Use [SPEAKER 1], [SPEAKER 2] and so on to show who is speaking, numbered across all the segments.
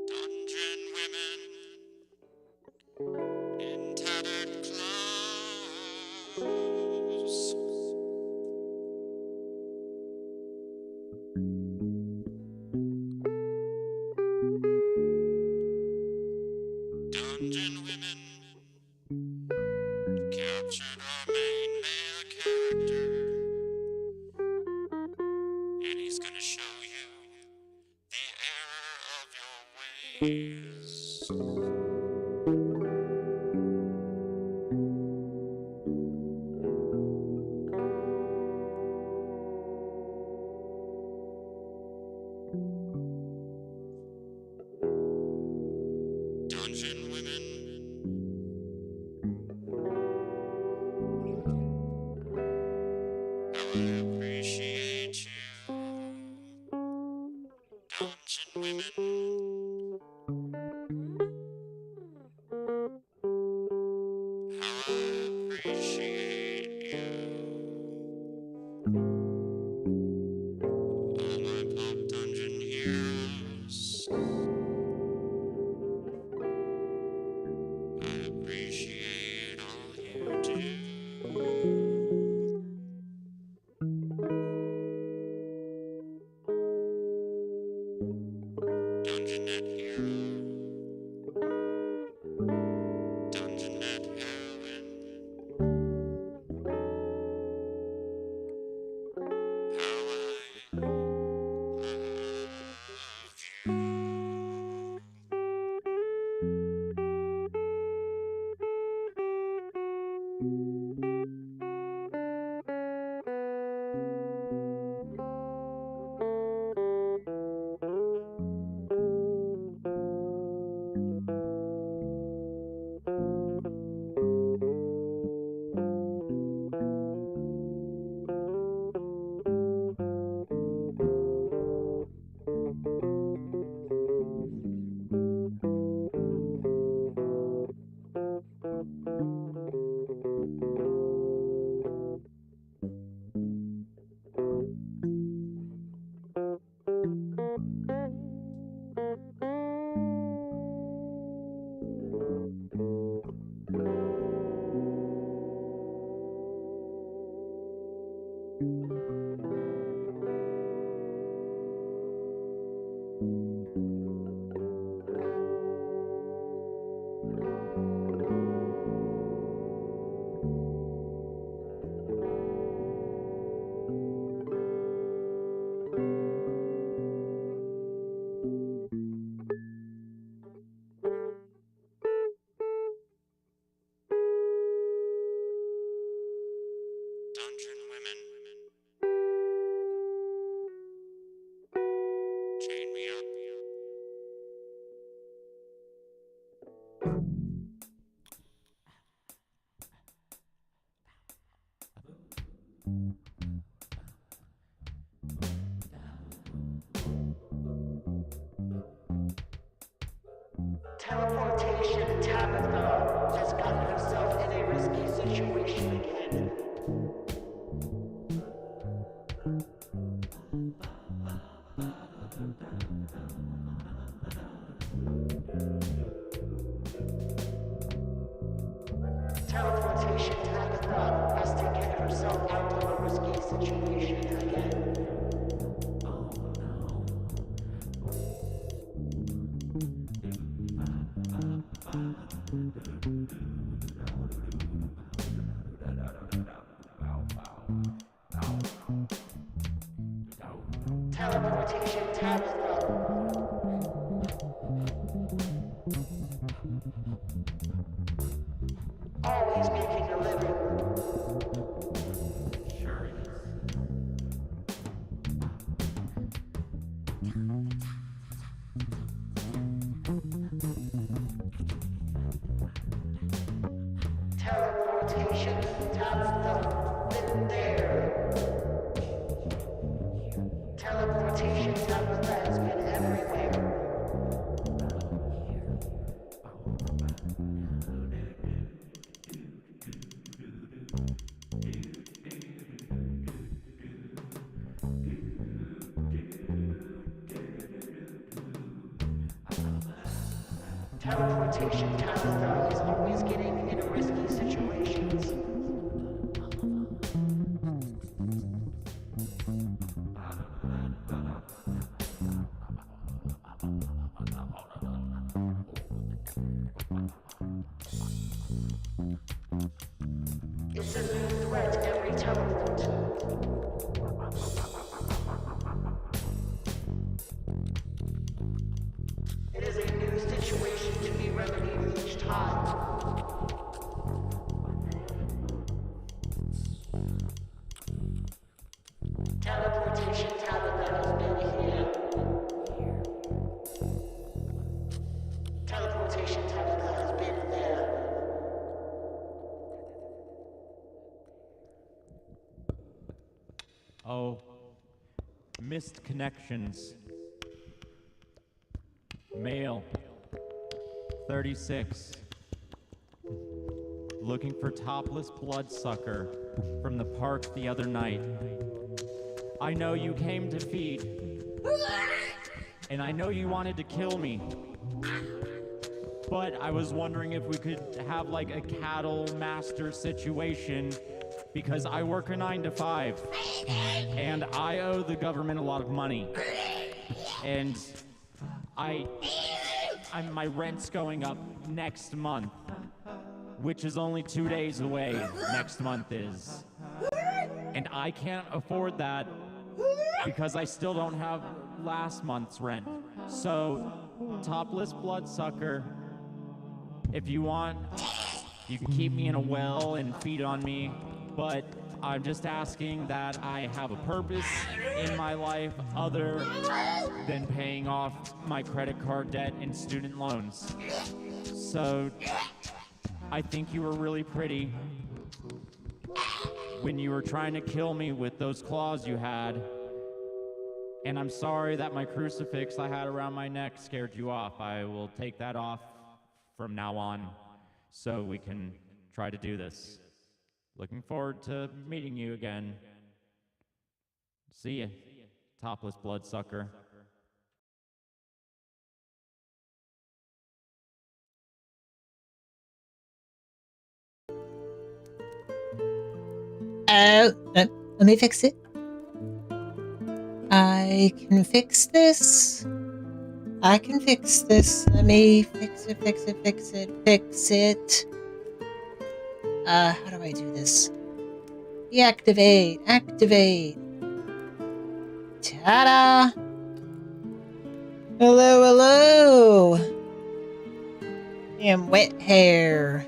[SPEAKER 1] Dungeon women in tattered clothes. Dungeon women captured our main male character, and he's gonna show you the error of your ways. Dungeon women, how I appreciate you. Dungeon women, how I appreciate you. All my pop dungeon heroes, I appreciate all you do. Dungeonette hero, Dungeonette heroine, how I love you. Dungeon women, chain me up.
[SPEAKER 2] Teleportation Tabitha has gotten herself in a risky situation again. Teleportation Tabitha has to get herself out of a risky situation again. Teleportation Tabitha. Always making a living.
[SPEAKER 1] Sure is.
[SPEAKER 2] Teleportation Tabitha. Been there. Teleportation Tabitha has been everywhere. Teleportation Tabitha is always getting in risky situations. It's a new threat every teleport. It is a new situation to be remedied each time. Teleportation Tabitha has been here. Teleportation Tabitha has been there.
[SPEAKER 3] Oh, missed connections. Male, 36. Looking for topless bloodsucker from the park the other night. I know you came to feed, and I know you wanted to kill me. But I was wondering if we could have like a cattle master situation, because I work a 9 to 5 and I owe the government a lot of money. And my rent's going up next month, which is only 2 days away. Next month is. And I can't afford that because I still don't have last month's rent. So, topless bloodsucker, if you want, you can keep me in a well and feed on me, but I'm just asking that I have a purpose in my life other than paying off my credit card debt and student loans. So, I think you were really pretty when you were trying to kill me with those claws you had. And I'm sorry that my crucifix I had around my neck scared you off. I will take that off from now on so we can try to do this. Looking forward to meeting you again. See ya, topless bloodsucker.
[SPEAKER 4] Let me fix it. I can fix this. I can fix this. Let me fix it. How do I do this? Deactivate. Activate. Ta-da! Hello. Damn wet hair.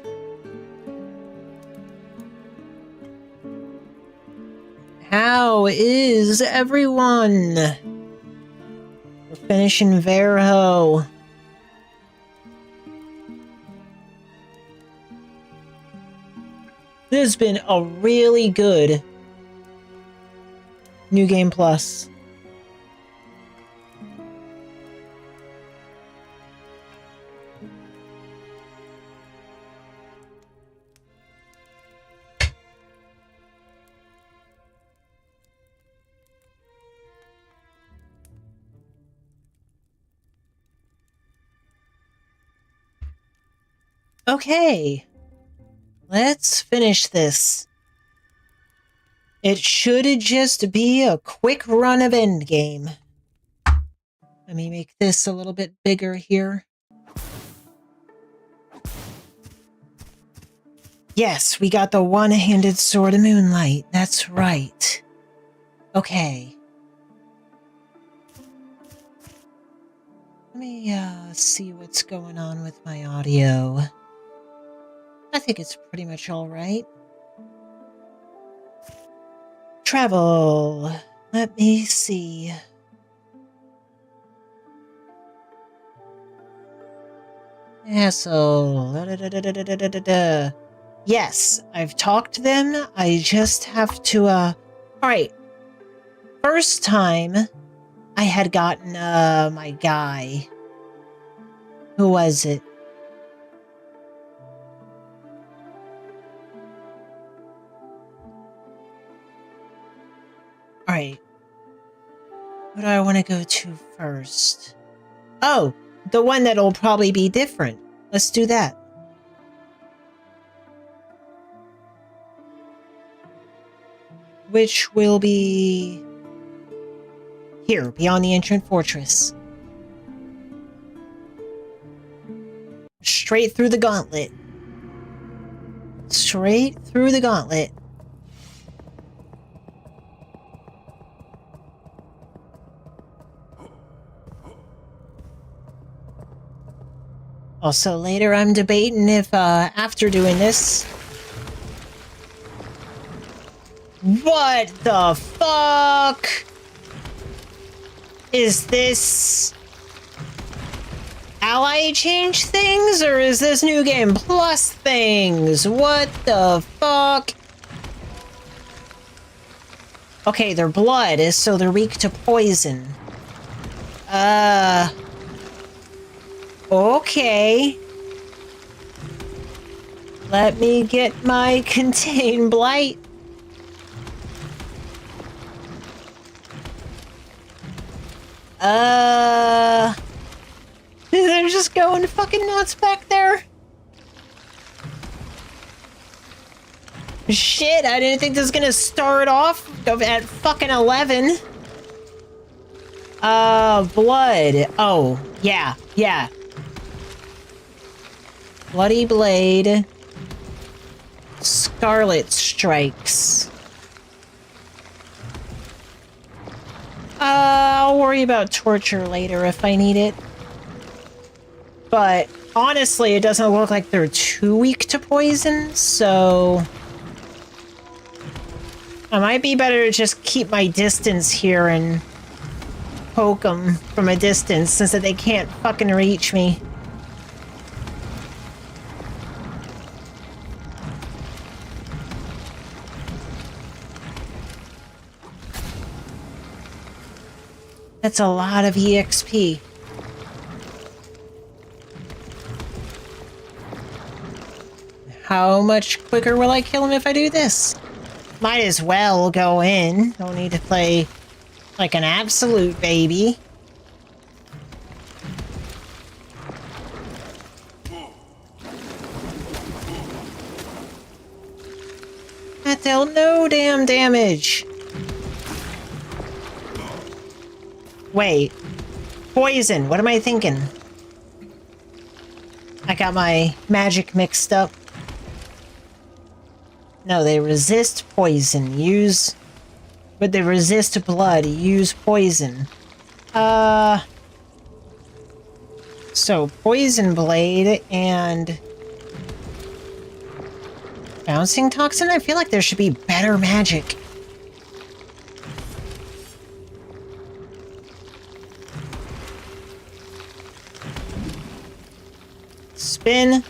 [SPEAKER 4] How is everyone? We're finishing Verho. This has been a really good New Game Plus. Okay, let's finish this. It should just be a quick run of Endgame. Let me make this a little bit bigger here. Yes, we got the one-handed sword of moonlight. That's right. Okay. Let me see what's going on with my audio. I think it's pretty much all right. Travel. Let me see. Asshole. Yes, I've talked to them. I just have to, Alright. First time, I had gotten, my guy. Who was it? Alright. Who do I want to go to first? Oh, the one that'll probably be different. Let's do that. Which will be here, beyond the ancient fortress. Straight through the gauntlet. Straight through the gauntlet. Also, later I'm debating if, after doing this... What the fuck? Is this... Ally change things, or is this New Game Plus things? What the fuck? Okay, they're blood, so they're weak to poison. Okay. Let me get my Contain Blight. They're just going fucking nuts back there. Shit, I didn't think this was gonna start off at fucking 11. Blood. Oh, yeah. Bloody Blade. Scarlet Strikes. I'll worry about torture later if I need it. But honestly, it doesn't look like they're too weak to poison, so... I might be better to just keep my distance here and poke them from a distance since that they can't fucking reach me. That's a lot of EXP. How much quicker will I kill him if I do this? Might as well go in. Don't need to play like an absolute baby. That dealt no damn damage. Wait. Poison. What am I thinking? I got my magic mixed up. No, they resist poison. But they resist blood. Use poison. So, Poison Blade and... Bouncing Toxin? I feel like there should be better magic. Spin.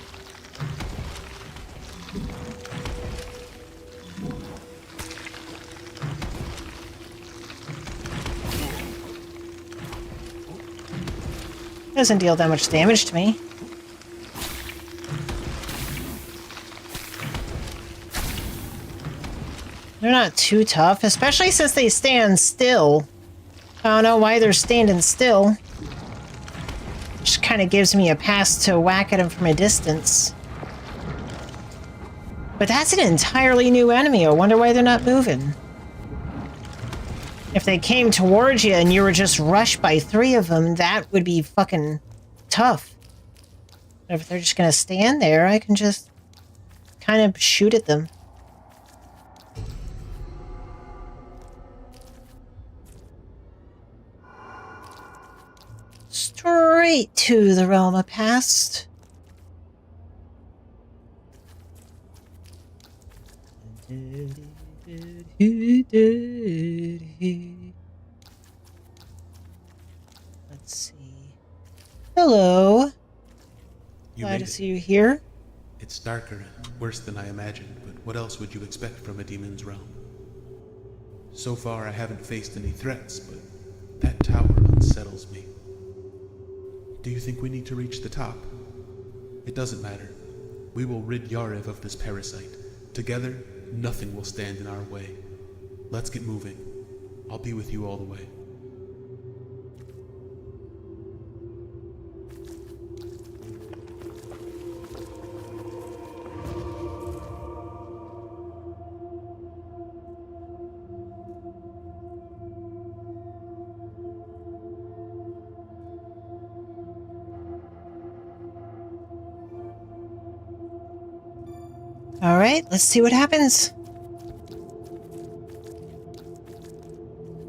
[SPEAKER 4] Doesn't deal that much damage to me. They're not too tough, especially since they stand still. I don't know why they're standing still. Just kind of gives me a pass to whack at them from a distance. But that's an entirely new enemy. I wonder why they're not moving. If they came towards you and you were just rushed by 3 of them, that would be fucking tough. But if they're just gonna stand there, I can just kind of shoot at them. Straight to the realm of past. Let's see. Hello. Glad to see you here.
[SPEAKER 5] It's darker and worse than I imagined, but what else would you expect from a demon's realm? So far I haven't faced any threats, but that tower unsettles me. Do you think we need to reach the top? It doesn't matter. We will rid Yarev of this parasite. Together, nothing will stand in our way. Let's get moving. I'll be with you all the way.
[SPEAKER 4] Alright, let's see what happens.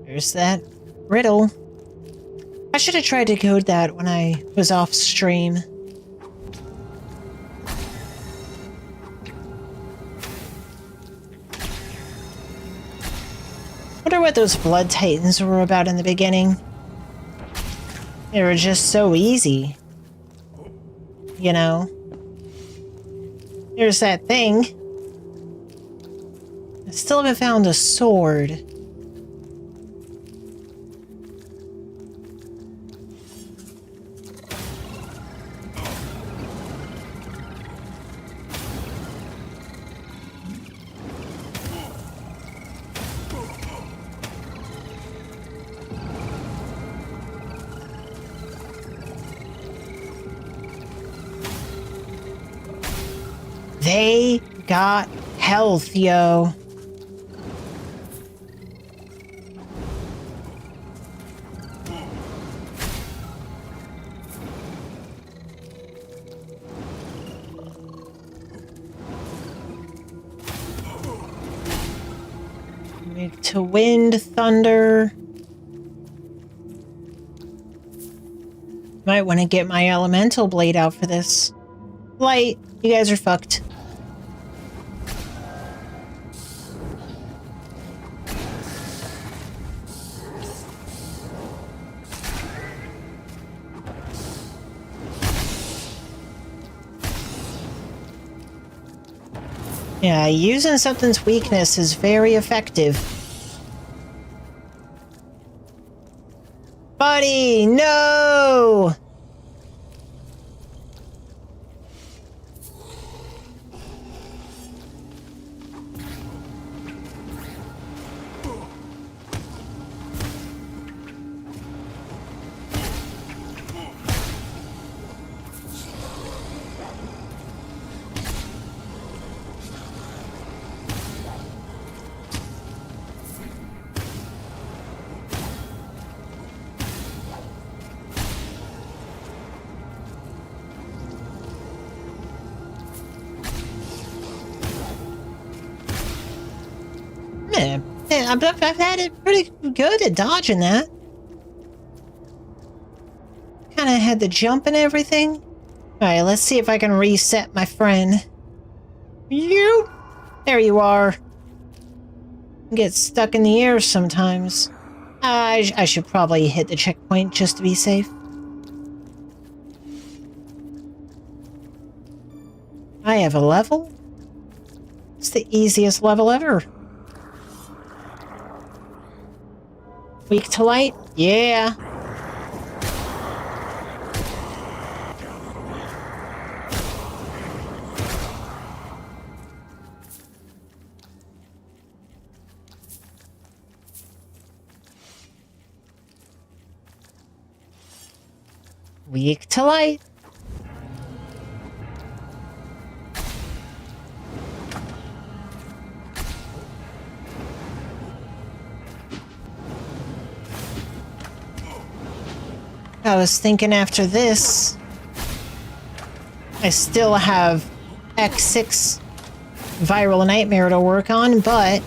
[SPEAKER 4] There's that riddle. I should have tried to code that when I was off stream. Wonder what those blood titans were about in the beginning. They were just so easy. You know? There's that thing. I still haven't found a sword. They got health, yo. Weak to wind, thunder. Might want to get my elemental blade out for this. Light, you guys are fucked. Yeah, using something's weakness is very effective. Buddy, no! Yeah, I've had it pretty good at dodging that. Kind of had the jump and everything. Alright, let's see if I can reset my friend. You! There you are. Get stuck in the air sometimes. I should probably hit the checkpoint just to be safe. I have a level? It's the easiest level ever. Weak to light? Yeah. Weak to light. I was thinking after this, I still have X6 Viral Nightmare to work on, but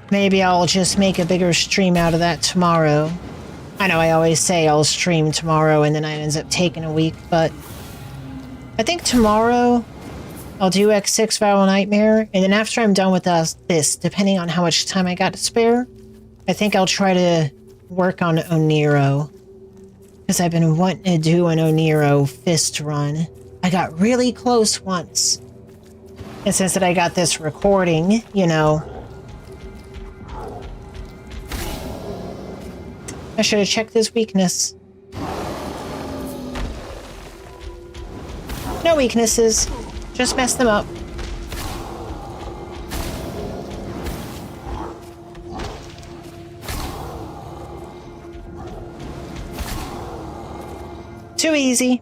[SPEAKER 4] maybe I'll just make a bigger stream out of that tomorrow. I know I always say I'll stream tomorrow and then it ends up taking a week, but I think tomorrow I'll do X6 Viral Nightmare, and then after I'm done with this, depending on how much time I got to spare, I think I'll try to work on Oniro. Because I've been wanting to do an Oniro fist run. I got really close once. And since that I got this recording, you know, I should have checked his weakness. No weaknesses. Just mess them up. Too easy.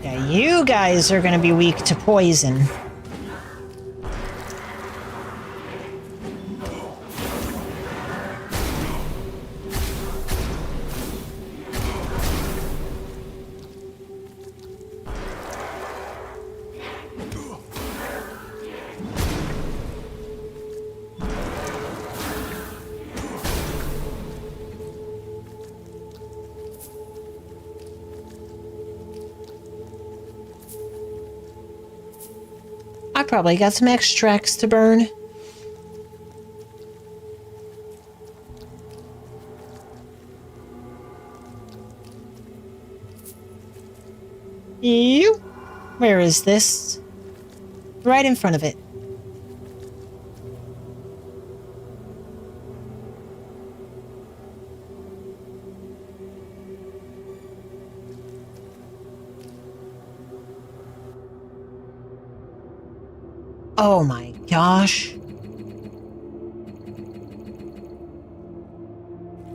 [SPEAKER 4] Yeah, You guys are gonna be weak to poison. I probably got some extracts to burn. You? Where is this? Right in front of it. Oh my gosh.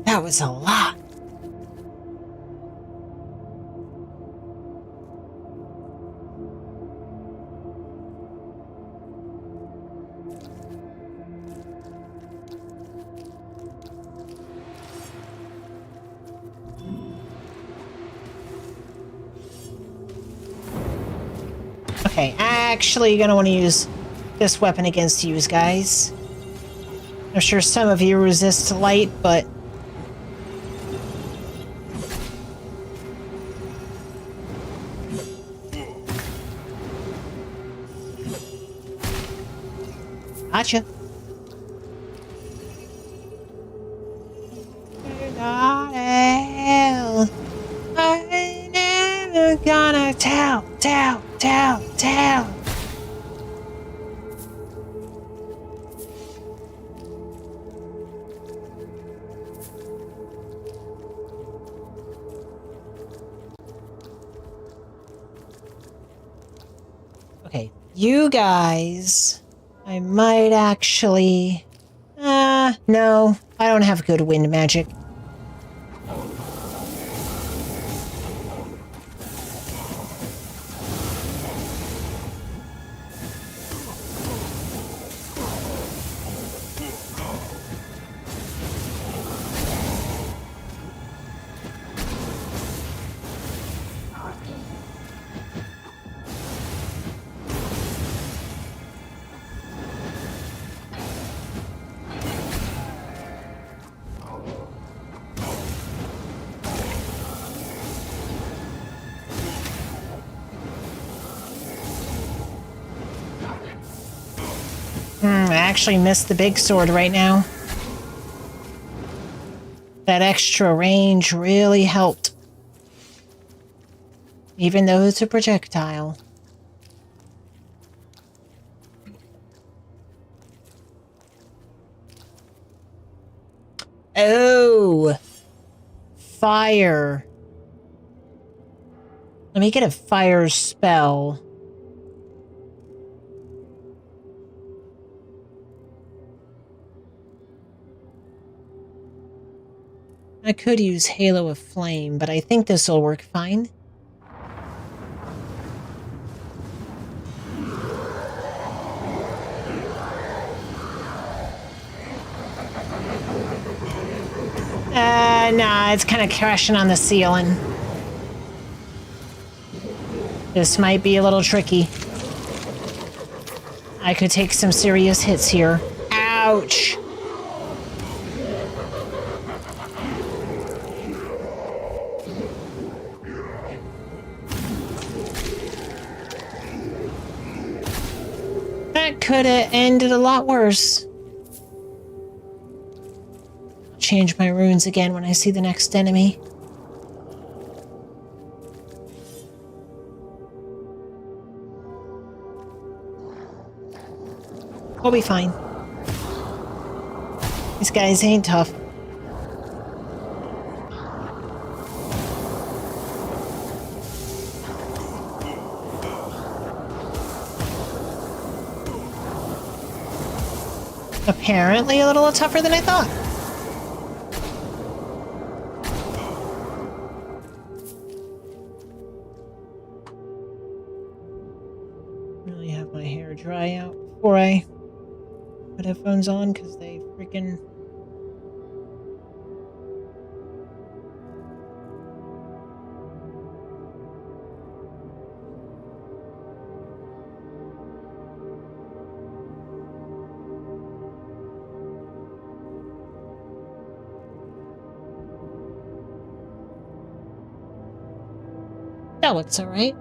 [SPEAKER 4] That was a lot. Okay, actually gonna want to use this weapon against you guys. I'm sure some of you resist light, but... Gotcha. Not hell. I'm never gonna tell. Okay, you guys, I might actually... no, I don't have good wind magic. I actually missed the big sword right now. That extra range really helped. Even though it's a projectile. Oh! Fire. Let me get a fire spell. I could use Halo of Flame, but I think this will work fine. Nah, it's kind of crashing on the ceiling. This might be a little tricky. I could take some serious hits here. Ouch! That could have ended a lot worse. Change my runes again when I see the next enemy. We'll be fine. These guys ain't tough. Apparently a little tougher than I thought. Wi-Fi out before I put headphones on because they freaking... That looks alright.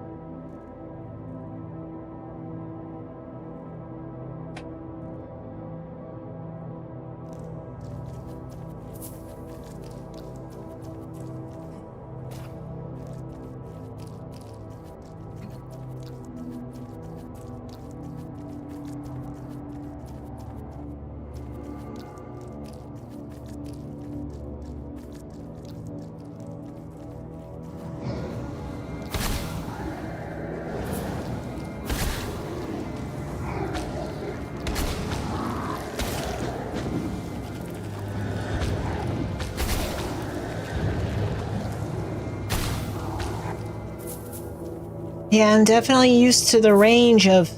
[SPEAKER 4] Yeah, I'm definitely used to the range of...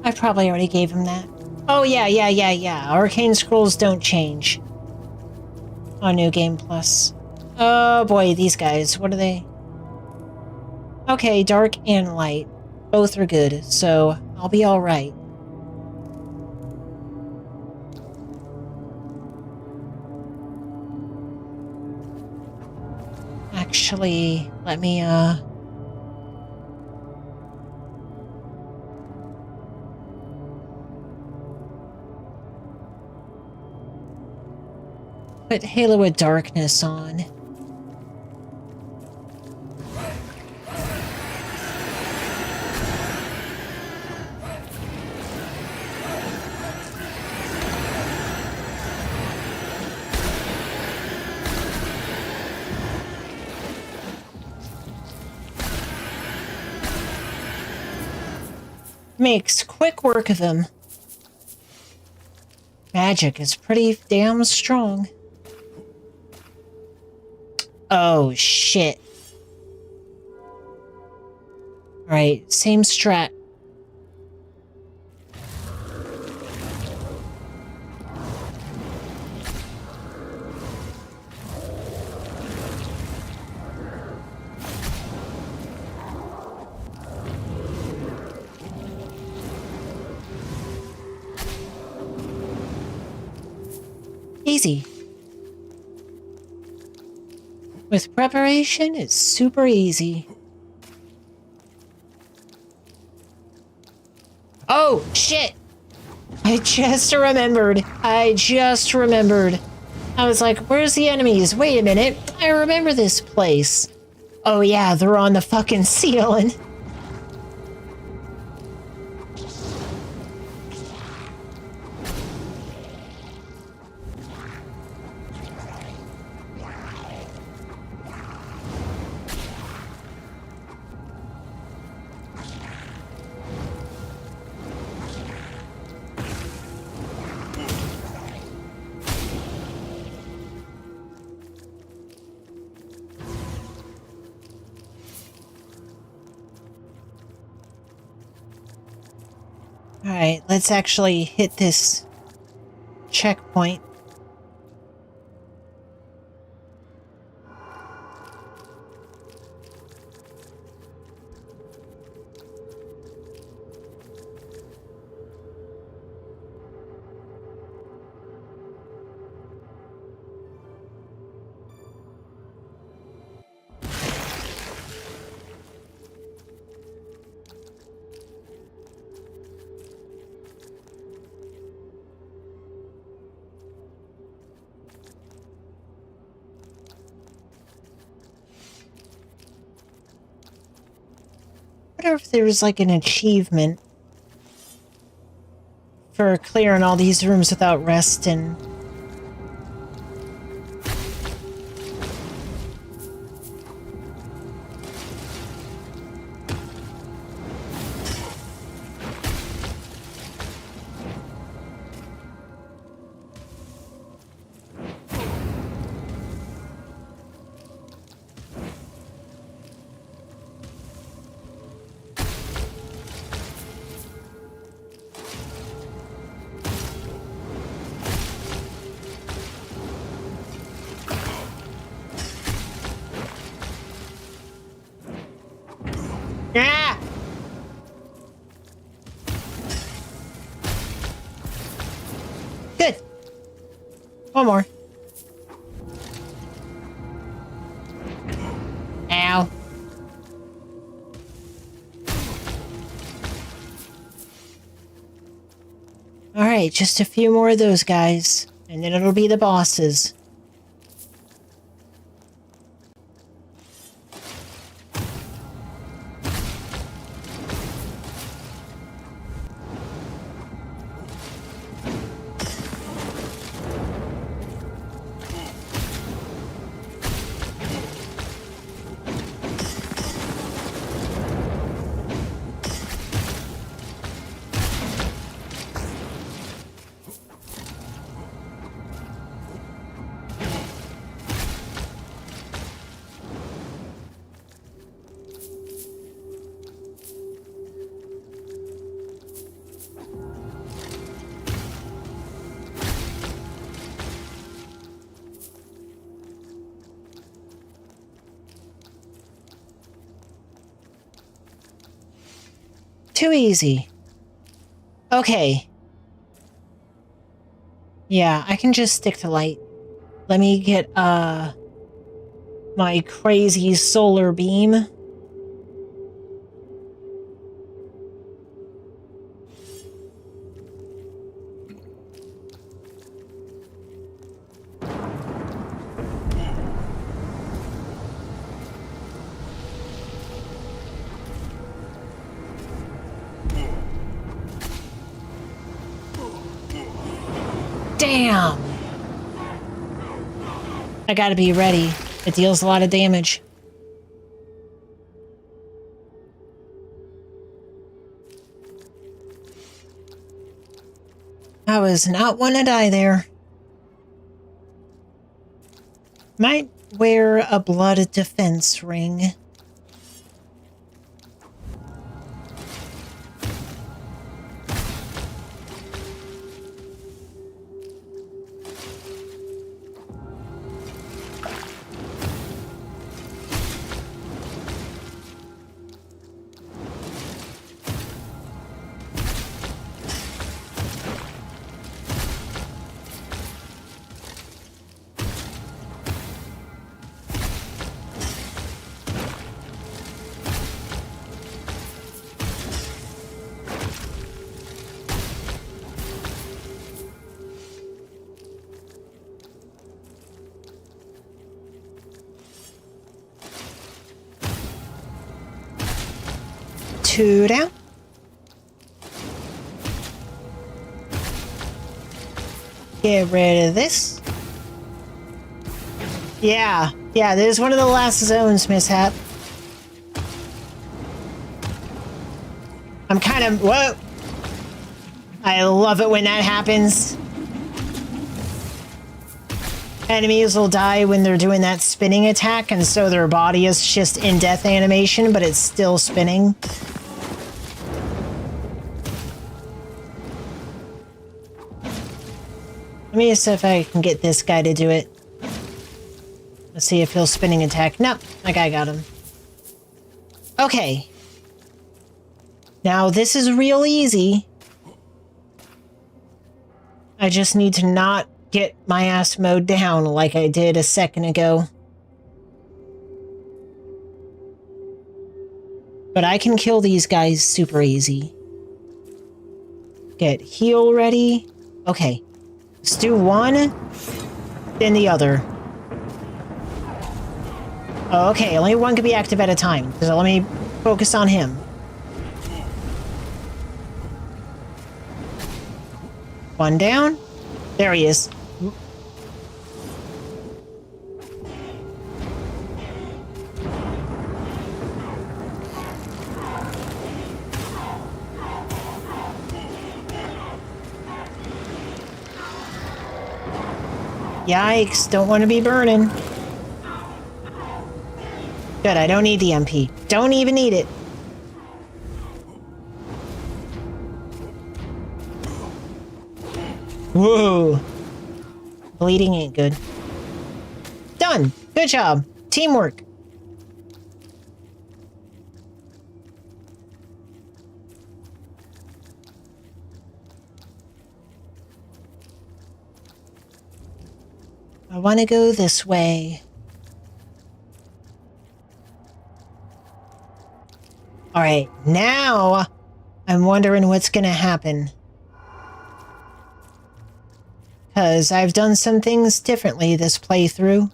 [SPEAKER 4] I probably already gave him that. Oh, yeah. Arcane scrolls don't change on New Game Plus. Oh boy, these guys, what are they? Okay, dark and light. Both are good, so I'll be alright. Actually, let me, put Halo of Darkness on. Makes quick work of him. Magic is pretty damn strong. Oh, shit. Alright, same strat. Easy. With preparation, it's super easy. Oh, shit! I just remembered. I was like, where's the enemies? Wait a minute. I remember this place. Oh yeah, they're on the fucking ceiling. Alright, let's actually hit this checkpoint. I wonder if there was like an achievement for clearing all these rooms without resting. One more. Ow. Alright, just a few more of those guys, and then it'll be the bosses. Too easy. Okay. Yeah, I can just stick to light. Let me get, my crazy solar beam. Damn! I gotta be ready. It deals a lot of damage. I was not one to die there. Might wear a blood defense ring. Two down. Get rid of this. Yeah, this is one of the last zones, mishap. I'm kind of... Whoa! I love it when that happens. Enemies will die when they're doing that spinning attack, and so their body is just in death animation, but it's still spinning. Let me see if I can get this guy to do it. Let's see if he'll spinning attack. Nope, that guy got him. Okay. Now this is real easy. I just need to not get my ass mowed down like I did a second ago. But I can kill these guys super easy. Get heal ready. Okay. Let's do one, then the other. Oh, okay, only one can be active at a time. So let me focus on him. One down. There he is. Yikes, don't want to be burning. Good, I don't need the MP. Don't even need it. Whoa. Bleeding ain't good. Done. Good job. Teamwork. I want to go this way. All right, now I'm wondering what's going to happen. Because I've done some things differently this playthrough.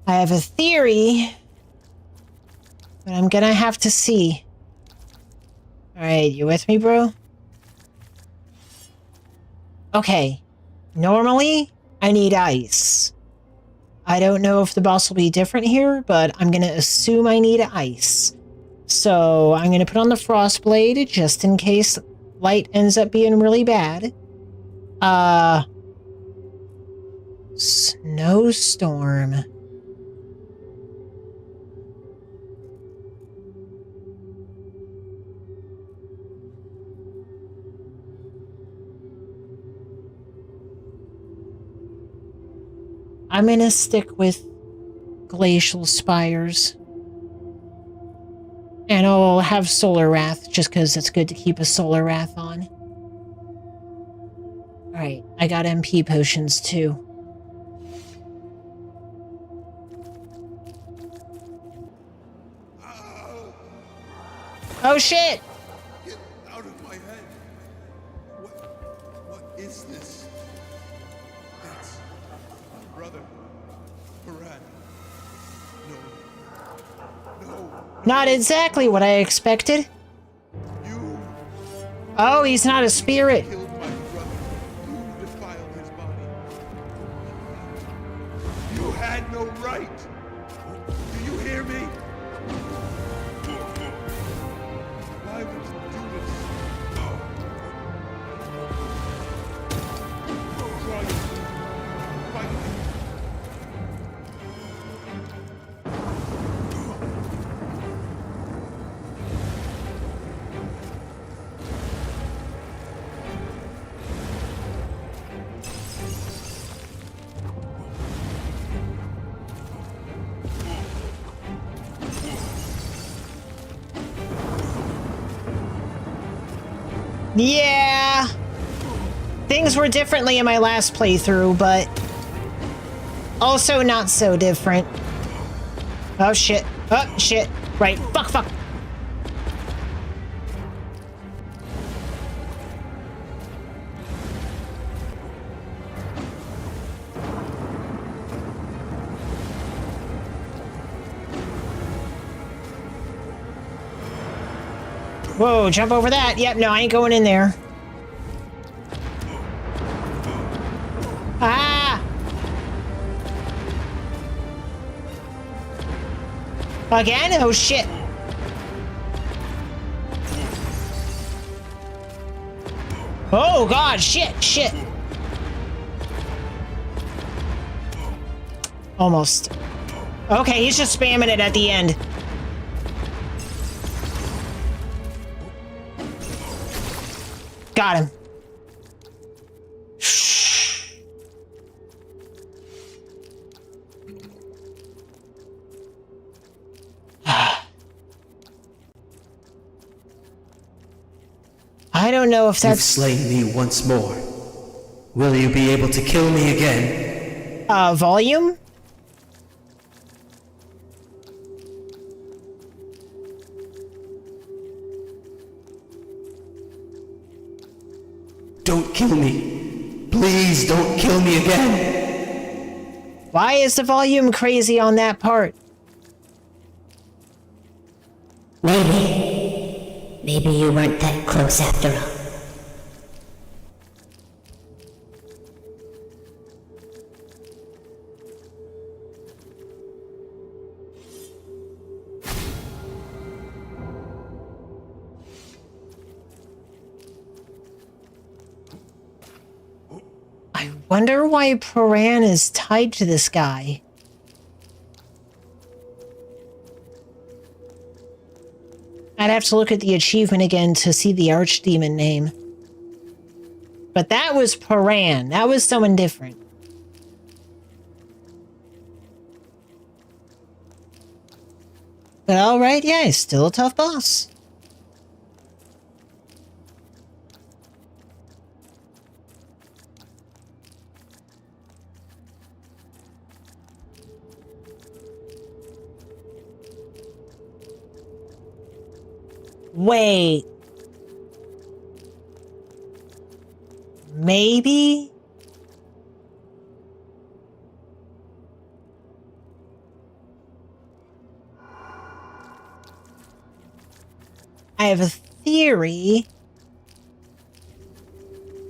[SPEAKER 4] I have a theory, but I'm gonna have to see. Alright, you with me, bro? Okay. Normally, I need ice. I don't know if the boss will be different here, but I'm gonna assume I need ice. So, I'm gonna put on the frost blade just in case light ends up being really bad. Snowstorm. I'm gonna stick with glacial spires. And I'll have Solar Wrath just because it's good to keep a Solar Wrath on. Alright, I got MP potions too. Oh shit!
[SPEAKER 5] Get out of my head! What is this? That's my brother, Baran. No.
[SPEAKER 4] Not exactly what I expected.
[SPEAKER 5] You
[SPEAKER 4] Oh, he's not a spirit.
[SPEAKER 5] killed my brother. You defiled his body. You had no right. Do you hear me? Why would you do this? Try to fight me.
[SPEAKER 4] Yeah. Things were differently in my last playthrough, but also not so different. Oh shit. Oh shit. Right. Fuck. Whoa, jump over that. Yep, no, I ain't going in there. Ah! Again? Oh, shit. Oh, God, shit. Almost. Okay, he's just spamming it at the end. Got him. I don't know if
[SPEAKER 6] You've
[SPEAKER 4] that's
[SPEAKER 6] slain me once more. Will you be able to kill me again?
[SPEAKER 4] volume.
[SPEAKER 6] Don't kill me. Please don't kill me again.
[SPEAKER 4] Why is the volume crazy on that part?
[SPEAKER 7] Maybe you weren't that close after all.
[SPEAKER 4] I wonder why Paran is tied to this guy. I'd have to look at the achievement again to see the archdemon name. But that was Paran. That was someone different. But alright, yeah, he's still a tough boss. Wait. Maybe? I have a theory.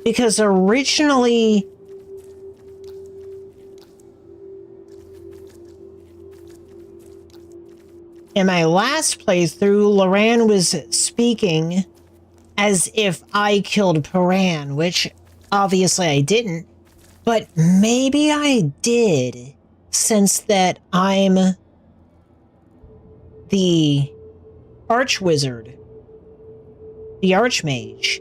[SPEAKER 4] Because originally... in my last playthrough, Loran was speaking as if I killed Paran, which obviously I didn't. But maybe I did, since that I'm the Archwizard, the Archmage.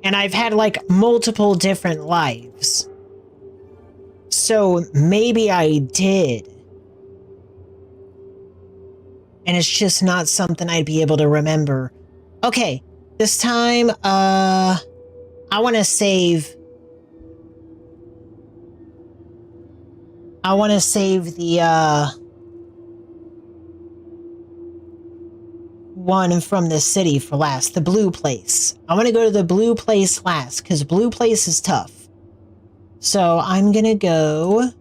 [SPEAKER 4] And I've had like multiple different lives. So maybe I did. And it's just not something I'd be able to remember. Okay, this time, I want to save... I want to save the, one from the city for last. The blue place. I want to go to the blue place last, because blue place is tough. So I'm gonna go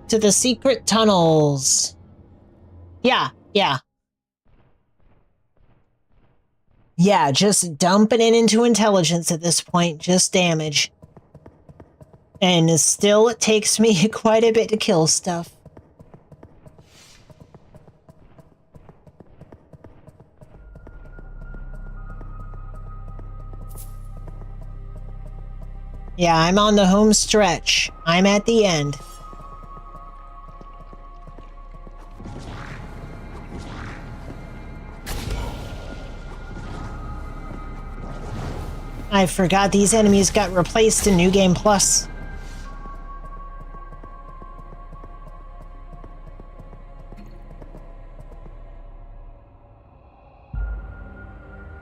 [SPEAKER 4] to the secret tunnels. Yeah. Yeah, just dumping it into intelligence at this point. Just damage. And still, it takes me quite a bit to kill stuff. Yeah, I'm on the home stretch. I'm at the end. I forgot these enemies got replaced in New Game Plus.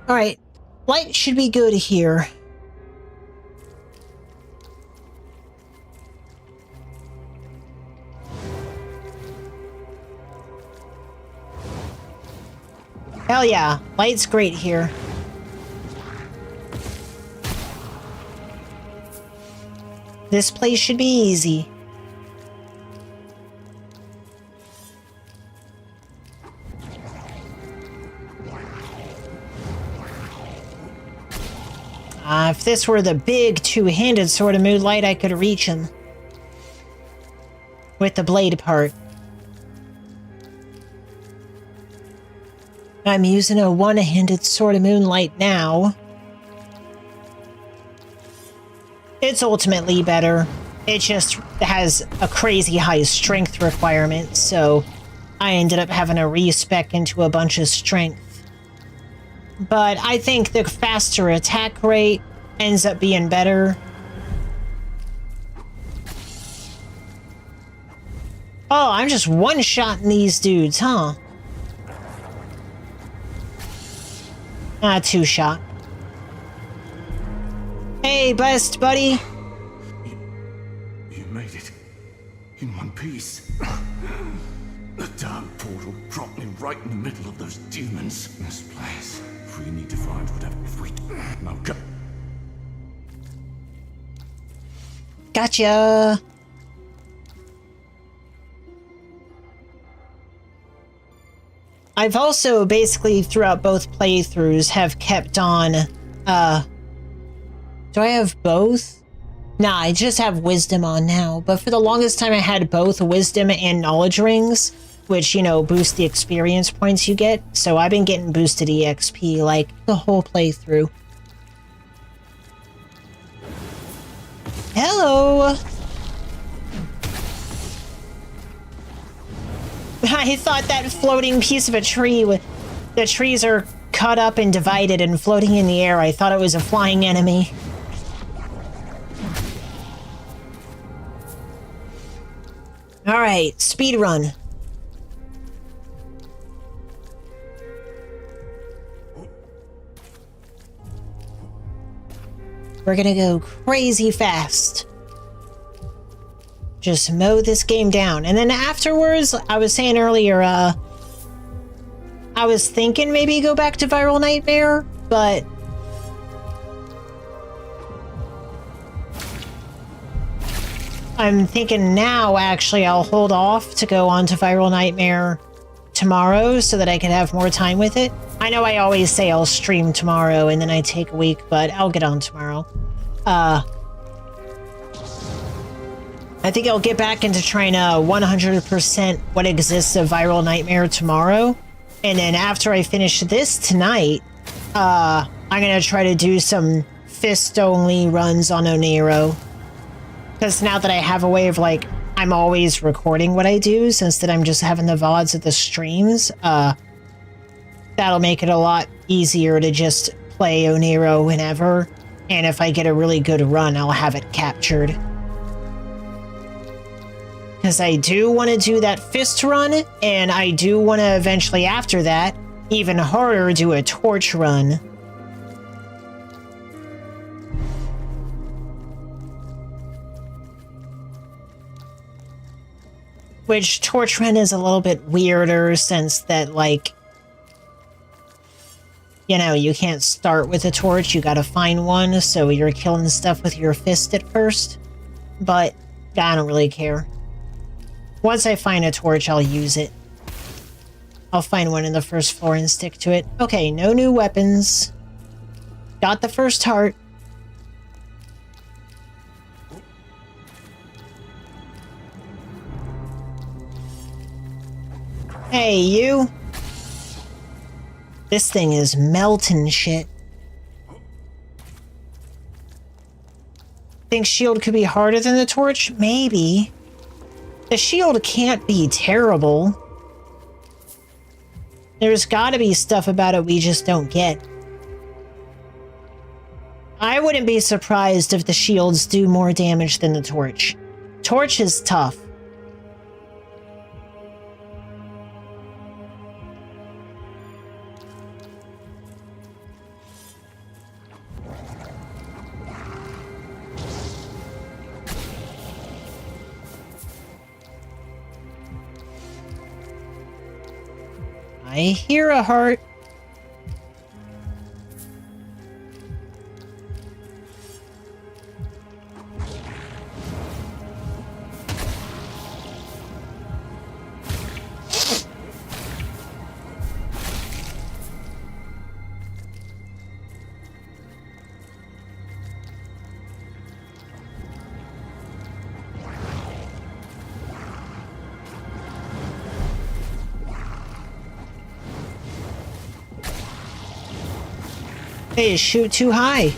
[SPEAKER 4] Alright, light should be good here. Hell yeah, light's great here. This place should be easy. If this were the big two-handed Sword of Moonlight, I could reach him. With the blade part. I'm using a one-handed Sword of Moonlight now. It's ultimately better. It just has a crazy high strength requirement, so I ended up having to respec into a bunch of strength. But I think the faster attack rate ends up being better. Oh, I'm just one-shotting these dudes, huh? Two-shot. Hey, best buddy.
[SPEAKER 8] You made it. In one piece. The dark portal dropped me right in the middle of those demons. This place. We need to find whatever. If we... Now go.
[SPEAKER 4] Gotcha. I've also basically throughout both playthroughs have kept on, do I have both? Nah, I just have wisdom on now, but for the longest time I had both wisdom and knowledge rings, which, you know, boost the experience points you get, so I've been getting boosted EXP, like, the whole playthrough. Hello! I thought that floating piece of a tree with... The trees are cut up and divided and floating in the air. I thought it was a flying enemy. Alright, speedrun. We're gonna go crazy fast. Just mow this game down. And then afterwards, I was saying earlier, I was thinking maybe go back to Viral Nightmare, but I'm thinking now, actually, I'll hold off to go on to Viral Nightmare tomorrow so that I can have more time with it. I know I always say I'll stream tomorrow and then I take a week, but I'll get on tomorrow. I think I'll get back into trying to 100% what exists of Viral Nightmare tomorrow. And then after I finish this tonight, I'm going to try to do some fist-only runs on Onero. Because now that I have a way of, like, I'm always recording what I do, since that I'm just having the VODs of the streams, that'll make it a lot easier to just play Onero whenever. And if I get a really good run, I'll have it captured. Because I do want to do that fist run, and I do want to eventually, after that, even harder, do a torch run. Which torch run is a little bit weirder, since that, like, you know, you can't start with a torch, you gotta find one, so you're killing stuff with your fist at first. But I don't really care. Once I find a torch, I'll use it. I'll find one in the first floor and stick to it. Okay, no new weapons. Got the first heart. Hey, you. This thing is melting shit. Think shield could be harder than the torch? Maybe. The shield can't be terrible. There's gotta be stuff about it we just don't get. I wouldn't be surprised if the shields do more damage than the torch. Torch is tough. I hear a heart. Hey, shoot too high.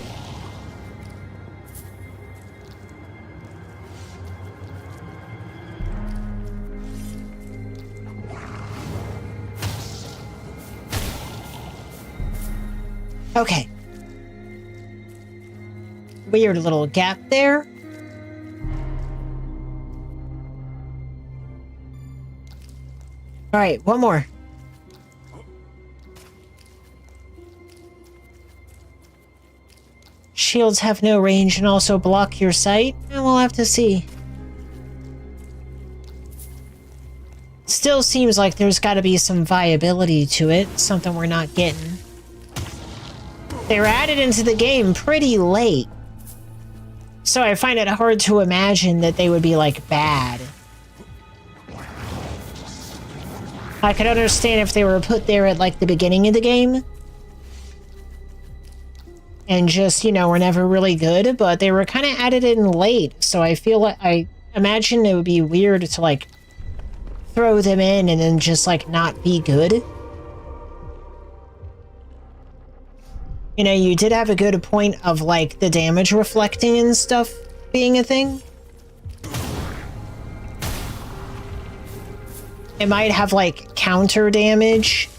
[SPEAKER 4] Okay. Weird little gap there. All right, one more. Shields have no range and also block your sight? And we'll have to see. Still seems like there's got to be some viability to it, something we're not getting. They were added into the game pretty late, so I find it hard to imagine that they would be, like, bad. I could understand if they were put there at, like, the beginning of the game. And just, you know, were never really good, but they were kind of added in late, so I feel like, I imagine it would be weird to, like, throw them in and then just, like, not be good. You know, you did have a good point of, like, the damage reflecting and stuff being a thing. It might have, like, counter damage.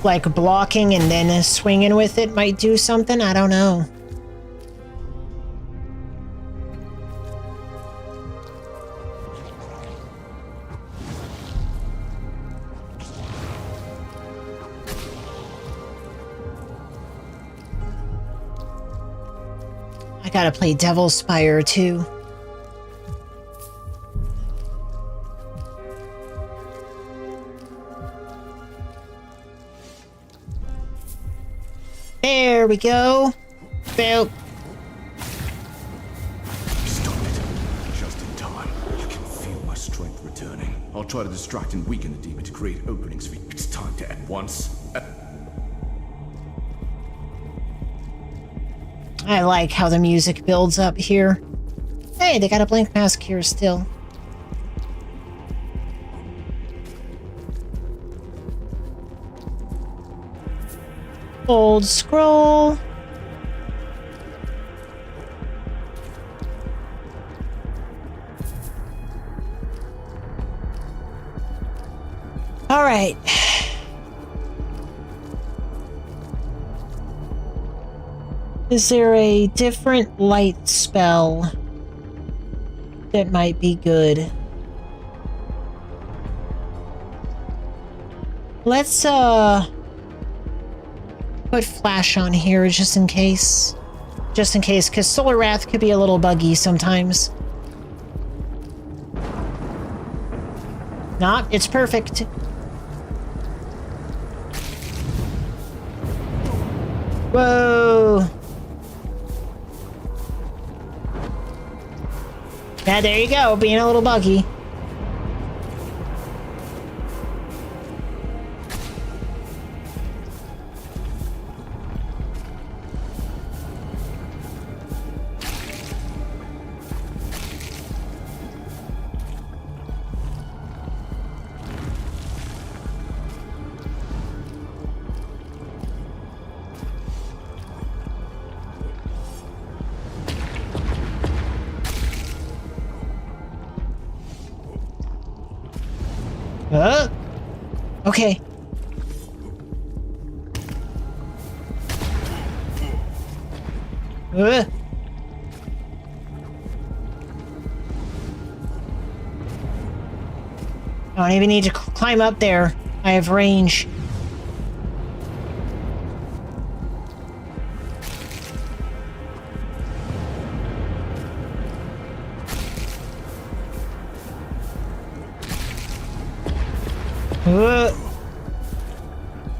[SPEAKER 4] Like, blocking and then swinging with it might do something? I don't know. I gotta play Devil's Spire too. There we go. Boop.
[SPEAKER 8] Stop it. Just in time. I can feel my strength returning. I'll try to distract and weaken the demon to create openings for you. It's time to end once.
[SPEAKER 4] I like how the music builds up here. Hey, they got a blank mask here still. Old scroll. All right. Is there a different light spell that might be good? Let's put flash on here just in case. Just in case, because Solar Wrath could be a little buggy sometimes. Not, it's perfect. Whoa. Yeah, there you go, being a little buggy. Okay. I don't even need to climb up there. I have range.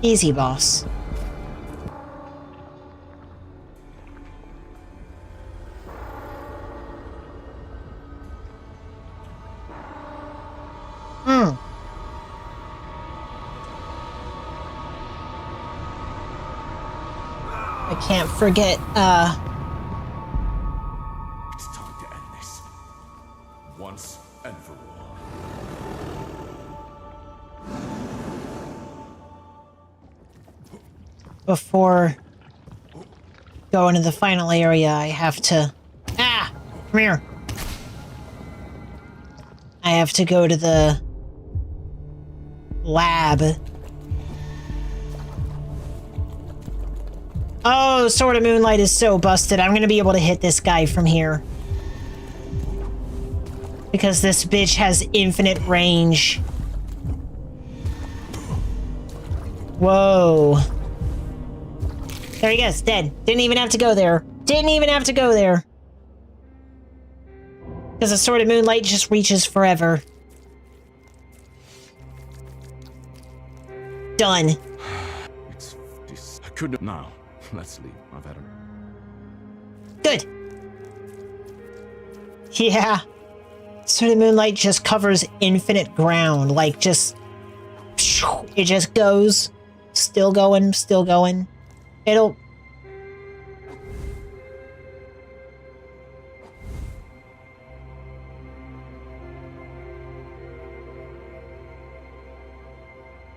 [SPEAKER 4] Easy, boss. I can't forget,
[SPEAKER 8] It's time to end this. Once and for all.
[SPEAKER 4] before going to the final area, I have to... Ah! Come here. I have to go to the lab. Oh, Sword of Moonlight is so busted. I'm gonna be able to hit this guy from here. Because this bitch has infinite range. Whoa. There he goes, dead. Didn't even have to go there. Didn't even have to go there. Because the Sword of Moonlight just reaches forever. Done.
[SPEAKER 8] I couldn't. Now, let's leave. I've had a...
[SPEAKER 4] Good. Yeah. Sword of Moonlight just covers infinite ground. Like, just... It just goes. Still going, still going. It'll...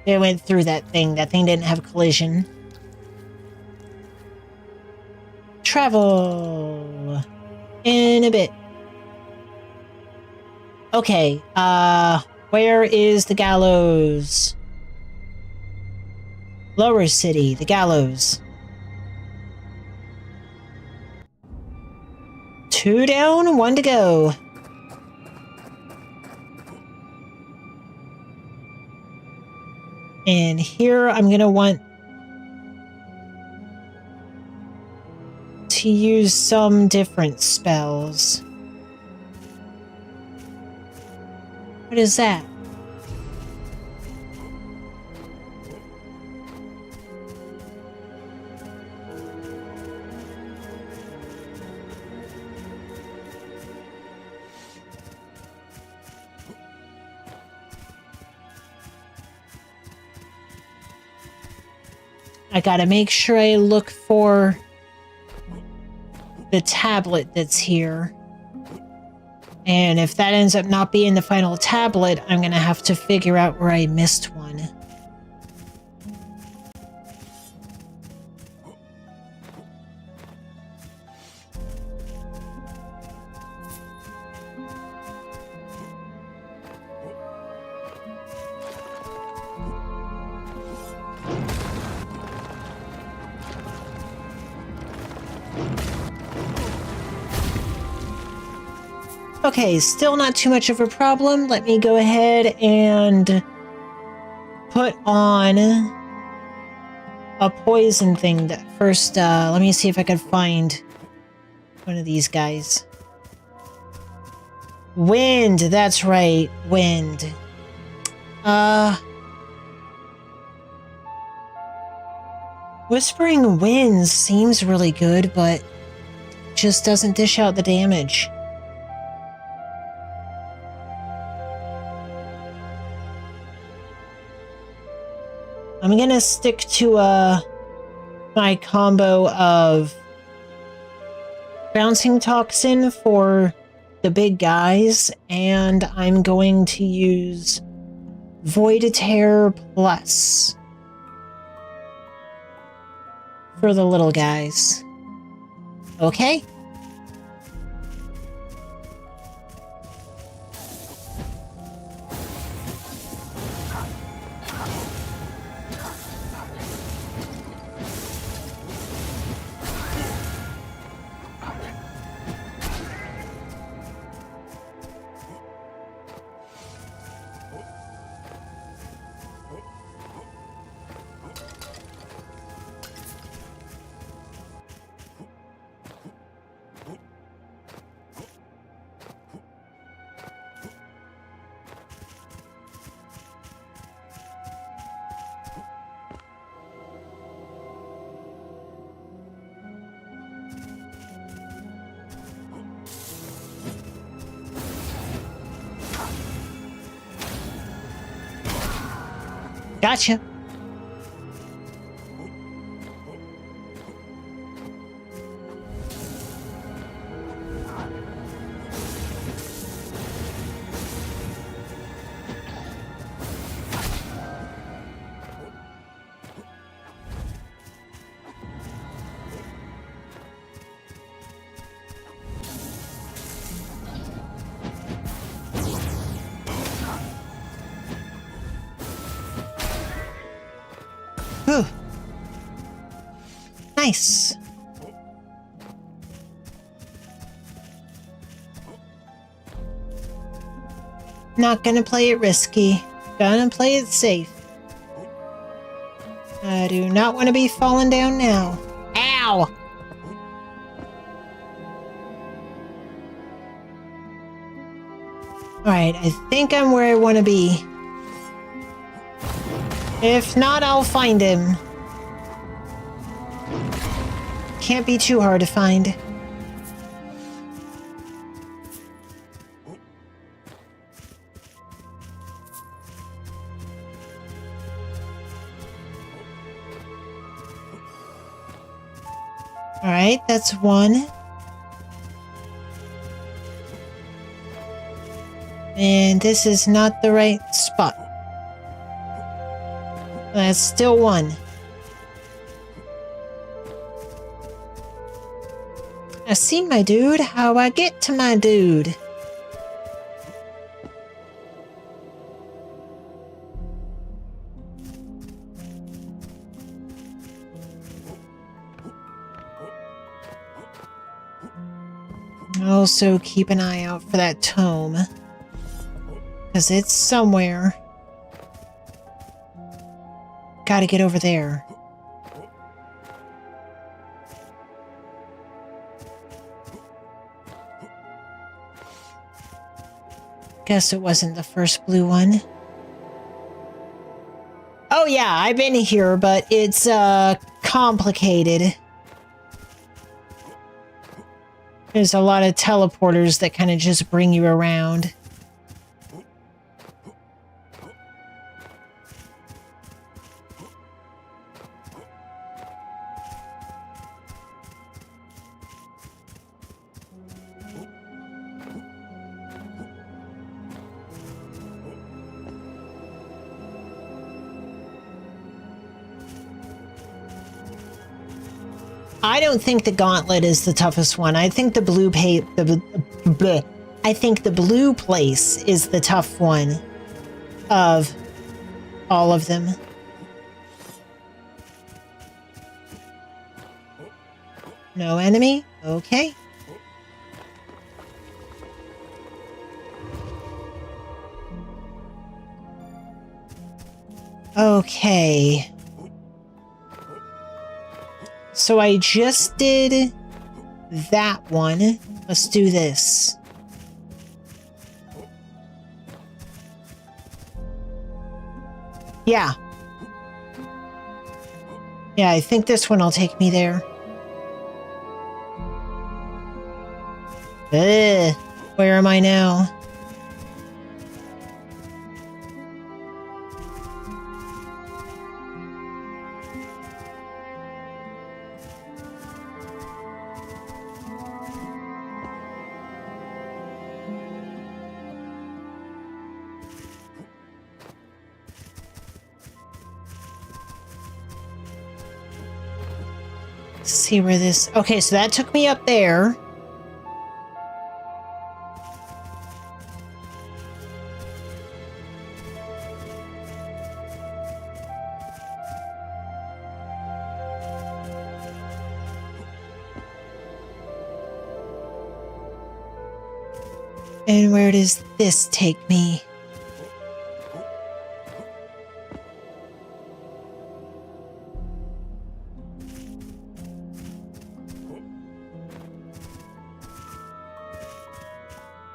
[SPEAKER 4] It went through that thing. That thing didn't have collision. Travel. In a bit. Okay, where is the gallows? Lower City, the gallows. 2 down, 1 to go. And here I'm gonna want to use some different spells. What is that? I gotta make sure I look for the tablet that's here. And if that ends up not being the final tablet, I'm gonna have to figure out where I missed one. Okay, still not too much of a problem. Let me go ahead and put on a poison thing. That first, let me see if I can find one of these guys. Wind, that's right, wind. Whispering Winds seems really good, but just doesn't dish out the damage. I'm gonna stick to my combo of Bouncing Toxin for the big guys, and I'm going to use Void Tear Plus for the little guys. Okay? Gotcha. Whew. Nice. Not gonna play it risky. Gonna play it safe. I do not want to be falling down now. Ow! Alright, I think I'm where I want to be. If not, I'll find him. Can't be too hard to find. Alright, that's one. And this is not the right spot. That's still one. I see my dude. How I get to my dude? Also keep an eye out for that tome, because it's somewhere. Gotta get over there. Guess it wasn't the first blue one. Oh yeah, I've been here, but it's complicated. There's a lot of teleporters that kind of just bring you around. I don't think the gauntlet is the toughest one. I think the blue I think the blue place is the tough one of all of them. No enemy? Okay. Okay. So I just did that one. Let's do this. Yeah. Yeah, I think this one will take me there. Ugh. Where am I now? See where this... Okay, so that took me up there. And where does this take me?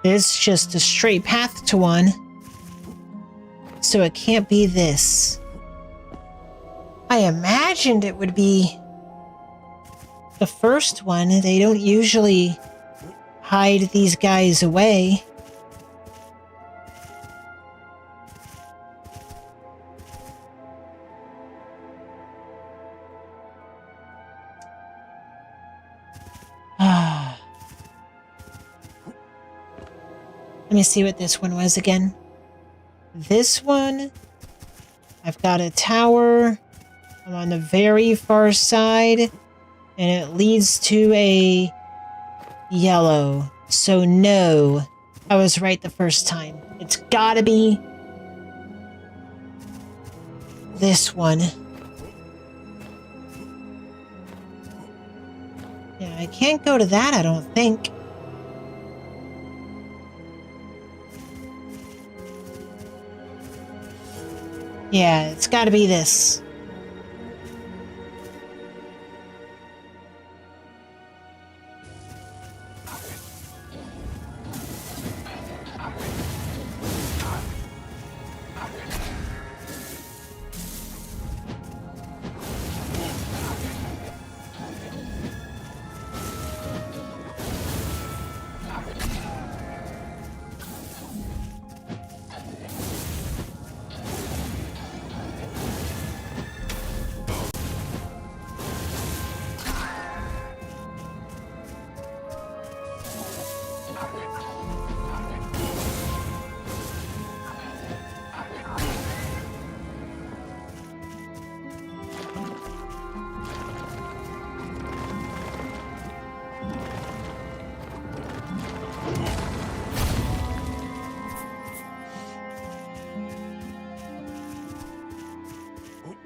[SPEAKER 4] It's just a straight path to one. So it can't be this. I imagined it would be the first one. They don't usually hide these guys away. Let me see what this one was again. This one, I've got a tower. I'm on the very far side, and it leads to a yellow. So no, I was right the first time. It's gotta be this one. Yeah, I can't go to that, I don't think. Yeah, it's gotta be this.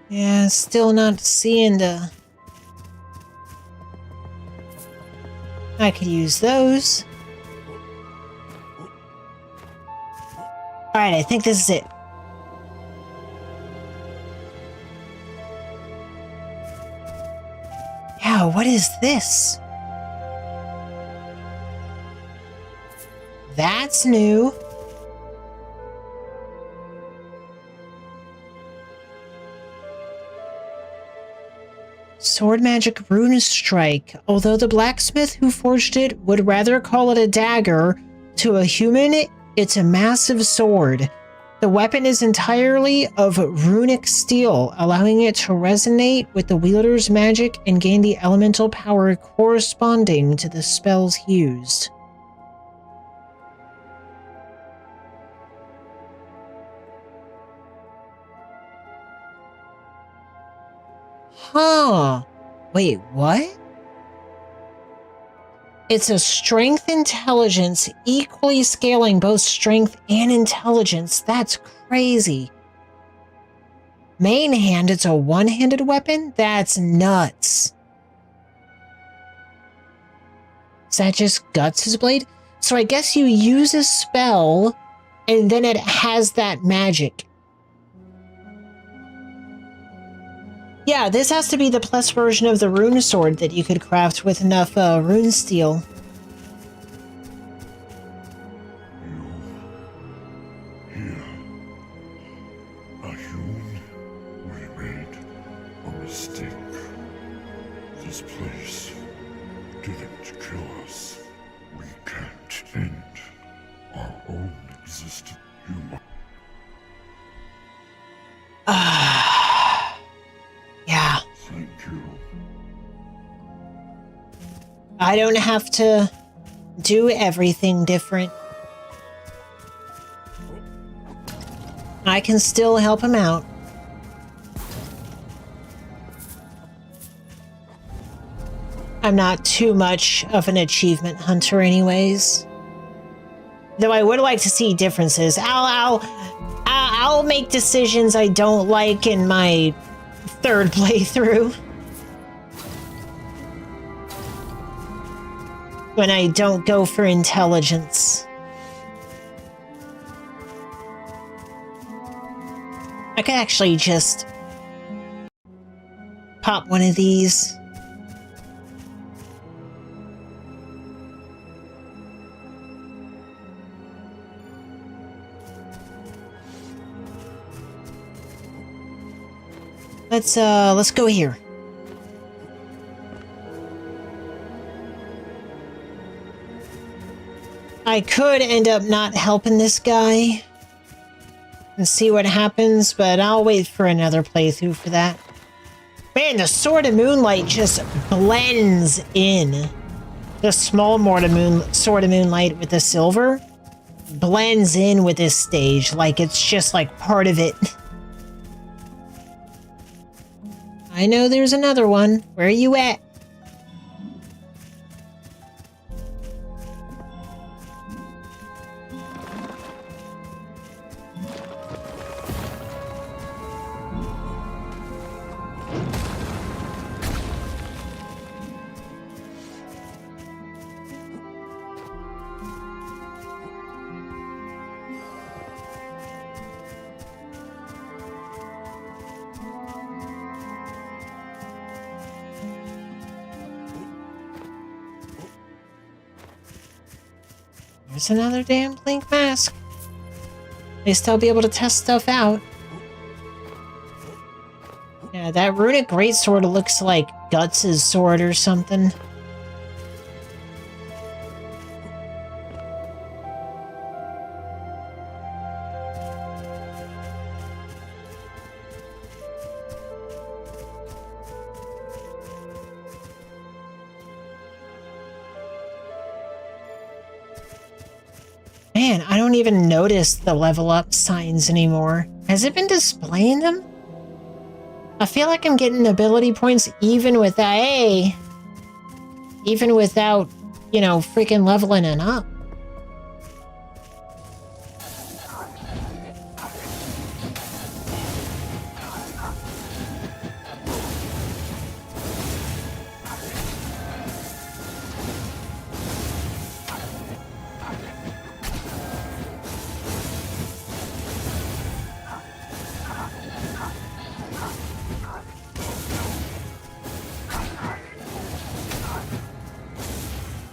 [SPEAKER 4] Yeah, still not seeing the... I could use those. Alright, I think this is it. Yeah, what is this? That's new. Sword magic rune strike. Although the blacksmith who forged it would rather call it a dagger, to a human, it's a massive sword. The weapon is entirely of runic steel, allowing it to resonate with the wielder's magic and gain the elemental power corresponding to the spells used. Huh. Wait, what? It's a strength intelligence, equally scaling both strength and intelligence. That's crazy. Main hand, it's a one-handed weapon? That's nuts. Is that just Guts' blade? So I guess you use a spell, and then it has that magic. Yeah, this has to be the plus version of the rune sword that you could craft with enough rune steel.
[SPEAKER 8] Here. A human. We made a mistake. This place didn't kill us. We can't end our own existence. You
[SPEAKER 4] Yeah.
[SPEAKER 8] Thank you.
[SPEAKER 4] I don't have to do everything different. I can still help him out. I'm not too much of an achievement hunter anyways. Though I would like to see differences. I'll make decisions I don't like in my third playthrough. When I don't go for intelligence. I could actually just pop one of these. Let's go here. I could end up not helping this guy and see what happens, but I'll wait for another playthrough for that. Man, the Sword of Moonlight just blends in. The small Sword of Moonlight with the silver blends in with this stage, like it's just like part of it. I know there's another one. Where are you at? There's another damn blink mask. At least I'll be able to test stuff out. Yeah, that runic greatsword looks like Guts' sword or something. Man, I don't even notice the level up signs anymore. Has it been displaying them? I feel like I'm getting ability points even without, even without, you know, freaking leveling it up.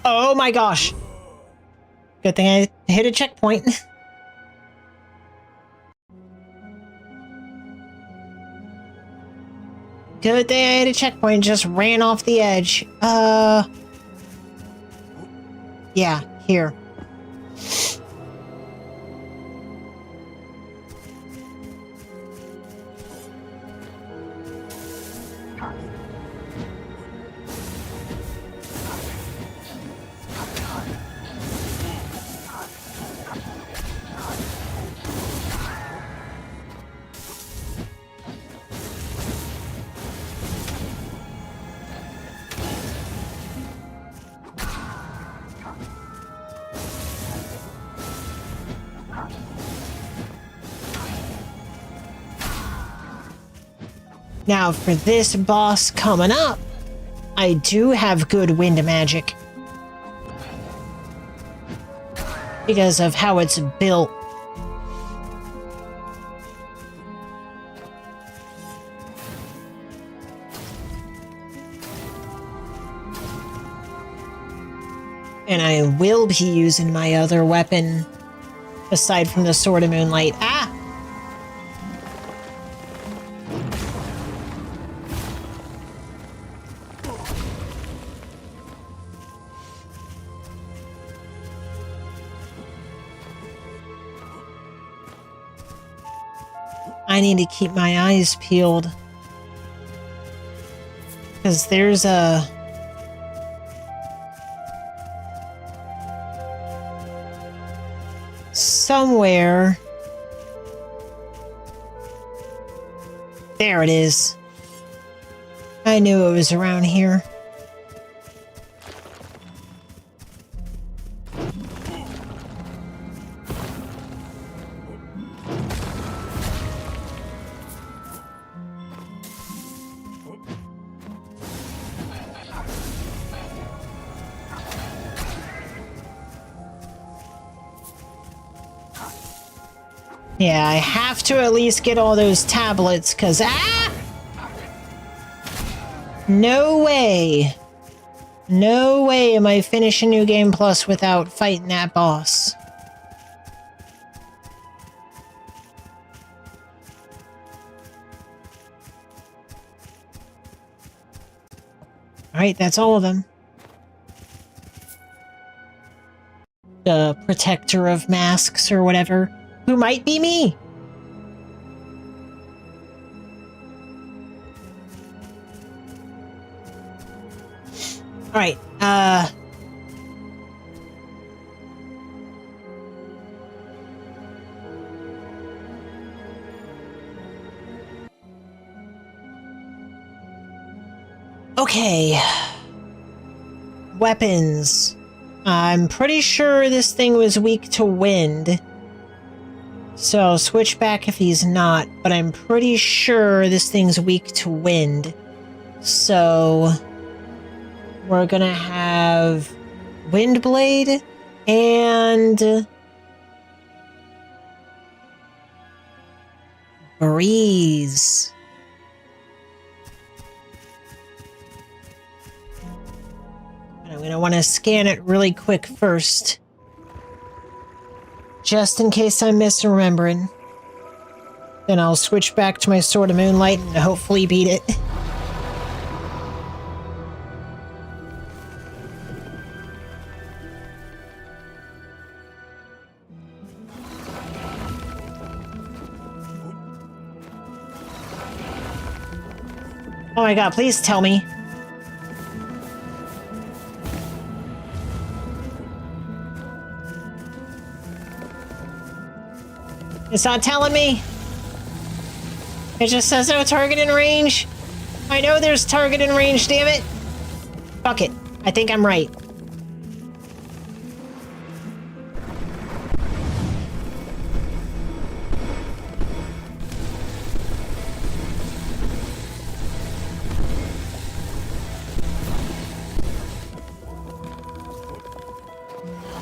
[SPEAKER 4] Oh my gosh. Good thing I hit a checkpoint. Good thing I hit a checkpoint, just ran off the edge. Yeah, here. Now for this boss coming up, I do have good wind magic. Because of how it's built. And I will be using my other weapon, aside from the Sword of Moonlight. Ah! I need to keep my eyes peeled. Because there's a... somewhere... There it is. I knew it was around here. Yeah, I have to at least get all those tablets, because... Ah! No way. No way am I finishing New Game Plus without fighting that boss. Alright, that's all of them. The Protector of Masks or whatever. Who might be me? Alright, okay. Weapons. I'm pretty sure this thing was weak to wind. So I'll switch back if he's not, but I'm pretty sure this thing's weak to wind. So we're gonna have Windblade and Breeze. I'm gonna want to scan it really quick first. Just in case I'm misremembering. Then I'll switch back to my Sword of Moonlight and hopefully beat it. Oh my god, please tell me. It's not telling me. It just says no target in range. I know there's target in range, damn it. Fuck it. I think I'm right.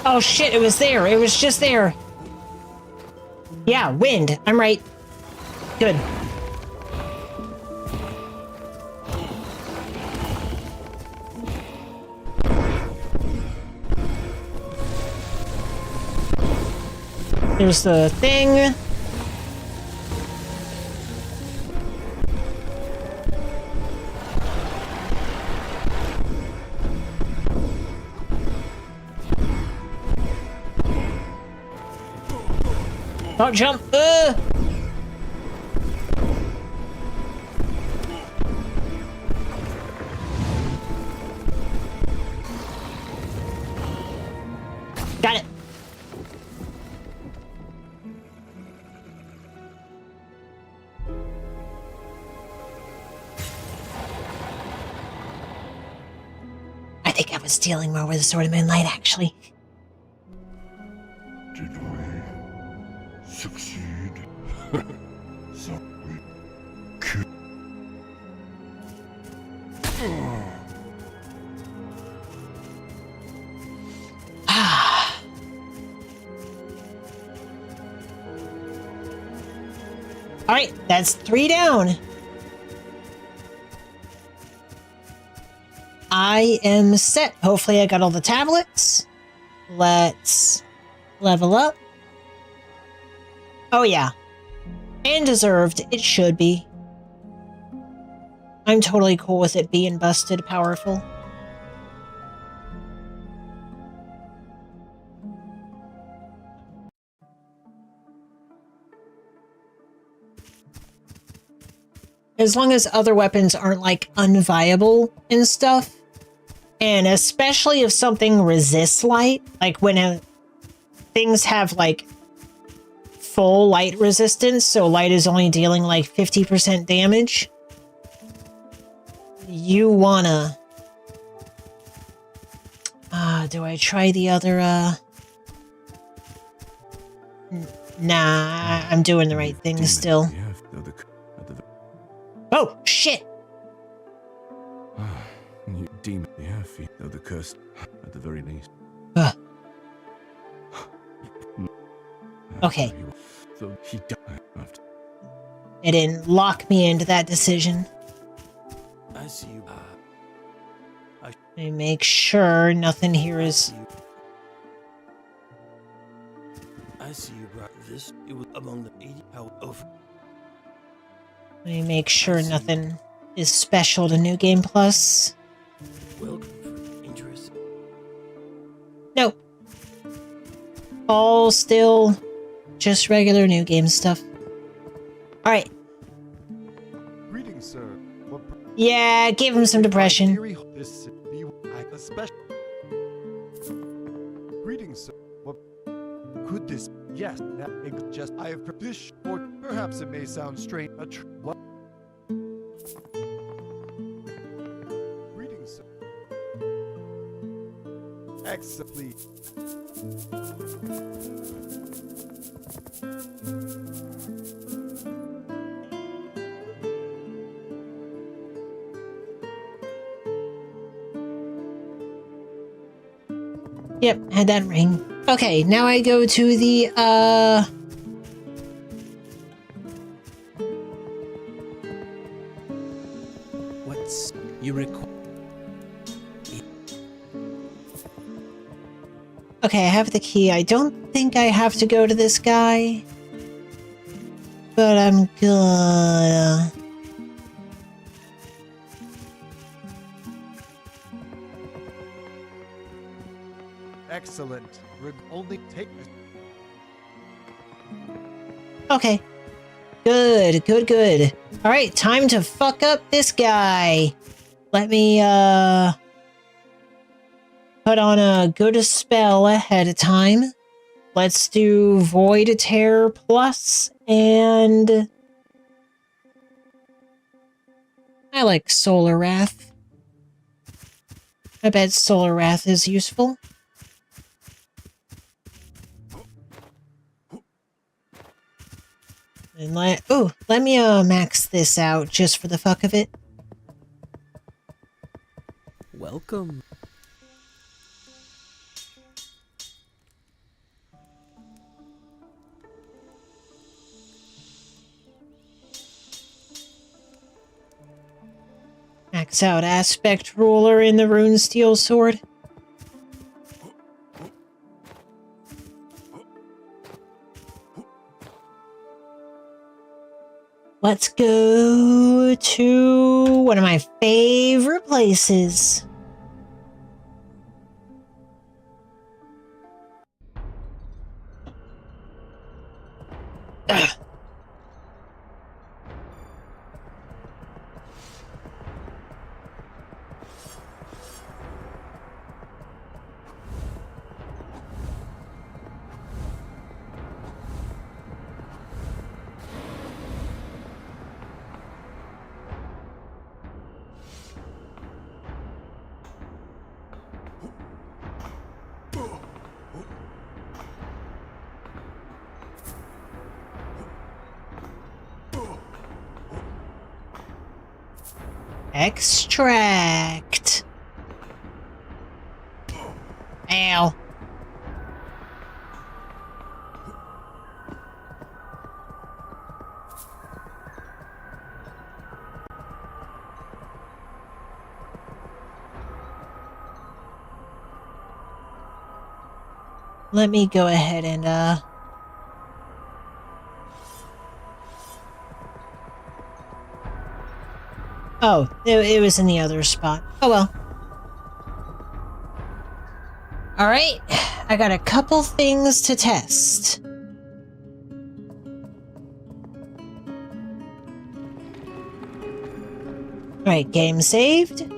[SPEAKER 4] Oh shit, it was there. It was just there. Yeah, wind. I'm right. Good. There's the thing. Don't jump. Got it. I think I was dealing more with the Sword of Moonlight, actually.
[SPEAKER 8] Did we succeed? So we could.
[SPEAKER 4] Alright, that's 3 down. I am set. Hopefully I got all the tablets. Let's level up. Oh yeah. And deserved. It should be. I'm totally cool with it being busted powerful. As long as other weapons aren't like unviable and stuff. And especially if something resists light, like when things have like full light resistance, so light is only dealing like 50% damage. You wanna... do I try the other, Nah, I'm doing the right thing still. Oh, shit!
[SPEAKER 8] You demon, though the curse, at the very least.
[SPEAKER 4] Okay.
[SPEAKER 8] So he died after.
[SPEAKER 4] It didn't lock me into that decision.
[SPEAKER 9] I see you.
[SPEAKER 4] Let me make sure nothing here is...
[SPEAKER 9] I see you brought this. It was among the 80 how over.
[SPEAKER 4] Let me make sure nothing is special to New Game Plus.
[SPEAKER 9] Welcome for interest.
[SPEAKER 4] Nope. All still just regular New Game stuff. Alright.
[SPEAKER 10] Greetings, sir.
[SPEAKER 4] Yeah, give him some depression.
[SPEAKER 10] This be a special. Greetings, sir. What could this? Yes, that just I have this, or perhaps it may sound strange. What? Greetings, sir. Excellent, please.
[SPEAKER 4] Yep, had that ring. Okay, now I go to the,
[SPEAKER 9] What's you require?
[SPEAKER 4] Okay, I have the key. I don't think I have to go to this guy. But I'm gonna...
[SPEAKER 10] Excellent. Only take this.
[SPEAKER 4] Okay. Good, good, good. Alright, time to fuck up this guy. Let me, put on a good spell ahead of time. Let's do Void Terror Plus, and... I like Solar Wrath. I bet Solar Wrath is useful. And let me max this out just for the fuck of it.
[SPEAKER 9] Welcome.
[SPEAKER 4] Max out Aspect Ruler in the Rune Steel Sword. Let's go to one of my favorite places. Ugh. Extract. Ow. Let me go ahead and, oh, it was in the other spot. Oh well. Alright, I got a couple things to test. Alright, game saved.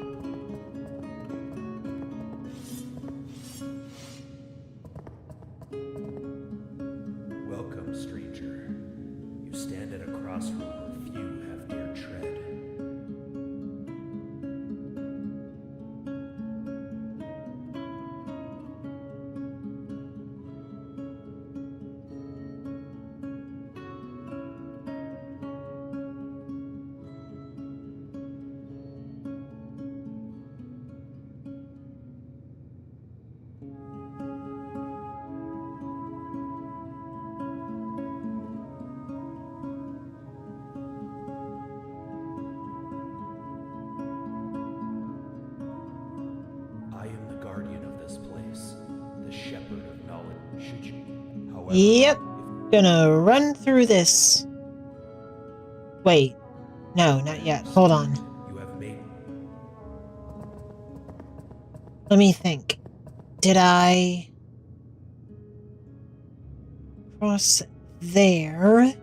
[SPEAKER 6] Welcome, stranger. You stand at a crossroad where few have dared tread. I am the guardian of this place, the shepherd of knowledge. Should you, however,
[SPEAKER 4] Yep. Gonna run through this. Wait. No, not yet. Hold on.
[SPEAKER 6] you have made
[SPEAKER 4] Let me think. Did I cross there?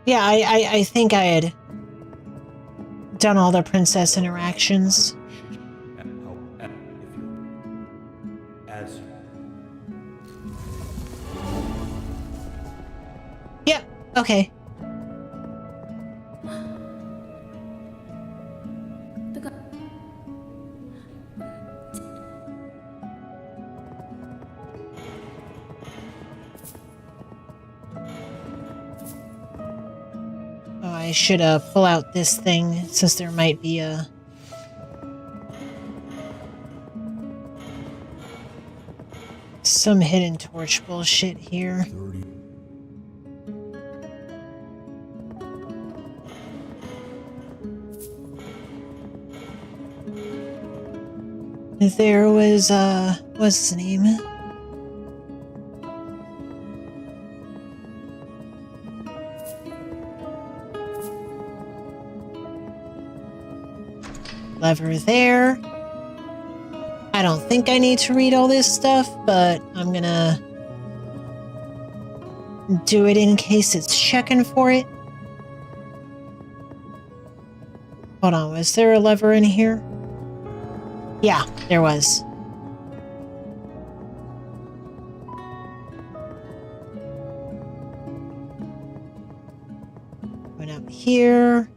[SPEAKER 4] Yeah, I think I had done all the princess interactions.
[SPEAKER 6] as
[SPEAKER 4] Yep, okay. Oh, I should pull out this thing since there might be a... some hidden torch bullshit here. There was, what's his name? Lever there. I don't think I need to read all this stuff, but I'm gonna do it in case it's checking for it. Hold on, was there a lever in here? Yeah, there was. Going up here.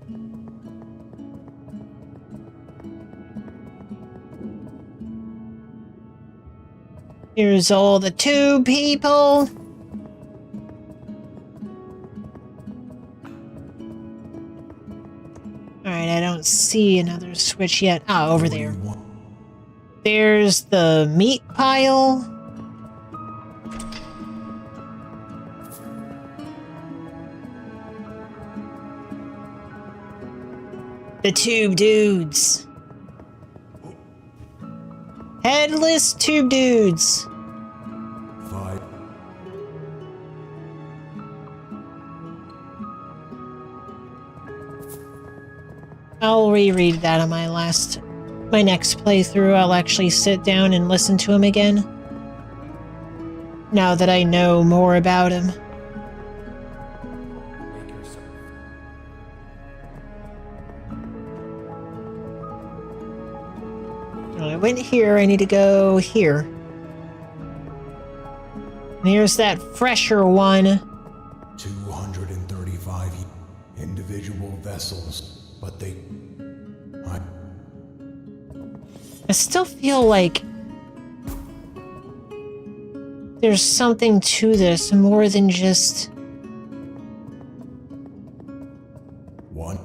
[SPEAKER 4] Here's all the two people. Alright, I don't see another switch yet. Ah, over there. There's the meat pile. The tube dudes. Headless tube dudes.
[SPEAKER 8] 5.
[SPEAKER 4] I'll reread that on my next playthrough. I'll actually sit down and listen to him again. Now that I know more about him.
[SPEAKER 6] Make yourself.
[SPEAKER 4] I went here, I need to go here. And here's that fresher one.
[SPEAKER 8] 235 individual vessels, but
[SPEAKER 4] I still feel like there's something to this more than just...
[SPEAKER 8] One.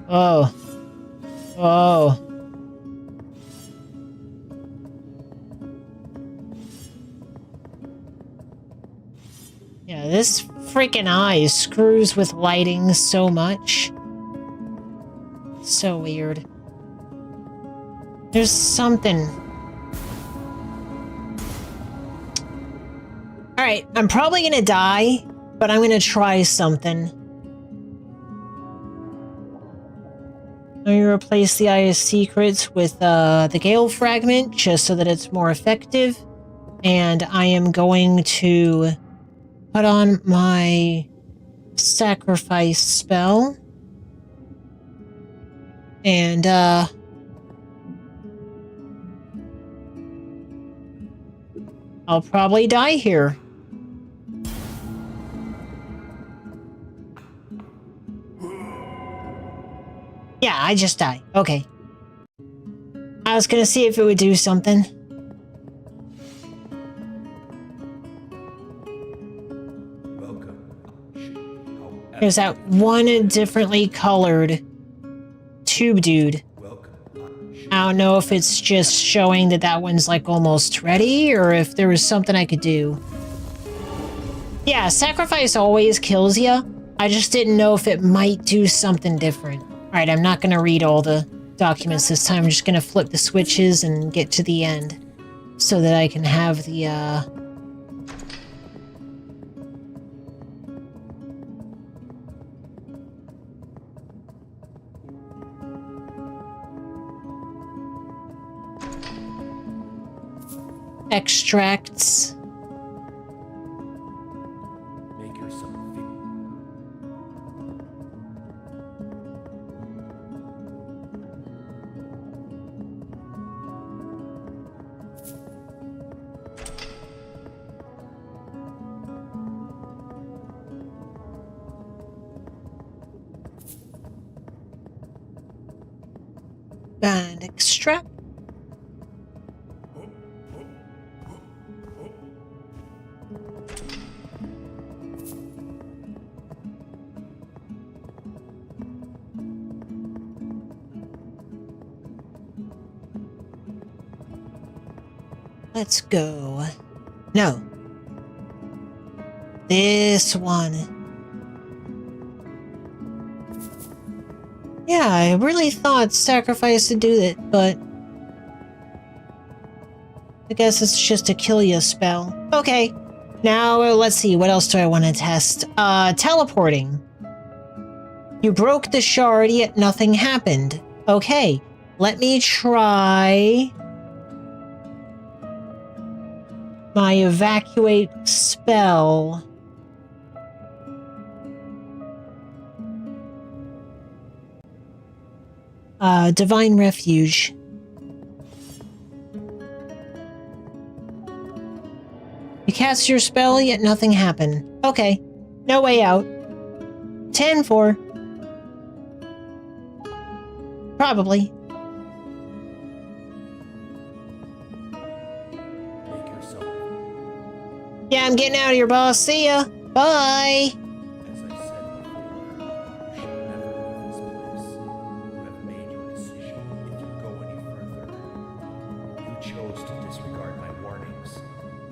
[SPEAKER 4] Oh. Oh. Yeah, this freaking eye screws with lighting so much. So weird. There's something. Alright, I'm probably gonna die, but I'm gonna try something. I'm going to replace the Eye of Secrets with the Gale Fragment, just so that it's more effective. And I am going to put on my Sacrifice spell. And, I'll probably die here. Yeah, I just died. Okay. I was gonna see if it would do something.
[SPEAKER 6] Welcome.
[SPEAKER 4] There's that one differently colored tube dude. I don't know if it's just showing that that one's like almost ready, or if there was something I could do. Yeah, Sacrifice always kills you. I just didn't know if it might do something different. Alright, I'm not going to read all the documents this time. I'm just going to flip the switches and get to the end. So that I can have the, extracts.
[SPEAKER 6] Make yourself
[SPEAKER 4] And extract. Let's go. No. This one. Yeah, I really thought Sacrifice would do that, but I guess it's just a kill you spell. Okay. Now, let's see. What else do I want to test? Teleporting. You broke the shard, yet nothing happened. Okay. Let me try my evacuate spell. Divine Refuge. You cast your spell, yet nothing happened. Okay. No way out. 10-4. Probably.
[SPEAKER 6] make yourself.
[SPEAKER 4] Yeah, I'm getting out of here, boss. See ya. Bye.
[SPEAKER 6] As I said before, chose to disregard my warnings.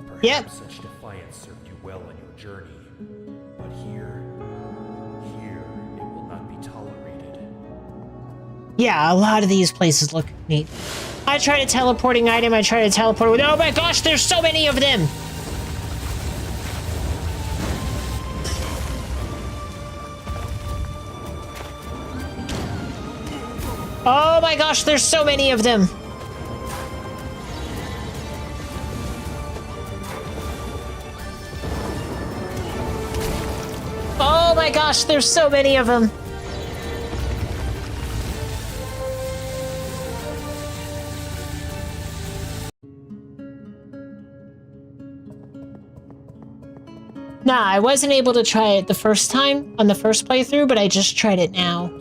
[SPEAKER 6] Perhaps
[SPEAKER 4] Yep.
[SPEAKER 6] such defiance served you well on your journey. But here, it will not be tolerated.
[SPEAKER 4] Yeah, a lot of these places look neat. I tried a teleporting item. I tried to teleport with. Oh my gosh, there's so many of them. Oh my gosh, there's so many of them. Oh my gosh, there's so many of them. Nah, I wasn't able to try it the first time on the first playthrough, but I just tried it now.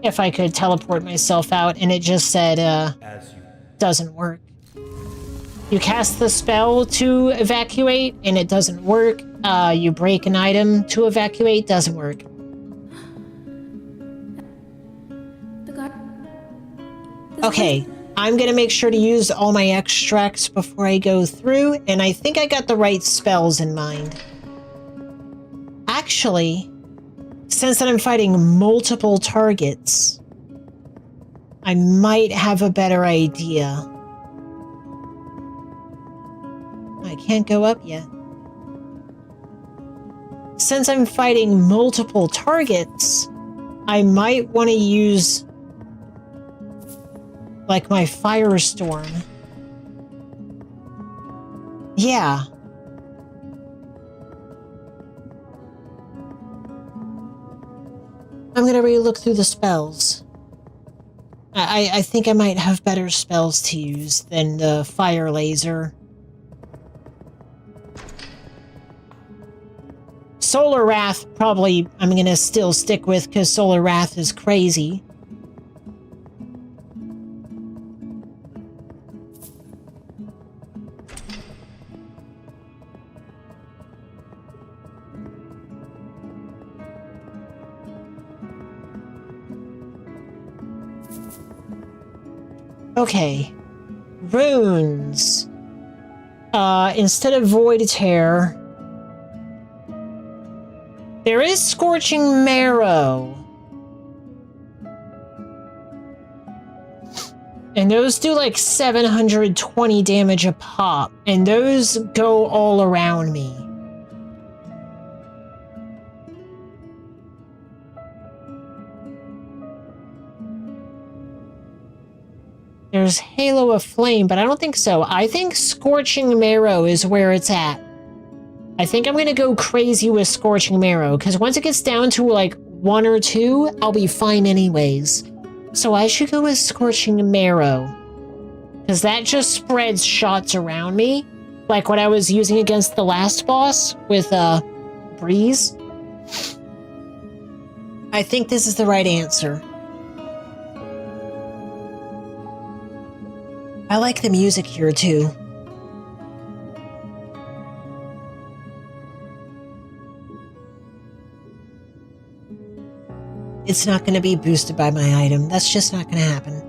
[SPEAKER 4] If I could teleport myself out, and it just said, doesn't work. You cast the spell to evacuate, and it doesn't work. You break an item to evacuate, doesn't work. Okay, I'm gonna make sure to use all my extracts before I go through, and I think I got the right spells in mind. Actually, since that I'm fighting multiple targets, I might have a better idea. I can't go up yet. Since I'm fighting multiple targets, I might want to use like my firestorm. Yeah. I'm gonna re-look through the spells. I think I might have better spells to use than the fire laser. Solar Wrath, probably I'm gonna still stick with because Solar Wrath is crazy. Okay. Runes. Instead of Void Tear, there is Scorching Marrow. And those do like 720 damage a pop. And those go all around me. There's Halo of Flame, but I don't think so. I think Scorching Marrow is where it's at. I think I'm gonna go crazy with Scorching Marrow, because once it gets down to like 1 or 2, I'll be fine anyways. So I should go with Scorching Marrow, because that just spreads shots around me, like what I was using against the last boss with Breeze. I think this is the right answer. I like the music here too. It's not going to be boosted by my item. That's just not going to happen.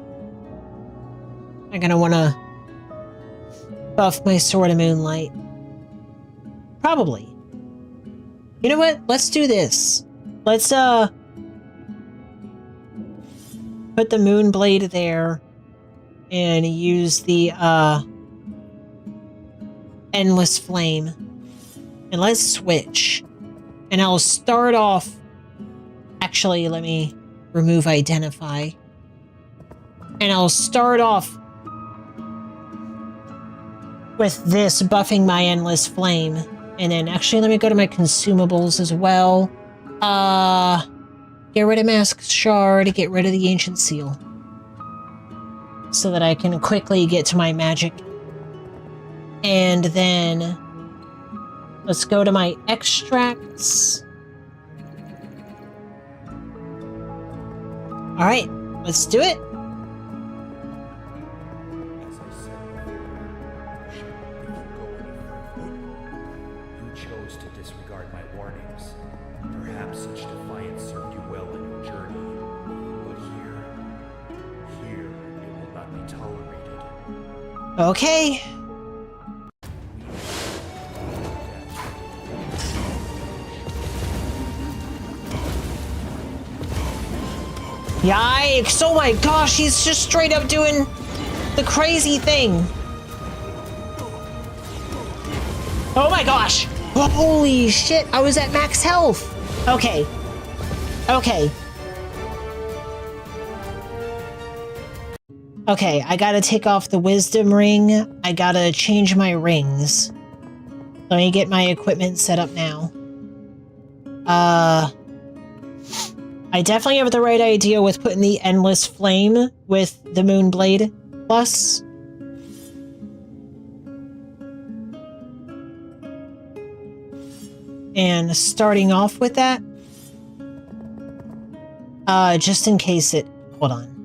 [SPEAKER 4] I'm going to want to buff my Sword of Moonlight. Probably. You know what? Let's do this. Let's put the Moonblade there and use the Endless Flame. And let's switch. And I'll start off. Actually, let me remove Identify. And I'll start off with this, buffing my Endless Flame. And then, actually, let me go to my consumables as well. Get rid of Mask Shard, get rid of the Ancient Seal. So that I can quickly get to my magic. And then, let's go to my extracts. Alright, let's do it.
[SPEAKER 6] As I said before, you chose to disregard my warnings. Perhaps such defiance served you well in your journey. But here, it will not be tolerated.
[SPEAKER 4] Okay. Yikes! Oh my gosh, he's just straight up doing the crazy thing. Oh my gosh! Holy shit, I was at max health! Okay. Okay. Okay, I gotta take off the wisdom ring. I gotta change my rings. Let me get my equipment set up now. I definitely have the right idea with putting the endless flame with the Moonblade Plus. And starting off with that. Just in case it... Hold on.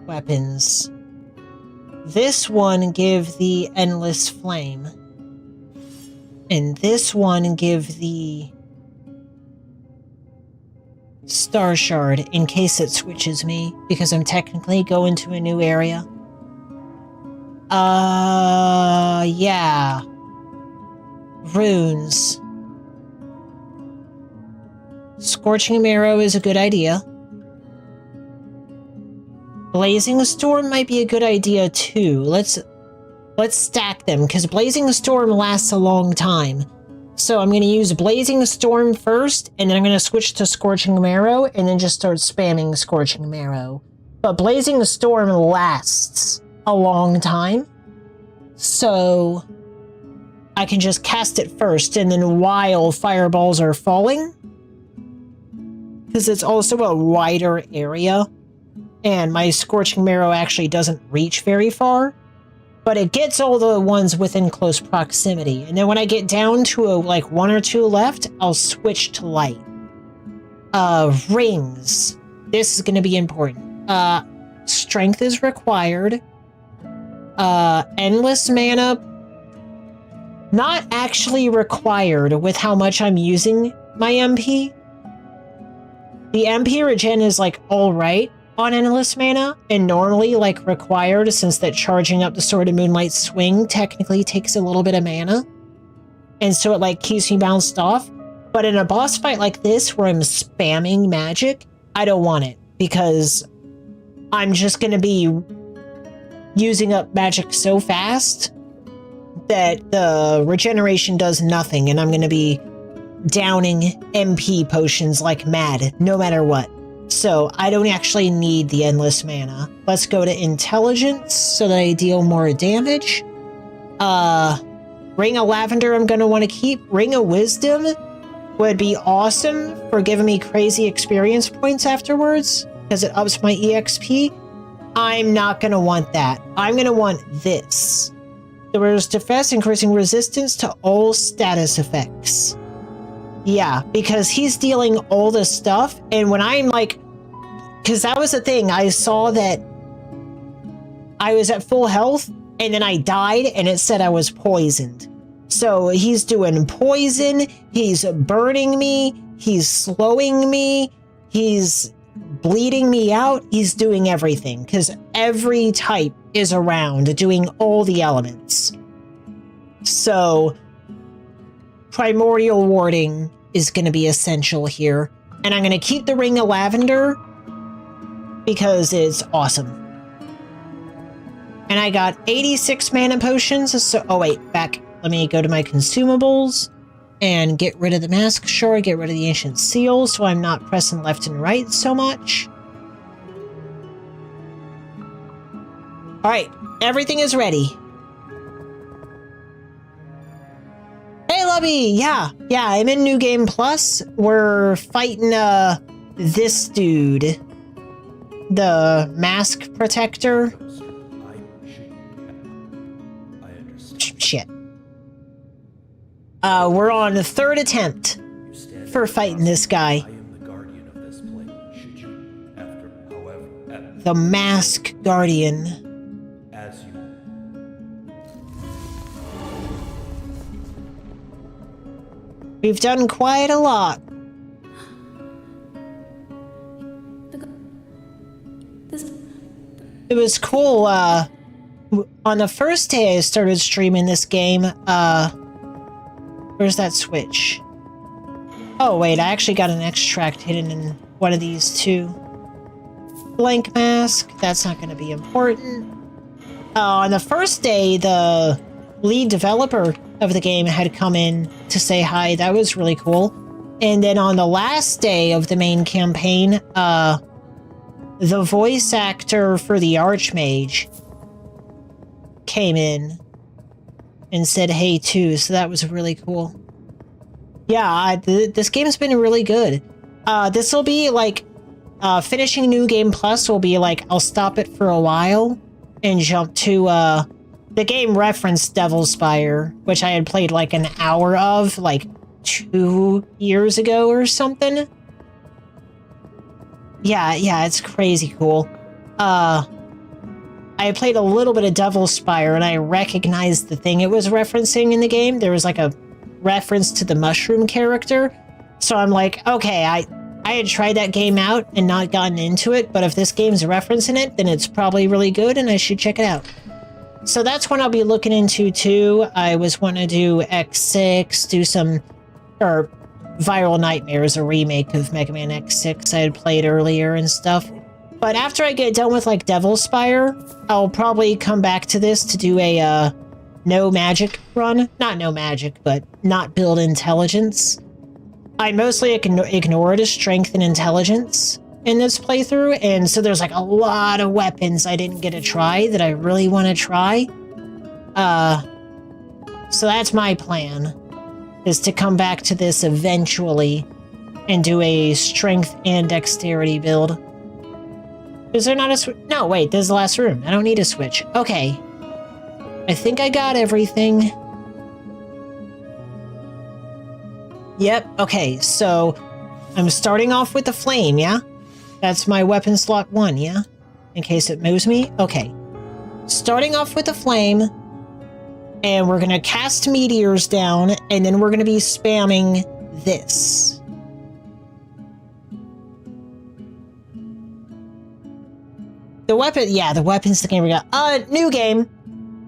[SPEAKER 4] Weapons. This one give the endless flame. And this one give the Star Shard in case it switches me, because I'm technically going to a new area. Yeah. Runes. Scorching Marrow is a good idea. Blazing Storm might be a good idea too. Let's stack them, because Blazing Storm lasts a long time. So I'm going to use Blazing Storm first, and then I'm going to switch to Scorching Marrow, and then just start spamming Scorching Marrow. But Blazing Storm lasts a long time, so I can just cast it first, and then while fireballs are falling, because it's also a wider area, and my Scorching Marrow actually doesn't reach very far, but it gets all the ones within close proximity. And then when I get down to like 1 or 2 left, I'll switch to light. Rings. This is going to be important. Strength is required. Endless mana. Not actually required with how much I'm using my MP. The MP regen is like alright on endless mana, and normally like required, since that charging up the Sword of Moonlight swing technically takes a little bit of mana, and so it like keeps me bounced off. But in a boss fight like this where I'm spamming magic, I don't want it, because I'm just going to be using up magic so fast that the regeneration does nothing, and I'm going to be downing MP potions like mad no matter what. So I don't actually need the endless mana. Let's go to intelligence so that I deal more damage. Ring of Lavender I'm going to want to keep. Ring of Wisdom would be awesome for giving me crazy experience points afterwards, because it ups my EXP. I'm not going to want that. I'm going to want this. The Resist Defense, increasing resistance to all status effects. Yeah, because he's dealing all this stuff, and when I'm like... Because that was the thing, I saw that I was at full health, and then I died, and it said I was poisoned. So he's doing poison, he's burning me, he's slowing me, he's bleeding me out, he's doing everything, because every type is around doing all the elements. So Primordial Warding is going to be essential here. And I'm going to keep the Ring of Lavender because it's awesome. And I got 86 mana potions. So, oh wait, back. Let me go to my consumables and get rid of the Mask Shard, get rid of the Ancient Seal, so I'm not pressing left and right so much. Alright, everything is ready. Hey, Lubby! Yeah, I'm in New Game Plus. We're fighting, this dude. The Mask Protector. Shit. We're on the 3rd attempt for fighting this guy. The Mask Guardian. We've done quite a lot. it was cool. On the first day I started streaming this game, where's that switch? Oh, wait, I actually got an extract hidden in one of these too. Blank mask, that's not going to be important. On the first day, the lead developer of the game had come in to say hi. That was really cool. And then on the last day of the main campaign, the voice actor for the Archmage came in and said hey too, so that was really cool. Yeah, this game's been really good. This will be like, finishing New Game Plus will be like, I'll stop it for a while and jump to, the game referenced Devil's Spire, which I had played like an hour of, like 2 years ago or something. Yeah, it's crazy cool. I played a little bit of Devil's Spire and I recognized the thing it was referencing in the game. There was like a reference to the mushroom character. So I'm like, okay, I had tried that game out and not gotten into it, but if this game's referencing it, then it's probably really good and I should check it out. So that's what I'll be looking into too. I was wanting to do X6, do some, or Viral Nightmares, a remake of Mega Man X6 I had played earlier and stuff. But after I get done with like Devil's Spire, I'll probably come back to this to do a no magic run. Not no magic, but not build intelligence. I mostly ignored strength and intelligence in this playthrough, and so there's like a lot of weapons I didn't get to try that I really want to try. So that's my plan, is to come back to this eventually and do a strength and dexterity build. Is there not a switch? No, wait, this is the last room. I don't need a switch. Okay. I think I got everything. Yep, okay, so I'm starting off with the flame, yeah? That's my weapon slot 1, yeah? In case it moves me? Okay. Starting off with the flame, and we're gonna cast meteors down, and then we're gonna be spamming this. The weapon, yeah, the weapons the game we got. New game.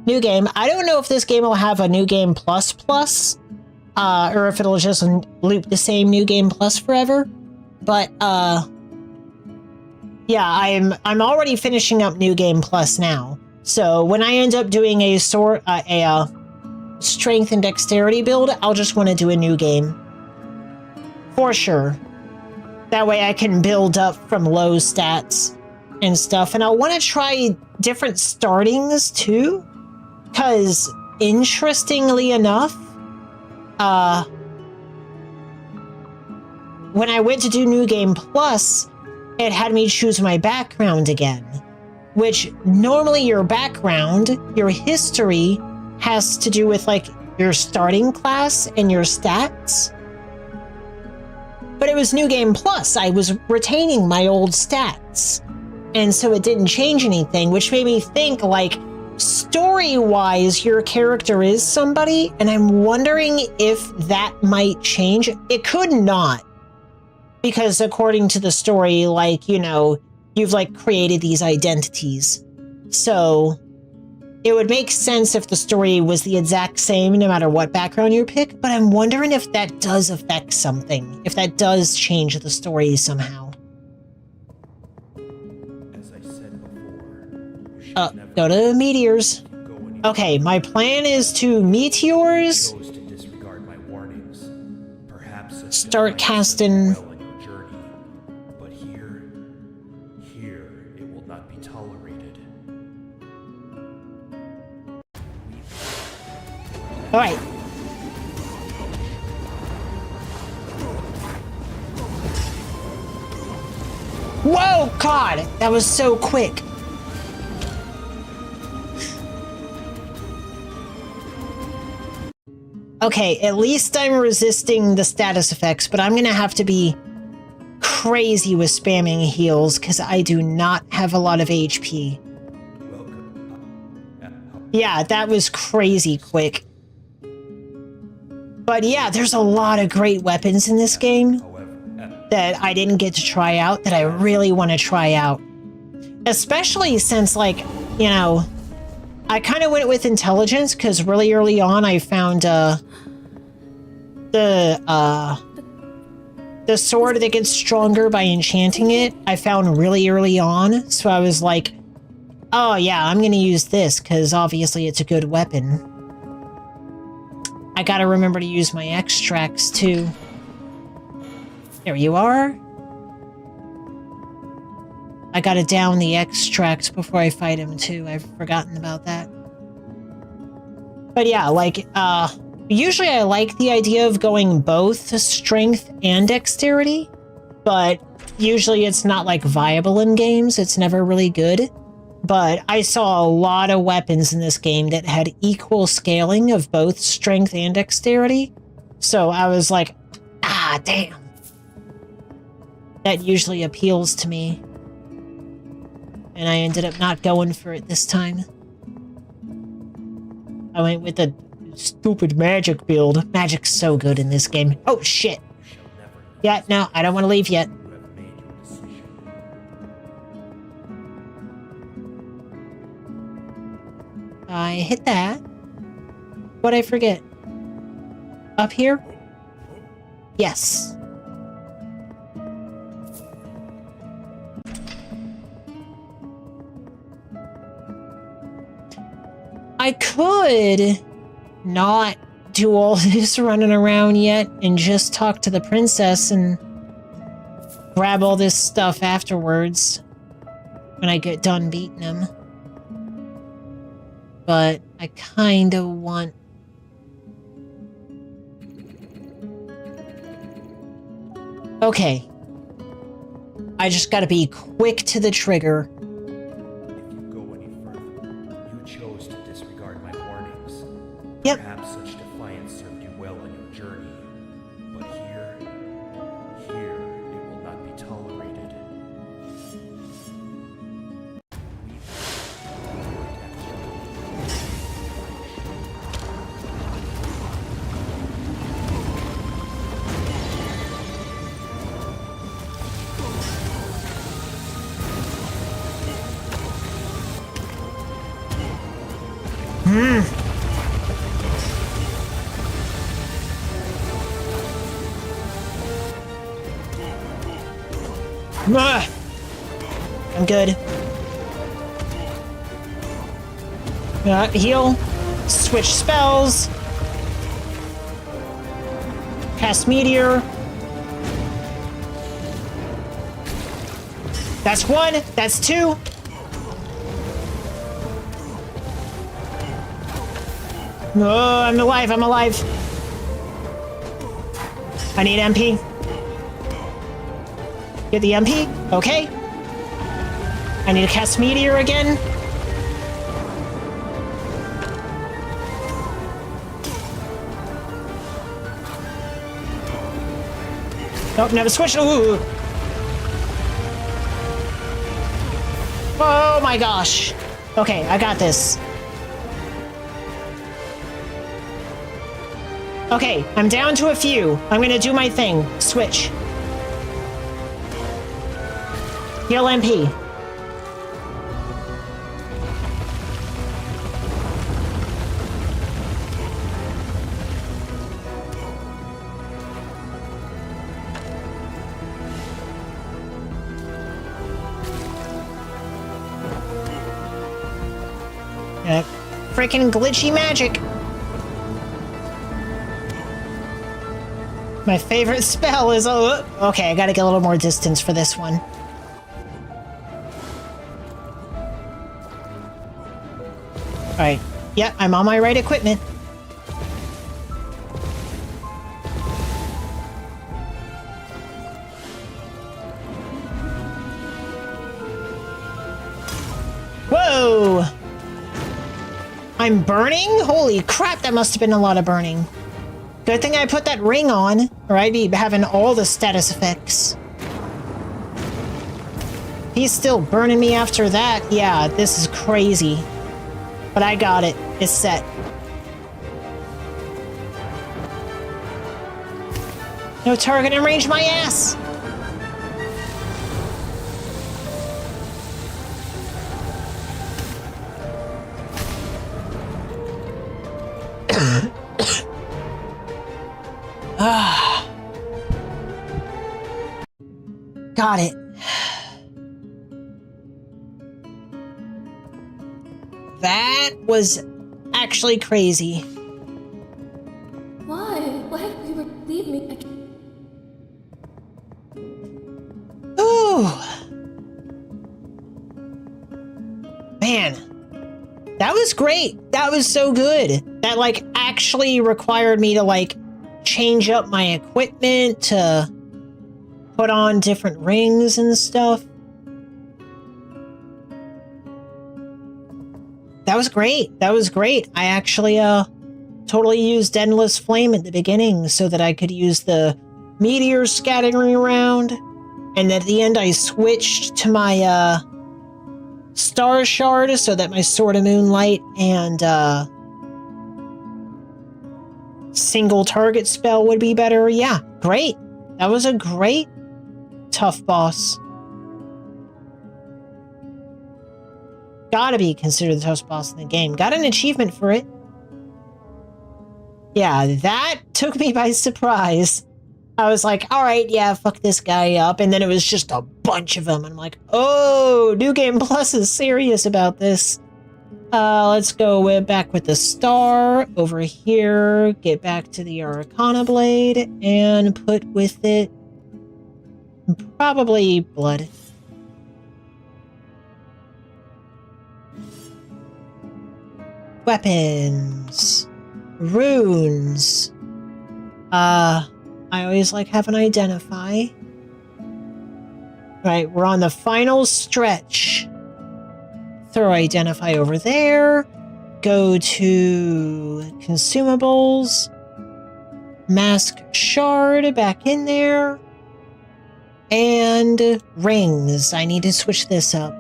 [SPEAKER 4] New game. I don't know if this game will have a New Game Plus Plus. Or if it'll just loop the same New Game Plus forever. But, yeah, I'm already finishing up New Game Plus now. So when I end up doing a strength and dexterity build, I'll just want to do a new game. For sure. That way I can build up from low stats and stuff. And I want to try different startings too. Because, interestingly enough, when I went to do New Game Plus, it had me choose my background again. Which, normally your background, your history, has to do with, like, your starting class and your stats. But it was New Game Plus. I was retaining my old stats. And so it didn't change anything, which made me think, like, story-wise, your character is somebody, and I'm wondering if that might change. It could not. Because according to the story, like, you know, you've, like, created these identities. So it would make sense if the story was the exact same no matter what background you pick, but I'm wondering if that does affect something. If that does change the story somehow.
[SPEAKER 6] As I said before, you should
[SPEAKER 4] go to meteors. Okay, my plan is to meteors.
[SPEAKER 6] chose to disregard my warnings. Perhaps
[SPEAKER 4] Start casting.
[SPEAKER 6] well in your journey, but here it will not be tolerated.
[SPEAKER 4] All right. Whoa, God, that was so quick. Okay, at least I'm resisting the status effects, but I'm gonna have to be crazy with spamming heals because I do not have a lot of HP. Yeah, that was crazy quick. But yeah, there's a lot of great weapons in this game that I didn't get to try out that I really want to try out. Especially since, like, you know, I kind of went with intelligence because really early on I found the sword that gets stronger by enchanting it. I found really early on, so I was like, oh yeah, I'm gonna use this because obviously it's a good weapon. I gotta remember to use my extracts too. There you are. I gotta down the extracts before I fight him too. I've forgotten about that. But yeah, like, usually I like the idea of going both strength and dexterity, but usually it's not like viable in games. It's never really good. But I saw a lot of weapons in this game that had equal scaling of both strength and dexterity. So I was like, ah, damn. That usually appeals to me. And I ended up not going for it this time. I went with the stupid magic build. Magic's so good in this game. Oh, shit. Yeah, no, I don't want to leave yet. I hit that. What'd I forget? Up here? Yes. I could not do all this running around yet and just talk to the princess and grab all this stuff afterwards when I get done beating him. But I kind of want... Okay. I just gotta be quick to the trigger. Yep.
[SPEAKER 6] Perhaps such defiance served you well on your journey, but here it will not be tolerated.
[SPEAKER 4] I'm good. Heal. Switch spells. Cast Meteor. That's one. That's two. Oh, I'm alive. I'm alive. I need MP. Get the MP? Okay. I need to cast Meteor again. Nope, never switched. Ooh. Oh my gosh. Okay, I got this. Okay, I'm down to a few. I'm gonna do my thing. Switch. Heal MP. Freaking glitchy magic. My favorite spell is... okay, I gotta get a little more distance for this one. Alright. Yep, I'm on my right equipment. Whoa! I'm burning? Holy crap, that must have been a lot of burning. Good thing I put that ring on, or I'd be having all the status effects. He's still burning me after that. Yeah, this is crazy. But I got it. It's set. No target in range, my ass! Ah. Got it. That was actually crazy.
[SPEAKER 11] Why? Why did you leave me?
[SPEAKER 4] Ooh. Man. That was great. That was so good. That, like, actually required me to, like, change up my equipment, to put on different rings and stuff. That was great. That was great. I actually, totally used Endless Flame at the beginning so that I could use the meteors scattering around. And at the end, I switched to my, Star Shard so that my Sword of Moonlight and, single target spell would be better. Yeah, great. That was a great tough boss. Gotta be considered the toughest boss in the game. Got an achievement for it. Yeah, that took me by surprise. I was like, alright, yeah, fuck this guy up. And then it was just a bunch of them. I'm like, oh, New Game Plus is serious about this. Let's go back with the star over here. Get back to the Arcana Blade and put with it probably blood. Weapons. Runes. I always like having identify. Right, we're on the final stretch. Throw identify over there. Go to consumables. Mask shard back in there. And rings. I need to switch this up.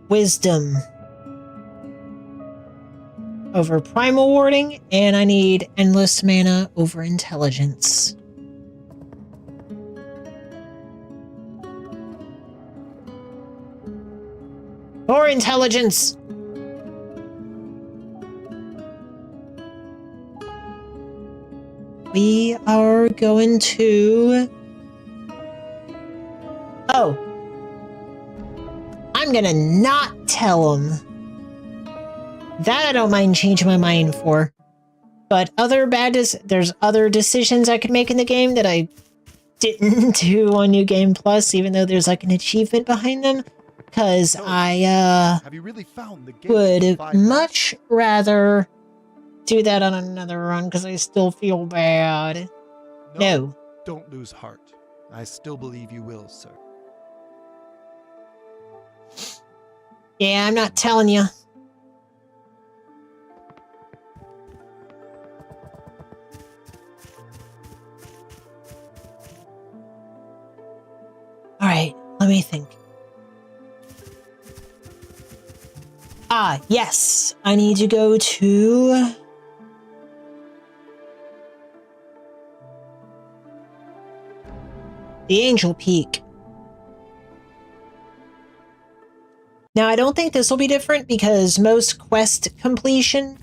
[SPEAKER 4] Wisdom over primal warding, and I need endless mana over intelligence. Or intelligence! We are going to... Oh. I'm gonna not tell him. That I don't mind changing my mind for. But there's other decisions I could make in the game that I didn't do on New Game Plus, even though there's like an achievement behind them. Because
[SPEAKER 10] Have you really found the game
[SPEAKER 4] would much rather do that on another run because I still feel bad. No.
[SPEAKER 10] Don't lose heart. I still believe you will, sir.
[SPEAKER 4] Yeah, I'm not telling you. Alright, let me think. Ah, yes. I need to go to... the Angel Peak. Now, I don't think this will be different because most quest completion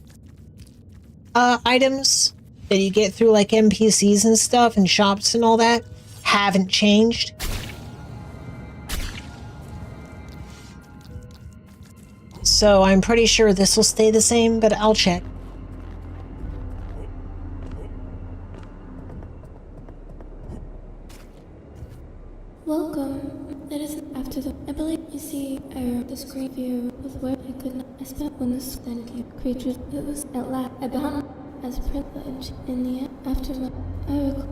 [SPEAKER 4] items that you get through like NPCs and stuff and shops and all that haven't changed. So I'm pretty sure this will stay the same, but I'll check.
[SPEAKER 11] Welcome. That is after the. I believe you see the screen view was where I could not. I spent when the then came creatures. It was at last. I bound as privilege in the end. After my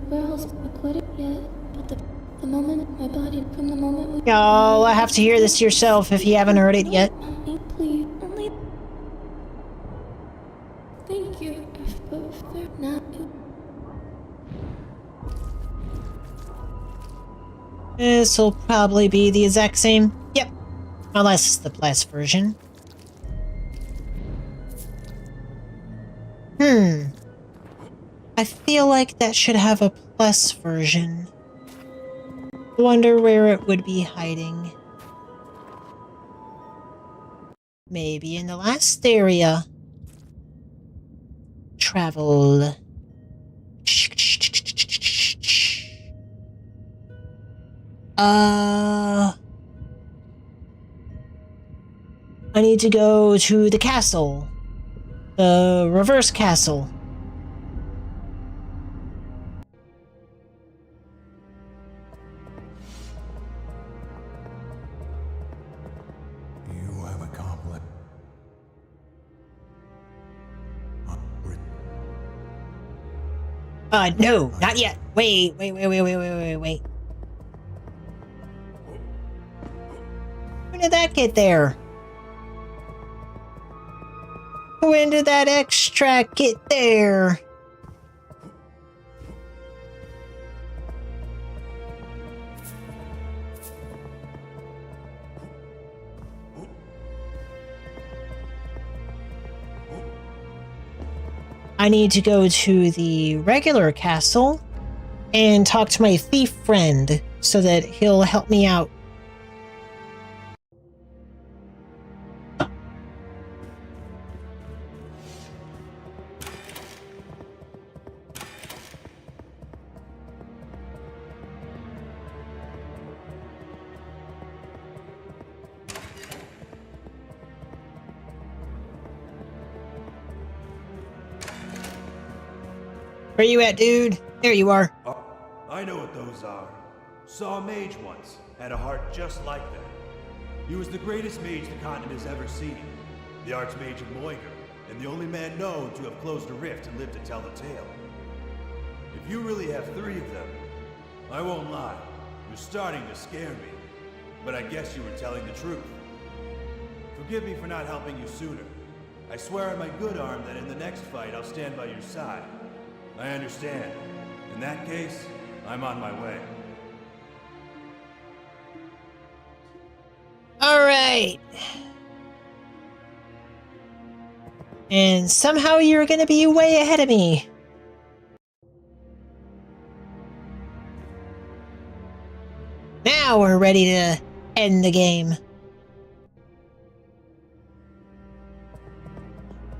[SPEAKER 11] warehouse acquitted yet, but the moment my body from the moment we.
[SPEAKER 4] Y'all have to hear this yourself if you haven't heard it yet.
[SPEAKER 11] Mommy, please, only. Thank you. If they're not.
[SPEAKER 4] This will probably be the exact same. Yep. Unless it's the plus version. I feel like that should have a plus version. Wonder where it would be hiding. Maybe in the last area. Travel. I need to go to the castle. The reverse castle.
[SPEAKER 8] You have accomplished.
[SPEAKER 4] No, not yet. Wait. When did that get there? When did that extract get there? I need to go to the regular castle and talk to my thief friend so that he'll help me out. Where you at, dude? There you are.
[SPEAKER 6] I know what those are. Saw a mage once. Had a heart just like that. He was the greatest mage the continent has ever seen. The Archmage of Moiger, and the only man known to have closed a rift and lived to tell the tale. If you really have 3 of them, I won't lie. You're starting to scare me. But I guess you were telling the truth. Forgive me for not helping you sooner. I swear on my good arm that in the next fight I'll stand by your side. I understand. In that case, I'm on my way.
[SPEAKER 4] Alright. And somehow you're gonna be way ahead of me. Now we're ready to end the game.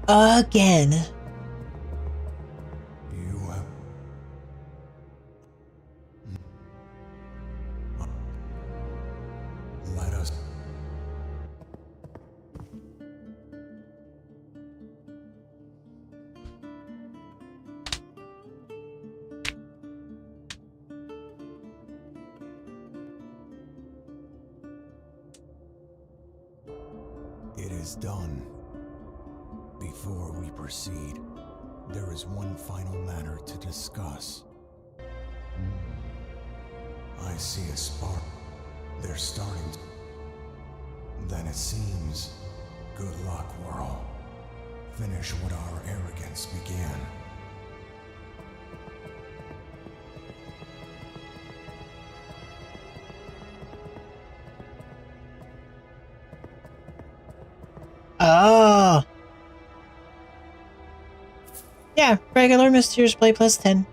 [SPEAKER 4] Again.
[SPEAKER 8] You have. Let us. It is done. Before we proceed, there is one final matter to discuss. I see a spark. They're starting. Then it seems. Good luck, world. Finish what our arrogance began.
[SPEAKER 4] Oh. Yeah, regular Mysterious Blade plus 10.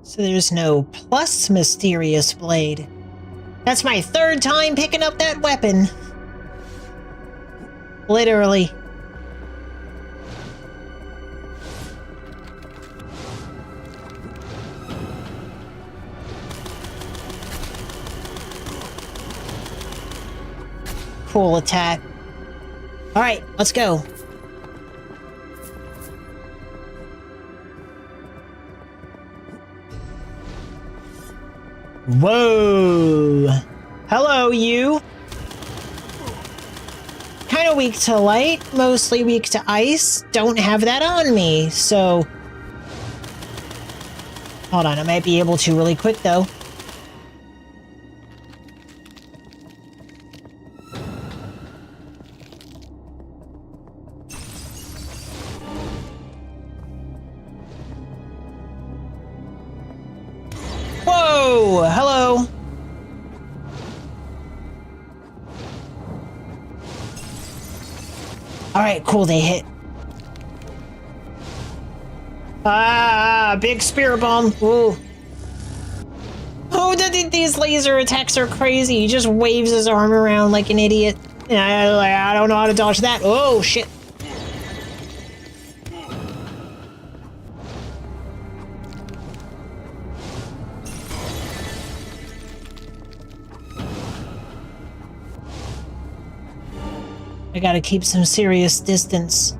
[SPEAKER 4] So there's no plus Mysterious Blade. That's my 3rd time picking up that weapon. Literally. Cool attack. Alright, let's go. Whoa! Hello, you! Kinda weak to light, mostly weak to ice. Don't have that on me, so... Hold on, I might be able to really quick, though. Whoa! Hello! Alright, cool, they hit. Ah, big spear bomb. Ooh. Oh, Oh, these laser attacks are crazy. He just waves his arm around like an idiot. And I don't know how to dodge that. Oh, shit. I gotta keep some serious distance.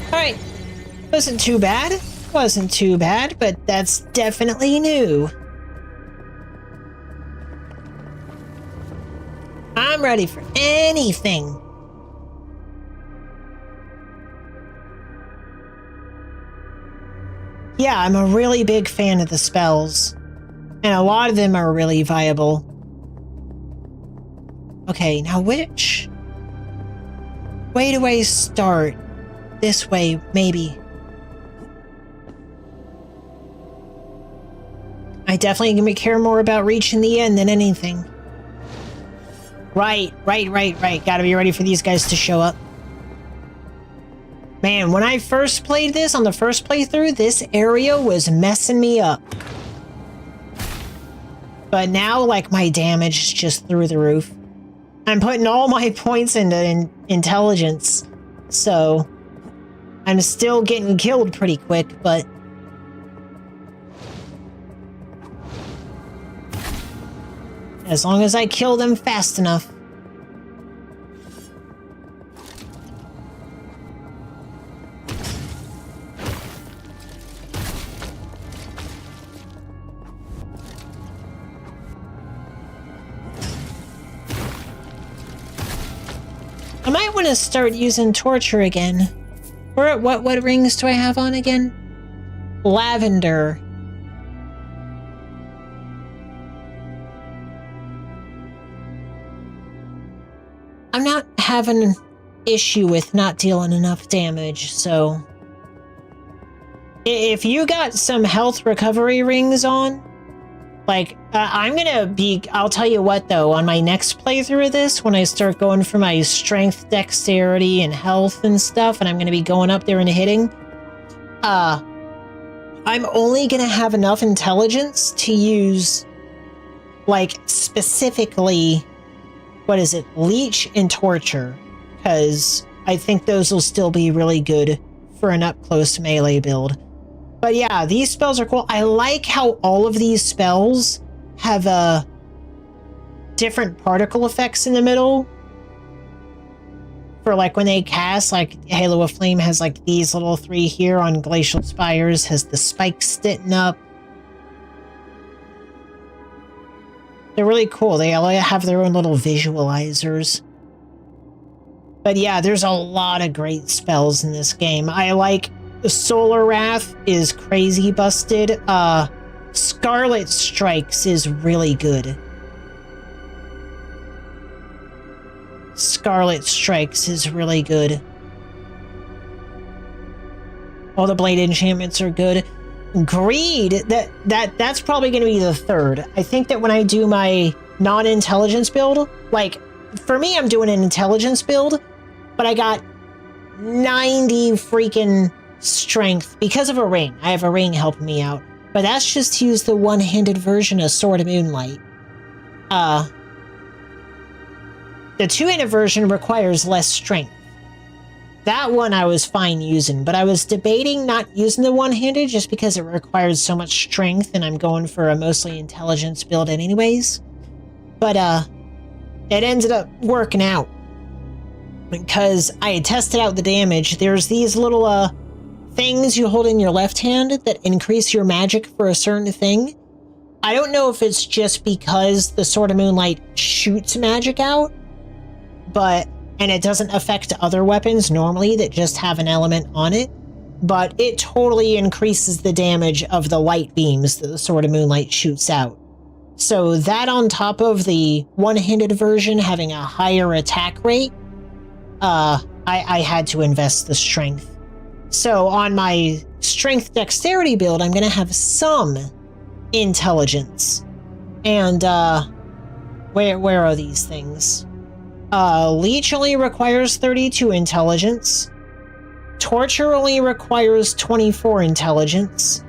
[SPEAKER 4] Alright. Wasn't too bad. Wasn't too bad, but that's definitely new. I'm ready for anything. Yeah, I'm a really big fan of the spells. And a lot of them are really viable. Okay, now which way do I start? This way, maybe. I definitely care more about reaching the end than anything. Right. Gotta be ready for these guys to show up. Man, when I first played this on the first playthrough, this area was messing me up. But now, like, my damage is just through the roof. I'm putting all my points into intelligence, so I'm still getting killed pretty quick, but as long as I kill them fast enough. I might want to start using torture again. Or what rings do I have on again? Lavender. I'm not having an issue with not dealing enough damage, so if you got some health recovery rings on, like, I'll tell you what though, on my next playthrough of this, when I start going for my strength, dexterity, and health and stuff, and I'm gonna be going up there and hitting, I'm only gonna have enough intelligence to use, like, specifically, what is it, Leech and Torture, because I think those will still be really good for an up-close melee build. But yeah, these spells are cool. I like how all of these spells have different particle effects in the middle. For like when they cast, like Halo of Flame has like these little 3 here on Glacial Spires, has the spikes sitting up. They're really cool. They all have their own little visualizers. But yeah, there's a lot of great spells in this game. I like Solar Wrath is crazy busted. Scarlet Strikes is really good. Scarlet Strikes is really good. All the blade enchantments are good. Greed, that's probably going to be the third. I think that when I do my non-intelligence build, like, for me, I'm doing an intelligence build, but I got 90 freaking strength because of a ring. I have a ring helping me out, but that's just to use the one-handed version of Sword of Moonlight. The two-handed version requires less strength. That one I was fine using, but I was debating not using the one-handed just because it requires so much strength and I'm going for a mostly intelligence build anyways. But it ended up working out because I had tested out the damage. There's these little things you hold in your left hand that increase your magic for a certain thing. I don't know if it's just because the Sword of Moonlight shoots magic out, and it doesn't affect other weapons normally that just have an element on it, but it totally increases the damage of the light beams that the Sword of Moonlight shoots out. So that on top of the one-handed version having a higher attack rate, I had to invest the strength. So on my strength dexterity build, I'm going to have some intelligence. And where are these things? Leech only requires 32 intelligence. Torture only requires 24 intelligence.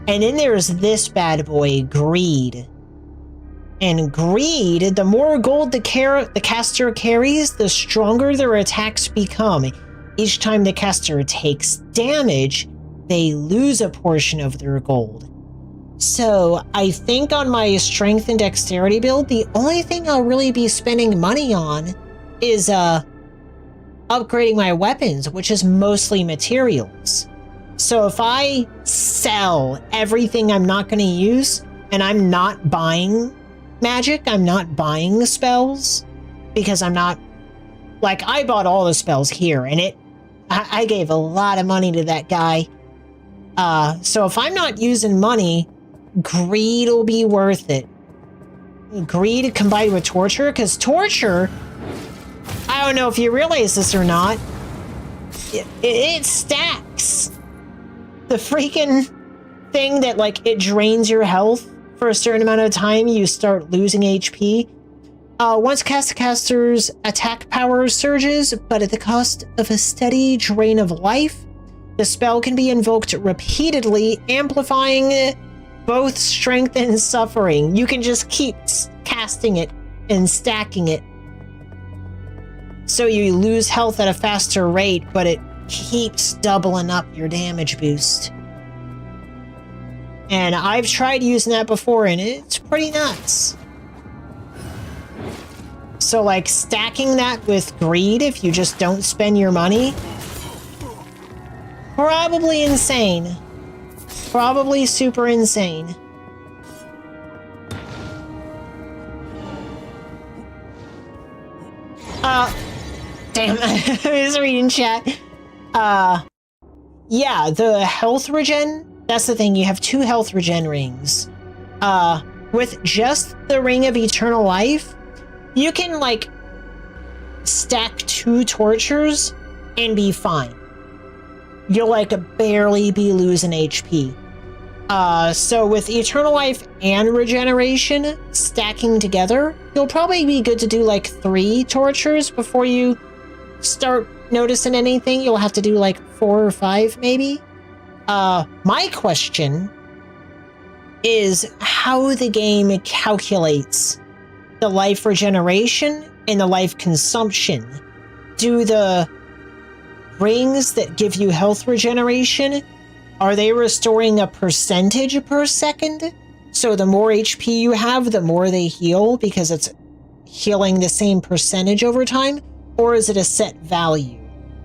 [SPEAKER 4] And then there's this bad boy, Greed. And Greed, the more gold the caster carries, the stronger their attacks become. Each time the caster takes damage, they lose a portion of their gold. So I think on my strength and dexterity build, the only thing I'll really be spending money on is upgrading my weapons, which is mostly materials. So if I sell everything I'm not going to use, and I'm not buying magic, I'm not buying spells, because I'm not, like, I bought all the spells here, and I gave a lot of money to that guy. So if I'm not using money, Greed will be worth it. Greed combined with Torture, because Torture, I don't know if you realize this or not, it stacks. The freaking thing that, like, it drains your health for a certain amount of time, you start losing HP. Once caster's attack power surges, but at the cost of a steady drain of life, the spell can be invoked repeatedly, amplifying both strength and suffering. You can just keep casting it and stacking it. So you lose health at a faster rate, but it keeps doubling up your damage boost. And I've tried using that before, and it's pretty nuts. So, like, stacking that with Greed, if you just don't spend your money, probably insane. Probably super insane. Damn, I was reading chat. Yeah, the health regen, that's the thing, you have 2 health regen rings. With just the Ring of Eternal Life, you can, like, stack 2 tortures and be fine. You'll, like, barely be losing HP. So with Eternal Life and Regeneration stacking together, you'll probably be good to do, like, 3 tortures before you start noticing anything. You'll have to do, like, 4 or 5, maybe. My question is how the game calculates the life regeneration and the life consumption. Do the rings that give you health regeneration, are they restoring a percentage per second? So the more HP you have, the more they heal because it's healing the same percentage over time? Or is it a set value?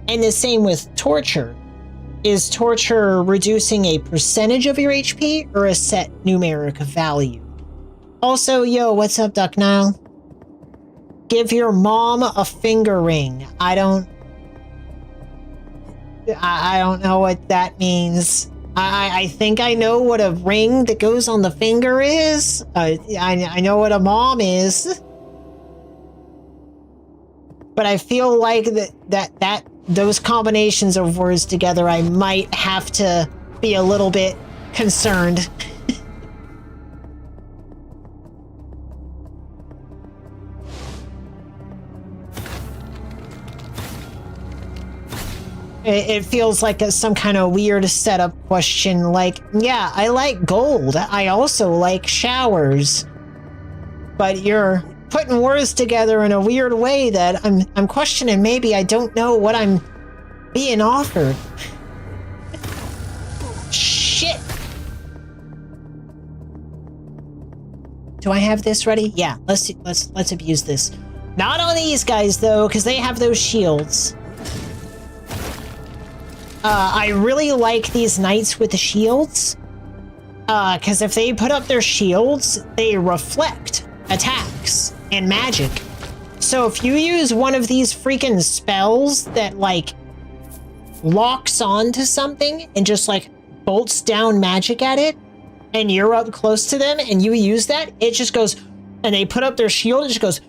[SPEAKER 4] And the same with Torture. Is Torture reducing a percentage of your HP or a set numeric value? Also, yo, what's up, Duck Nile? Give your mom a finger ring. I don't know what that means. I think I know what a ring that goes on the finger is. I know what a mom is. But I feel like that those combinations of words together, I might have to be a little bit concerned. It feels like some kind of weird setup question, like, yeah, I like gold. I also like showers. But you're putting words together in a weird way that I'm questioning. Maybe I don't know what I'm being offered. Shit. Do I have this ready? Yeah, let's abuse this. Not on these guys though, because they have those shields. I really like these knights with the shields. Because if they put up their shields, they reflect attacks and magic. So if you use one of these freaking spells that, like, locks onto something and just, like, bolts down magic at it, and you're up close to them and you use that, it just goes, and they put up their shield, it just goes,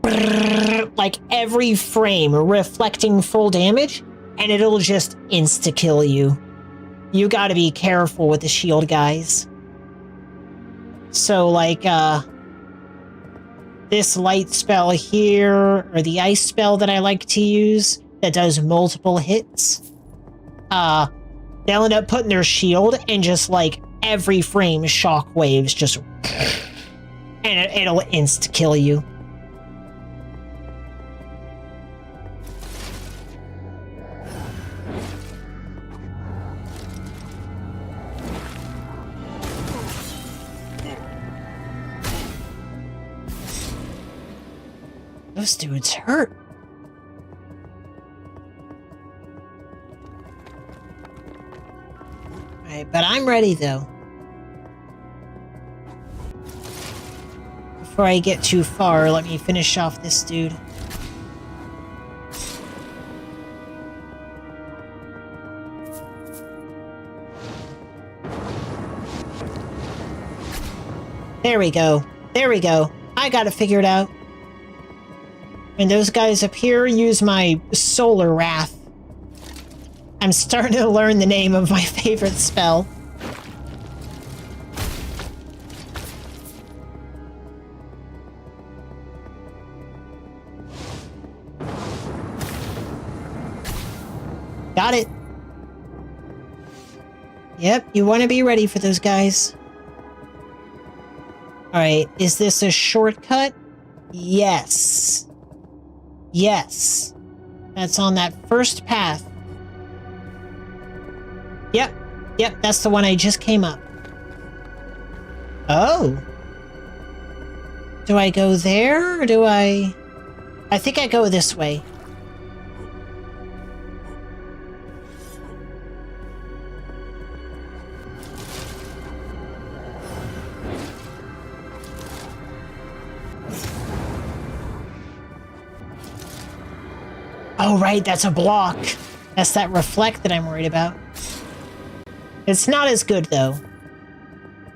[SPEAKER 4] brrr, like, every frame, reflecting full damage. And it'll just insta-kill you. You gotta be careful with the shield, guys. So, like, this light spell here, or the ice spell that I like to use, that does multiple hits, they'll end up putting their shield and just, like, every frame shockwaves just... and it'll insta-kill you. Those dudes hurt. Alright, but I'm ready though. Before I get too far, let me finish off this dude. There we go. There we go. I got it figured out. And those guys up here use my Solar Wrath. I'm starting to learn the name of my favorite spell. Got it. Yep, you want to be ready for those guys. Alright, is this a shortcut? Yes. Yes. That's on that first path. Yep. Yep, that's the one I just came up. Oh. Do I go there, or do I... I think I go this way. Oh, right, that's a block. That's that reflect that I'm worried about. It's not as good, though.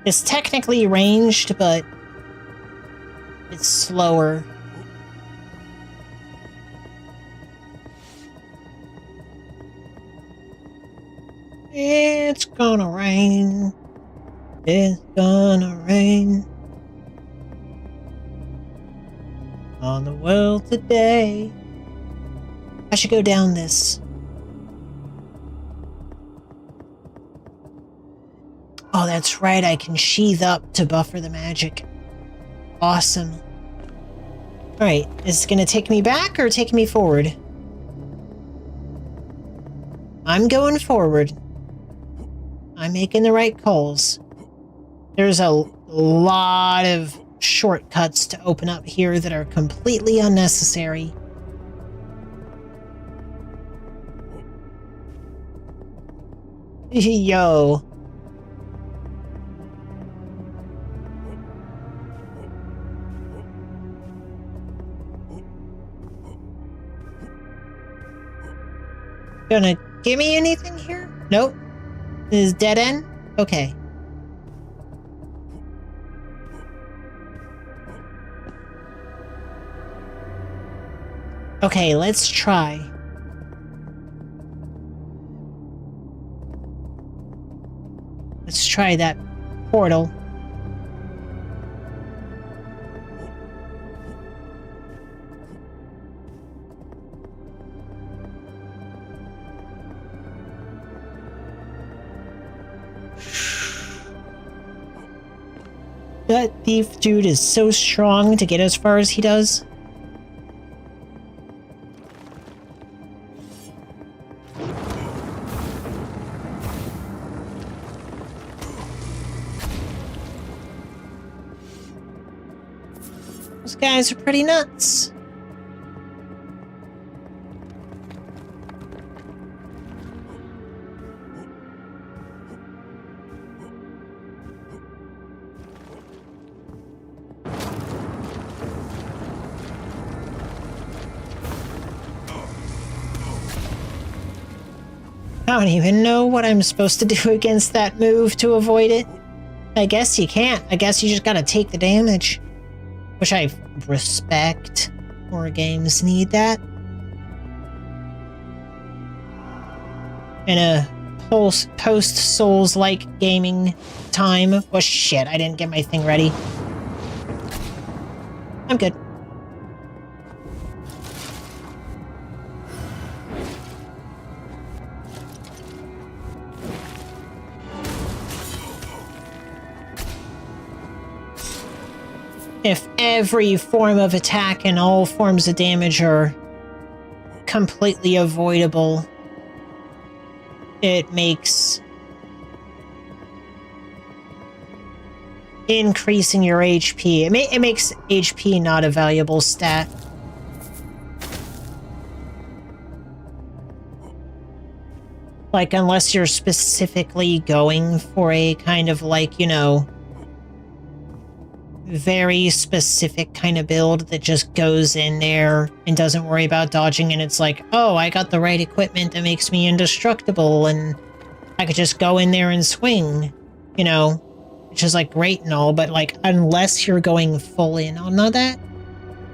[SPEAKER 4] It's technically ranged, but it's slower. It's gonna rain. It's gonna rain on the world today. I should go down this. Oh, that's right. I can sheath up to buffer the magic. Awesome. Alright, is it going to take me back or take me forward? I'm going forward. I'm making the right calls. There's a lot of shortcuts to open up here that are completely unnecessary. Yo. Gonna give me anything here? Nope. This is dead end? Okay. Okay, let's try. Let's try that portal. That thief dude is so strong to get as far as he does. Those guys are pretty nuts. I don't even know what I'm supposed to do against that move to avoid it. I guess you can't. I guess you just gotta take the damage. Which I respect. More games need that. In a post-Souls-like gaming time. Oh shit, I didn't get my thing ready. I'm good. every form of attack and all forms of damage are completely avoidable, it makes increasing your HP. It makes HP not a valuable stat. Like, unless you're specifically going for a kind of like, you know, very specific kind of build that just goes in there and doesn't worry about dodging, and it's like, oh, I got the right equipment that makes me indestructible and I could just go in there and swing, you know, which is like great and all, but like, unless you're going full in on that,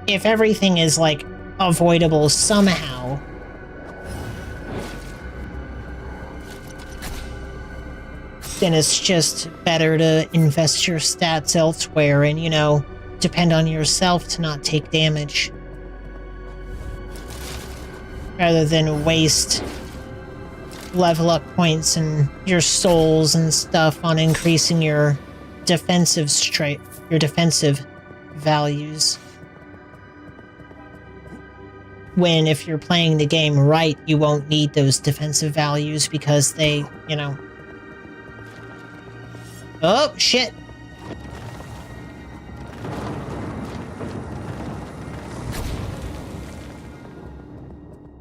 [SPEAKER 4] if everything is like avoidable somehow, then it's just better to invest your stats elsewhere and, you know, depend on yourself to not take damage, rather than waste level up points and your souls and stuff on increasing your defensive values. When if you're playing the game right, you won't need those defensive values because they, you know... Oh, shit!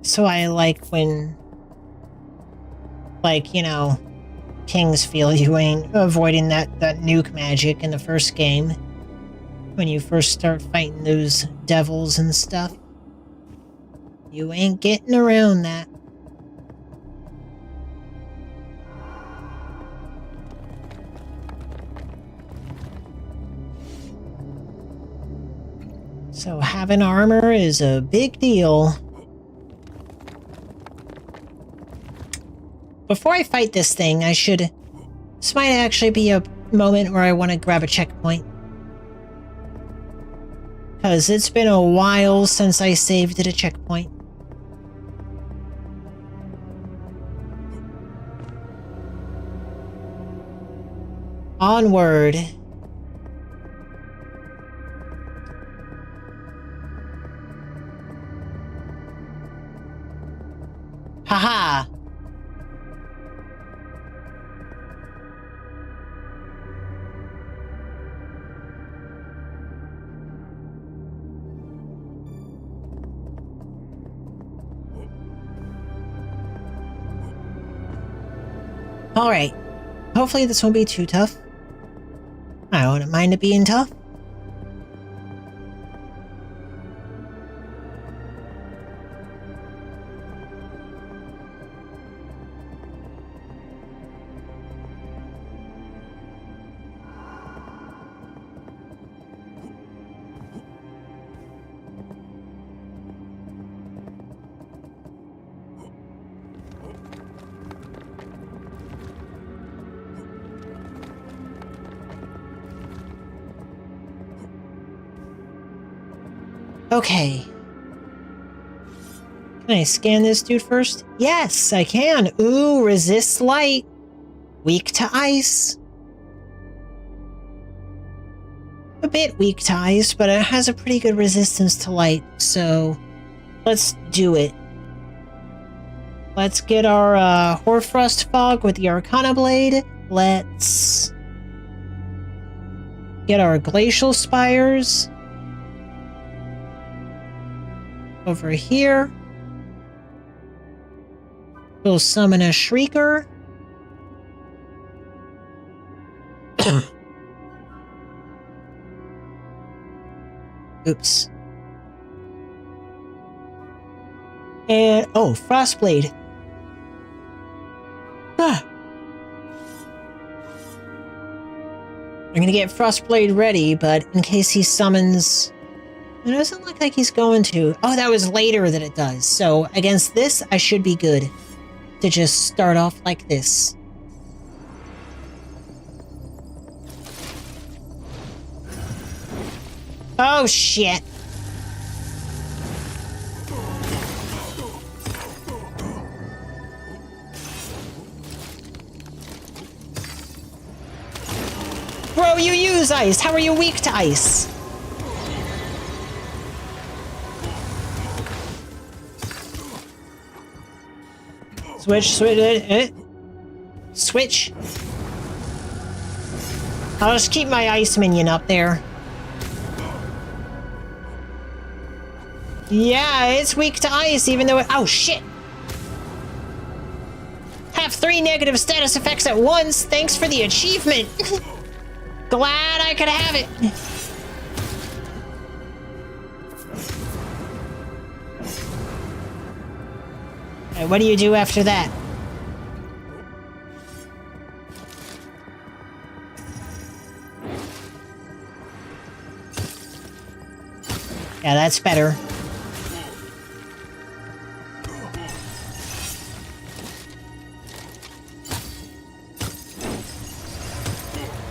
[SPEAKER 4] So I like when, like, you know, kings feel you ain't avoiding that nuke magic in the first game. When you first start fighting those devils and stuff. You ain't getting around that. So having armor is a big deal. Before I fight this thing, this might actually be a moment where I want to grab a checkpoint. Because it's been a while since I saved at a checkpoint. Onward. Haha! Alright. Hopefully this won't be too tough. I wouldn't mind it being tough. Okay. Can I scan this dude first? Yes, I can. Ooh, resist light. Weak to ice. A bit weak to ice, but it has a pretty good resistance to light, so let's do it. Let's get our Hoarfrost Fog with the Arcana Blade. Let's get our Glacial Spires over here. We'll summon a Shrieker. Oops. And, oh, Frostblade. Ah. I'm gonna get Frostblade ready, but in case he summons... It doesn't look like he's going to. Oh, that was later that it does. So, against this, I should be good to just start off like this. Oh, shit. Bro, you use ice. How are you weak to ice? Switch. Switch. I'll just keep my ice minion up there. Yeah, it's weak to ice, even though it... Oh, shit! Have 3 negative status effects at once. Thanks for the achievement. Glad I could have it. Right, what do you do after that? Yeah, that's better.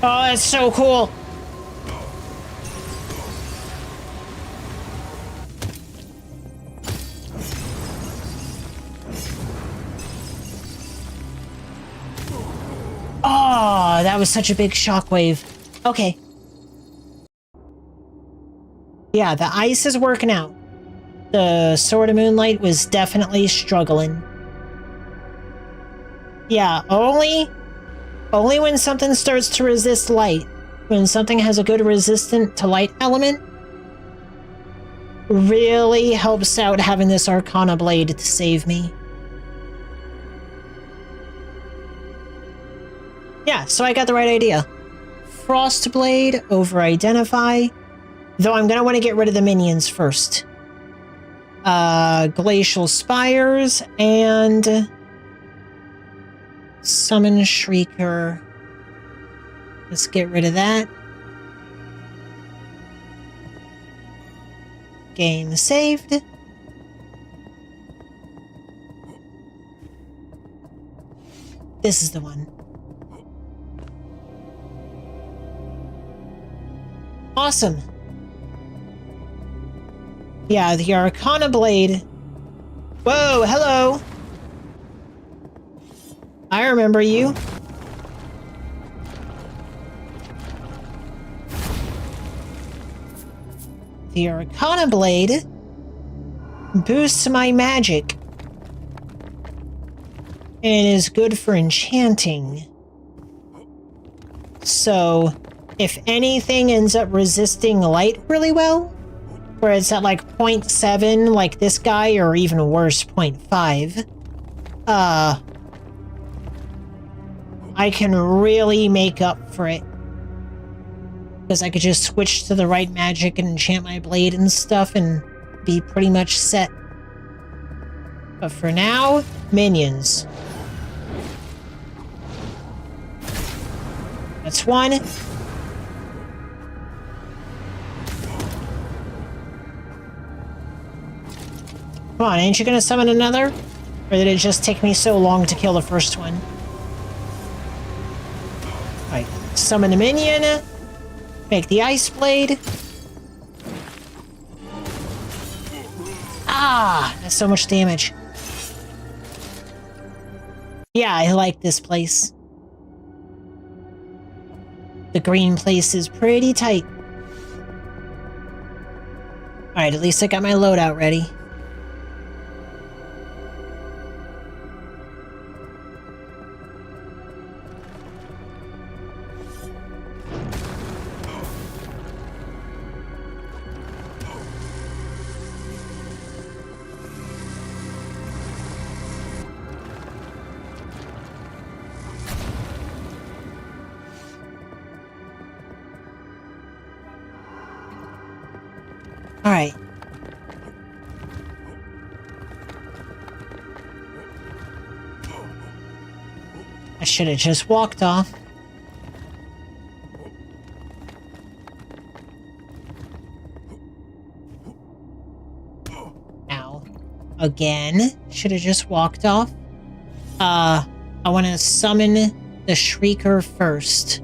[SPEAKER 4] Oh, that's so cool. Oh, that was such a big shockwave. Okay. Yeah, the ice is working out. The Sword of Moonlight was definitely struggling. Yeah, only when something starts to resist light. When something has a good resistant to light element, really helps out having this Arcana Blade to save me. Yeah, so I got the right idea. Frost Blade over Identify. Though I'm gonna want to get rid of the minions first. Glacial Spires and Summon Shrieker. Let's get rid of that. Game saved. This is the one. Awesome. Yeah, the Arcana Blade. Whoa, hello. I remember you. The Arcana Blade boosts my magic and is good for enchanting. So, if anything ends up resisting light really well, where it's at like 0.7 like this guy, or even worse, 0.5, I can really make up for it. Because I could just switch to the right magic and enchant my blade and stuff and be pretty much set. But for now, minions. That's one. Come on, ain't you gonna summon another? Or did it just take me so long to kill the first one? Alright, summon the minion. Make the ice blade. Ah, that's so much damage. Yeah, I like this place. The green place is pretty tight. Alright, at least I got my loadout ready. Alright. I should have just walked off. Ow. Again. Should have just walked off. I want to summon the Shrieker first.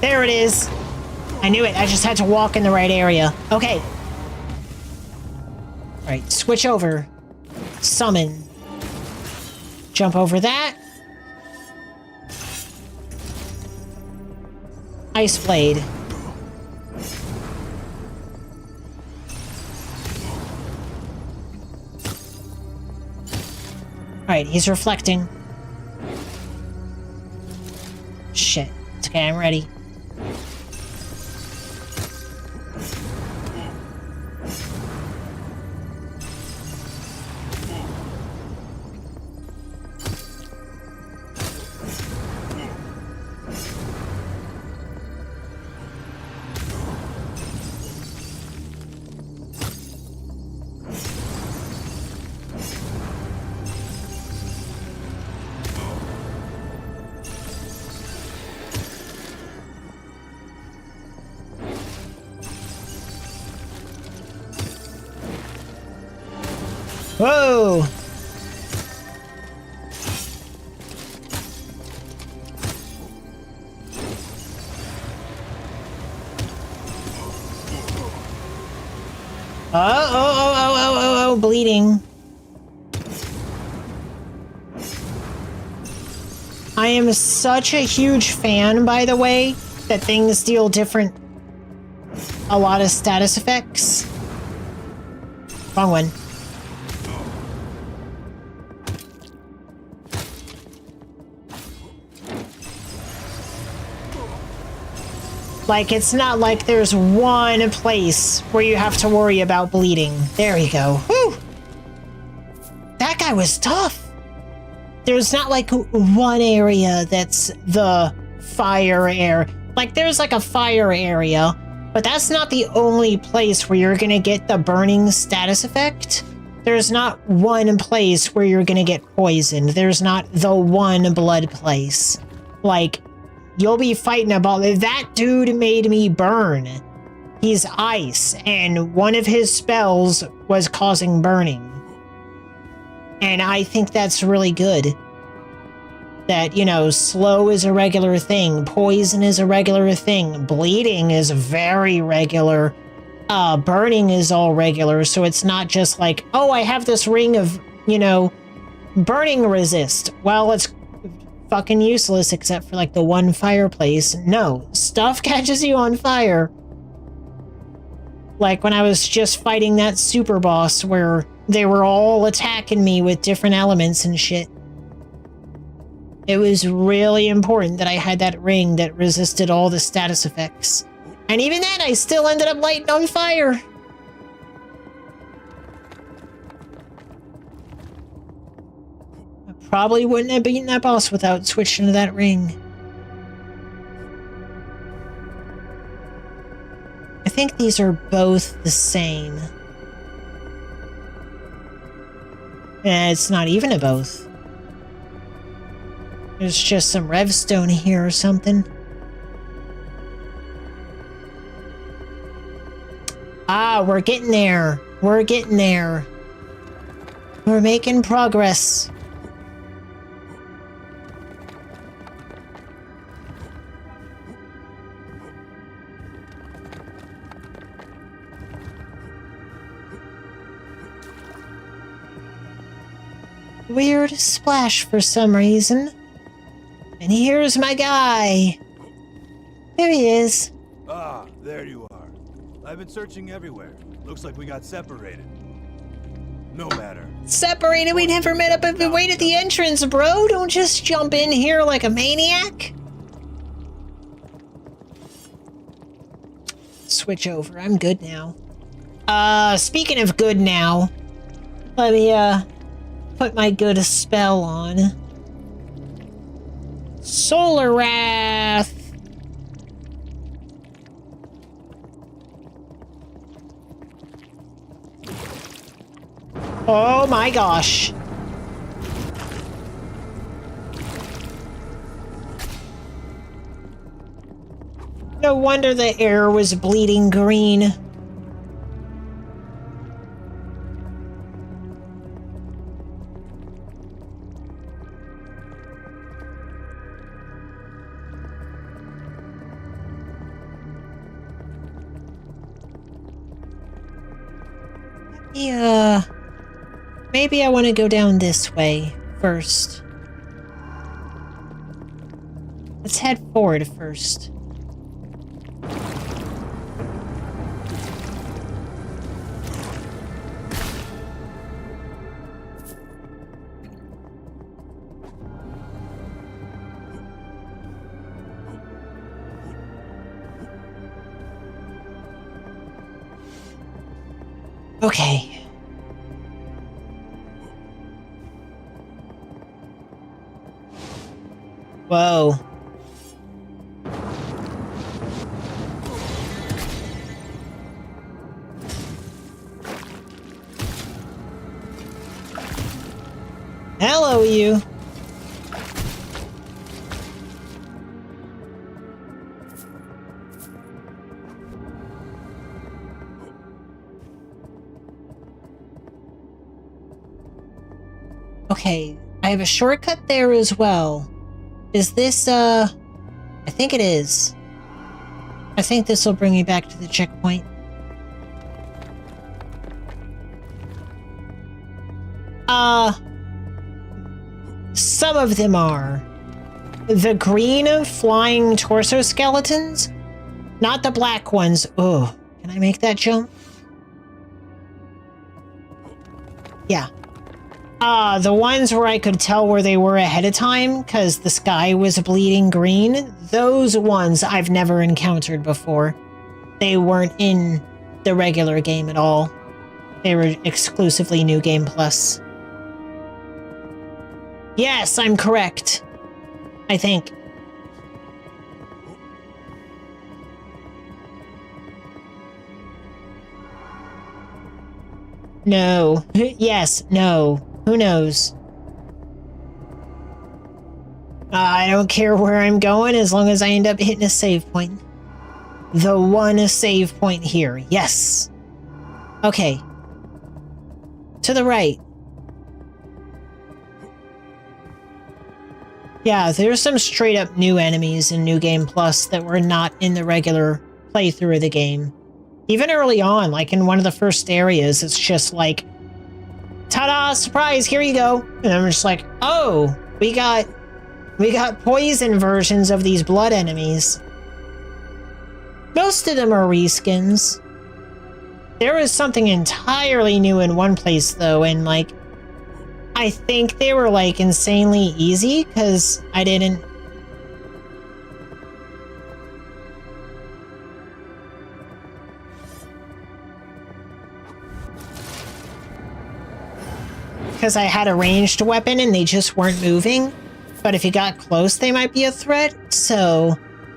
[SPEAKER 4] There it is. I knew it. I just had to walk in the right area. Okay. Alright, switch over. Summon. Jump over that. Ice Blade. Alright, he's reflecting. Shit. It's okay, I'm ready. Whoa! Oh, bleeding. I am such a huge fan, by the way, that things deal a lot of status effects. Wrong one. Like, it's not like there's one place where you have to worry about bleeding. There you go. Whew! That guy was tough. There's not like one area that's the fire area. Like, there's like a fire area, but that's not the only place where you're gonna get the burning status effect. There's not one place where you're gonna get poisoned. There's not the one blood place. Like, you'll be fighting about that dude made me burn. He's ice, and one of his spells was causing burning. And I think that's really good. That, you know, slow is a regular thing, poison is a regular thing, bleeding is very regular, burning is all regular, so it's not just like, oh, I have this ring of, you know, burning resist. Well, it's fucking useless except for like the one fireplace. No, stuff catches you on fire. Like when I was just fighting that super boss where they were all attacking me with different elements and shit. It was really important that I had that ring that resisted all the status effects. And even then, I still ended up lighting on fire. Probably wouldn't have beaten that boss without switching to that ring. I think these are both the same. It's not even a both. There's just some revstone here or something. Ah, we're getting there. We're getting there. We're making progress. Weird splash for some reason. And here's my guy. There he is.
[SPEAKER 6] Ah, there you are. I've been searching everywhere. Looks like we got separated. No matter.
[SPEAKER 4] Separated? We never met up and wait at the entrance, bro. Don't just jump in here like a maniac. Switch over. I'm good now. Speaking of good now, let me, put my good spell on. Solar Wrath. Oh my gosh. No wonder the air was bleeding green. Yeah. Maybe I want to go down this way first. Let's head forward first. Okay. Whoa. Hello, you. Okay, I have a shortcut there as well. Is this, I think it is. I think this will bring me back to the checkpoint. Some of them are. The green flying torso skeletons? Not the black ones. Oh, can I make that jump? Yeah. The ones where I could tell where they were ahead of time because the sky was bleeding green, those ones I've never encountered before. They weren't in the regular game at all. They were exclusively New Game Plus. Yes, I'm correct. I think. No. Yes, no. Who knows? I don't care where I'm going as long as I end up hitting a save point. The one save point here. Yes. Okay. To the right. Yeah, there's some straight up new enemies in New Game Plus that were not in the regular playthrough of the game. Even early on, like in one of the first areas, it's just like, ta-da, surprise, here you go. And I'm just like, oh, we got poison versions of these blood enemies. Most of them are reskins. There was something entirely new in one place though, and like, I think they were like insanely easy because I didn't. Because I had a ranged weapon and they just weren't moving. But if you got close, they might be a threat. So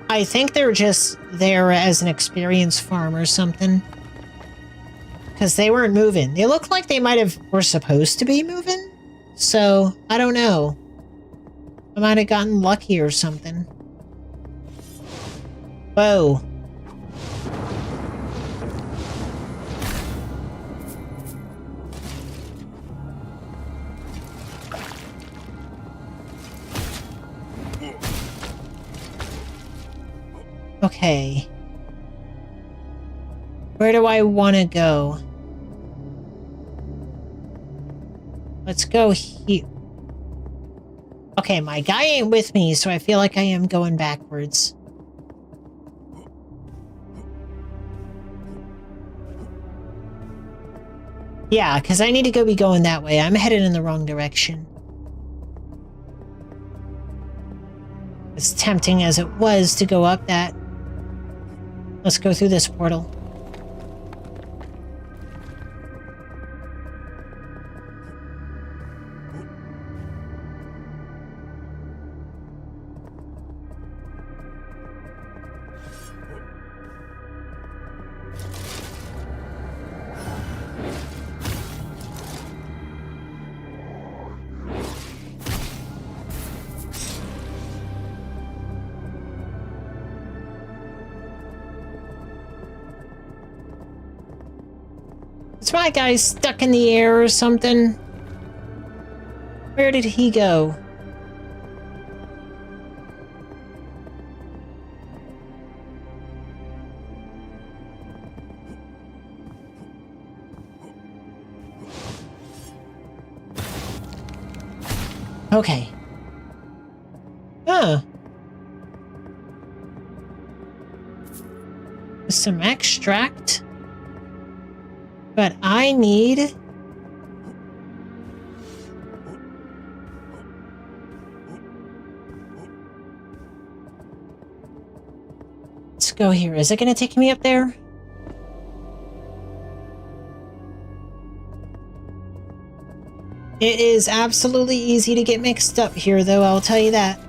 [SPEAKER 4] I think they're just there as an experience farm or something. Because they weren't moving. They looked like they were supposed to be moving. So, I don't know. I might have gotten lucky or something. Whoa. Okay. Where do I want to go? Let's go here. Okay, my guy ain't with me, so I feel like I am going backwards. Yeah, because I need to be going that way. I'm headed in the wrong direction. As tempting as it was to go up that. Let's go through this portal. Is my guy stuck in the air or something? Where did he go? Okay. Huh. Some extract. But I need... Let's go here. Is it going to take me up there? It is absolutely easy to get mixed up here, though, I'll tell you that.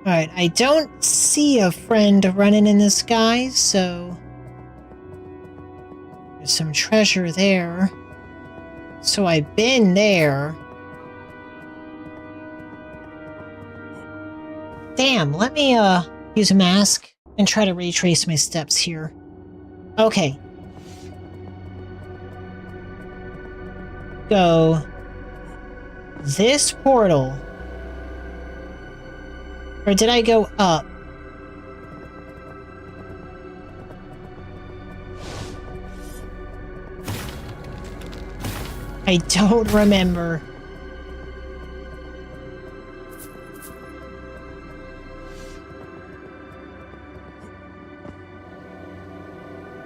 [SPEAKER 4] Alright, I don't see a friend running in the sky, so... There's some treasure there. So I've been there. Damn, let me, use a mask and try to retrace my steps here. Okay. Go... this portal... Or did I go up? I don't remember.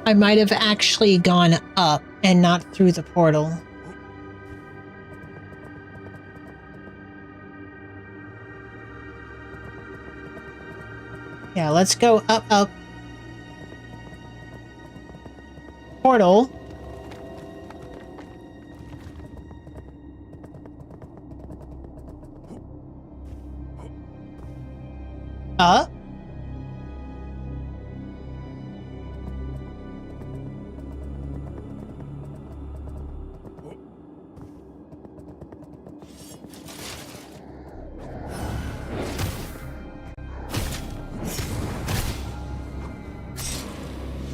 [SPEAKER 4] I might have actually gone up and not through the portal. Yeah, let's go up, up. Portal. Up.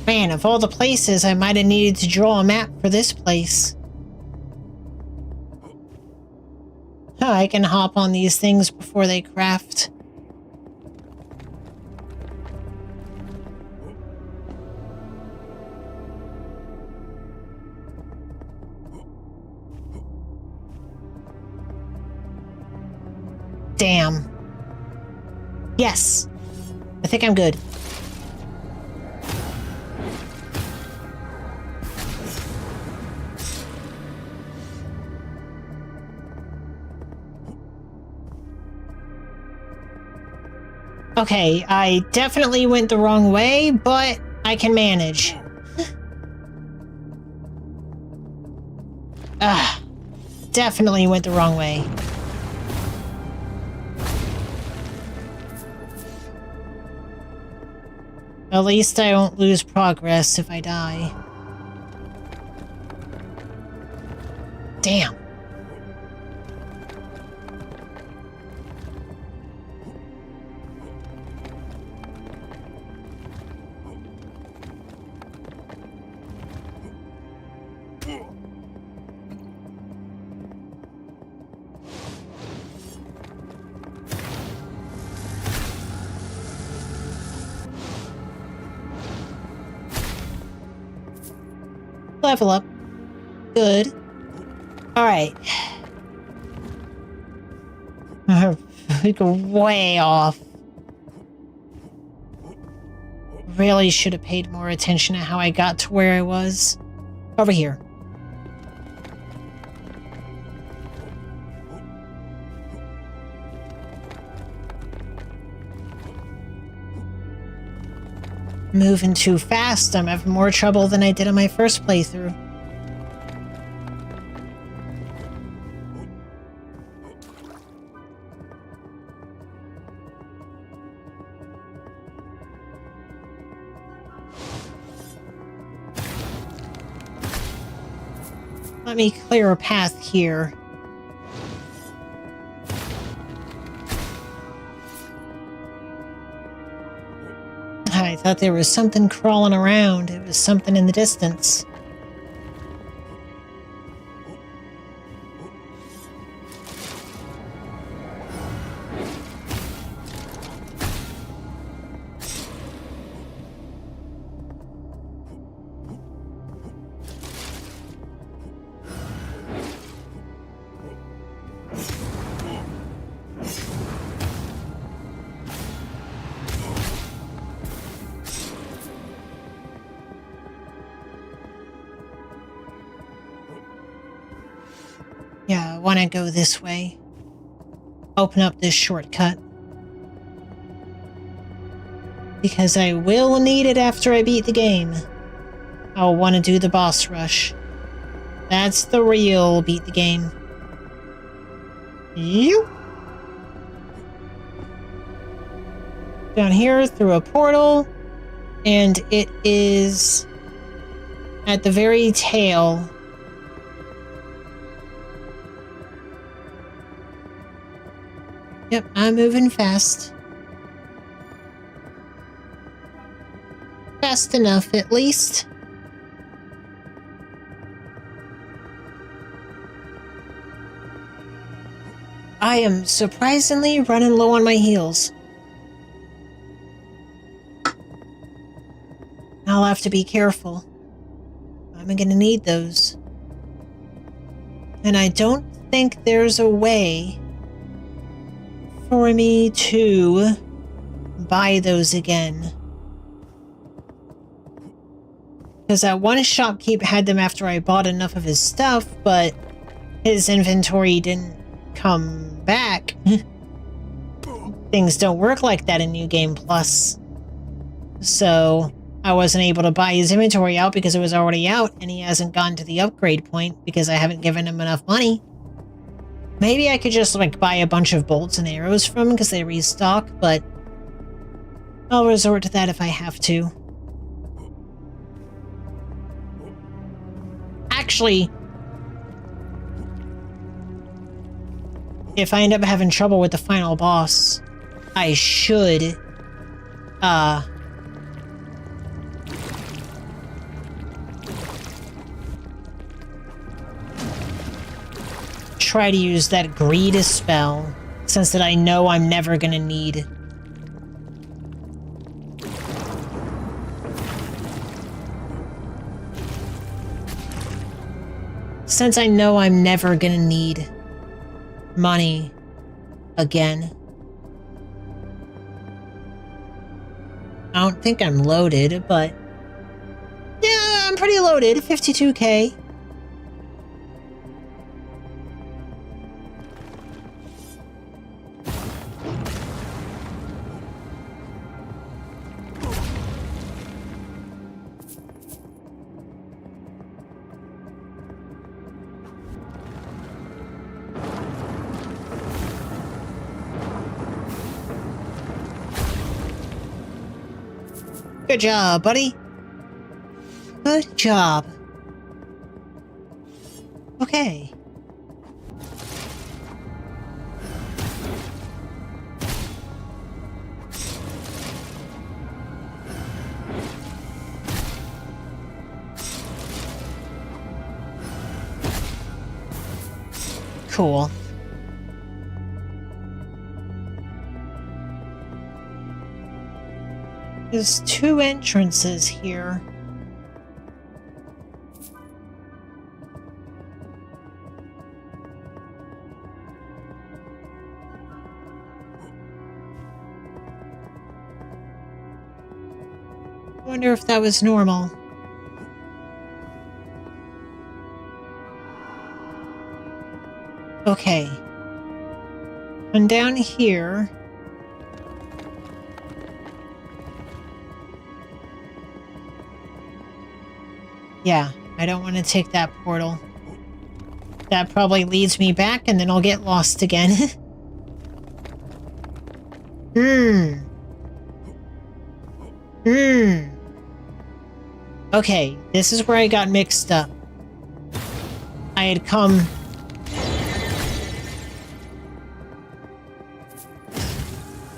[SPEAKER 4] Man, of all the places, I might have needed to draw a map for this place. Huh, I can hop on these things before they craft. Damn. Yes. I think I'm good. Okay, I definitely went the wrong way, but I can manage. Definitely went the wrong way. At least I won't lose progress if I die. Damn. Level up. Good. Alright. We go way off. Really should have paid more attention to how I got to where I was. Over here. Moving too fast, I'm having more trouble than I did on my first playthrough. Let me clear a path here. I thought there was something crawling around. It was something in the distance. Yeah, I want to go this way. Open up this shortcut. Because I will need it after I beat the game. I'll want to do the boss rush. That's the real beat the game. You. Down here through a portal. And it is at the very tail. Yep, I'm moving fast. Fast enough, at least. I am surprisingly running low on my heals. I'll have to be careful. I'm gonna need those. And I don't think there's a way for me to buy those again. Because that one shopkeep had them after I bought enough of his stuff, but his inventory didn't come back. Things don't work like that in New Game Plus. So I wasn't able to buy his inventory out because it was already out, and he hasn't gone to the upgrade point because I haven't given him enough money. Maybe I could just, like, buy a bunch of bolts and arrows from him because they restock, but I'll resort to that if I have to. Actually, if I end up having trouble with the final boss, I should, try to use that greed spell, since that I know I'm never gonna need. Since I know I'm never gonna need money again. I don't think I'm loaded, but yeah, I'm pretty loaded, 52k. Good job, buddy. Good job. Okay. Cool. There's 2 entrances here. I wonder if that was normal. Okay. And down here. Yeah, I don't want to take that portal. That probably leads me back and then I'll get lost again. Okay, this is where I got mixed up. I had come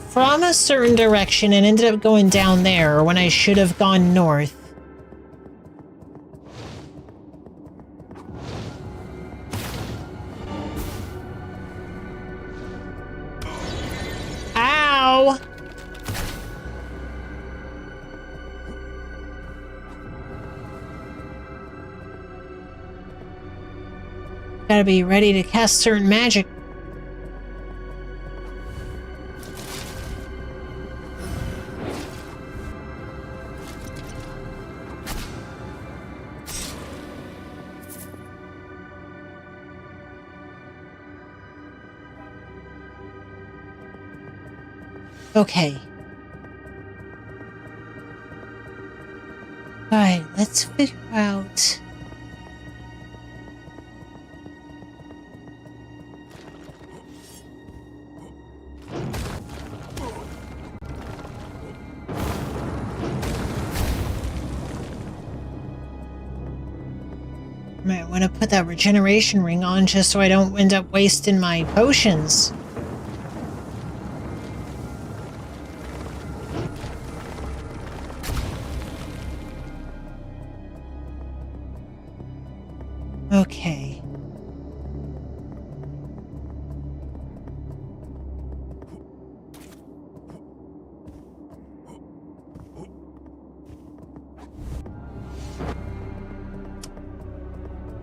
[SPEAKER 4] from a certain direction and ended up going down there when I should have gone north. Ow! Gotta be ready to cast certain magic. Okay. Alright, let's figure out... Might want to put that regeneration ring on just so I don't end up wasting my potions. Okay.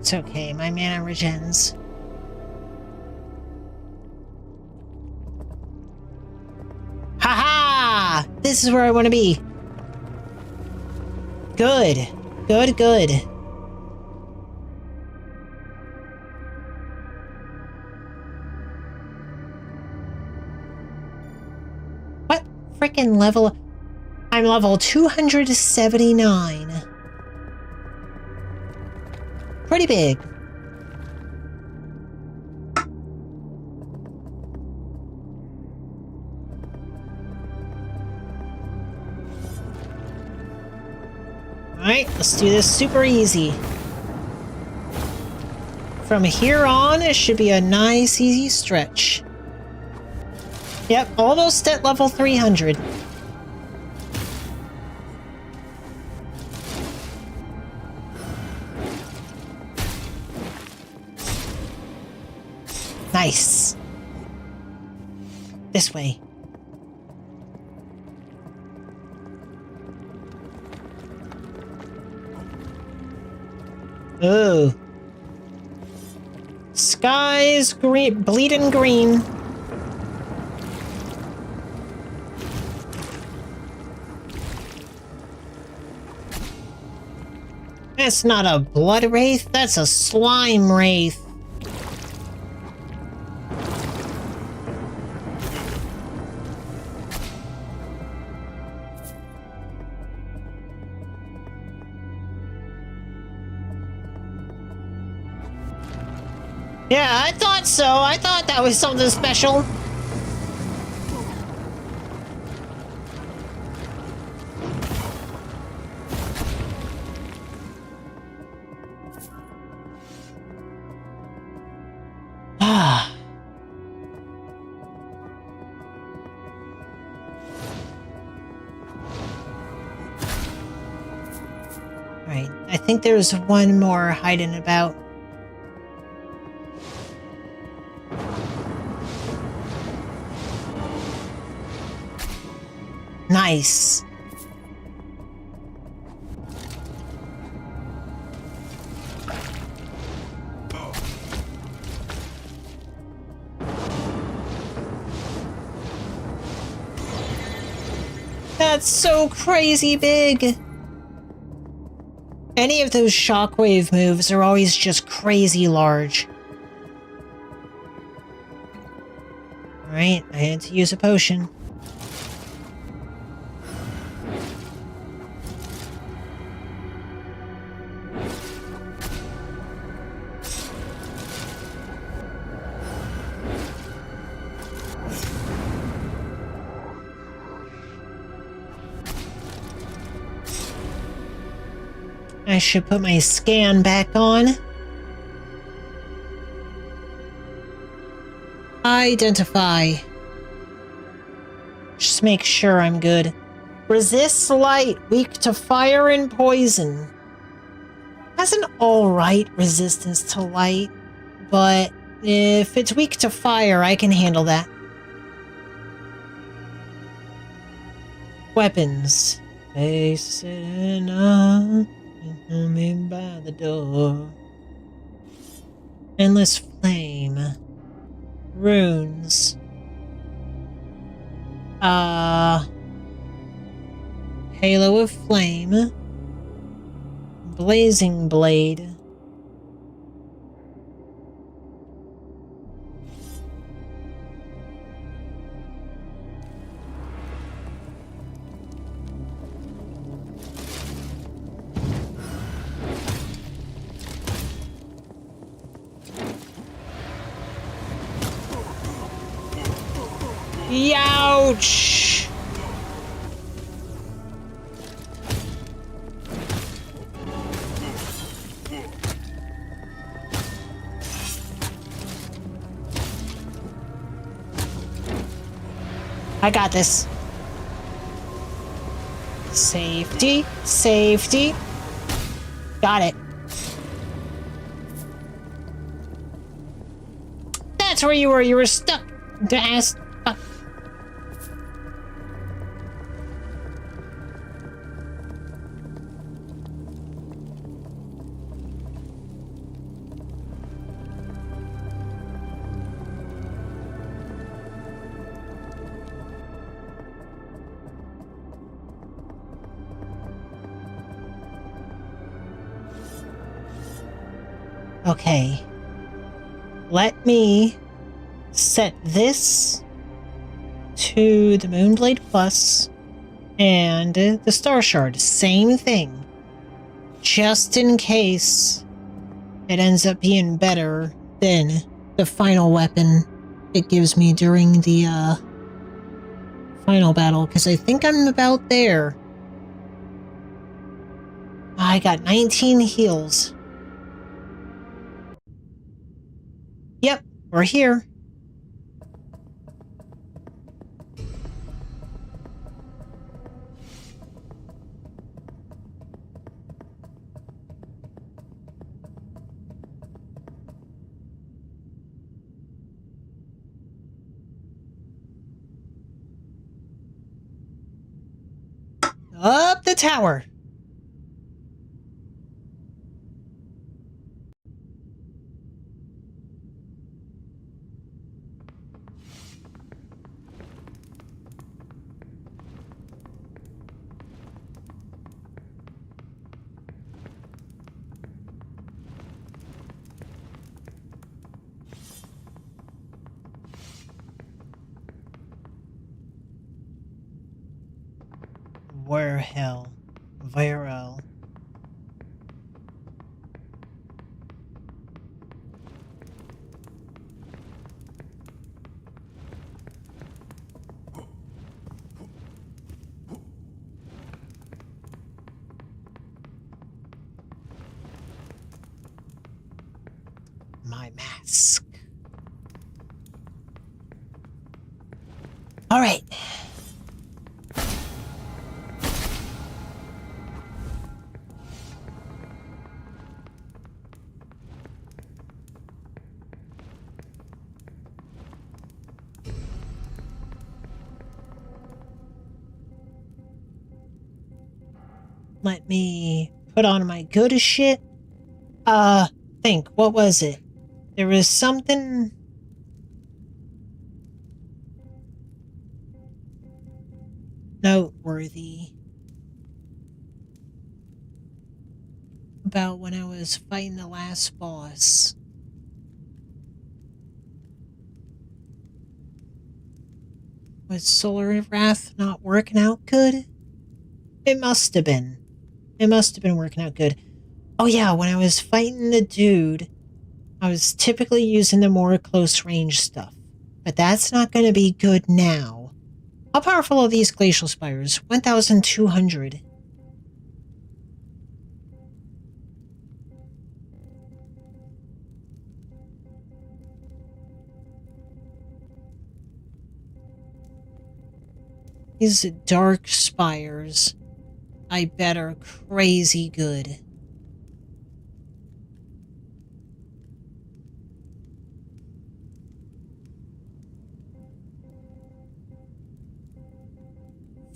[SPEAKER 4] It's okay, my mana regens. Haha! This is where I want to be. Good. Good, good. What freaking level? I'm level 279. Pretty big. Alright, let's do this super easy. From here on, it should be a nice, easy stretch. Yep, almost at level 300. Nice. This way. Oh. Sky's green, bleeding green. That's not a blood wraith, that's a slime wraith. Yeah, I thought so. I thought that was something special. Ah. Alright, I think there's one more hiding about. Nice. That's so crazy big. Any of those shockwave moves are always just crazy large. Alright, I had to use a potion. I should put my scan back on. Identify. Just make sure I'm good. Resists light, weak to fire and poison. Has an alright resistance to light, but if it's weak to fire, I can handle that. Weapons. Facing up. Me by the door. Endless flame. Runes. Halo of flame. Blazing blade. Youch! I got this. Safety, safety. Got it. That's where you were. You were stuck. The ass. Fuck. Okay. Let me set this to the Moonblade Plus and the Star Shard. Same thing. Just in case it ends up being better than the final weapon it gives me during the final battle, because I think I'm about there. I got 19 heals. Yep, we're here. Up the tower. Verho. My mask. All right. Let me put on my good shit. Think, what was it? There was something noteworthy about when I was fighting the last boss. Was Solar Wrath not working out good? It must have been. It must have been working out good. Oh yeah, when I was fighting the dude, I was typically using the more close range stuff. But that's not going to be good now. How powerful are these glacial spires? 1,200. These dark spires, I bet, are crazy good.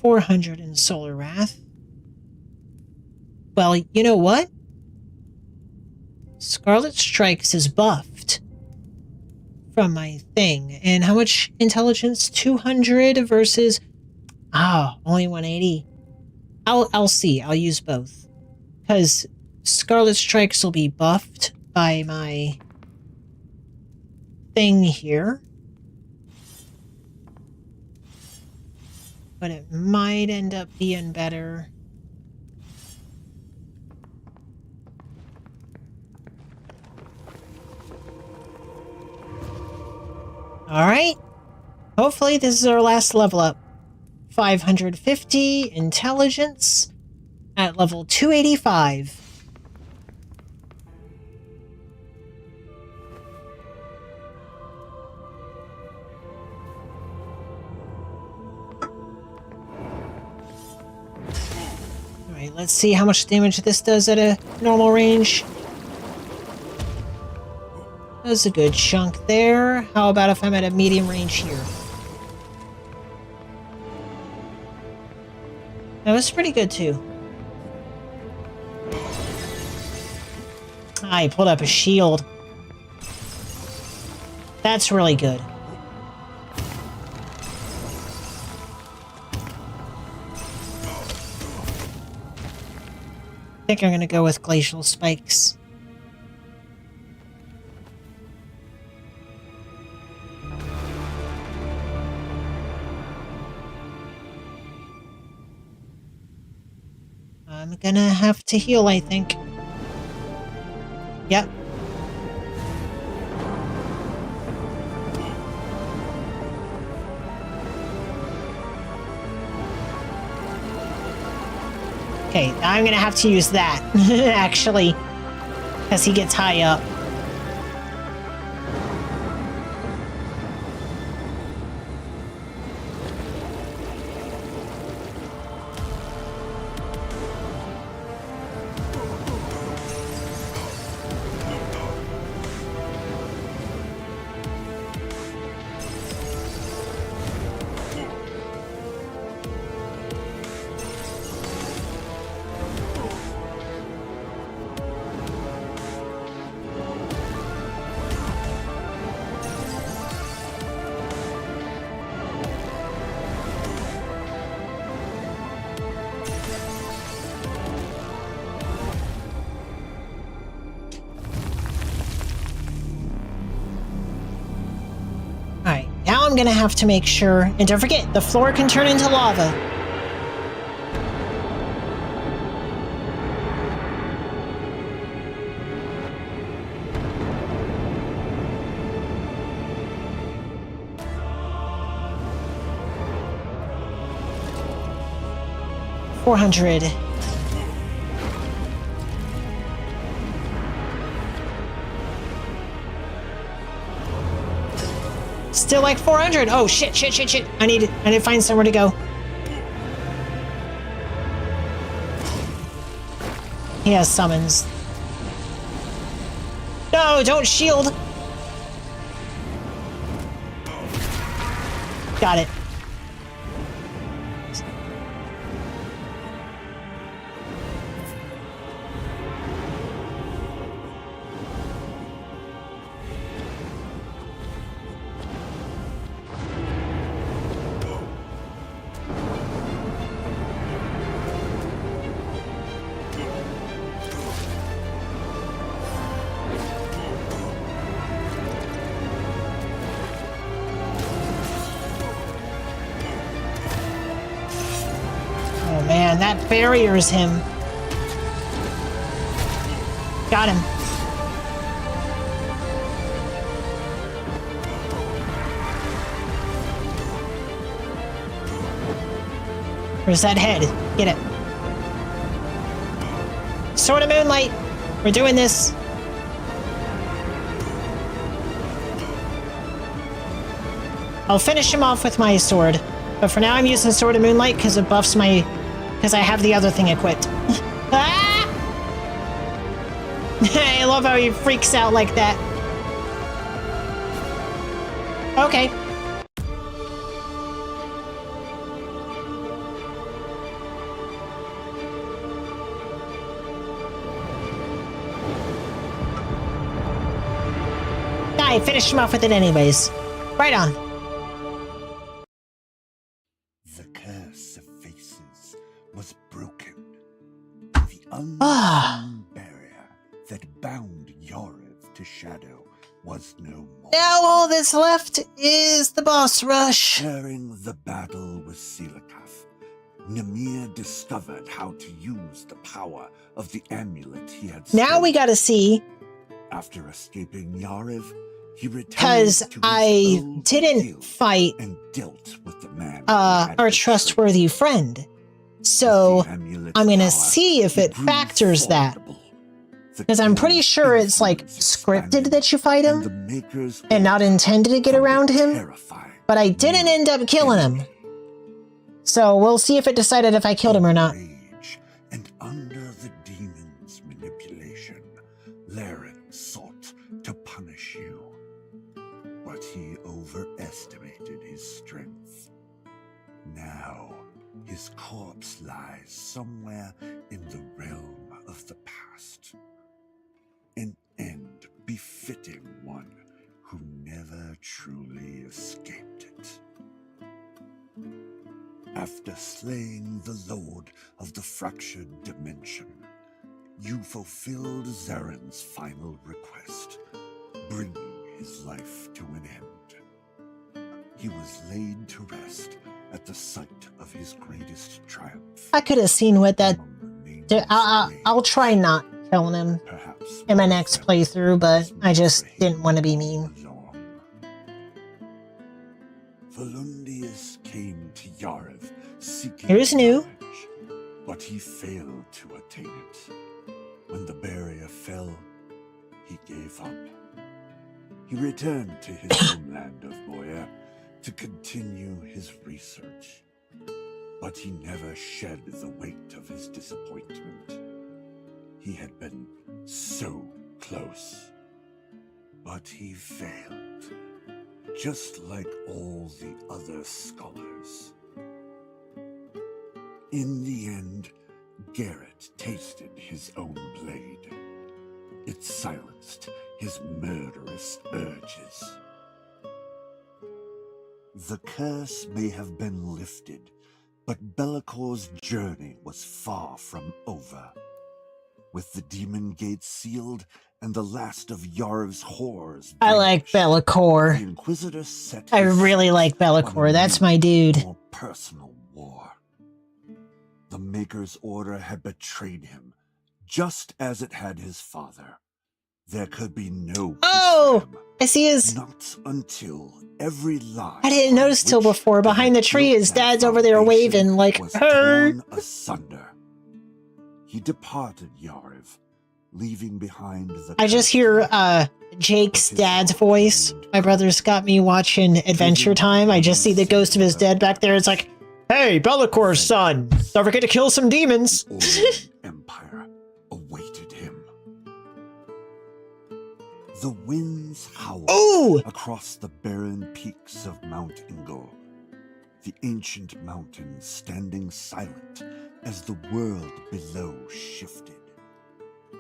[SPEAKER 4] $400 in Solar Wrath. Well, you know what? Scarlet Strikes is buffed from my thing. And how much intelligence? 200 versus... only 180. I'll see. I'll use both. Because Scarlet Strikes will be buffed by my thing here. But it might end up being better. Alright. Hopefully this is our last level up. 550 intelligence at level 285. Alright, let's see how much damage this does at a normal range. That's a good chunk there. How about if I'm at a medium range here? That was pretty good too. Ah, he pulled up a shield. That's really good. I think I'm gonna go with glacial spikes. I'm gonna have to heal, I think. Yep. Okay, I'm gonna have to use that, actually, because he gets high up. Alright, now I'm gonna have to make sure, and don't forget, the floor can turn into lava. $400. Still like 400. Oh shit! I need to find somewhere to go. He has summons. No, don't shield. Got it. Oh man, that barriers him. Got him. Where's that head? Get it. Sword of Moonlight. We're doing this. I'll finish him off with my sword. But for now I'm using Sword of Moonlight because it buffs my... because I have the other thing equipped. Ah! I love how he freaks out like that. Okay. I finished him off with it anyways. Right on.
[SPEAKER 12] The curse of faces was broken. The unseen barrier that bound Yorev to Shadow was no more.
[SPEAKER 4] Now all that's left is the boss rush.
[SPEAKER 12] During the battle with Silakath, Namir discovered how to use the power of the amulet he had
[SPEAKER 4] Now we gotta see.
[SPEAKER 12] After escaping Yarev, He returned
[SPEAKER 4] because
[SPEAKER 12] to his
[SPEAKER 4] I
[SPEAKER 12] old
[SPEAKER 4] didn't
[SPEAKER 12] guild
[SPEAKER 4] fight
[SPEAKER 12] and dealt with the man who had
[SPEAKER 4] our
[SPEAKER 12] betrayed
[SPEAKER 4] trustworthy friend. So
[SPEAKER 12] With the amulet's
[SPEAKER 4] I'm gonna
[SPEAKER 12] power,
[SPEAKER 4] see if
[SPEAKER 12] he
[SPEAKER 4] it
[SPEAKER 12] grew
[SPEAKER 4] factors that.
[SPEAKER 12] formidable. The
[SPEAKER 4] Because I'm pretty
[SPEAKER 12] king's
[SPEAKER 4] sure it's like
[SPEAKER 12] influence
[SPEAKER 4] scripted
[SPEAKER 12] expanded,
[SPEAKER 4] that you fight
[SPEAKER 12] and the
[SPEAKER 4] him
[SPEAKER 12] makers
[SPEAKER 4] and not intended to get
[SPEAKER 12] from the
[SPEAKER 4] around him.
[SPEAKER 12] terrifying
[SPEAKER 4] But I didn't
[SPEAKER 12] new
[SPEAKER 4] end up killing him.
[SPEAKER 12] enemy.
[SPEAKER 4] So we'll see if it decided if I killed him or not.
[SPEAKER 12] Rage and under the demon's manipulation, Laren sought to punish you. But he overestimated his strength. Now, his corpse lies somewhere in the realm of the past. An end befitting one who never truly escaped it. After slaying the Lord of the Fractured Dimension, you fulfilled Zaren's final request, bringing his life to an end. He was laid to rest at the site of his greatest triumph.
[SPEAKER 4] I could have seen what that. I'll try not killing him in my next playthrough, but I just didn't want to be mean.
[SPEAKER 12] Volundius came to Yarev seeking
[SPEAKER 4] Here's new.
[SPEAKER 12] knowledge, but he failed to attain it. When the barrier fell, he gave up. He returned to his homeland of Moya to continue his research, but he never shed the weight of his disappointment. He had been so close, but he failed, just like all the other scholars. In the end, Garrett tasted his own blade. It silenced his murderous urges. The curse may have been lifted, but Bellacor's journey was far from over. With the demon gates sealed and the last of Yarv's horrors
[SPEAKER 4] I like
[SPEAKER 12] the
[SPEAKER 4] Bellacor.
[SPEAKER 12] Inquisitor set
[SPEAKER 4] I
[SPEAKER 12] his
[SPEAKER 4] really
[SPEAKER 12] sights
[SPEAKER 4] like
[SPEAKER 12] on a
[SPEAKER 4] Bellacor. That's
[SPEAKER 12] new,
[SPEAKER 4] my dude.
[SPEAKER 12] more personal war. The Maker's Order had betrayed him, just as it had his father. There could be no peace
[SPEAKER 4] Oh,
[SPEAKER 12] for him,
[SPEAKER 4] I see his.
[SPEAKER 12] not until every lie
[SPEAKER 4] I didn't notice till before. Behind the tree, his dad's over there waving like,
[SPEAKER 12] was
[SPEAKER 4] "Hey."
[SPEAKER 12] torn asunder. He departed Yarv, leaving behind the
[SPEAKER 4] I just hear Jake's dad's voice. My brother's got me watching Adventure Time. I just see the ghost of his dad back there. It's like, hey, Bellacor's son, don't forget to kill some demons.
[SPEAKER 12] The Empire awaited him. The winds howled across the barren peaks of Mount Ingol, the ancient mountains standing silent as the world below shifted.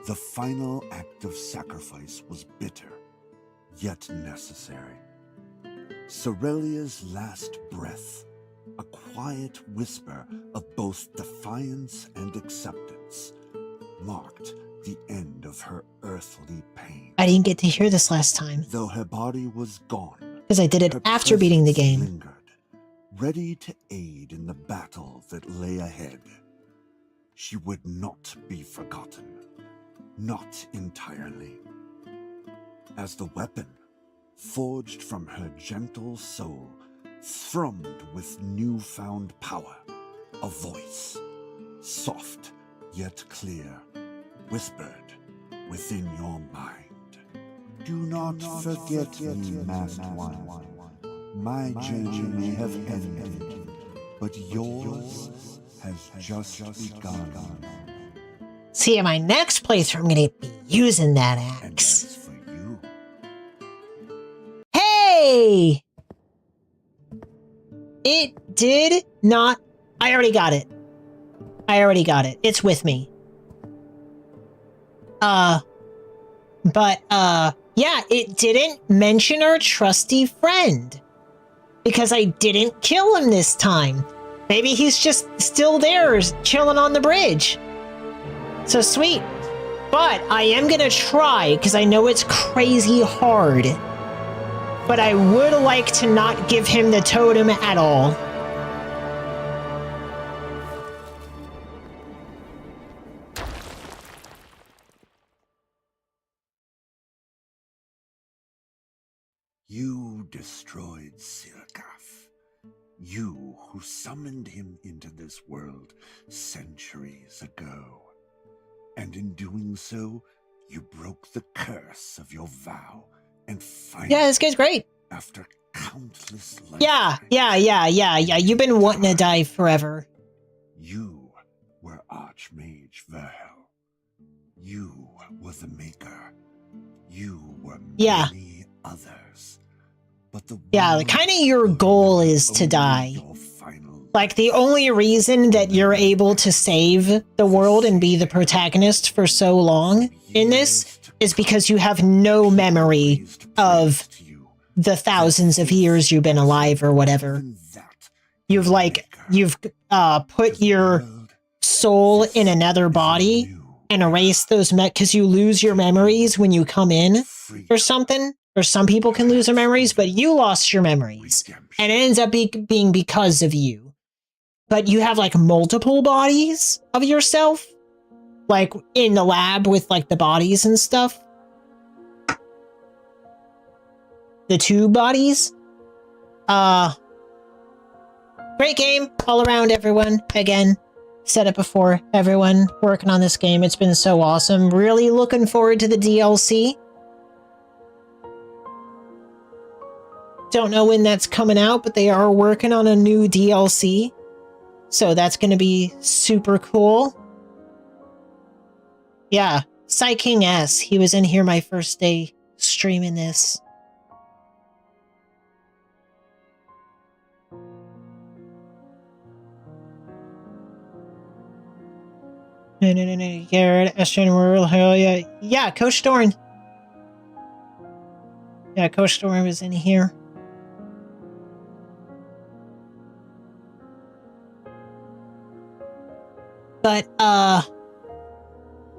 [SPEAKER 12] The final act of sacrifice was bitter, yet necessary. Sorelia's last breath, a quiet whisper of both defiance and acceptance, marked the end of her earthly pain.
[SPEAKER 4] I didn't get to hear this last time
[SPEAKER 12] Though her body was gone,
[SPEAKER 4] because I did it
[SPEAKER 12] her
[SPEAKER 4] after beating the
[SPEAKER 12] presence
[SPEAKER 4] game.
[SPEAKER 12] lingered, ready to aid in the battle that lay ahead. She would not be forgotten, not entirely. As the weapon, forged from her gentle soul, thrummed with newfound power, a voice, soft yet clear, whispered within your mind. Do not forget me, Masked One. My journey may have ended, but yours has just begun.
[SPEAKER 4] See, in my next playthrough, I'm going to be using that
[SPEAKER 12] And
[SPEAKER 4] axe.
[SPEAKER 12] as for you,
[SPEAKER 4] Hey! It did not. I already got it. It's with me. Yeah, it didn't mention our trusty friend. Because I didn't kill him this time. Maybe he's just still there, chilling on the bridge. So sweet. But I am gonna try, because I know it's crazy hard. But I would like to not give him the totem at all.
[SPEAKER 12] You destroyed Sirkaf. You who summoned him into this world centuries ago. And in doing so, you broke the curse of your vow and finally...
[SPEAKER 4] Yeah, this guy's great.
[SPEAKER 12] After countless lives...
[SPEAKER 4] Yeah. You've been wanting to die forever.
[SPEAKER 12] You were Archmage Verho. You were the Maker. You were many others. But the
[SPEAKER 4] kind of your goal is to die. Like, the only reason that you're able to save the world and be the protagonist for so long in this is because you have no memory of the thousands of years you've been alive or whatever. You've put your soul in another body and erased those because you lose your memories when you come in or something. Or some people can lose their memories, but you lost your memories. And it ends up being because of you. But you have, like, multiple bodies of yourself. Like, in the lab with, like, the bodies and stuff. The two bodies. Great game all around, everyone. Again, said it before. Everyone working on this game. It's been so awesome. Really looking forward to the DLC. Don't know when that's coming out, but they are working on a new DLC. So that's going to be super cool. Yeah, Psy King S. He was in here my first day streaming this. No. Garrett, Estrin World, hell yeah. Yeah, Coach Dorn. Yeah, Coach Dorn was in here. But,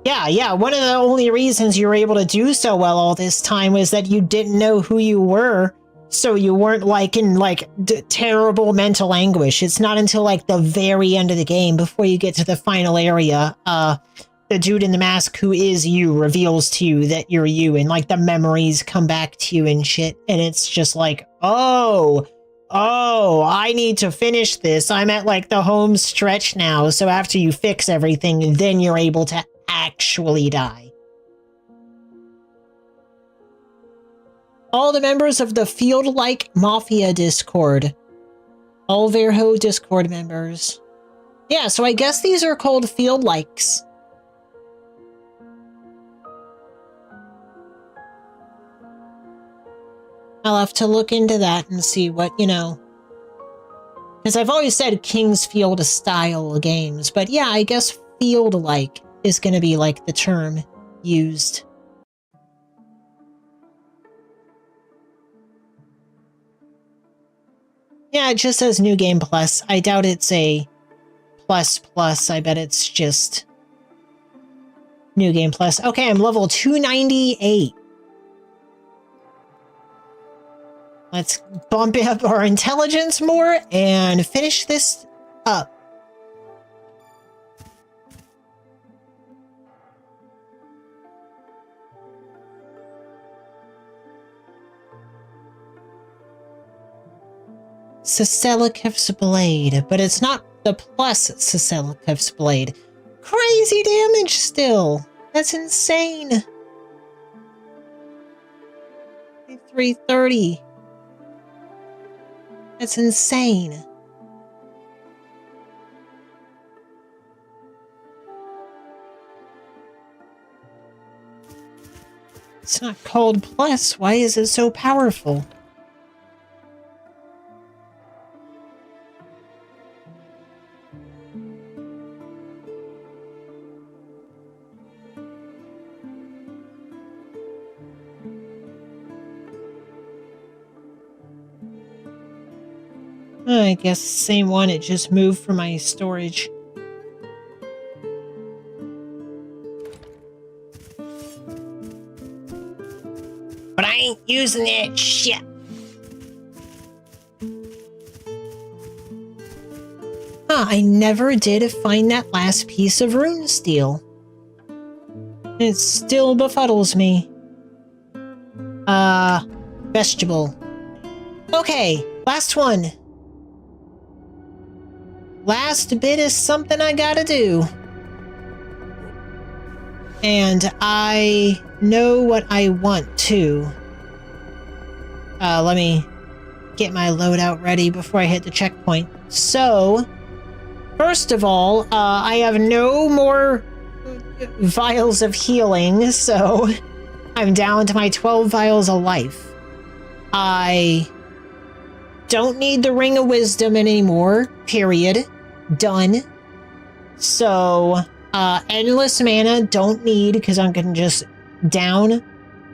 [SPEAKER 4] yeah, one of the only reasons you were able to do so well all this time was that you didn't know who you were, so you weren't, like, in, like, terrible mental anguish. It's not until, like, the very end of the game, before you get to the final area, the dude in the mask who is you reveals to you that you're you, and, like, the memories come back to you and shit, and it's just like, oh, I need to finish this. I'm at, like, the home stretch now, so after you fix everything, then you're able to actually die. All the members of the Field-like Mafia Discord. All Verho Discord members. Yeah, so I guess these are called Field-likes. I'll have to look into that and see what, you know. Because I've always said Kingsfield style games, but yeah, I guess field-like is going to be like the term used. Yeah, it just says New Game Plus. I doubt it's a plus. I bet it's just New Game Plus. Okay, I'm level 298. Let's bump up our intelligence more and finish this up. Siselikov's Blade, but it's not the plus Siselikov's Blade. Crazy damage still. That's insane. 330. That's insane. It's not called plus. Why is it so powerful? I guess same one, it just moved from my storage. But I ain't using it, shit! I never did find that last piece of rune steel. It still befuddles me. Vegetable. Okay, last one. Last bit is something I gotta do. And I know what I want to. Let me get my loadout ready before I hit the checkpoint. So, first of all, I have no more vials of healing, so I'm down to my 12 vials of life. I don't need the Ring of Wisdom anymore, period. Done. So, endless mana, don't need, because I'm gonna just down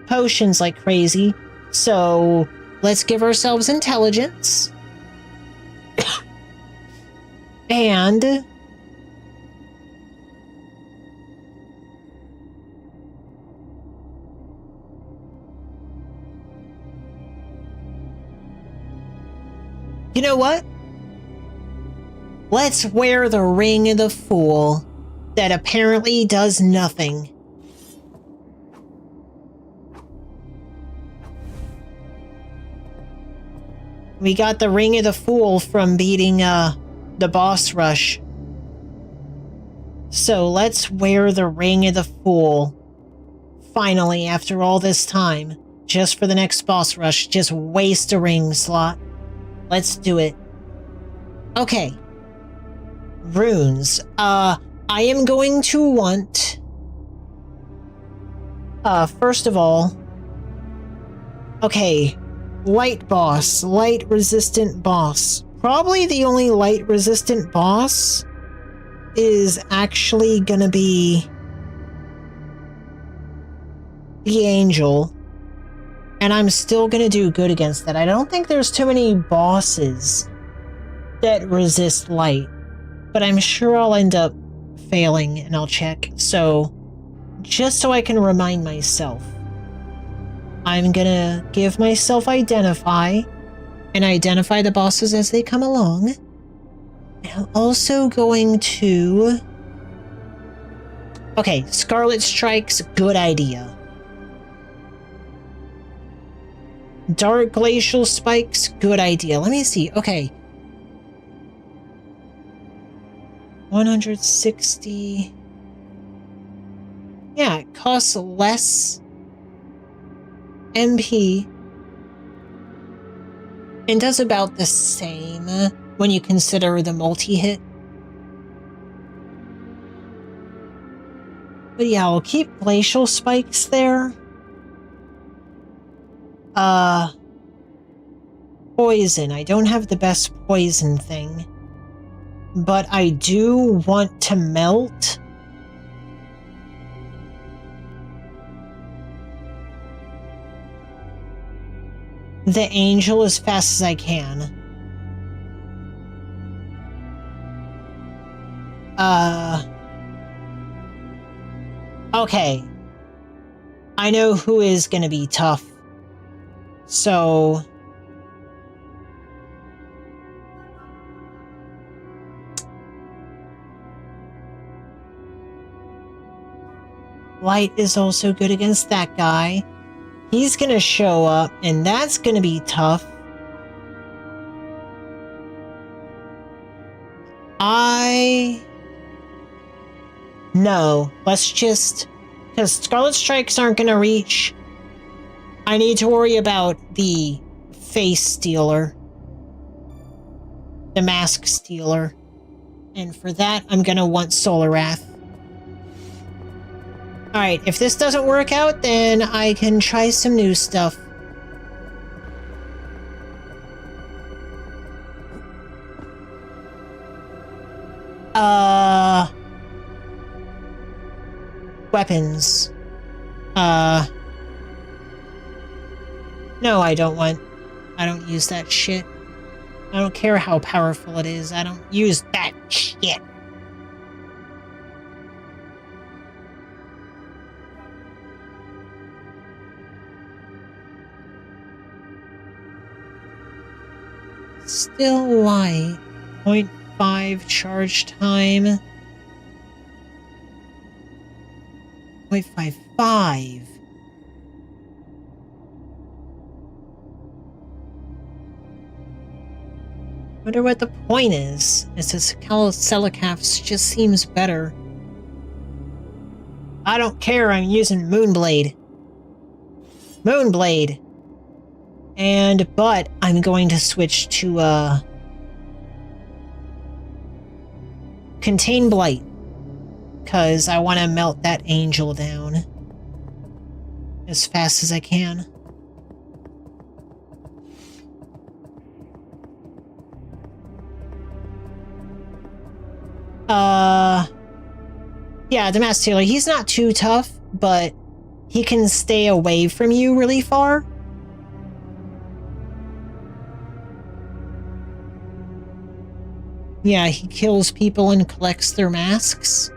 [SPEAKER 4] potions like crazy. So, let's give ourselves intelligence. And you know what? Let's wear the Ring of the Fool that apparently does nothing. We got the Ring of the Fool from beating the boss rush. So let's wear the Ring of the Fool. Finally, after all this time, just for the next boss rush, just waste a ring slot. Let's do it. Okay. Runes. I am going to want... first of all... Okay. Light boss. Light resistant boss. Probably the only light resistant boss is actually gonna be the Angel. And I'm still gonna do good against that. I don't think there's too many bosses that resist light. But I'm sure I'll end up failing, and I'll check. So, just so I can remind myself, I'm gonna give myself Identify, and identify the bosses as they come along. And I'm also going to... Okay, Scarlet Strike's good idea. Dark Glacial Spikes, good idea. Let me see, okay. 160. Yeah, it costs less MP and does about the same when you consider the multi-hit. But yeah, I'll keep Glacial Spikes there. Poison. I don't have the best poison thing. But I do want to melt the Angel as fast as I can. Okay. I know who is gonna be tough. So... Light is also good against that guy. He's gonna show up, and that's gonna be tough. No, let's just... Because Scarlet Strikes aren't gonna reach. I need to worry about the Face Stealer. The Mask Stealer. And for that, I'm gonna want Solar Wrath. Alright, if this doesn't work out, then I can try some new stuff. Weapons. No, I don't use that shit. I don't care how powerful it is, I don't use that shit. Still light. 0.5 charge time. 0.55. Wonder what the point is. It says Celicaphs just seems better. I don't care, I'm using Moonblade. Moonblade! But I'm going to switch to, Contain Blight. Because I want to melt that angel down as fast as I can. Yeah, the Mass Tailor, he's not too tough, but he can stay away from you really far. Yeah, he kills people and collects their masks.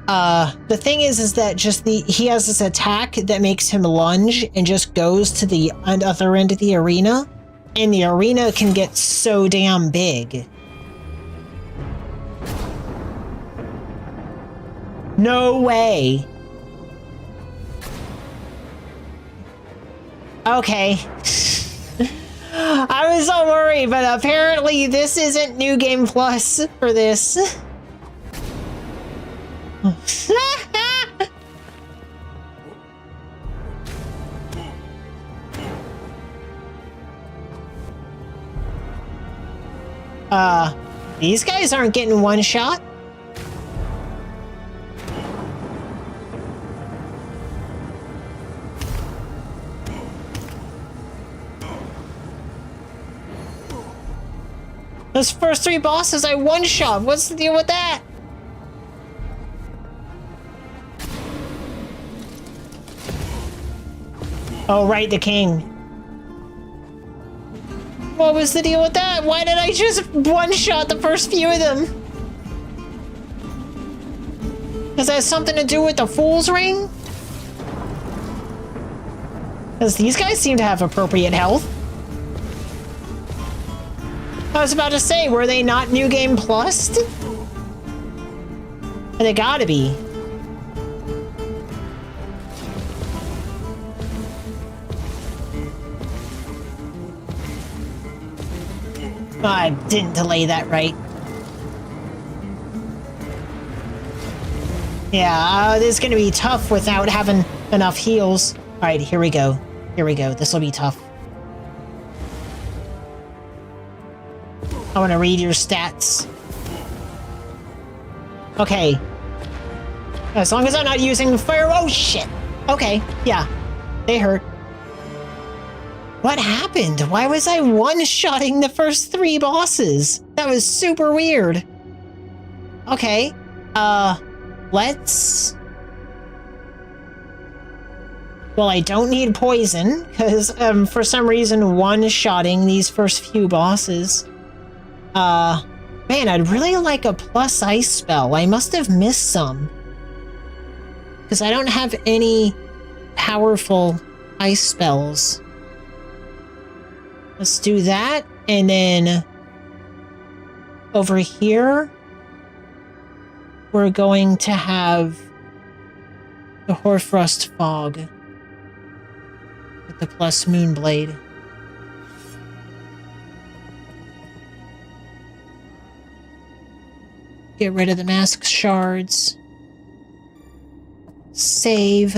[SPEAKER 4] The thing is that he has this attack that makes him lunge and just goes to the other end of the arena, and the arena can get so damn big. No way. Okay. I was so worried, but apparently this isn't New Game Plus for this. These guys aren't getting one shot. Those first 3 bosses I one-shot. What's the deal with that? Oh, right, the king. What was the deal with that? Why did I just one-shot the first few of them? Does that have something to do with the Fool's Ring? Because these guys seem to have appropriate health. I was about to say, were they not New Game Plus? They gotta be. I didn't delay that right. Yeah, this is gonna be tough without having enough heals. Alright, here we go. Here we go. This will be tough. I want to read your stats. Okay. As long as I'm not using fire. Oh, shit. Okay. Yeah. They hurt. What happened? Why was I one-shotting the first 3 bosses? That was super weird. Okay. Let's... Well, I don't need poison, because, for some reason, one-shotting these first few bosses... Man, I'd really like a plus ice spell. I must have missed some. Because I don't have any powerful ice spells. Let's do that, and then over here, we're going to have the Hoarfrost Fog with the plus Moonblade. Get rid of the mask shards. Save.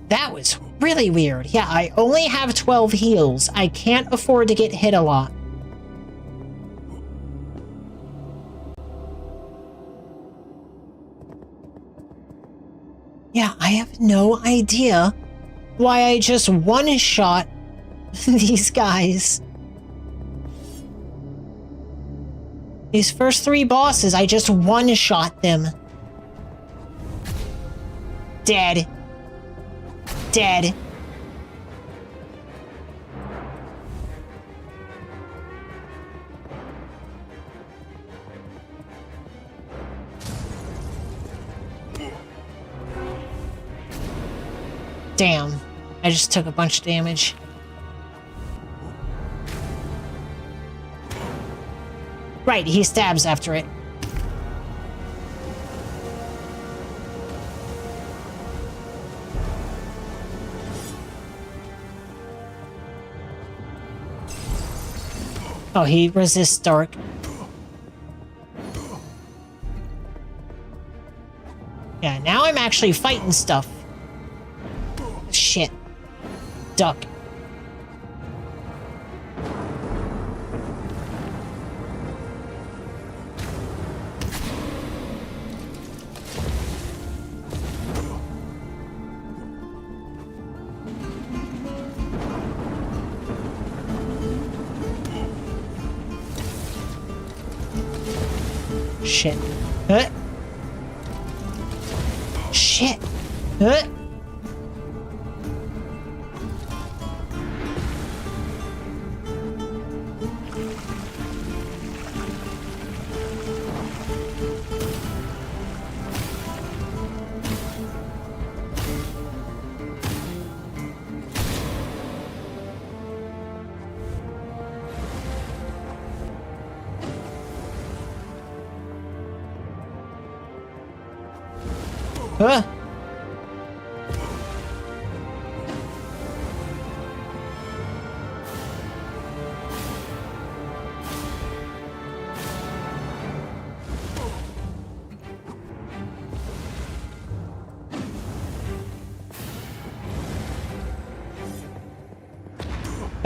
[SPEAKER 4] That was really weird. Yeah, I only have 12 heals. I can't afford to get hit a lot. Yeah, I have no idea why I just one-shot these guys. These first 3 bosses, I just one-shot them. Dead. Dead. Damn. I just took a bunch of damage. Right, he stabs after it. Oh, he resists dark. Yeah, now I'm actually fighting stuff. Shit. Duck. Shit. Shit.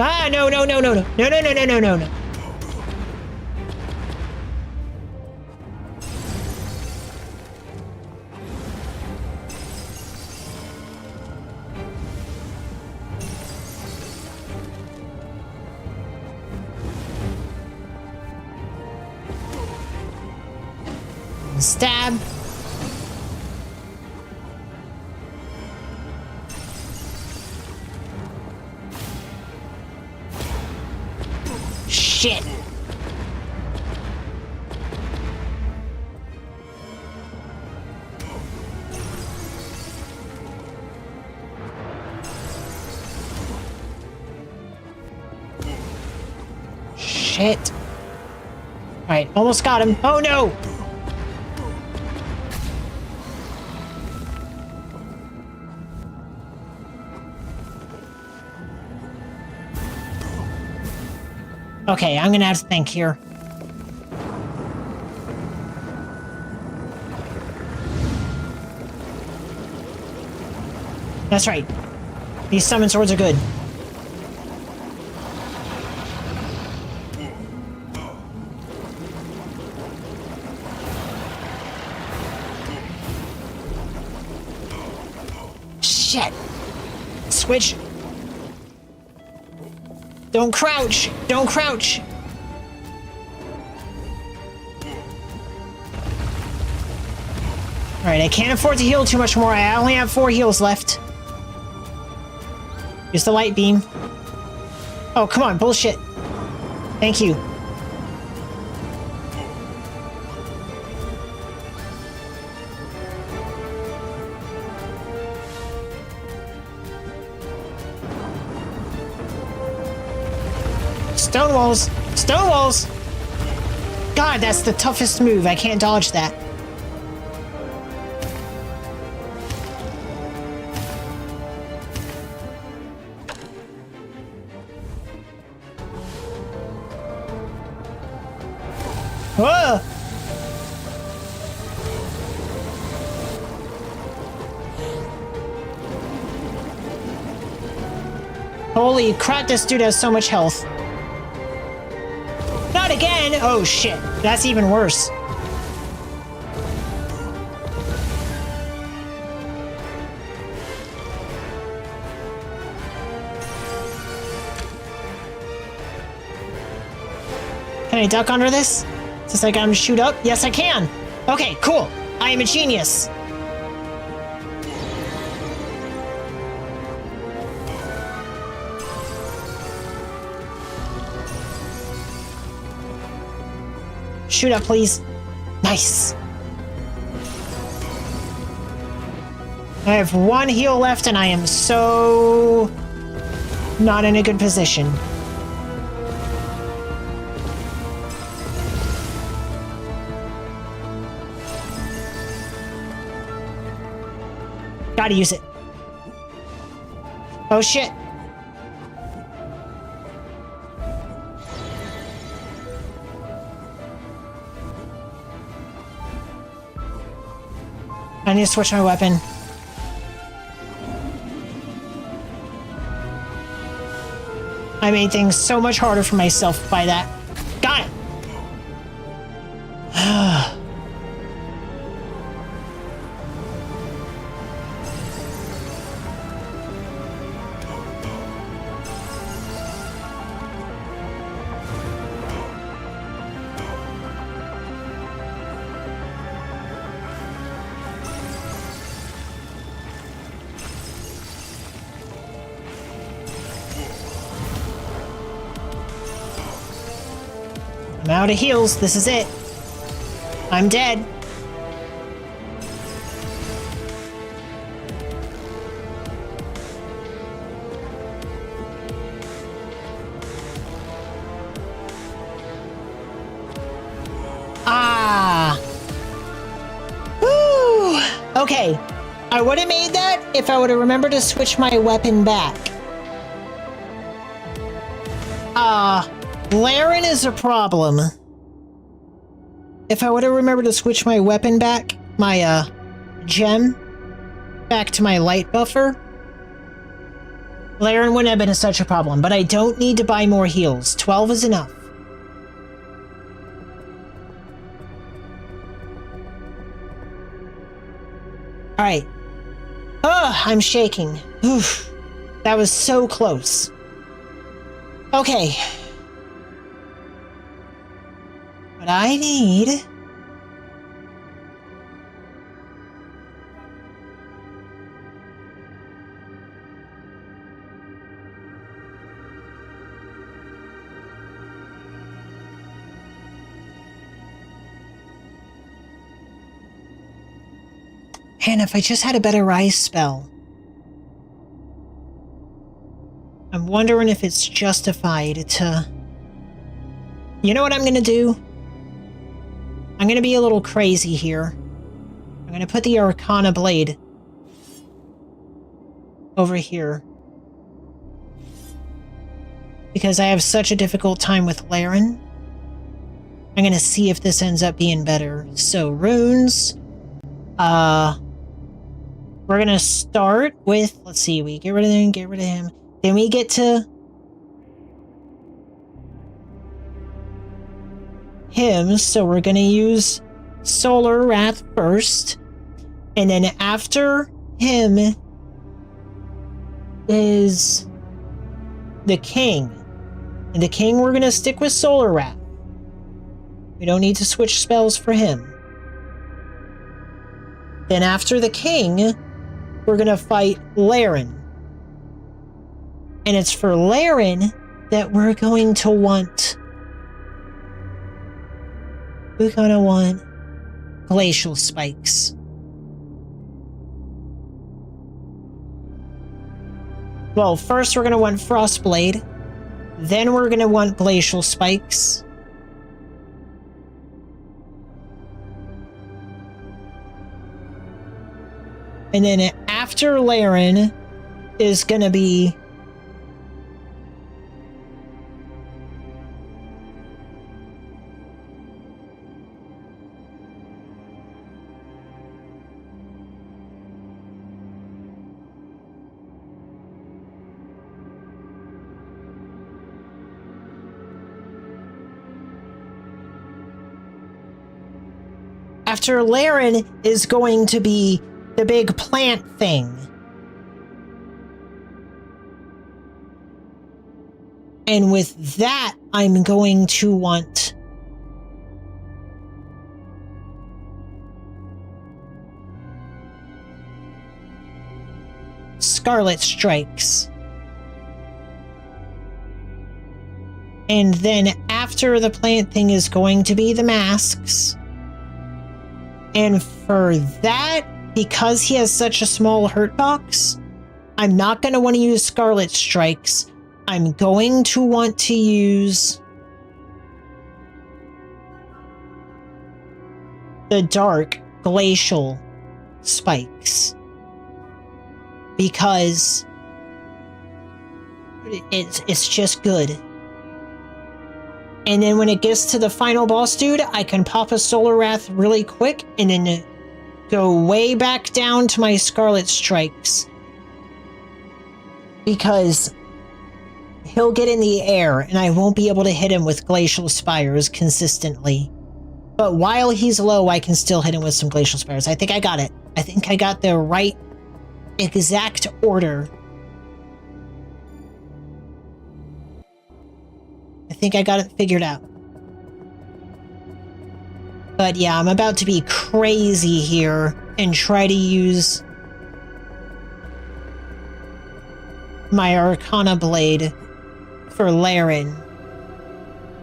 [SPEAKER 4] Ah, no, no, no, no, no, no, no, no, no, no, no, no. Stab. Shit. Shit. Alright, almost got him. Oh no! Okay, I'm gonna have to think here. That's right. These summon swords are good. Shit! Switch! Don't crouch! Don't crouch! Alright, I can't afford to heal too much more. I only have 4 heals left. Use the light beam. Oh, come on, bullshit. Thank you. Stone walls! Stone walls! God, that's the toughest move. I can't dodge that. Whoa! Holy crap, this dude has so much health. Not again! Oh shit, that's even worse. Can I duck under this? Is this like I'm shoot up? Yes, I can! Okay, cool. I am a genius. Shoot up, please. Nice. I have 1 heal left and I am so not in a good position. Gotta use it. Oh shit. I need to switch my weapon. I made things so much harder for myself by that. Got it! I'm out of heals. This is it. I'm dead. Ah. Woo. Okay. I would have made that if I would have remembered to switch my weapon back. Laren is a problem. If I would have remembered to switch my weapon back, my, gem, back to my light buffer, Laren wouldn't have been such a problem, but I don't need to buy more heals. 12 is enough. Alright. Ugh, I'm shaking. Oof. That was so close. Okay. What I need... Man, if I just had a better ice spell. I'm wondering if it's justified to... You know what I'm gonna do? I'm gonna be a little crazy here. I'm gonna put the Arcana Blade over here. Because I have such a difficult time with Laren. I'm gonna see if this ends up being better. So, runes. We're gonna start with, let's see, we get rid of him, get rid of him. Then we get to him, so we're gonna use Solar Wrath first. And then after him is the King. And the King, we're gonna stick with Solar Wrath. We don't need to switch spells for him. Then after the King, we're gonna fight Laren. And it's for Laren that we're going to want... We're gonna want Glacial Spikes. Well, first we're gonna want Frostblade. Then we're gonna want Glacial Spikes. And then after Laren is gonna be... After Laren is going to be the big plant thing. And with that, I'm going to want... Scarlet Strikes. And then after the plant thing is going to be the masks. And for that, because he has such a small hurt box, I'm not going to want to use Scarlet Strikes. I'm going to want to use the Dark Glacial Spikes. Because it's just good. And then when it gets to the final boss dude, I can pop a Solar Wrath really quick and then go way back down to my Scarlet Strikes. Because he'll get in the air and I won't be able to hit him with Glacial Spires consistently. But while he's low, I can still hit him with some Glacial Spires. I think I got it. I think I got the right exact order. I think I got it figured out. But yeah, I'm about to be crazy here and try to use my Arcana Blade for Laren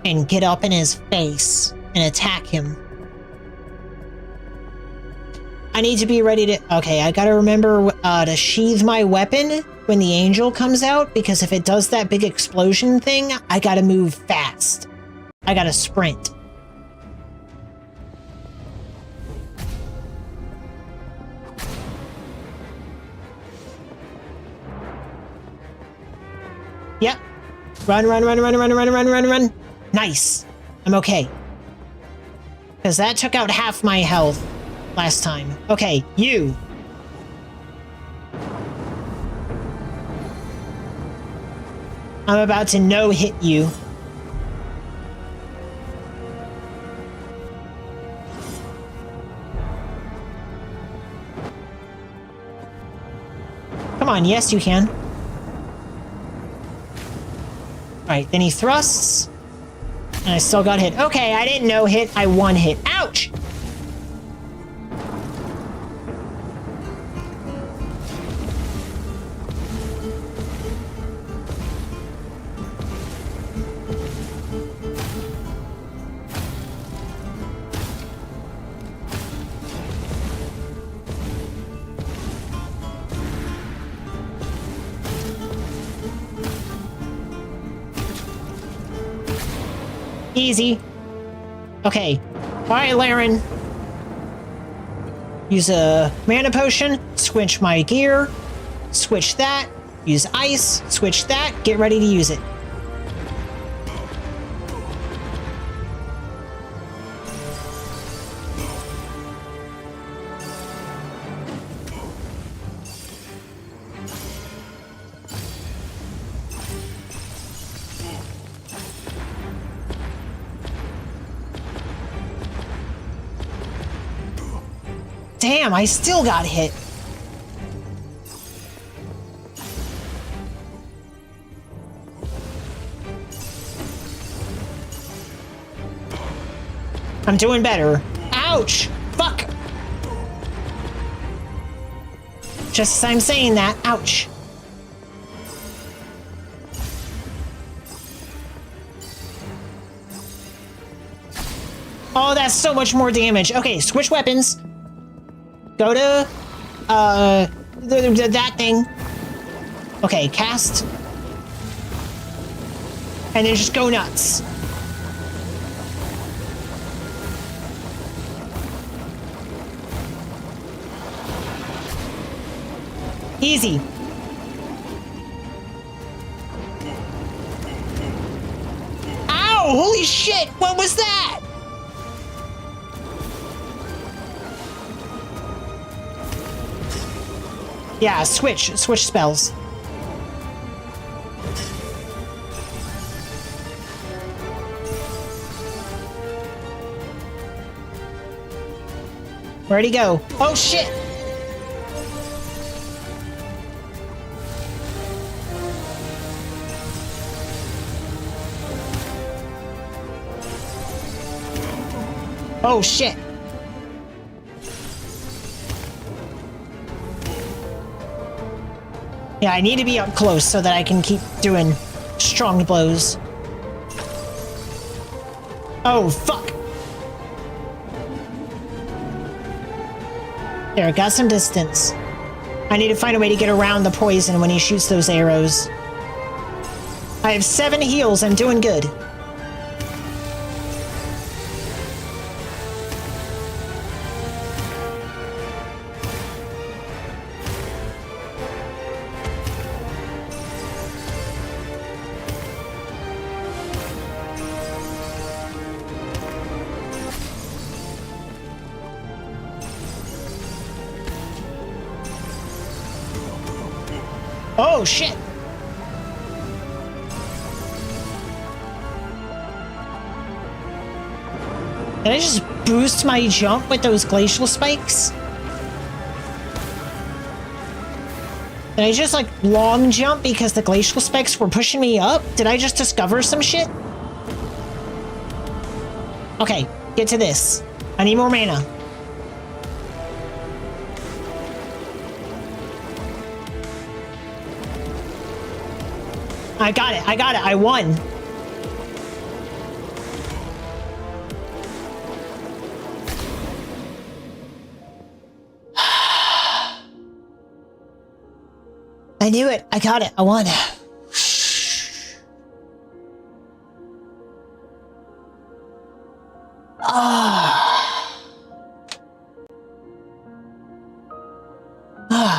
[SPEAKER 4] and get up in his face and attack him. I need to be ready to... Okay, I gotta remember to sheathe my weapon when the angel comes out, because if it does that big explosion thing, I gotta move fast. I gotta sprint. Yep. Run, run, run, run, run, run, run, run, run. Nice. I'm okay. Because that took out half my health last time. Okay, you. I'm about to no-hit you. Come on, yes you can. Alright, then he thrusts. And I still got hit. Okay, I didn't no-hit, I one-hit. Ouch! Easy. Okay. Alright, Laren. Use a mana potion. Switch my gear. Switch that. Use ice. Switch that. Get ready to use it. Damn, I still got hit. I'm doing better. Ouch! Fuck! Just as I'm saying that, ouch. Oh, that's so much more damage. Okay, switch weapons. Go to, that thing. Okay, cast. And then just go nuts. Easy. Ow! Holy shit! What was that? Yeah, switch spells. Where'd he go? Oh shit! Oh shit! Yeah, I need to be up close so that I can keep doing strong blows. Oh, fuck! There, got some distance. I need to find a way to get around the poison when he shoots those arrows. I have 7 heals, I'm doing good. Oh, shit. Did I just boost my jump with those glacial spikes? Did I just, like, long jump because the glacial spikes were pushing me up? Did I just discover some shit? Okay, get to this. I need more mana. I got it, I won. I knew it, I got it, I won.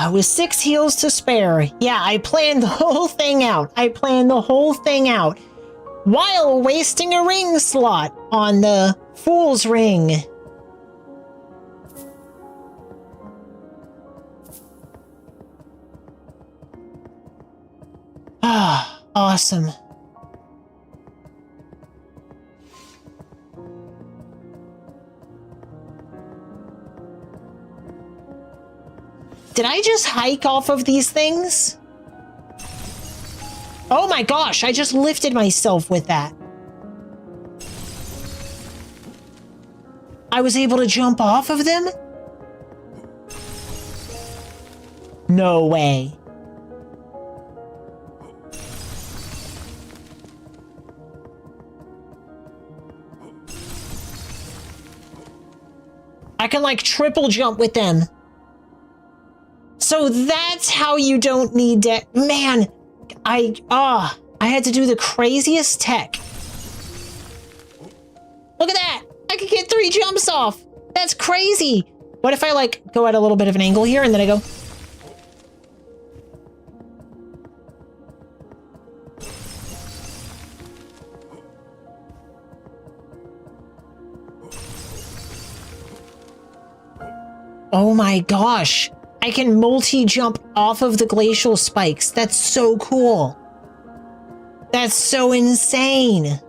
[SPEAKER 4] With 6 heals to spare. Yeah, I planned the whole thing out. While wasting a ring slot on the Fool's Ring. Awesome. Did I just hike off of these things? Oh my gosh, I just lifted myself with that. I was able to jump off of them? No way. I can like triple jump with them. So that's how you don't need to... Man, I had to do the craziest tech. Look at that! I could get 3 jumps off! That's crazy! What if I, like, go at a little bit of an angle here and then I go... Oh my gosh! I can multi-jump off of the glacial spikes. That's so cool. That's so insane.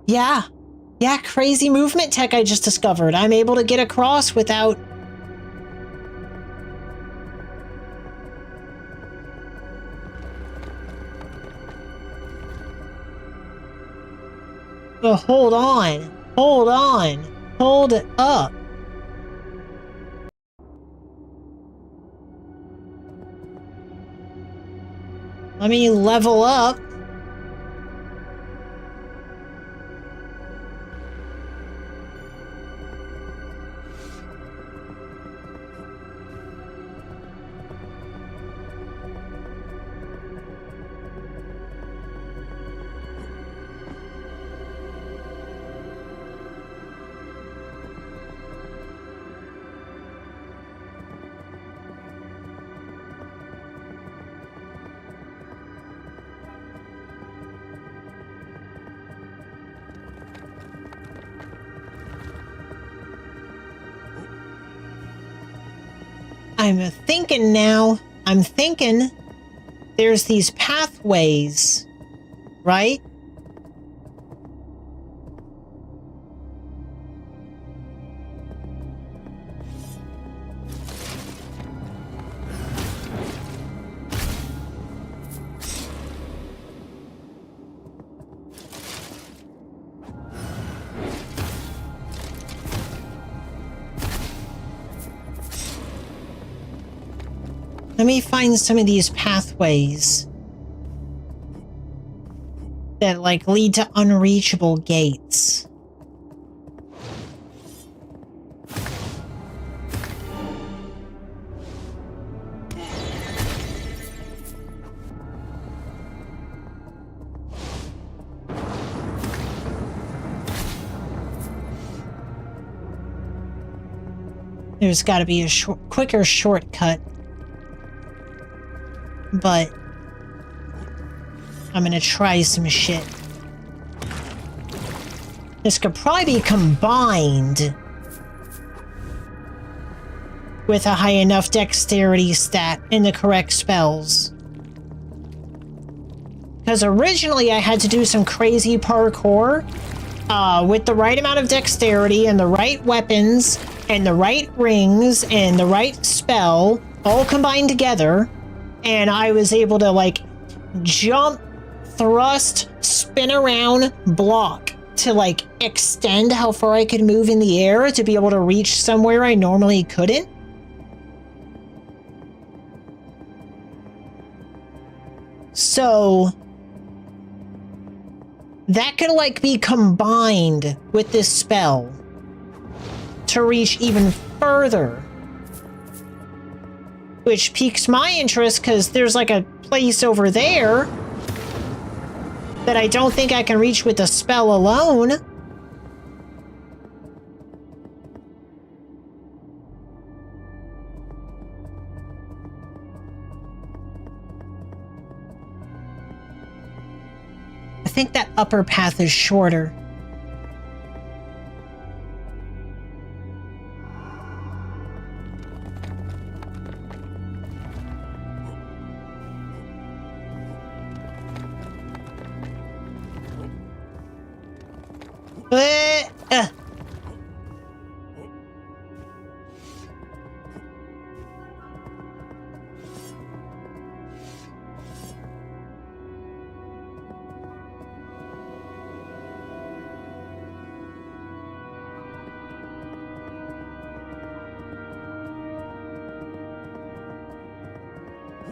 [SPEAKER 4] Yeah. Yeah, crazy movement tech I just discovered. I'm able to get across without... But hold on. Hold on. Hold it up. Let me level up. I'm thinking now. I'm thinking there's these pathways, right? Let me find some of these pathways that, like, lead to unreachable gates. There's got to be a quicker shortcut. But I'm gonna try some shit. This could probably be combined with a high enough dexterity stat and the correct spells. Because originally I had to do some crazy parkour with the right amount of dexterity and the right weapons and the right rings and the right spell all combined together. And I was able to like jump, thrust, spin around, block to like extend how far I could move in the air to be able to reach somewhere I normally couldn't. So that could like be combined with this spell to reach even further, which piques my interest because there's like a place over there that I don't think I can reach with the spell alone. I think that upper path is shorter.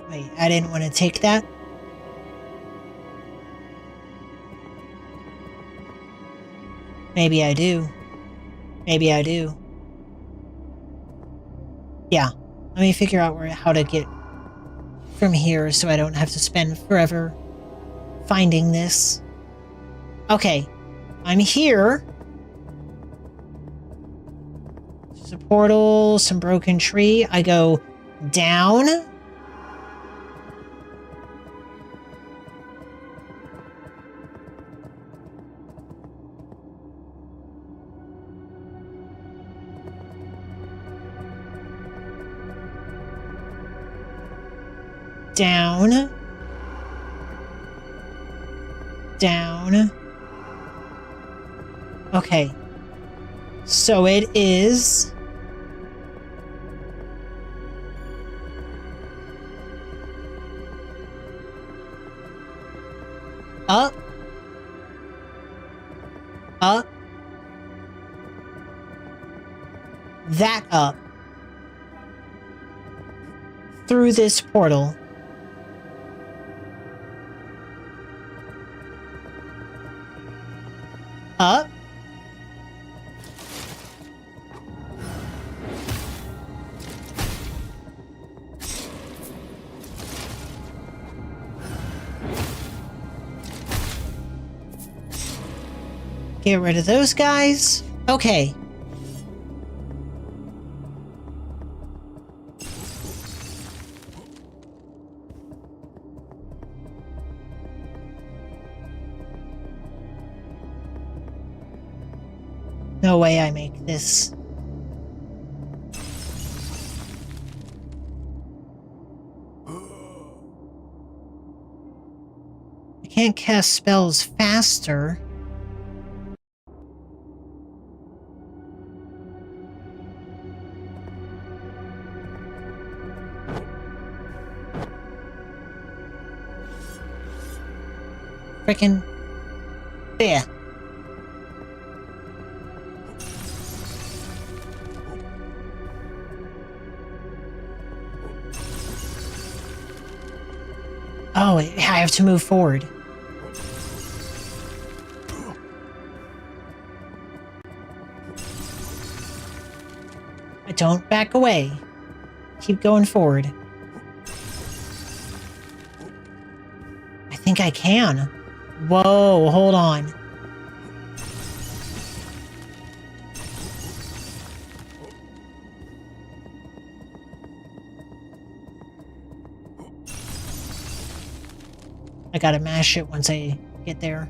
[SPEAKER 4] Wait, I didn't want to take that. Maybe I do. Maybe I do. Yeah. Let me figure out how to get from here so I don't have to spend forever finding this. Okay. I'm here. There's a portal, some broken tree. I go down. Down. Down. Okay. So it is... up. Up. That up. Through this portal. Up. Get rid of those guys. Okay. No way I make this. I can't cast spells faster. Frickin' there. Oh, I have to move forward. I don't back away. Keep going forward. I think I can. Whoa, hold on. I gotta mash it once I get there.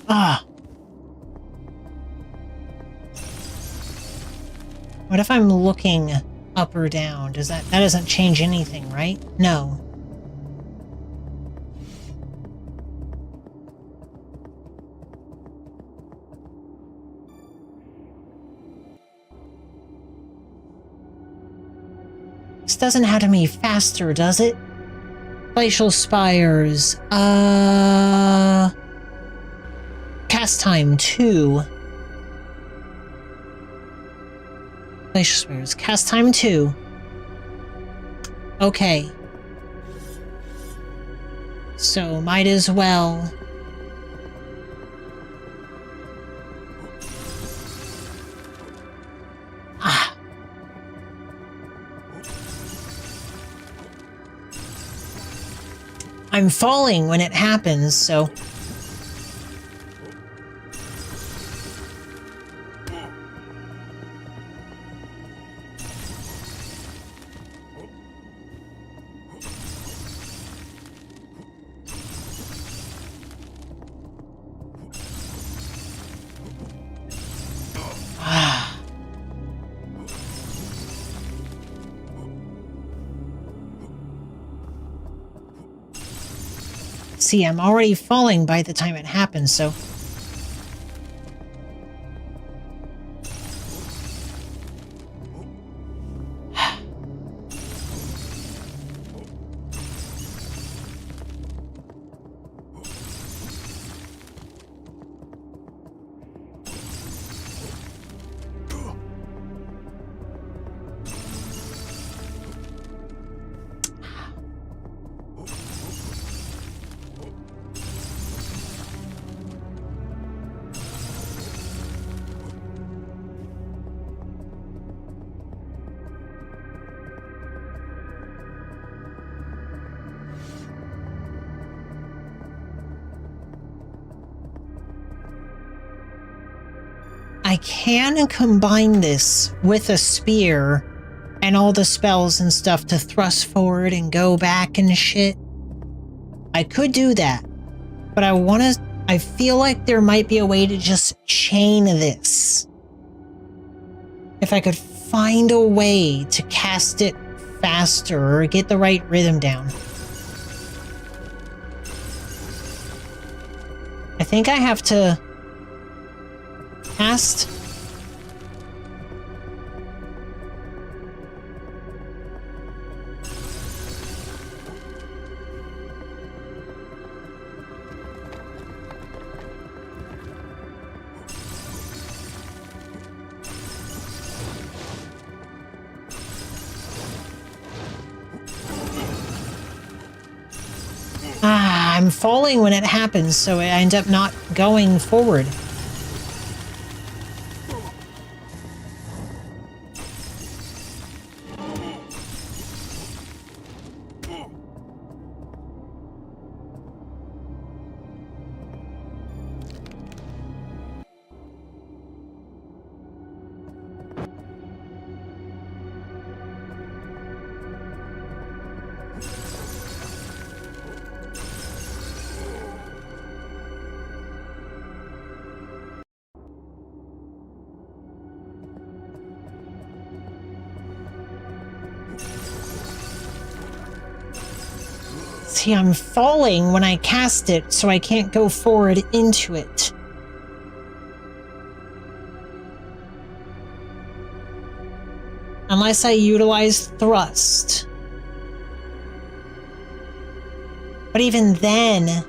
[SPEAKER 4] Ah. What if I'm looking up or down? That doesn't change anything, right? No. This doesn't have to be faster, does it? Glacial Spires. Cast time 2. Glacial Spires. Cast time 2. Okay. So, might as well. Ah. I'm falling when it happens, so... See, I'm already falling by the time it happens, so... I can combine this with a spear and all the spells and stuff to thrust forward and go back and shit. I could do that, but I feel like there might be a way to just chain this. If I could find a way to cast it faster or get the right rhythm down. I think I have to cast. I'm falling when it happens, so I end up not going forward. See, I'm falling when I cast it, so I can't go forward into it. Unless I utilize thrust. But even then...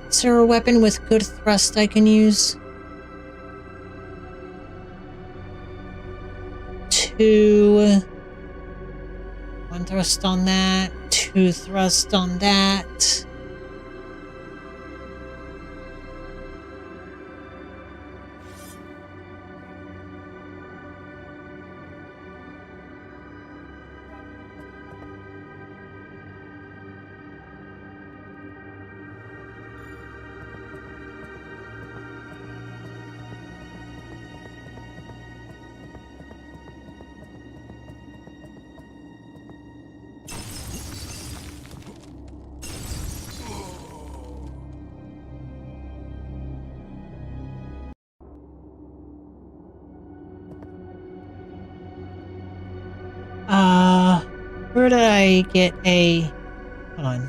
[SPEAKER 4] Is there a weapon with good thrust I can use? 2... 1 thrust on that. 2 thrust on that. Where did I get a... Hold on.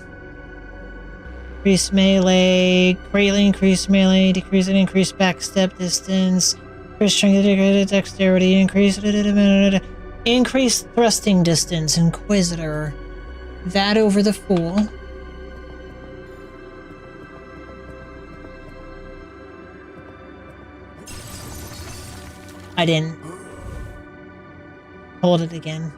[SPEAKER 4] Increase melee, greatly increase melee, decrease and increase backstep distance, increase strength, dexterity, increase thrusting distance, Inquisitor. That over the Fool. I didn't. Hold it again.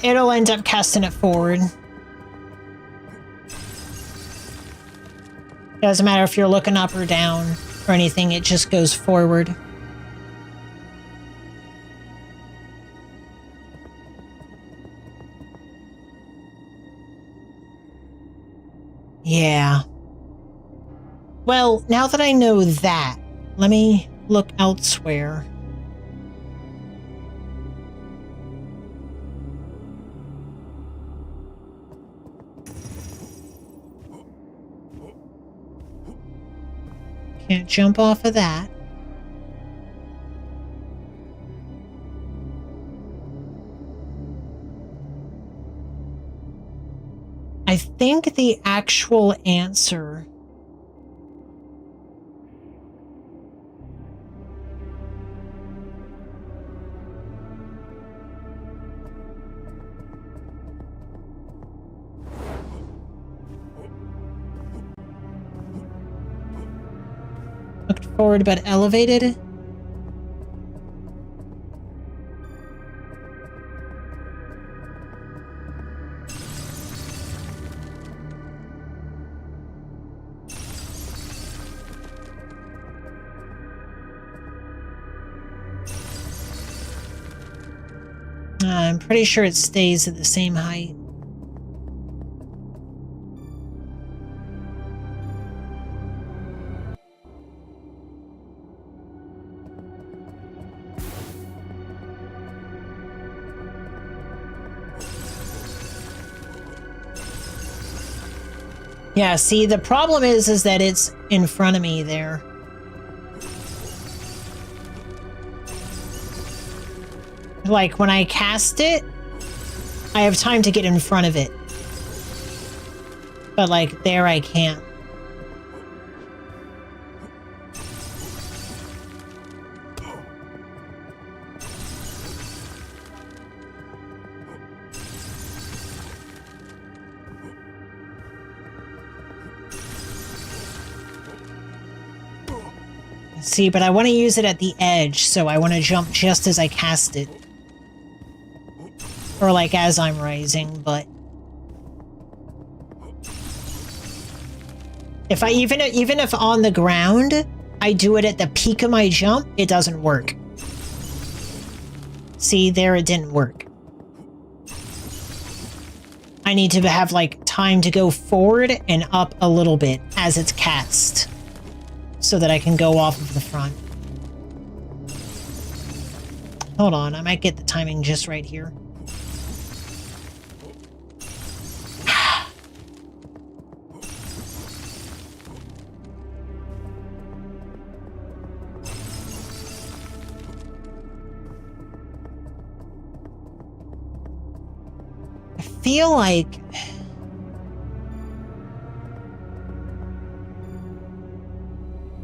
[SPEAKER 4] It'll end up casting it forward. Doesn't matter if you're looking up or down or anything, it just goes forward. Yeah. Well, now that I know that, let me look elsewhere. Can't jump off of that. I think the actual answer looked forward but elevated. I'm pretty sure it stays at the same height. Yeah, see, the problem is that it's in front of me there. Like, when I cast it, I have time to get in front of it. But, like, there I can't. See, but I want to use it at the edge, so I want to jump just as I cast it. Or like as I'm rising, but if I even if on the ground I do it at the peak of my jump, it doesn't work. See, there it didn't work. I need to have like time to go forward and up a little bit as it's cast, so that I can go off of the front. Hold on, I might get the timing just right here. I feel like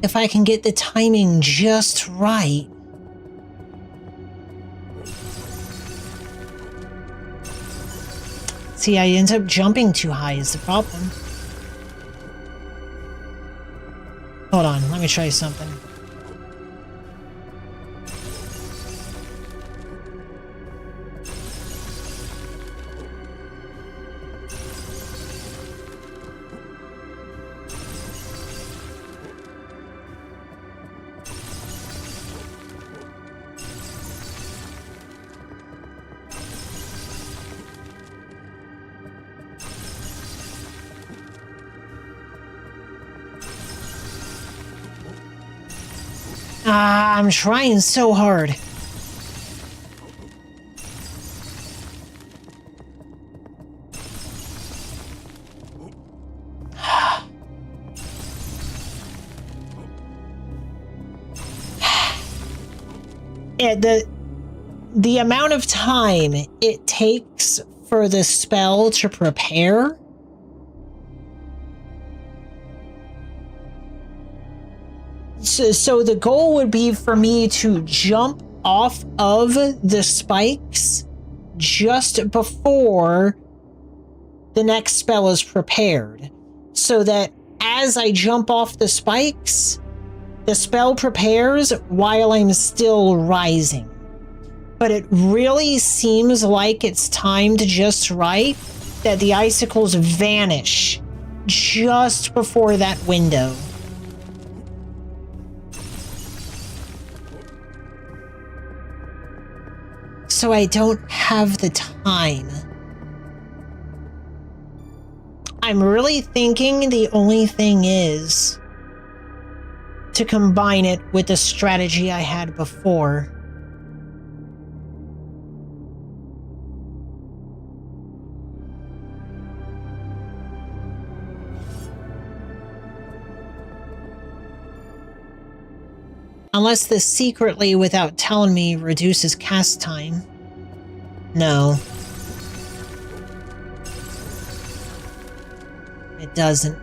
[SPEAKER 4] if I can get the timing just right. See, I end up jumping too high is the problem. Hold on, let me try something. I'm trying so hard. Yeah, the amount of time it takes for the spell to prepare. So the goal would be for me to jump off of the spikes just before the next spell is prepared, so that as I jump off the spikes, the spell prepares while I'm still rising. But it really seems like it's timed just right that the icicles vanish just before that window. So I don't have the time. I'm really thinking the only thing is to combine it with the strategy I had before. Unless this secretly, without telling me, reduces cast time. No. It doesn't.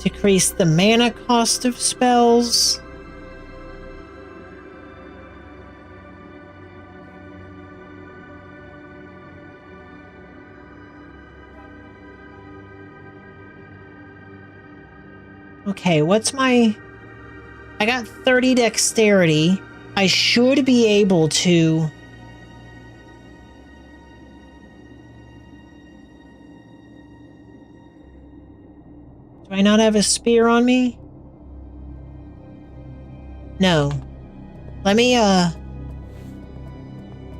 [SPEAKER 4] Decrease the mana cost of spells. Okay, what's my... I got 30 dexterity. I should be able to... Do I not have a spear on me? No. Let me, I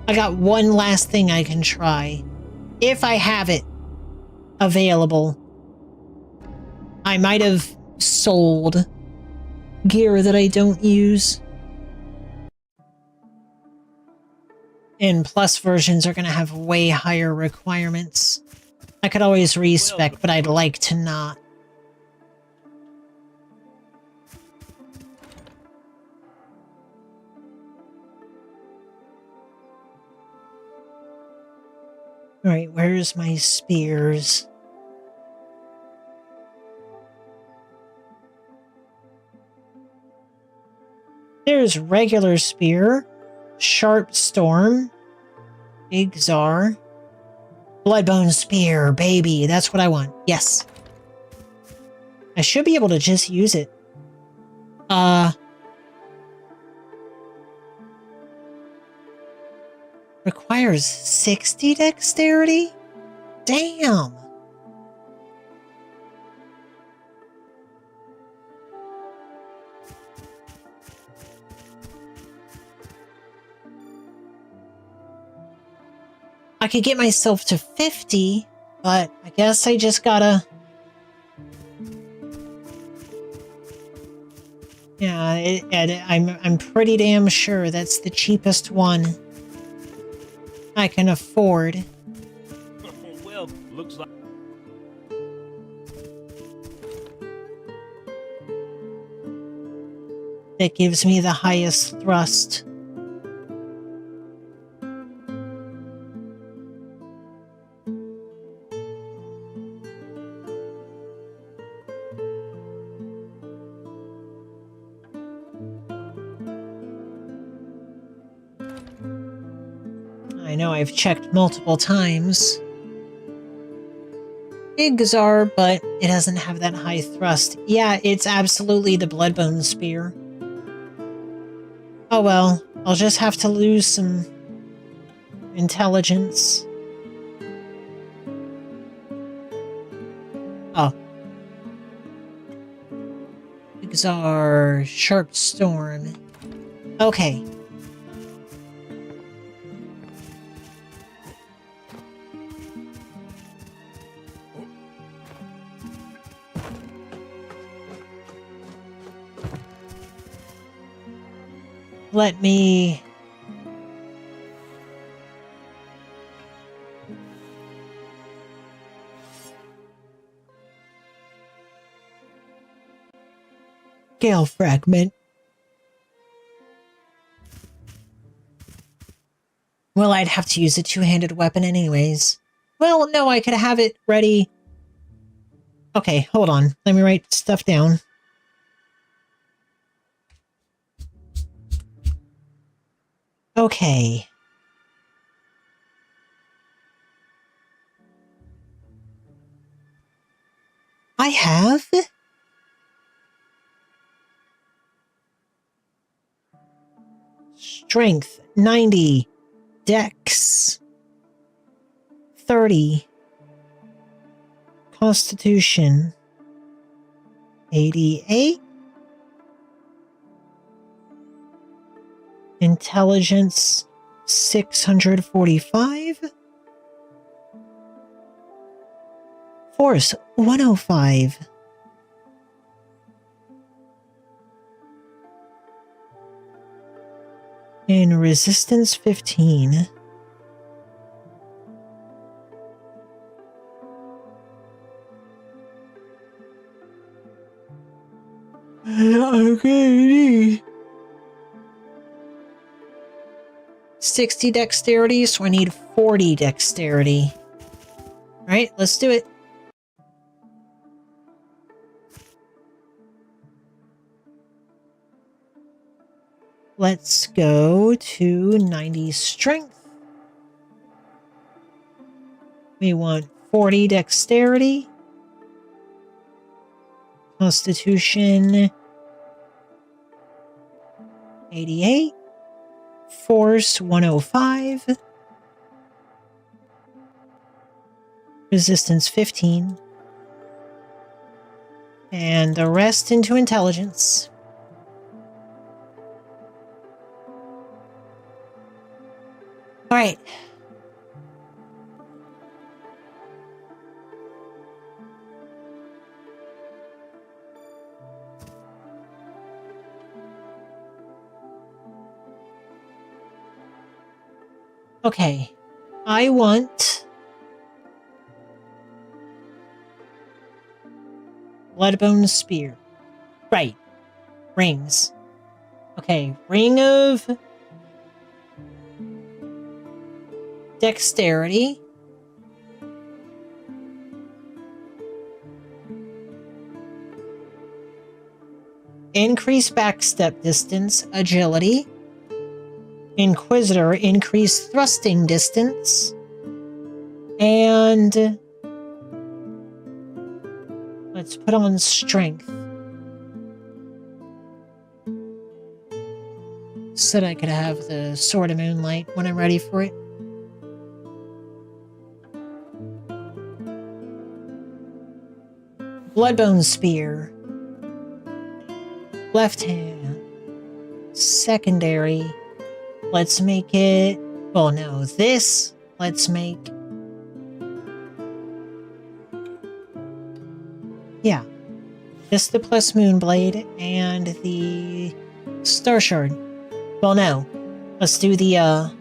[SPEAKER 4] got one last thing I can try. If I have it available. I might have sold gear that I don't use. And plus versions are going to have way higher requirements. I could always respec, but I'd like to not. Alright, where's my spears? There's regular spear, sharp storm, big czar, bloodbone spear, baby. That's what I want. Yes. I should be able to just use it. Requires 60 dexterity? Damn. I could get myself to 50, but I guess I just gotta... Yeah, I'm pretty damn sure that's the cheapest one I can afford.
[SPEAKER 9] Well, looks like...
[SPEAKER 4] That gives me the highest thrust. I know I've checked multiple times. Igzar, but it doesn't have that high thrust. Yeah, it's absolutely the Bloodbone Spear. Oh well, I'll just have to lose some intelligence. Oh. Igzar, Sharp Storm. Okay. Let me... Gale Fragment. Well, I'd have to use a two-handed weapon anyways. Well, no, I could have it ready. Okay, hold on. Let me write stuff down. Okay. I have... Strength, 90. Dex, 30. Constitution, 88. Intelligence, 645. Force, 105. And resistance, 15. Okay. 60 dexterity, so I need 40 dexterity. Alright, let's do it. Let's go to 90 strength. We want 40 dexterity. Constitution, 88. Force, 105. Resistance, 15. And the rest into intelligence. Alright. Okay. I want... Bloodbone Spear. Right. Rings. Okay. Ring of... Dexterity. Increase backstep distance, agility. Inquisitor, increase thrusting distance. And let's put on strength. So that I could have the Sword of Moonlight when I'm ready for it. Bloodbone Spear. Left hand. Secondary. Let's make it... Well, no. This, let's make... Yeah. Just the plus Moonblade and the Star Shard. Well, no. Let's do the,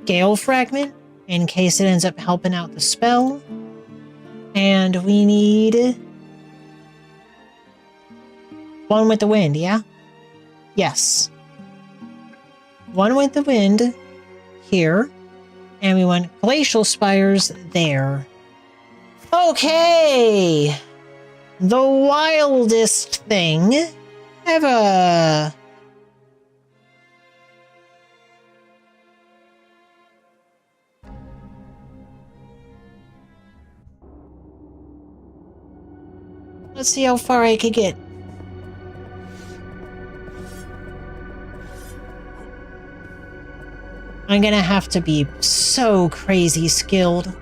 [SPEAKER 4] Gale Fragment, in case it ends up helping out the spell. And we need... one with the wind, yeah? Yes. One with the wind here. And we want Glacial Spires there. Okay! The wildest thing ever. Let's see how far I can get. I'm gonna have to be so crazy skilled.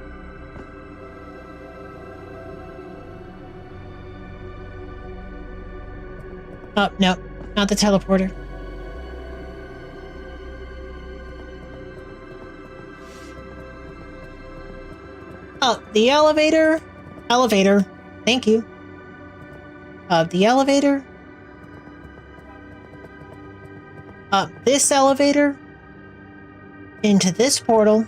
[SPEAKER 4] Oh, no, not the teleporter. Oh, the elevator. Elevator. Thank you. The elevator. Up this elevator. Into this portal.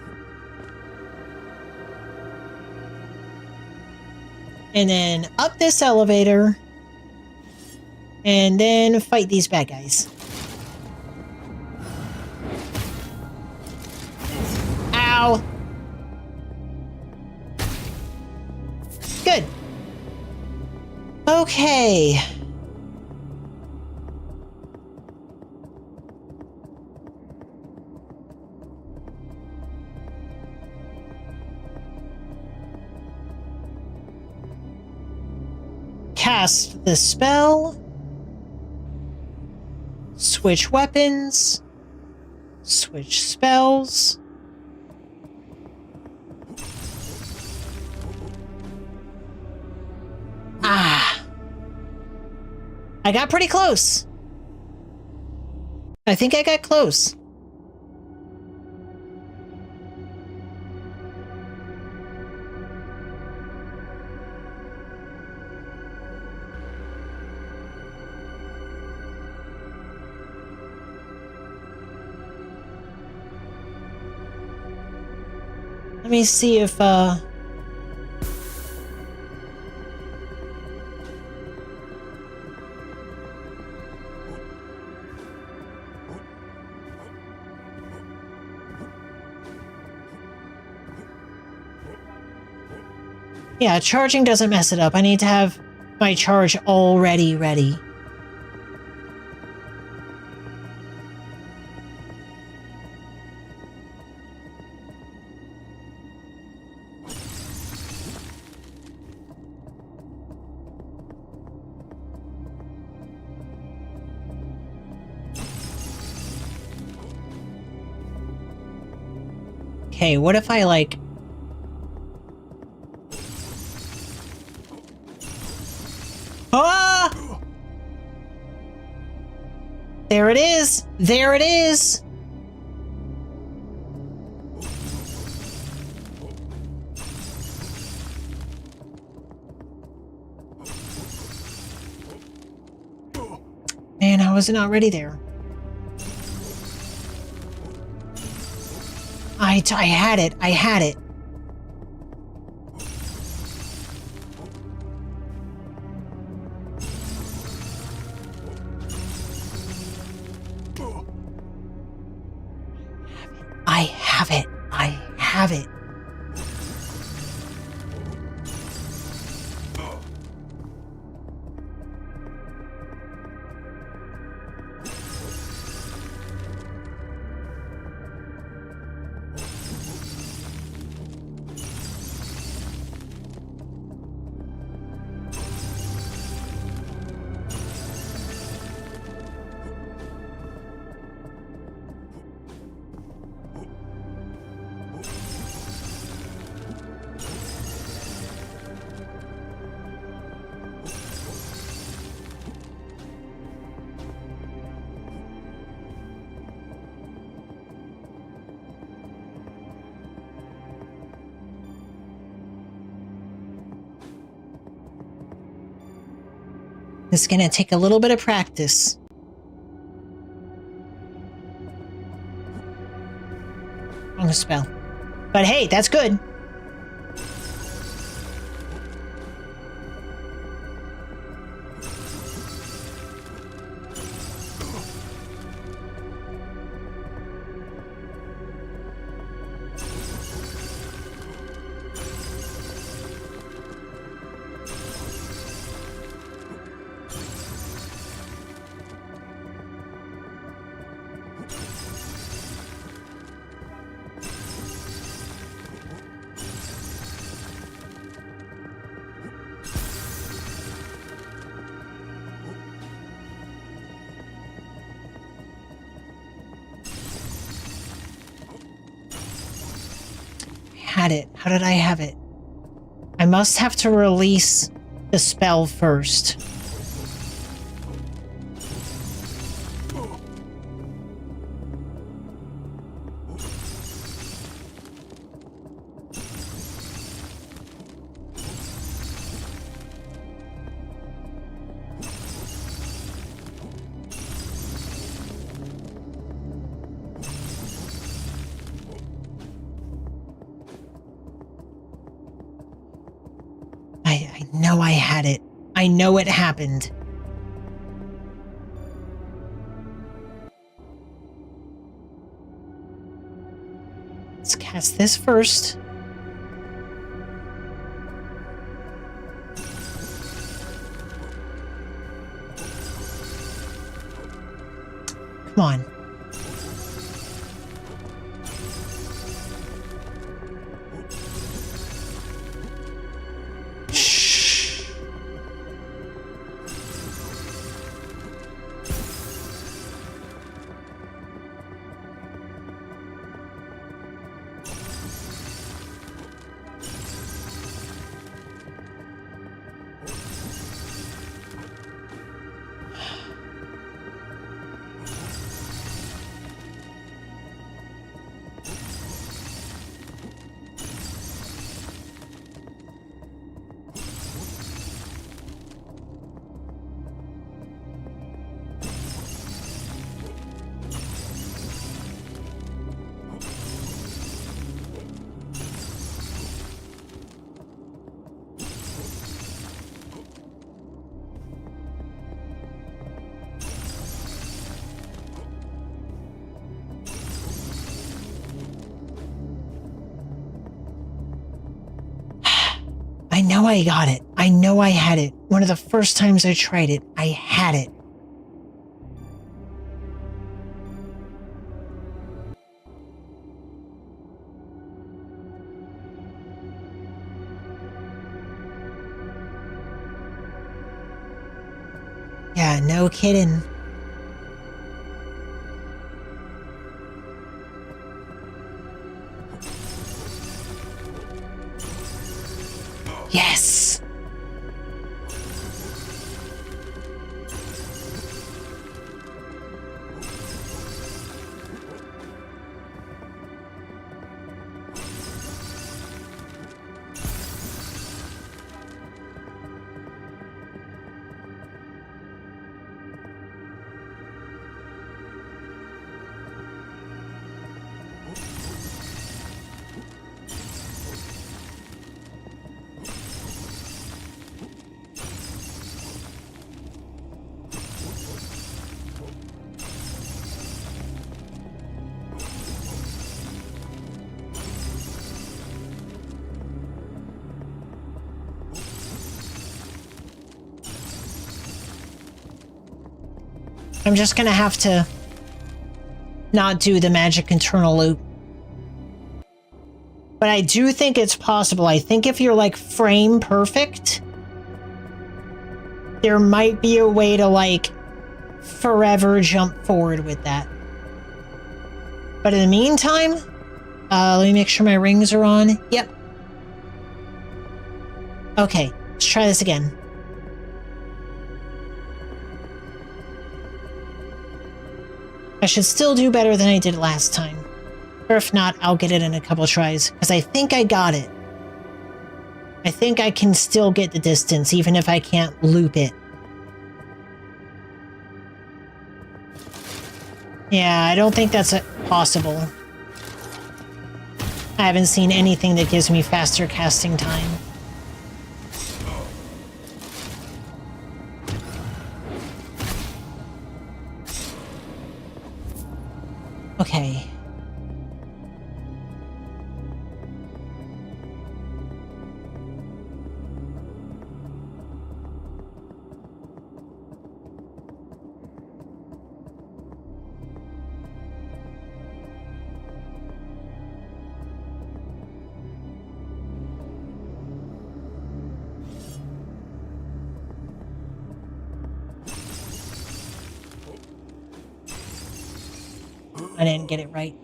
[SPEAKER 4] And then up this elevator. And then fight these bad guys. Ow. Good. Okay. Cast the spell. Switch weapons. Switch spells. Ah. I got pretty close. I think I got close. Let me see if, yeah, charging doesn't mess it up. I need to have my charge already ready. Okay, what if I, like... Ah! There it is! There it is! Man, how was it not ready there? I had it. I had it. I have it. I have it. It's gonna take a little bit of practice. On the spell. But hey, that's good. had it. How did I have it? I must have to release the spell first. I know I had it. I know it happened. Let's cast this first. Come on. I know I got it. I know I had it. One of the first times I tried it, I had it. Yeah, no kidding. Yes! I'm just gonna have to not do the magic internal loop. But I do think it's possible. I think if you're like frame perfect, there might be a way to like forever jump forward with that. But in the meantime, let me make sure my rings are on. Yep. Okay, let's try this again. I should still do better than I did last time. Or if not, I'll get it in a couple tries, because I think I got it. I think I can still get the distance, even if I can't loop it. Yeah, I don't think that's possible. I haven't seen anything that gives me faster casting time. Okay. I didn't get it right.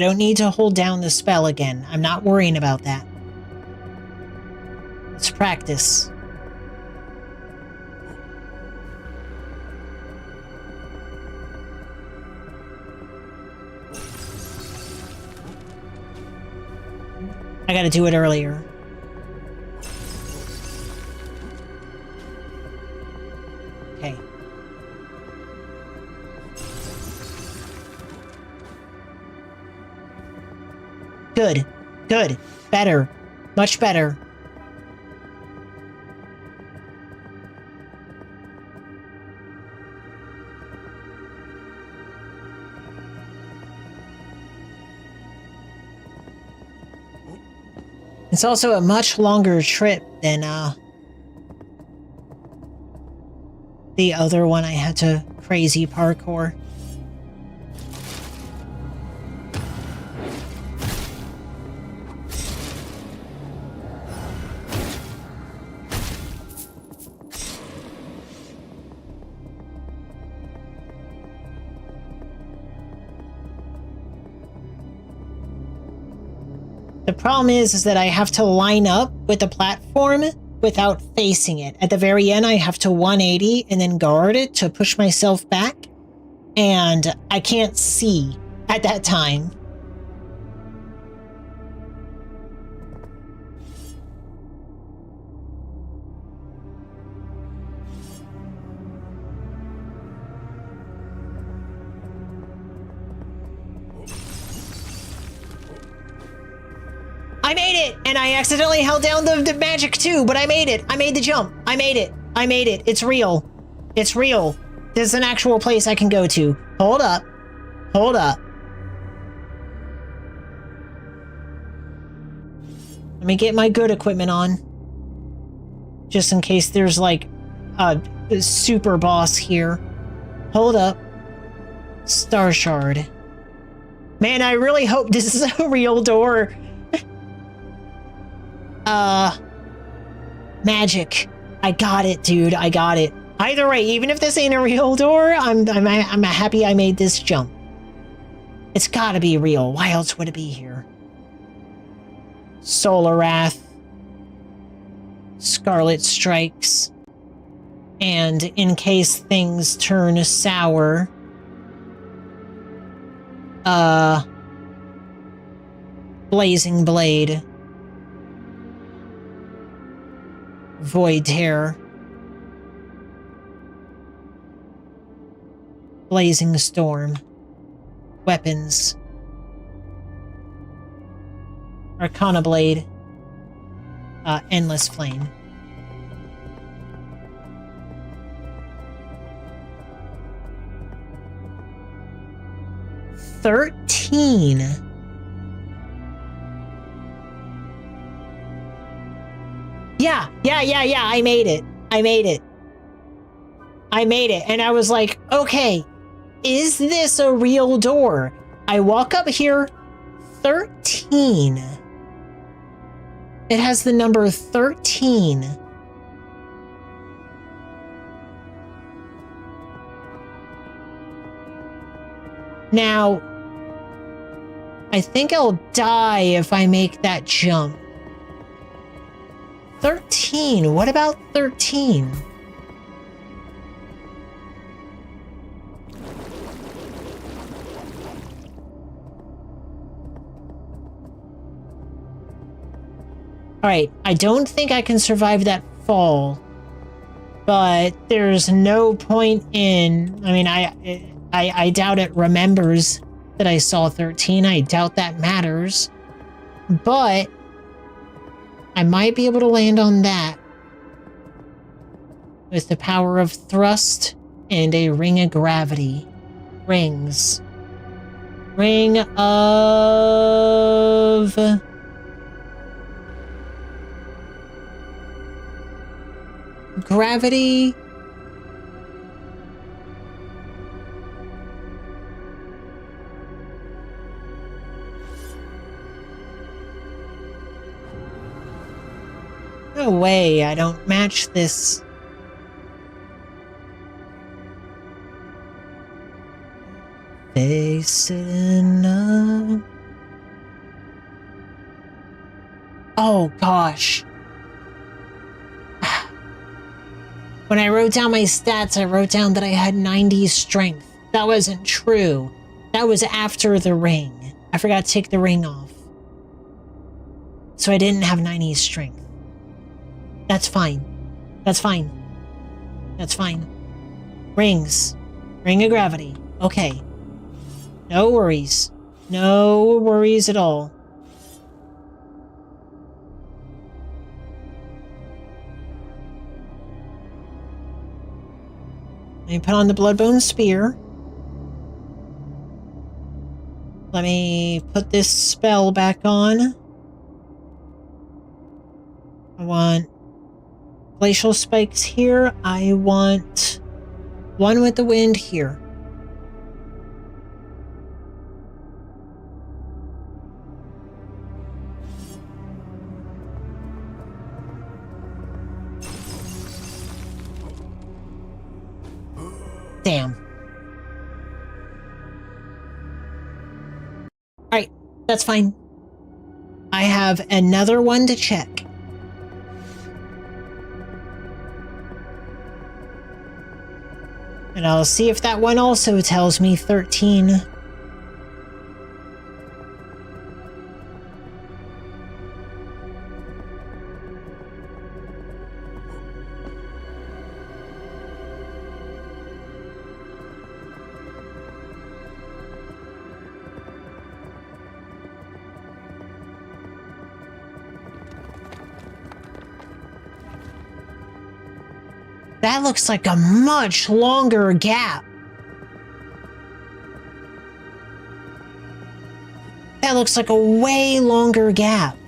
[SPEAKER 4] I don't need to hold down the spell again. I'm not worrying about that. Let's practice. I gotta do it earlier. Okay. Good. Good. Better. Much better. It's also a much longer trip than the other one I had to crazy parkour. The problem is that I have to line up with the platform without facing it. At the very end, I have to 180 and then guard it to push myself back. And I can't see at that time. I made it! And I accidentally held down the magic too, but I made it. I made the jump. I made it. I made it. It's real. It's real. There's an actual place I can go to. Hold up. Hold up. Let me get my good equipment on. Just in case there's like a super boss here. Hold up. Star Shard. Man, I really hope this is a real door. Magic. I got it, dude. I got it. Either way, even if this ain't a real door, I'm happy I made this jump. It's gotta be real. Why else would it be here? Solar Wrath. Scarlet Strikes. And in case things turn sour, Blazing Blade. Void Terror. Blazing Storm. Weapons. Arcana Blade. Endless Flame. $13. Yeah, I made it. I made it. I made it. And I was like, okay, is this a real door? I walk up here, 13. It has the number 13. Now, I think I'll die if I make that jump. 13. What about 13? Alright, I don't think I can survive that fall. But there's no point in... I mean, I doubt it remembers that I saw 13. I doubt that matters. But I might be able to land on that with the power of thrust and a ring of gravity. Rings. Ring of... gravity. No way, I don't match this. Facing up. Oh, gosh. When I wrote down my stats, I wrote down that I had 90 strength. That wasn't true. That was after the ring. I forgot to take the ring off. So I didn't have 90 strength. That's fine. That's fine. That's fine. Rings. Ring of gravity. Okay. No worries. No worries at all. Let me put on the Bloodbone Spear. Let me put this spell back on. I want Glacial Spikes here. I want one with the wind here. Damn. Alright, that's fine. I have another one to check. And I'll see if that one also tells me 13. That looks like a much longer gap. That looks like a way longer gap.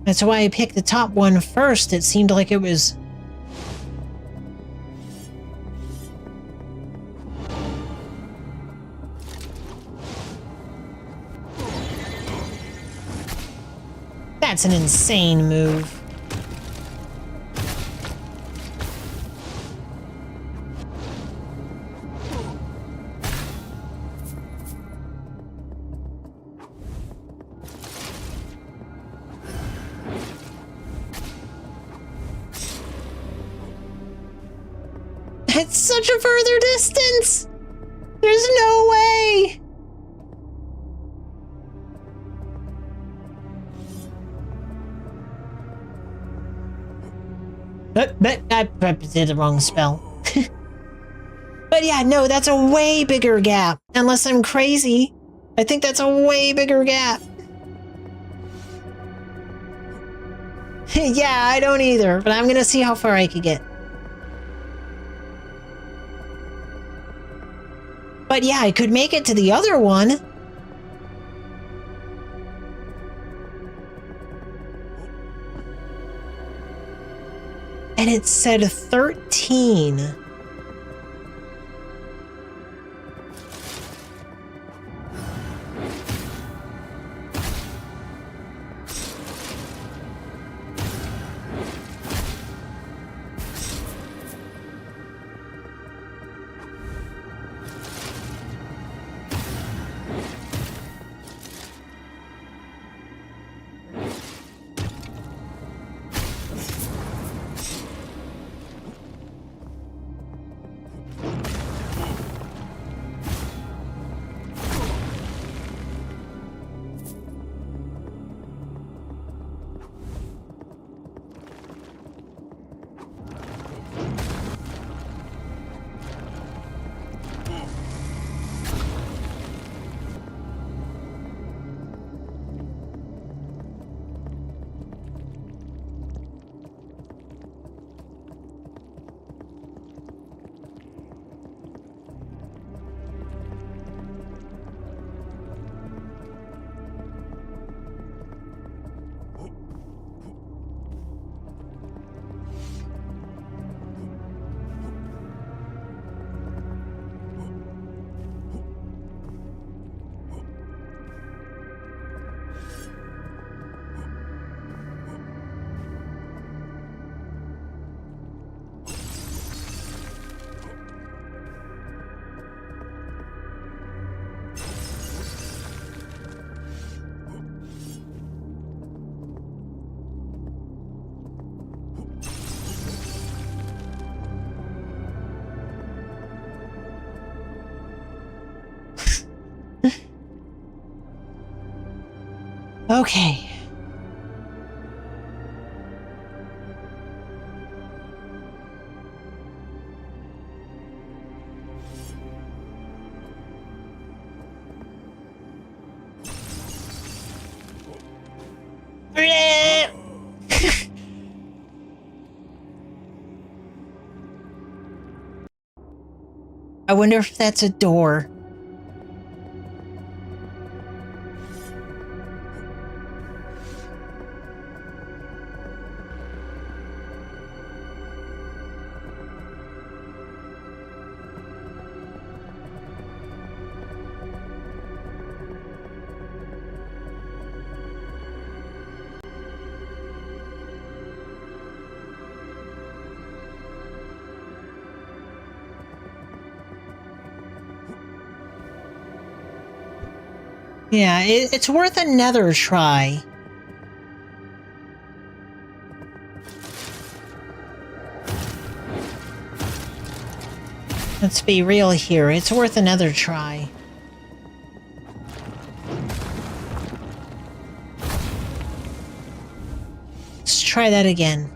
[SPEAKER 4] That's why I picked the top one first. It seemed like it was... That's an insane move. It's such a further distance! There's no way! But I did the wrong spell. But yeah, no, that's a way bigger gap. Unless I'm crazy. I think that's a way bigger gap. Yeah, I don't either, but I'm gonna see how far I could get. But yeah, I could make it to the other one. And it said 13. Okay. I wonder if that's a door. Yeah, it's worth another try. Let's be real here. It's worth another try. Let's try that again.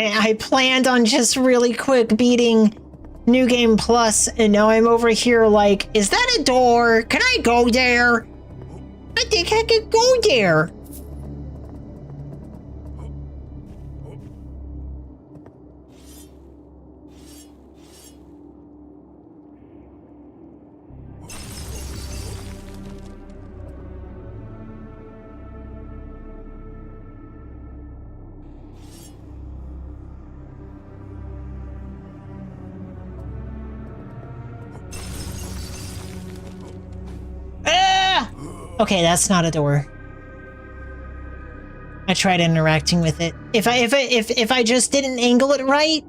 [SPEAKER 4] I planned on just really quick beating New Game Plus, and now I'm over here like, is that a door? Can I go there? I think I could go there. Okay, that's not a door. I tried interacting with it. If I just didn't angle it right,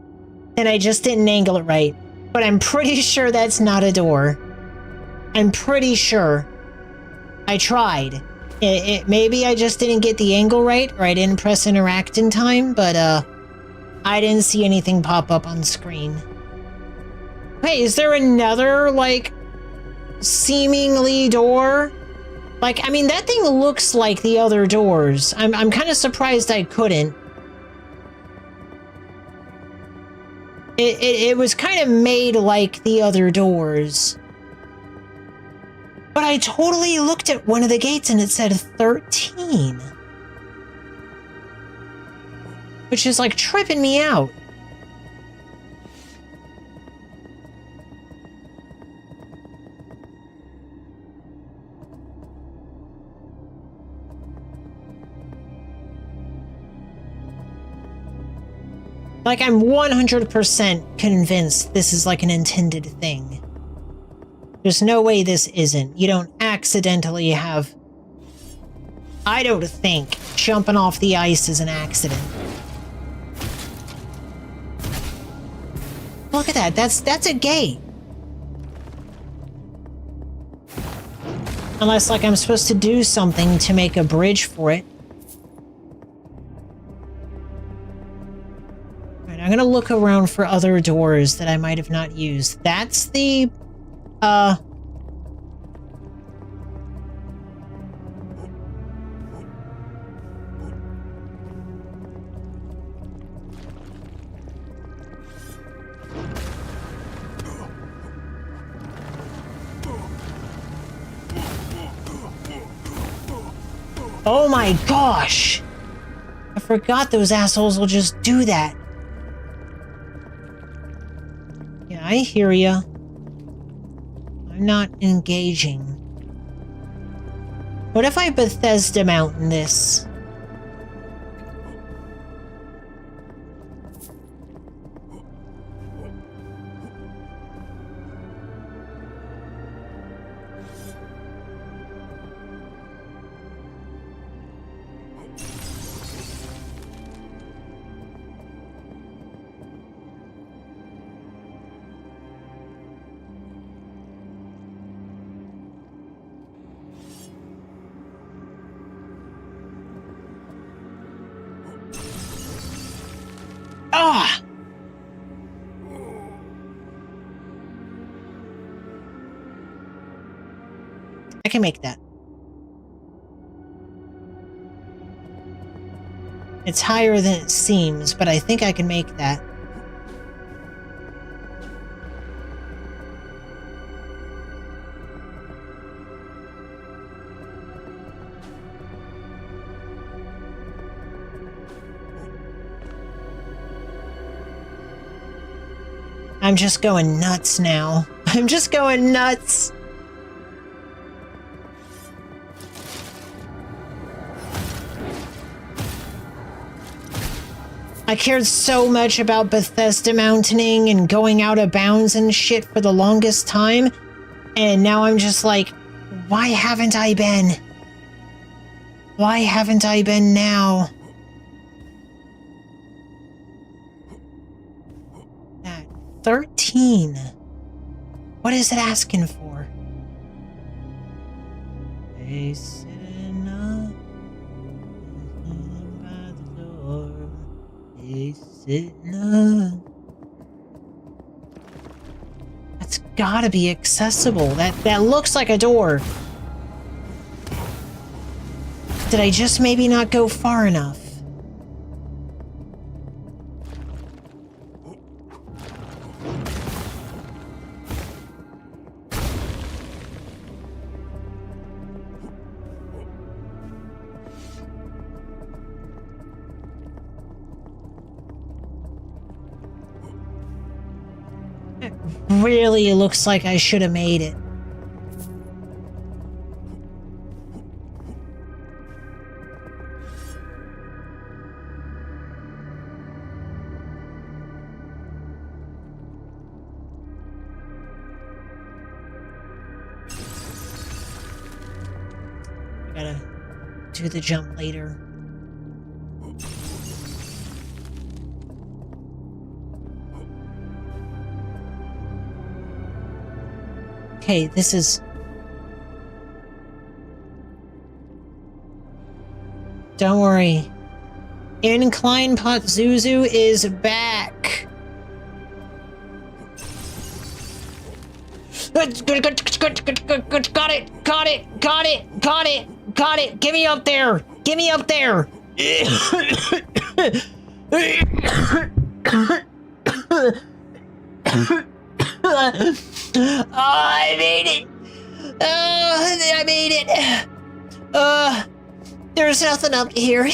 [SPEAKER 4] then I just didn't angle it right. But I'm pretty sure that's not a door. I'm pretty sure. I tried. Maybe I just didn't get the angle right, or I didn't press interact in time, but I didn't see anything pop up on screen. Hey, is there another, like, seemingly door? Like, I mean, that thing looks like the other doors. I'm kind of surprised I couldn't. It was kind of made like the other doors. But I totally looked at one of the gates and it said 13. Which is like tripping me out. Like, I'm 100% convinced this is like an intended thing. There's no way this isn't. You don't accidentally have... I don't think jumping off the ice is an accident. Look at that. That's a gate. Unless, like, I'm supposed to do something to make a bridge for it. I'm gonna look around for other doors that I might have not used. That's the, oh my gosh! I forgot those assholes will just do that. Yeah, I hear ya. I'm not engaging. What if I Bethesda Mountain this? I can make that. It's higher than it seems, but I think I can make that. I'm just going nuts now. I'm just going nuts. I cared so much about Bethesda mountaining and going out of bounds and shit for the longest time. And now I'm just like, why haven't I been? Why haven't I been now? That 13. What is it asking for? They sitting up by the door. They sitting up. That's gotta be accessible. That looks like a door. Did I just maybe not go far enough? It really looks like I should have made it. I gotta do the jump later. Okay, this is... Don't worry. Incline Pot Zuzu is back. Got it. Get me up there. I made it. I made it. There's nothing up here.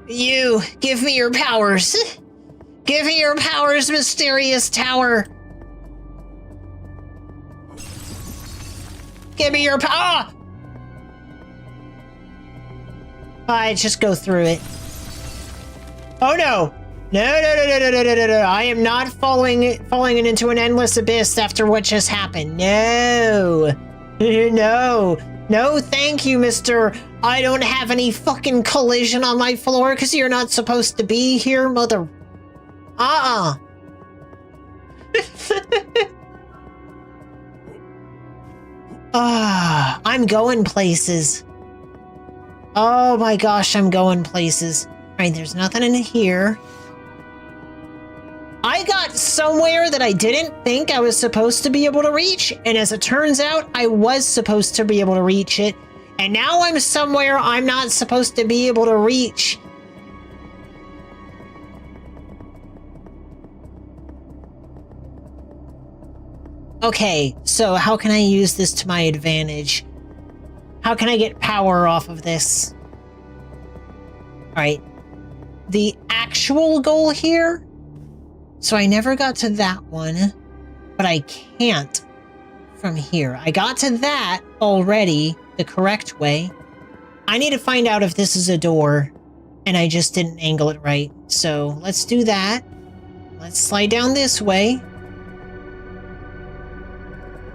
[SPEAKER 4] You, give me your powers. Give me your powers, mysterious tower. Give me your power. I just go through it. Oh no. No. I am not falling into an endless abyss after what just happened. No. No, thank you, Mr. I don't have any fucking collision on my floor because you're not supposed to be here, mother. I'm going places. Oh my gosh, I'm going places. Alright, there's nothing in here. I got somewhere that I didn't think I was supposed to be able to reach, and as it turns out, I was supposed to be able to reach it, and now I'm somewhere I'm not supposed to be able to reach. Okay, so how can I use this to my advantage? How can I get power off of this? Alright. The actual goal here... So I never got to that one, but I can't from here. I got to that already, the correct way. I need to find out if this is a door, and I just didn't angle it right. So let's do that. Let's slide down this way.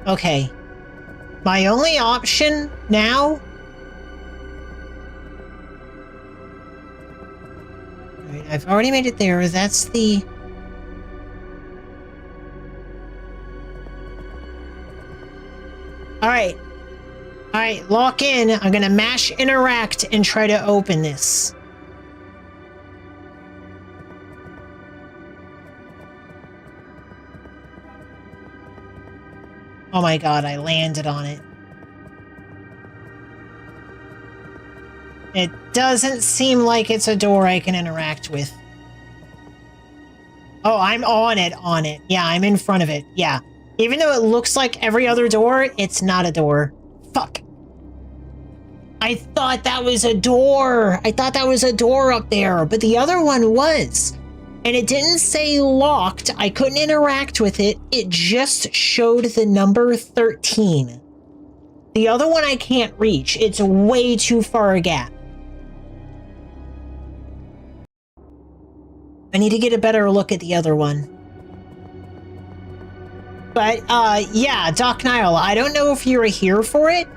[SPEAKER 4] Okay. My only option now... Alright, I've already made it there. That's the... Alright. Alright, lock in. I'm gonna mash interact and try to open this. Oh my god, I landed on it. It doesn't seem like it's a door I can interact with. Oh, I'm on it. Yeah, I'm in front of it. Yeah. Even though it looks like every other door, it's not a door. Fuck. I thought that was a door. I thought that was a door up there, but the other one was. And it didn't say locked. I couldn't interact with it. It just showed the number 13. The other one I can't reach. It's way too far a gap. I need to get a better look at the other one. But, yeah, Doc Nile, I don't know if you were here for it,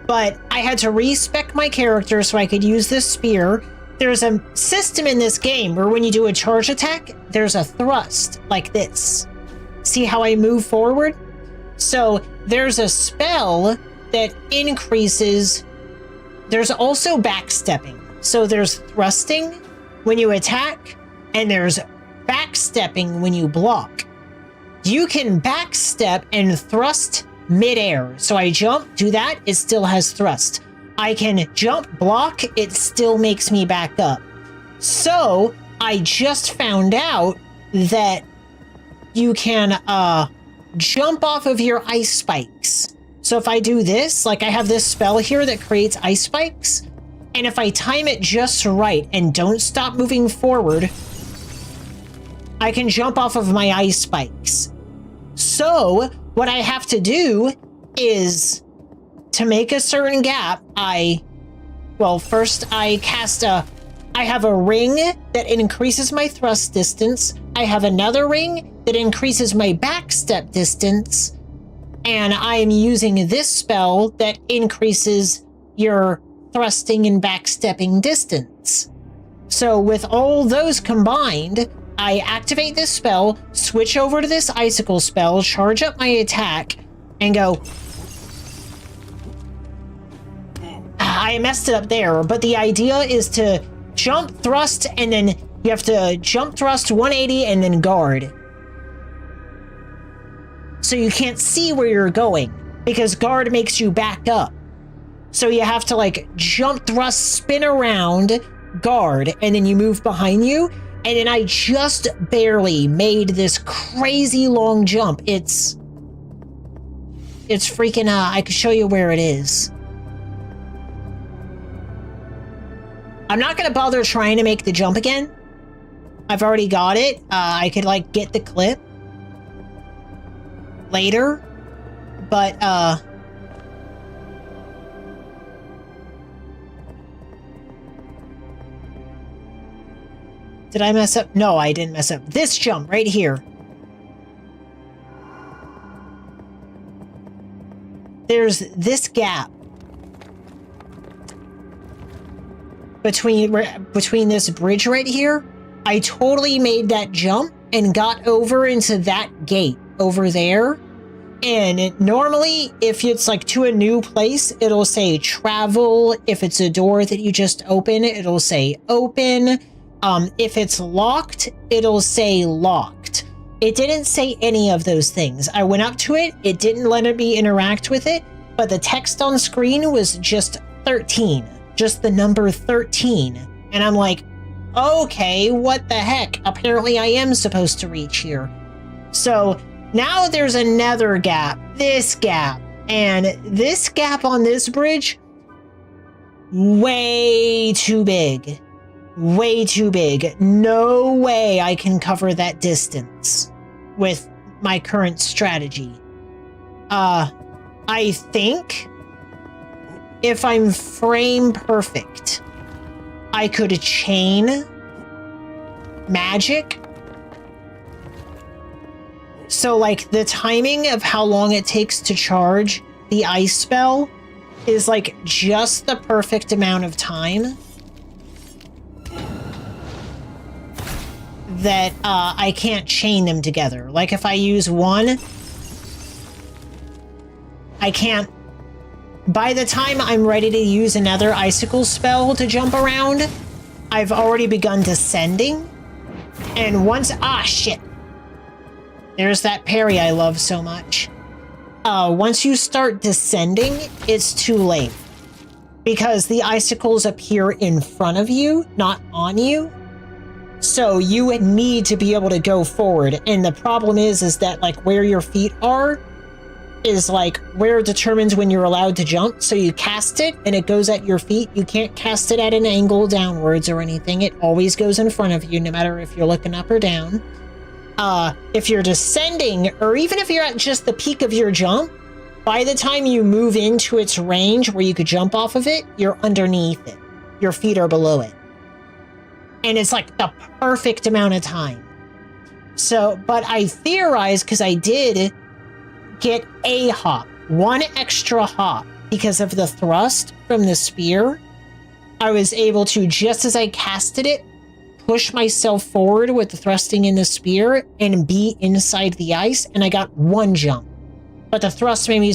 [SPEAKER 4] but I had to respec my character so I could use this spear. There's a system in this game where when you do a charge attack, there's a thrust, like this. See how I move forward? So, there's a spell that increases... There's also backstepping. So there's thrusting when you attack, and there's backstepping when you block. You can backstep and thrust midair. So I jump, do that, it still has thrust. I can jump, block, it still makes me back up. So I just found out that you can jump off of your ice spikes. So if I do this, like I have this spell here that creates ice spikes, and if I time it just right and don't stop moving forward, I can jump off of my ice spikes. So what I have to do is, to make a certain gap, first I cast I have a ring that increases my thrust distance. I have another ring that increases my backstep distance. And I am using this spell that increases your thrusting and backstepping distance. So with all those combined, I activate this spell, switch over to this icicle spell, charge up my attack, and go... I messed it up there, but the idea is to jump, thrust, and then you have to jump, thrust, 180, and then guard. So you can't see where you're going, because guard makes you back up. So you have to, like, jump, thrust, spin around, guard, and then you move behind you. And then I just barely made this crazy long jump. It's freaking, I can show you where it is. I'm not going to bother trying to make the jump again. I've already got it. I could, like, get the clip later. But, did I mess up? No, I didn't mess up. This jump right here. There's this gap between this bridge right here. I totally made that jump and got over into that gate over there. And normally, if it's like to a new place, it'll say travel. If it's a door that you just open, it'll say open. If it's locked, it'll say locked. It didn't say any of those things. I went up to it, it didn't let me interact with it, but the text on screen was just 13, just the number 13. And I'm like, okay, what the heck? Apparently I am supposed to reach here. So now there's another gap, this gap, and this gap on this bridge, way too big. Way too big. No way I can cover that distance with my current strategy. I think if I'm frame perfect, I could chain magic. So like the timing of how long it takes to charge the ice spell is like just the perfect amount of time that I can't chain them together. Like if I use one, I can't... By the time I'm ready to use another icicle spell to jump around, I've already begun descending. And once... Ah, shit. There's that parry I love so much. once you start descending, it's too late. Because the icicles appear in front of you, not on you. So you would need to be able to go forward. And the problem is that like where your feet are is like where it determines when you're allowed to jump. So you cast it and it goes at your feet. You can't cast it at an angle downwards or anything. It always goes in front of you, no matter if you're looking up or down. If you're descending, or even if you're at just the peak of your jump, by the time you move into its range where you could jump off of it, you're underneath it. Your feet are below it. And it's like the perfect amount of time. So, but I theorized, because I did get a hop, one extra hop, because of the thrust from the spear. I was able to, just as I casted it, push myself forward with the thrusting in the spear and be inside the ice, and I got one jump. But the thrust made me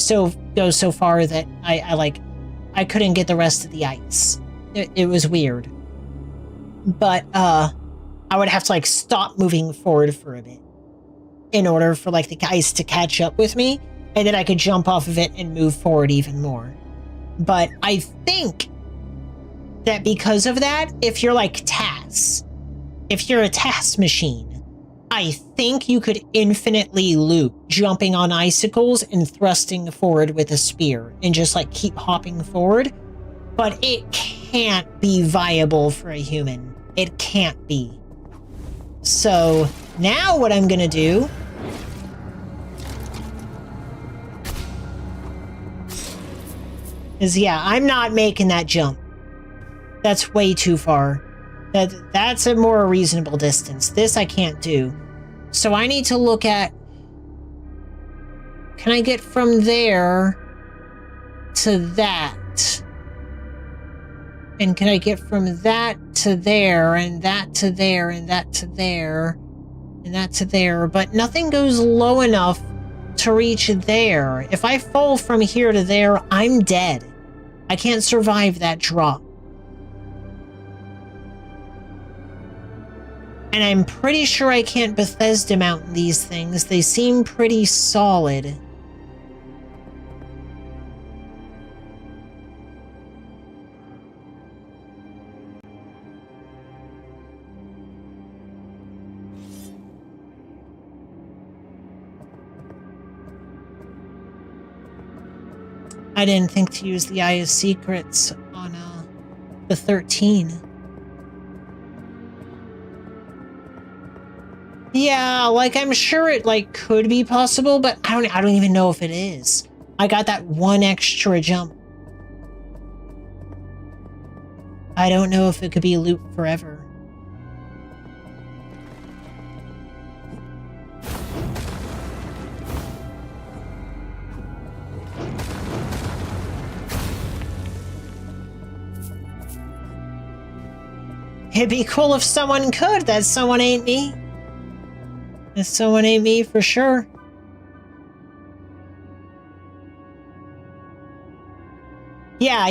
[SPEAKER 4] go so far that I couldn't get the rest of the ice. It was weird. But I would have to like stop moving forward for a bit in order for like the ice to catch up with me, and then I could jump off of it and move forward even more. But I think that because of that, if you're like TAS, if you're a TAS machine, I think you could infinitely loop jumping on icicles and thrusting forward with a spear and just like keep hopping forward. But it can't be viable for a human. It can't be. So now what I'm gonna do is, yeah, I'm not making that jump. That's way too far. That's a more reasonable distance. This I can't do. So I need to look at, can I get from there to that? And can I get from that to there, and that to there, and that to there, and that to there? But nothing goes low enough to reach there. If I fall from here to there, I'm dead. I can't survive that drop. And I'm pretty sure I can't Bethesda mount these things. They seem pretty solid. I didn't think to use the Eye of Secrets on the 13. Yeah, like I'm sure it like could be possible, but I don't even know if it is. I got that one extra jump. I don't know if it could be looped forever. It'd be cool if someone could. That someone ain't me. That someone ain't me for sure. Yeah.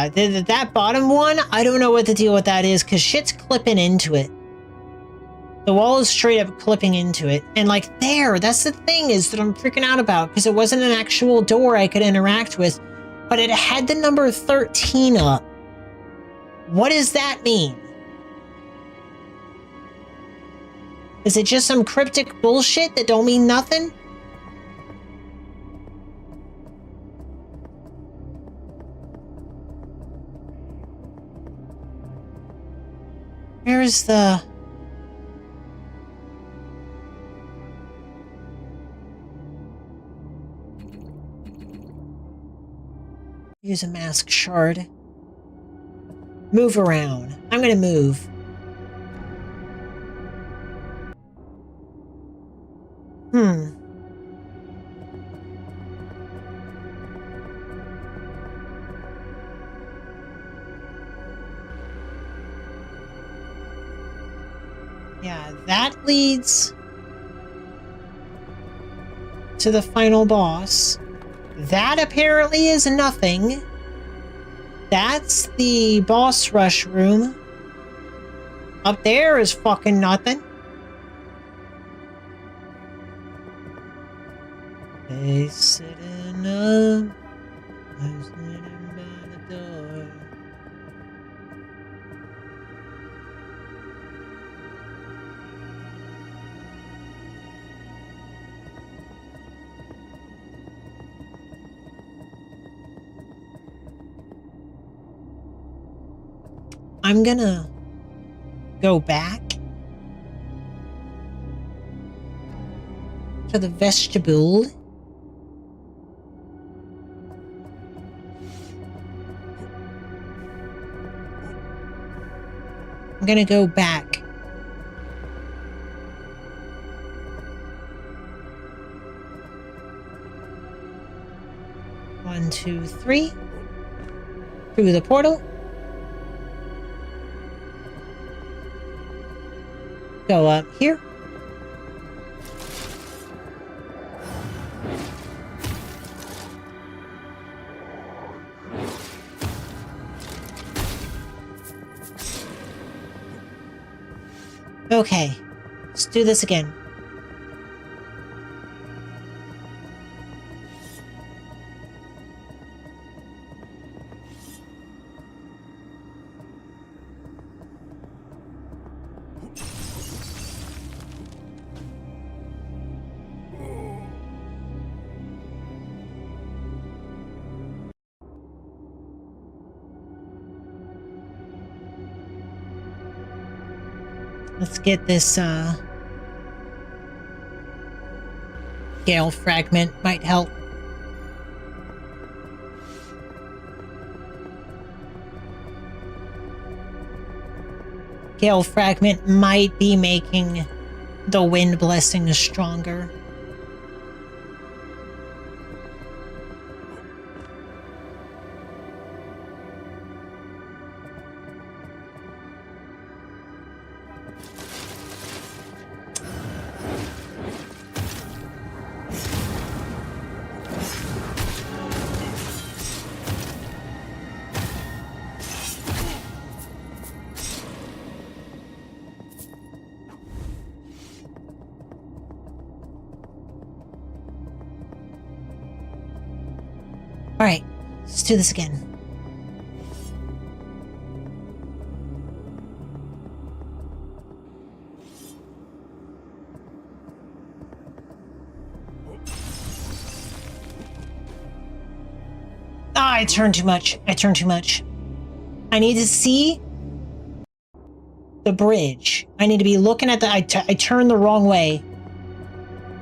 [SPEAKER 4] That bottom one, I don't know what the deal with that is, because shit's clipping into it. The wall is straight up clipping into it. And like there, that's the thing is that I'm freaking out about, because it wasn't an actual door I could interact with, but it had the number 13 up. What does that mean? Is it just some cryptic bullshit that don't mean nothing? Where's the... Use a mask shard. Move around. I'm gonna move. Yeah, that leads to the final boss. That apparently is nothing. That's the boss rush room. Up there is fucking nothing. I sitting up, I sitting by the door. I'm gonna go back to the vestibule. I'm gonna go back. One, two, three. Through the portal. Go up here. Okay, let's do this again. Let's get this, Gale fragment might help. Gale fragment might be making the wind blessing stronger. Alright, let's do this again. Ah, I turned too much. I turned too much. I need to see the bridge. I need to be looking at the... I turned the wrong way.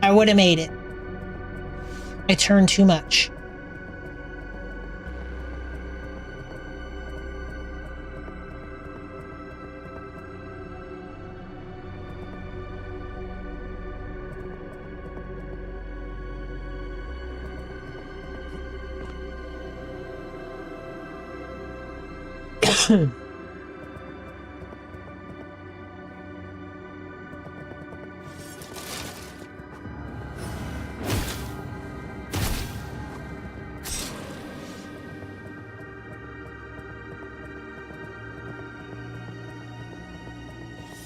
[SPEAKER 4] I would have made it. I turned too much.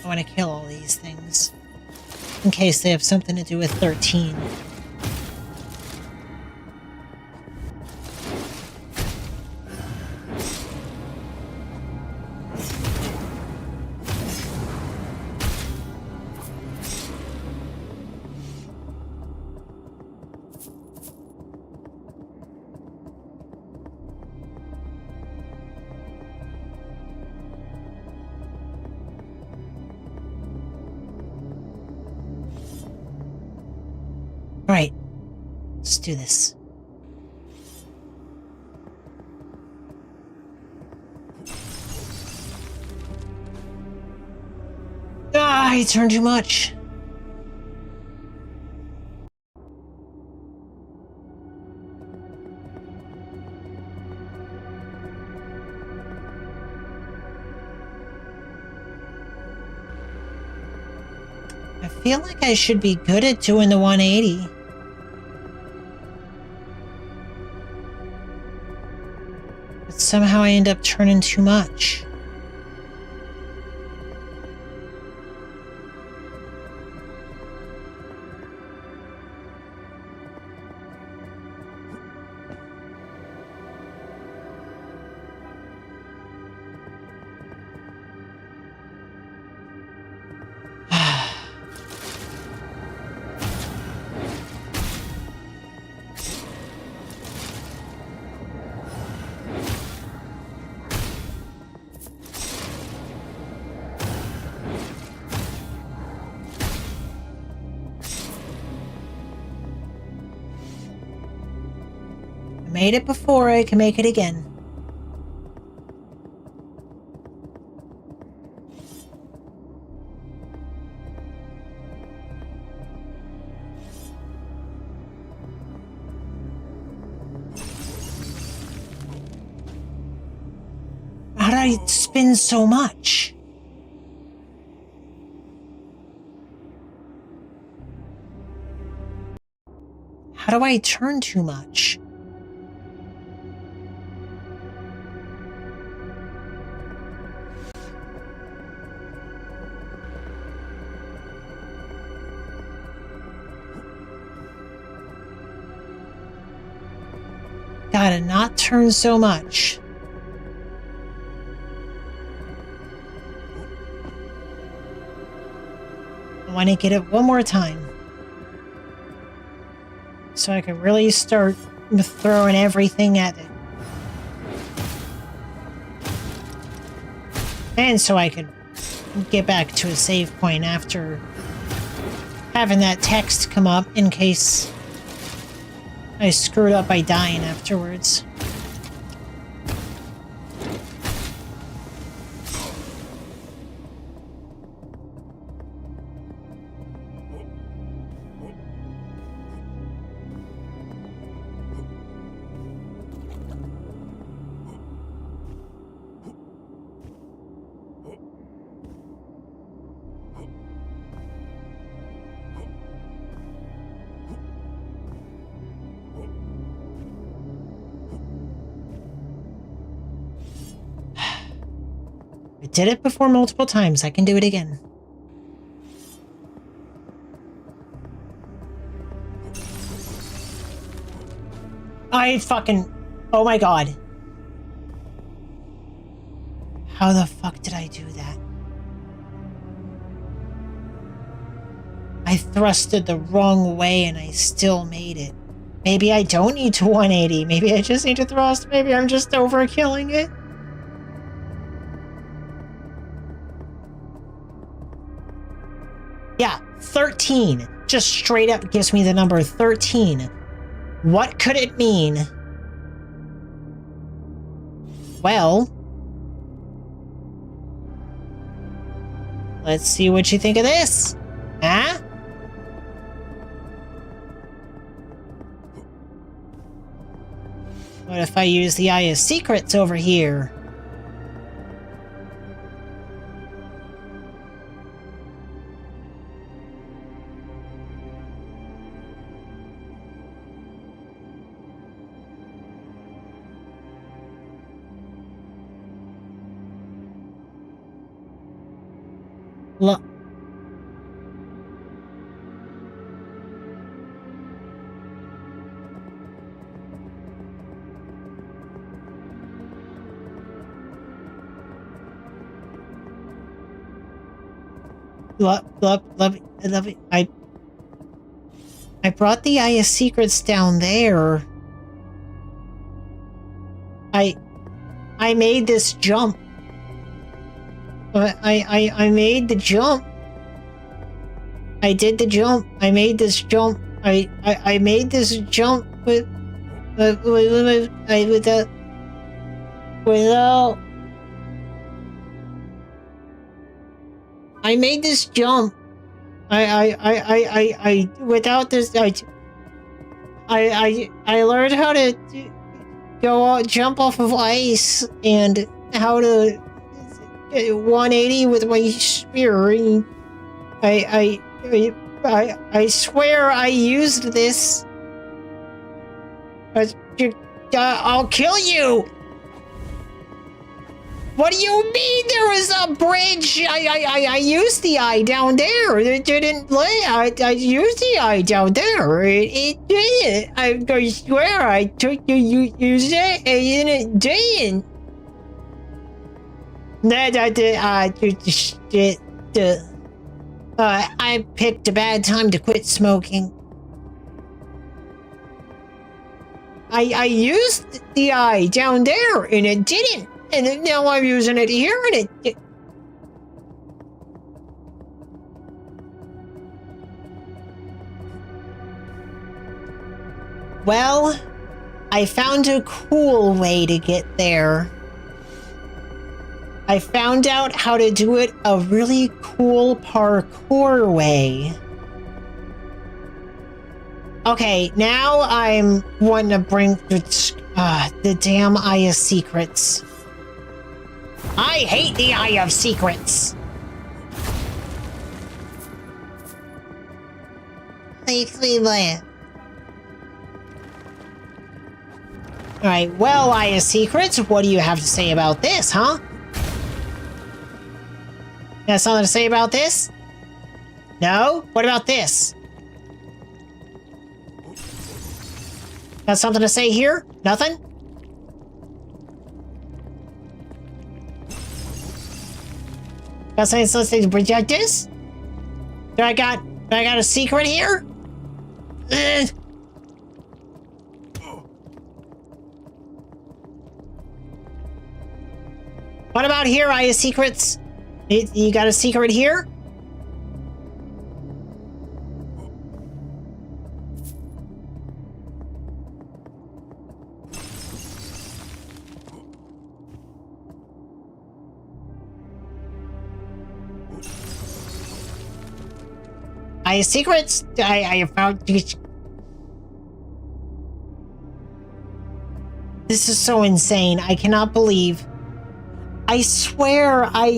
[SPEAKER 4] I want to kill all these things in case they have something to do with 13. Alright, let's do this. Ah, I turned too much. I feel like I should be good at doing the 180. But somehow I end up turning too much. Made it before, I can make it again. How did I spin so much? How do I turn too much? Gotta not turn so much. I want to get it one more time. So I can really start throwing everything at it. And so I could get back to a save point after having that text come up in case I screwed up by dying afterwards. I did it before multiple times. I can do it again. I fucking... Oh my god. How the fuck did I do that? I thrusted the wrong way and I still made it. Maybe I don't need to 180. Maybe I just need to thrust. Maybe I'm just overkilling it. Yeah, 13. Just straight up gives me the number 13. What could it mean? Well, let's see what you think of this. Huh? What if I use the Eye of Secrets over here? Look. Love it. I brought the Eye of Secrets down there. I made this jump. I made the jump. I did the jump. I made this jump. I made this jump without. I made this jump. Without this. I learned how to jump off of ice and how to 180 with my spear. And I swear I used this. I'll kill you. What do you mean there was a bridge? I used the eye down there. It didn't lay. I used the eye down there. It did. I swear I took you used it and it didn't. I picked a bad time to quit smoking. I used the eye down there and it didn't. And now I'm using it here and it... Well, I found a cool way to get there. I found out how to do it a really cool parkour way. Okay, now I'm wanting to bring the damn Eye of Secrets. I hate the Eye of Secrets. Alright, well, Eye of Secrets, what do you have to say about this, huh? Got something to say about this? No? What about this? Got something to say here? Nothing? Got something to project this? Do I got a secret here? What about here, Eye of Secrets? You got a secret here? Eye of Secrets? I found... This is so insane. I cannot believe... I swear I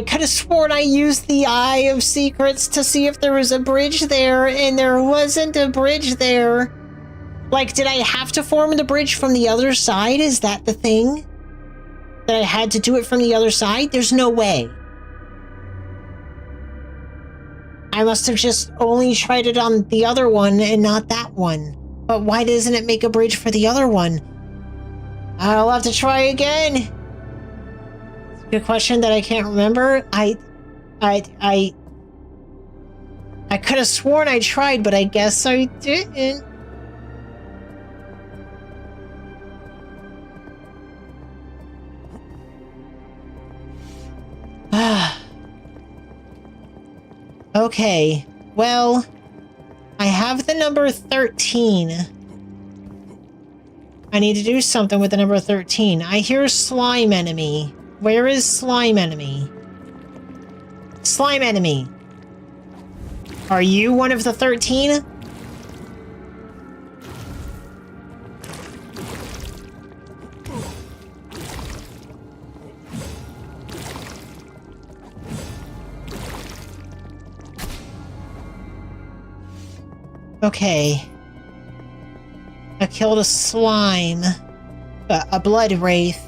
[SPEAKER 4] could have sworn I used the Eye of Secrets to see if there was a bridge there, and there wasn't a bridge there. Like, did I have to form the bridge from the other side? Is that the thing? That I had to do it from the other side? There's no way. I must have just only tried it on the other one and not that one. But why doesn't it make a bridge for the other one? I'll have to try again. Good question that I can't remember. I could have sworn I tried, but I guess I didn't. Okay, well, I have the number 13. I need to do something with the number 13. I hear slime enemy. Where is slime enemy? Slime enemy. Are you one of the 13? Okay. I killed a slime. A blood wraith.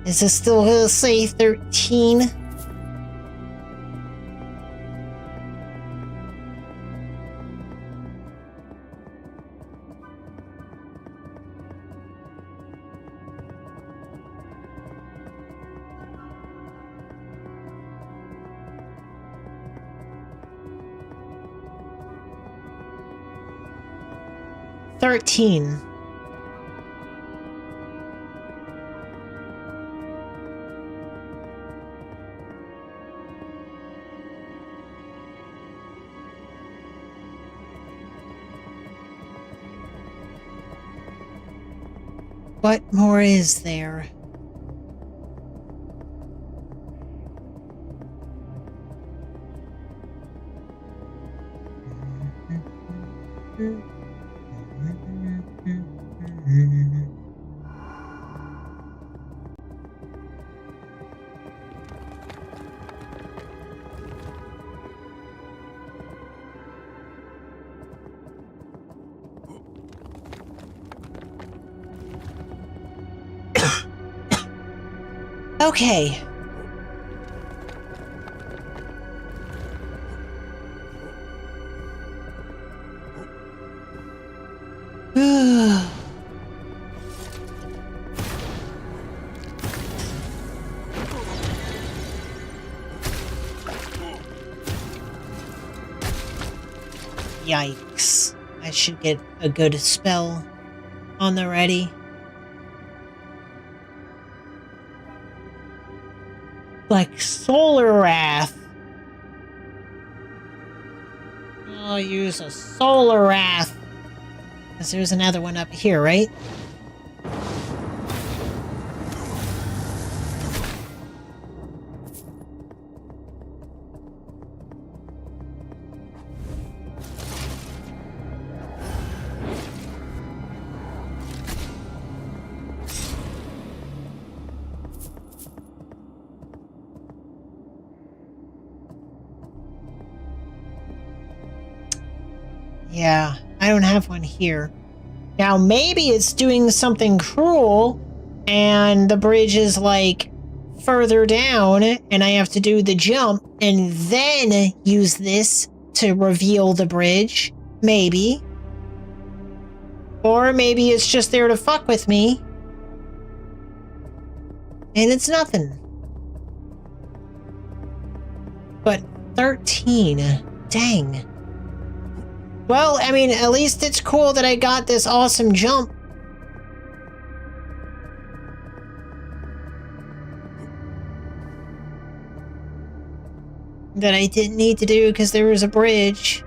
[SPEAKER 4] Is this still gonna say 13? What more is there? Okay. Yikes. I should get a good spell on the ready. Like Solar Wrath. I'll use a Solar Wrath. Because there's another one up here, right? Yeah, I don't have one here. Now, maybe it's doing something cruel, and the bridge is, like, further down, and I have to do the jump, and then use this to reveal the bridge. Maybe. Or maybe it's just there to fuck with me. And it's nothing. But 13. Dang. Well, I mean, at least it's cool that I got this awesome jump. That I didn't need to do because there was a bridge.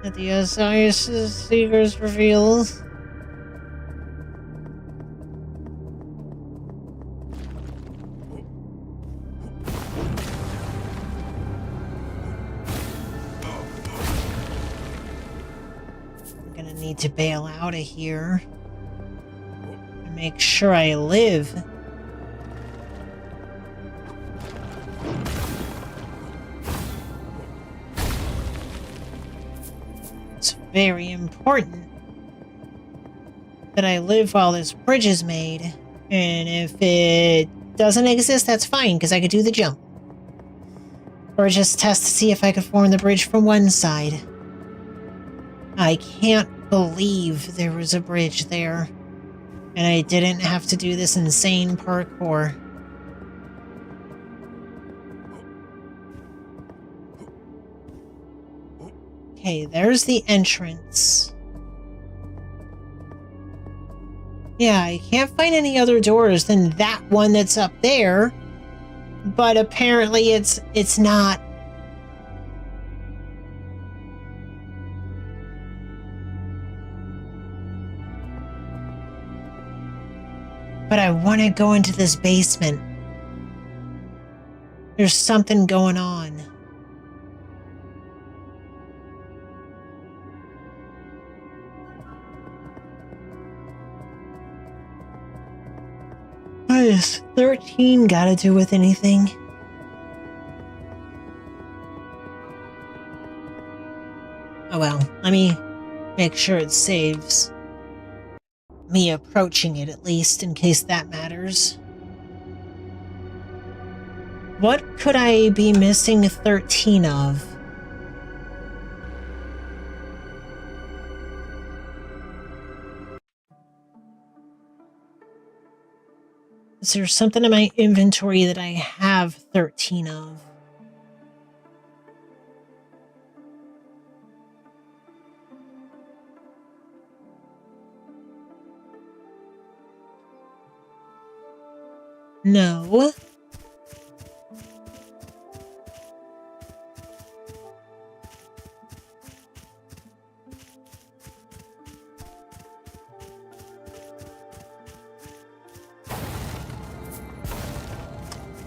[SPEAKER 4] That the Osiris Seekers reveals. Need to bail out of here and make sure I live. It's very important that I live while this bridge is made, and if it doesn't exist, that's fine because I could do the jump or just test to see if I could form the bridge from one side. I can't believe there was a bridge there, and I didn't have to do this insane parkour. Okay, there's the entrance. Yeah, I can't find any other doors than that one that's up there, but apparently it's not. But I want to go into this basement. There's something going on. What does 13 got to do with anything? Oh well, let me make sure it saves. Me approaching it, at least, in case that matters. What could I be missing 13 of? Is there something in my inventory that I have 13 of? No.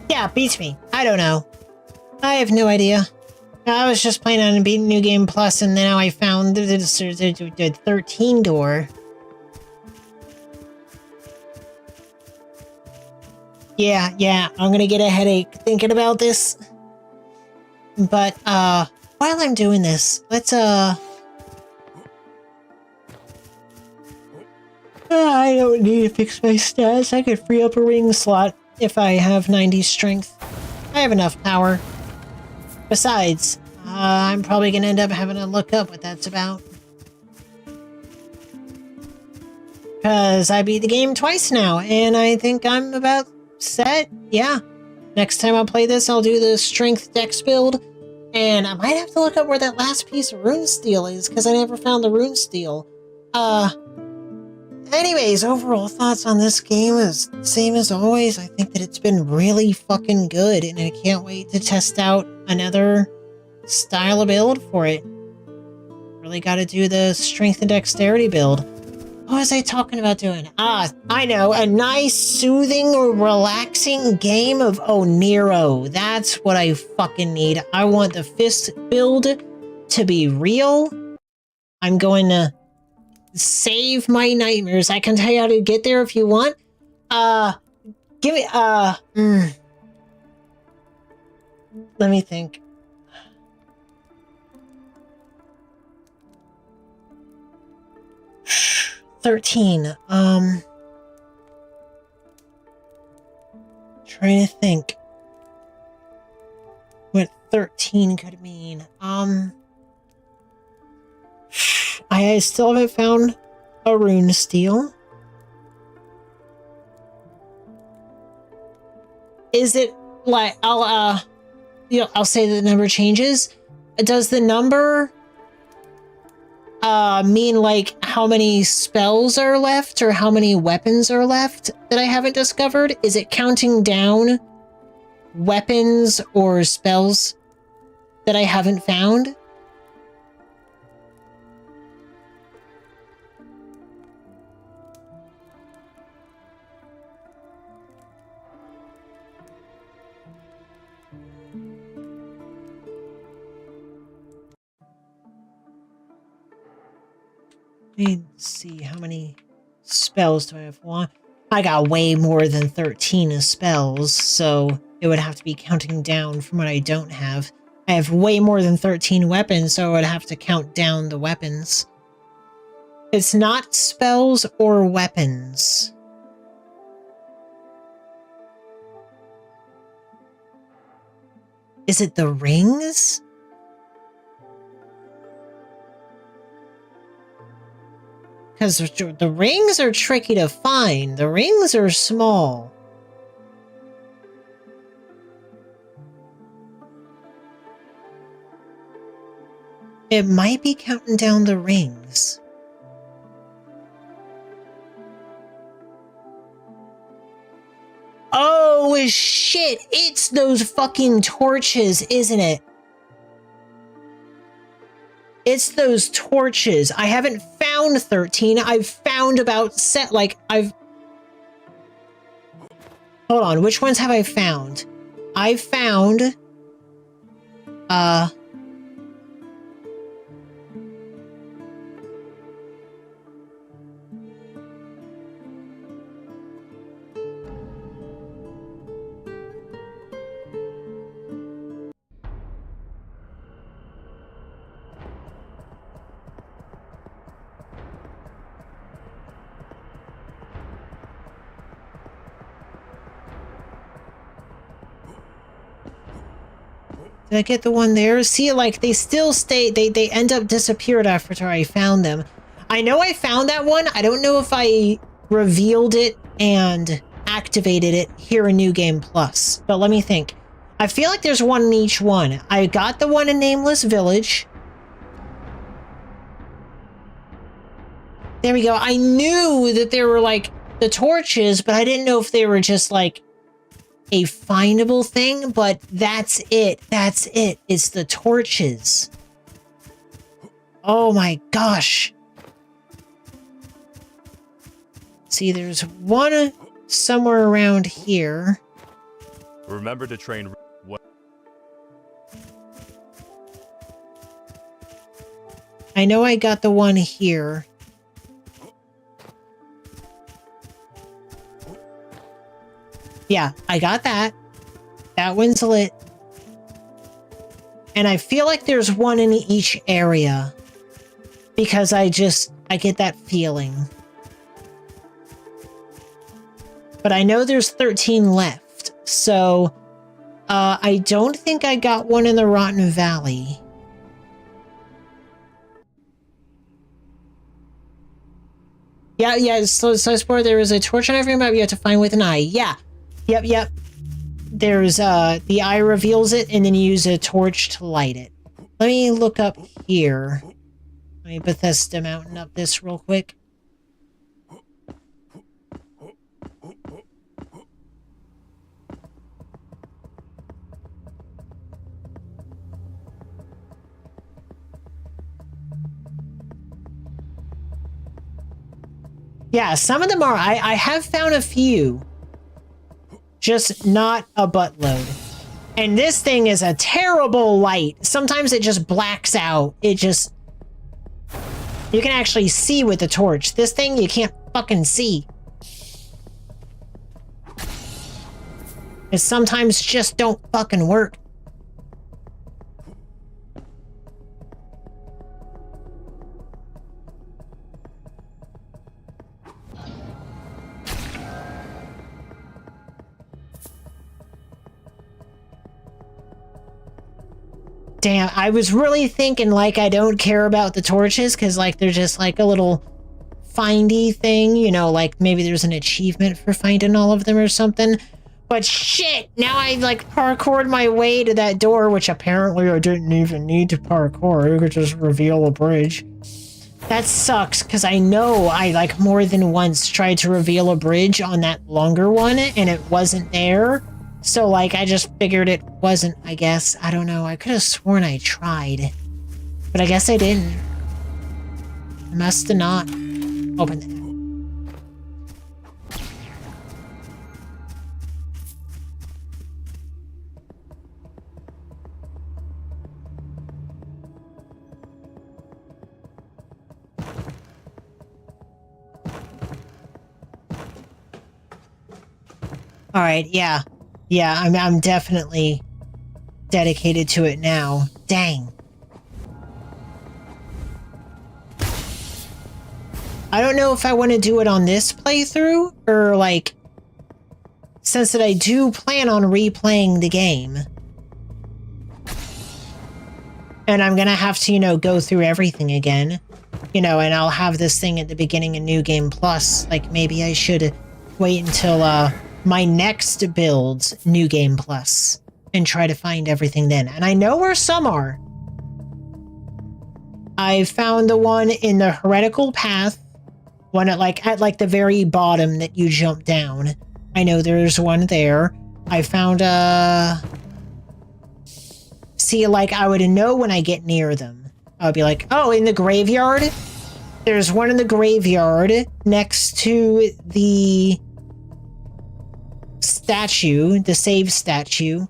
[SPEAKER 4] Yeah, beats me. I don't know. I have no idea. I was just playing on beating New Game Plus, and now I found the 13 door. Yeah, I'm gonna get a headache thinking about this. But, while I'm doing this, let's, I don't need to fix my stats. I could free up a ring slot if I have 90 strength. I have enough power. Besides, I'm probably gonna end up having to look up what that's about. Because I beat the game twice now, and I think I'm about set. Yeah. Next time I'll play this, I'll do the strength dex build, and I might have to look up where that last piece of rune steel is, because I never found the rune steel. Anyways, overall thoughts on this game is the same as always. I think that it's been really fucking good, and I can't wait to test out another style of build for it. Really got to do the strength and dexterity build. What was I talking about doing? Ah, I know. A nice, soothing, or relaxing game of Nero. That's what I fucking need. I want the fist build to be real. I'm going to save my nightmares. I can tell you how to get there if you want. Give me, let me think. $13. Trying to think what 13 could mean. I still haven't found a rune steel. Is it like I'll say the number changes. Does the number mean like how many spells are left or how many weapons are left that I haven't discovered? Is it counting down weapons or spells that I haven't found? Let's see, how many spells do I have? One. I got way more than 13 spells, so it would have to be counting down from what I don't have. I have way more than 13 weapons, so I would have to count down the weapons. It's not spells or weapons. Is it the rings? Because the rings are tricky to find. The rings are small. It might be counting down the rings. Oh, shit! It's those fucking torches, isn't it? It's those torches. I haven't found 13. I've found about Hold on, which ones have I found? I found... Did I get the one there? See, like, they still stay... They end up disappeared after I found them. I know I found that one. I don't know if I revealed it and activated it here in New Game Plus. But let me think. I feel like there's one in each one. I got the one in Nameless Village. There we go. I knew that there were, like, the torches, but I didn't know if they were just, like, a findable thing, but that's it. That's it. It's the torches. Oh my gosh. See, there's one somewhere around here.
[SPEAKER 13] Remember to train what?
[SPEAKER 4] I know I got the one here. Yeah, I got that. That one's lit. And I feel like there's one in each area. Because I get that feeling. But I know there's 13 left. So, I don't think I got one in the Rotten Valley. Yeah, so Sport, there is a torch on every map you have to find with an eye. Yeah. Yep. There's, the eye reveals it, and then you use a torch to light it. Let me look up here. Let me Bethesda Mountain up this real quick. Yeah, some of them are. I have found a few. Just not a buttload. And this thing is a terrible light. Sometimes it just blacks out. It just... You can actually see with the torch. This thing, you can't fucking see. It sometimes just don't fucking work. Damn, I was really thinking like I don't care about the torches because like they're just like a little findy thing, you know, like maybe there's an achievement for finding all of them or something. But shit, now I like parkoured my way to that door, which apparently I didn't even need to parkour. You could just reveal a bridge. That sucks because I know I like more than once tried to reveal a bridge on that longer one and it wasn't there. So, like, I just figured it wasn't, I guess. I don't know. I could have sworn I tried. But I guess I didn't. I must have not. Open that. All right, yeah. Yeah, I'm definitely dedicated to it now. Dang. I don't know if I want to do it on this playthrough or like since that I do plan on replaying the game. And I'm going to have to, you know, go through everything again. You know, and I'll have this thing at the beginning of New Game Plus. Like maybe I should wait until my next build's New Game Plus and try to find everything then. And I know where some are. I found the one in the heretical path, one at like the very bottom that you jump down. I know there's one there. I found see, like I would know when I get near them. I would be like, oh, in the graveyard? There's one in the graveyard next to the statue, the save statue.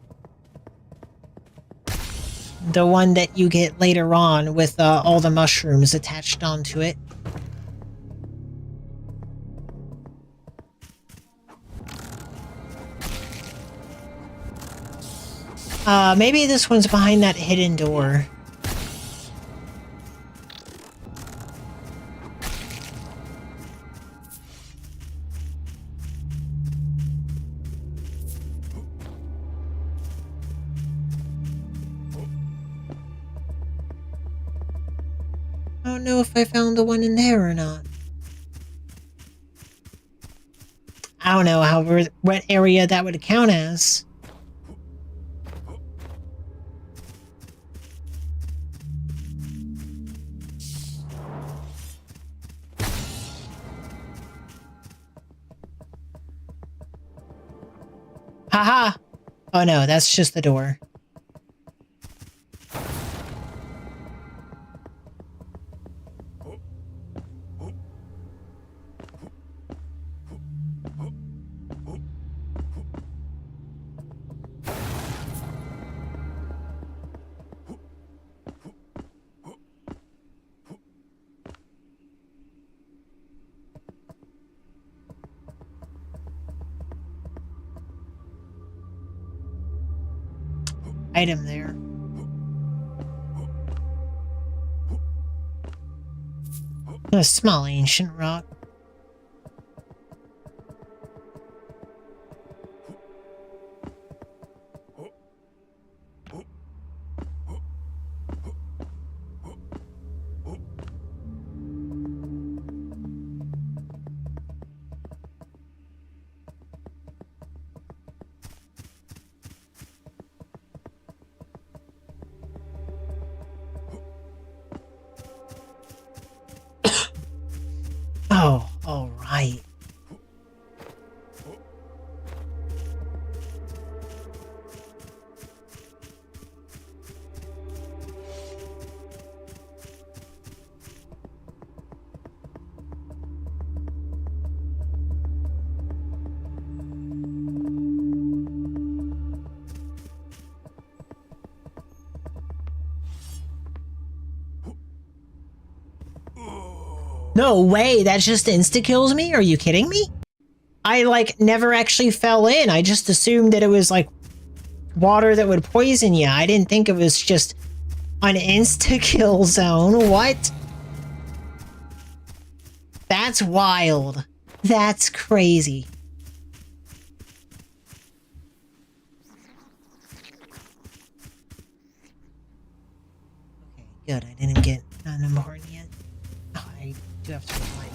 [SPEAKER 4] The one that you get later on with all the mushrooms attached onto it. Maybe this one's behind that hidden door. I don't know if I found the one in there or not. I don't know what area that would count as. Haha! Oh no, that's just the door. Item there. A small ancient rock. Oh, No way, that just insta-kills me? Are you kidding me? I, like, never actually fell in. I just assumed that it was, like, water that would poison you. I didn't think it was just an insta-kill zone. What? That's wild. That's crazy. Okay, good. I didn't get an important yet. Oh, I do have to find it.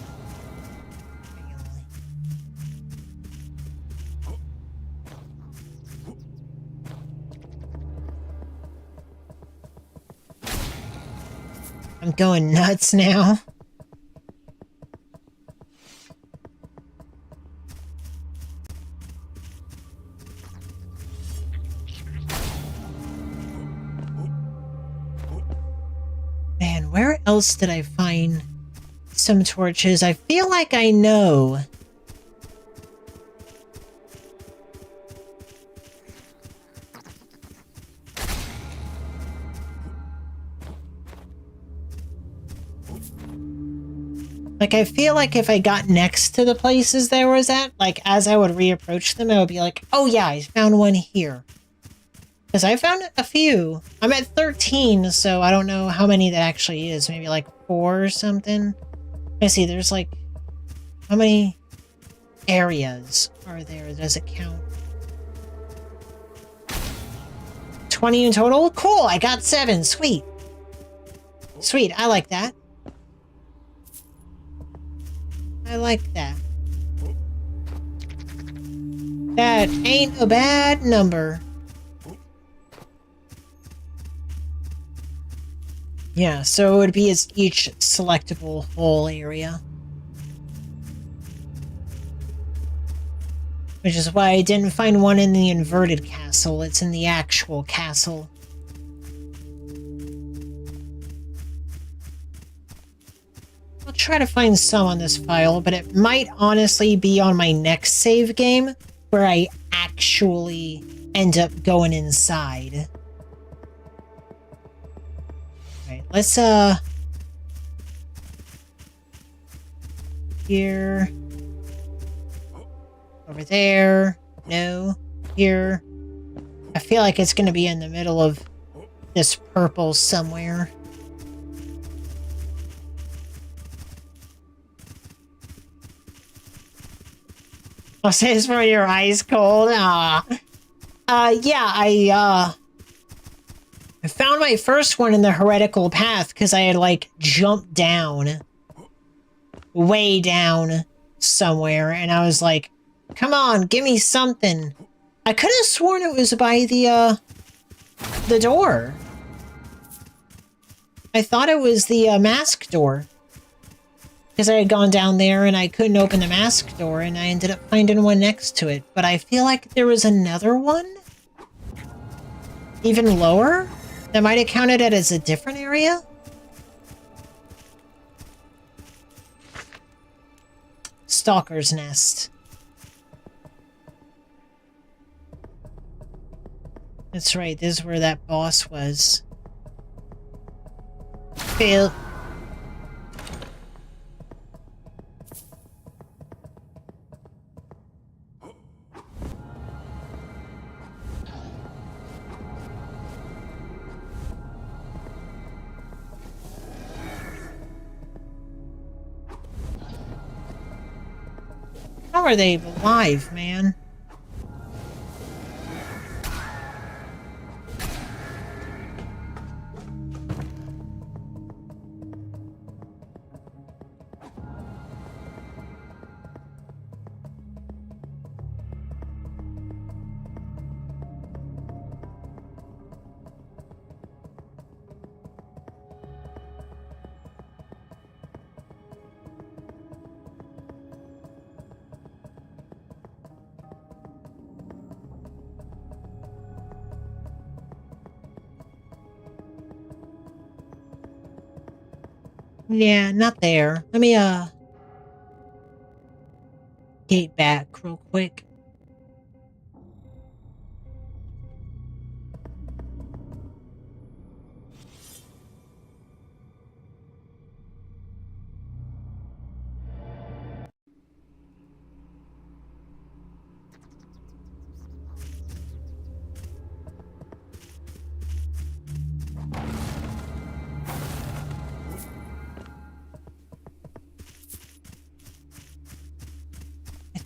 [SPEAKER 4] I'm going nuts now. Man, where else did I find some torches? I feel like I know. Like, I feel like if I got next to the places there was at, like, as I would reapproach them, I would be like, oh yeah, I found one here. Because I found a few. I'm at 13, so I don't know how many that actually is. Maybe like 4 or something. I see, there's like... How many areas are there? Does it count? 20 in total? Cool, I got 7. Sweet. Sweet, I like that. I like that. That ain't a bad number. Yeah, so it would be as each selectable whole area. Which is why I didn't find one in the inverted castle. It's in the actual castle. I'll try to find some on this file, but it might honestly be on my next save game where I actually end up going inside. Alright, let's, here. Over there. No. Here. I feel like it's gonna be in the middle of this purple somewhere. I'll say this for your eyes cold. Yeah, I found my first one in the heretical path because I had, like, jumped down. Way down somewhere, and I was like, come on, give me something. I could have sworn it was by the door. I thought it was the mask door. Because I had gone down there and I couldn't open the mask door and I ended up finding one next to it. But I feel like there was another one? Even lower? That might have counted it as a different area? Stalker's Nest. That's right, this is where that boss was. Fail. How are they alive, man? Yeah, not there. Let me, gate back real quick.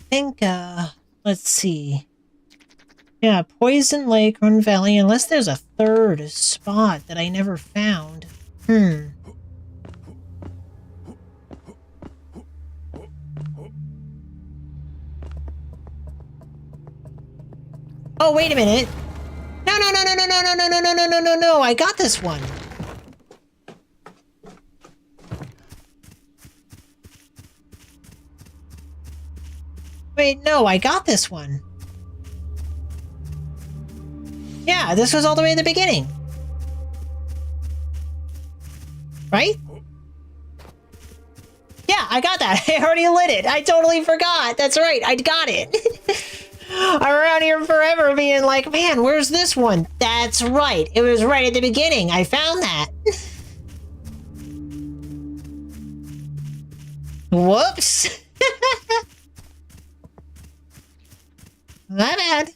[SPEAKER 4] think, let's see. Yeah, Poison Lake, Run Valley, unless there's a third spot that I never found. Oh, wait a minute. No, no, no, no, no, no, no, no, no, no, no, no, no, no, I got this one. Wait, no, I got this one. Yeah, this was all the way at the beginning. Right? Yeah, I got that. I already lit it. I totally forgot. That's right. I got it. I'm around here forever being like, man, where's this one? That's right. It was right at the beginning. I found that. Whoops. My bad.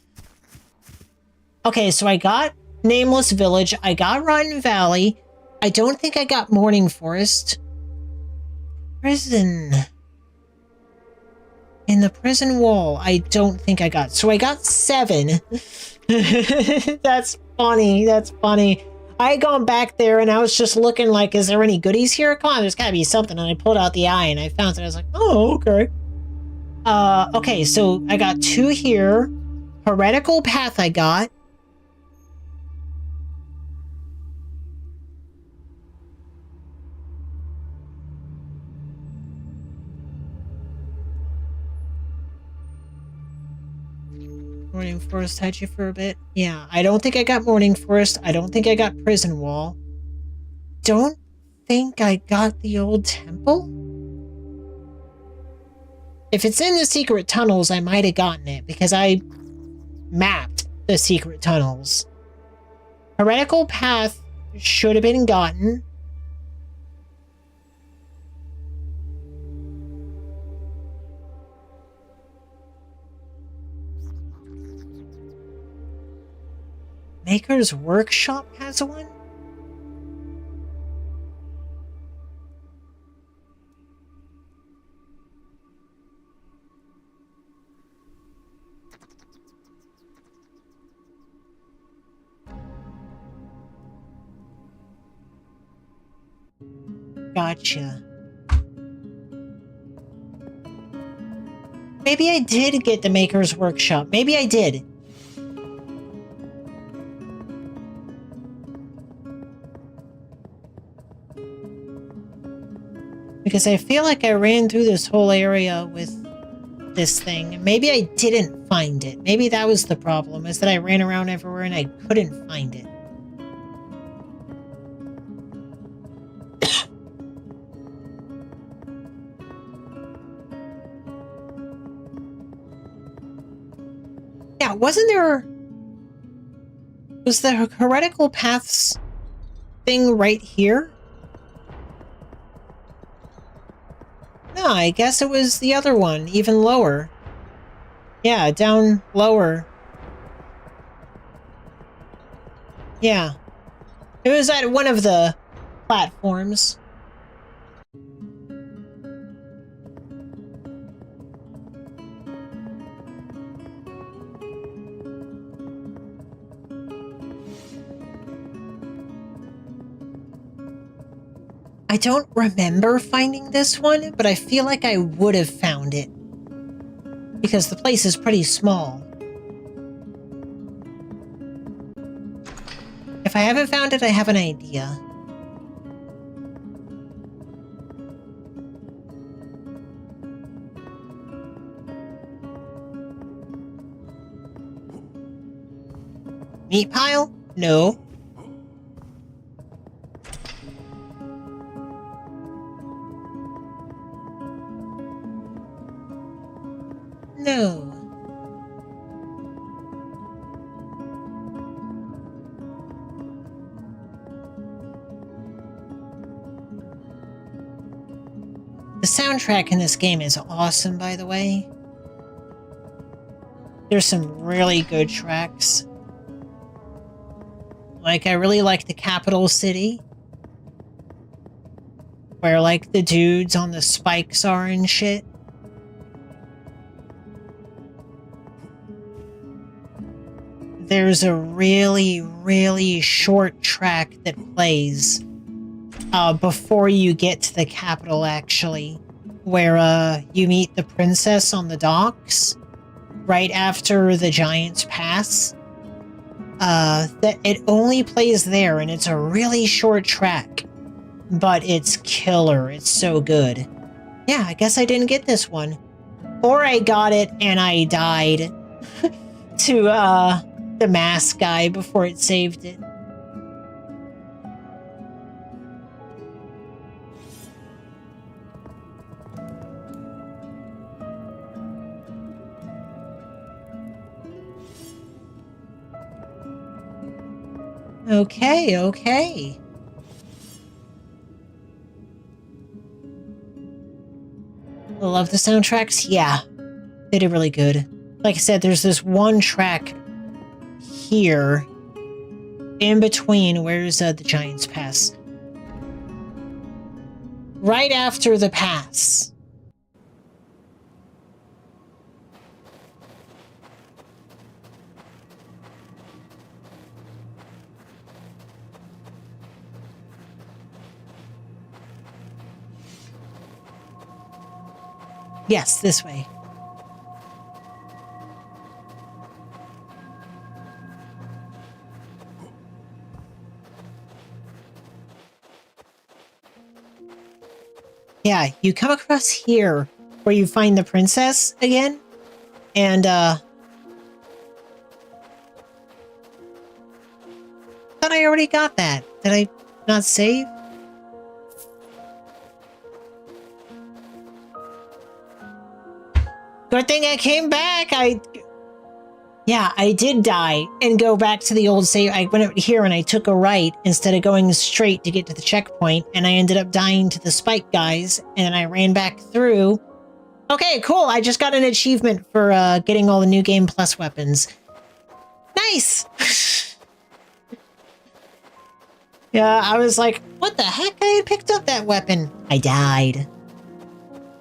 [SPEAKER 4] Okay, so I got Nameless Village. I got Rotten Valley. I don't think I got Morning Forest. Prison. In the prison wall, I don't think I got. So I got 7. That's funny. That's funny. I had gone back there and I was just looking like, is there any goodies here? Come on, there's gotta be something. And I pulled out the eye and I found it. I was like, oh, okay. Okay, so I got 2 here. Heretical Path I got. Morning Forest had you for a bit. Yeah, I don't think I got Morning Forest. I don't think I got Prison Wall. Don't think I got the old temple? If it's in the secret tunnels, I might have gotten it because I mapped the secret tunnels. Heretical Path should have been gotten. Maker's Workshop has one? Gotcha. Maybe I did get the Maker's Workshop. Maybe I did. Because I feel like I ran through this whole area with this thing. Maybe I didn't find it. Maybe that was the problem, is that I ran around everywhere and I couldn't find it. Yeah, wasn't there... Was the Heretical Paths thing right here? No, I guess it was the other one, even lower. Yeah, down lower. Yeah. It was at one of the platforms. I don't remember finding this one, but I feel like I would have found it. Because the place is pretty small. If I haven't found it, I have an idea. Meat pile? No. No. The soundtrack in this game is awesome, by the way. There's some really good tracks. Like, I really like the Capital City. Where, like, the dudes on the spikes are and shit. there's a really, really short track that plays before you get to the capital, actually, where you meet the princess on the docks right after the Giant's Pass. That it only plays there, and it's a really short track, but it's killer. It's so good. Yeah, I guess I didn't get this one. Or I got it and I died to the mask guy before it saved it. Okay, okay. I love the soundtracks. Yeah, they did really good. Like I said, there's this one track here in between. Where's the Giant's Pass? Right after the pass. Yes, this way. Yeah, you come across here where you find the princess again, and thought I already got that. Did I not save? Good thing I came back. Yeah, I did die and go back to the old save. I went out here and I took a right instead of going straight to get to the checkpoint, and I ended up dying to the spike guys, and then I ran back through. Okay, cool. I just got an achievement for getting all the New Game Plus weapons. Nice! Yeah, I was like, what the heck? I had picked up that weapon. I died.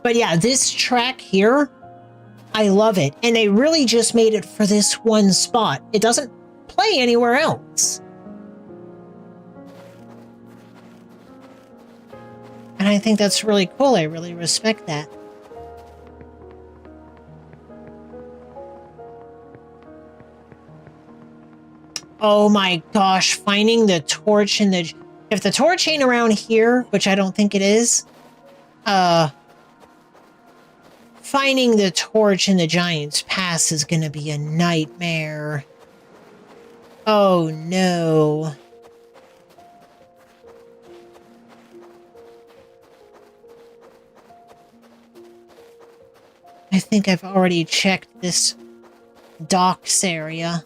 [SPEAKER 4] But yeah, this track here, I love it. And they really just made it for this one spot. It doesn't play anywhere else. And I think that's really cool. I really respect that. Oh my gosh, finding the torch in the... If the torch ain't around here, which I don't think it is, finding the torch in the Giant's Pass is gonna be a nightmare. Oh no. I think I've already checked this docks area.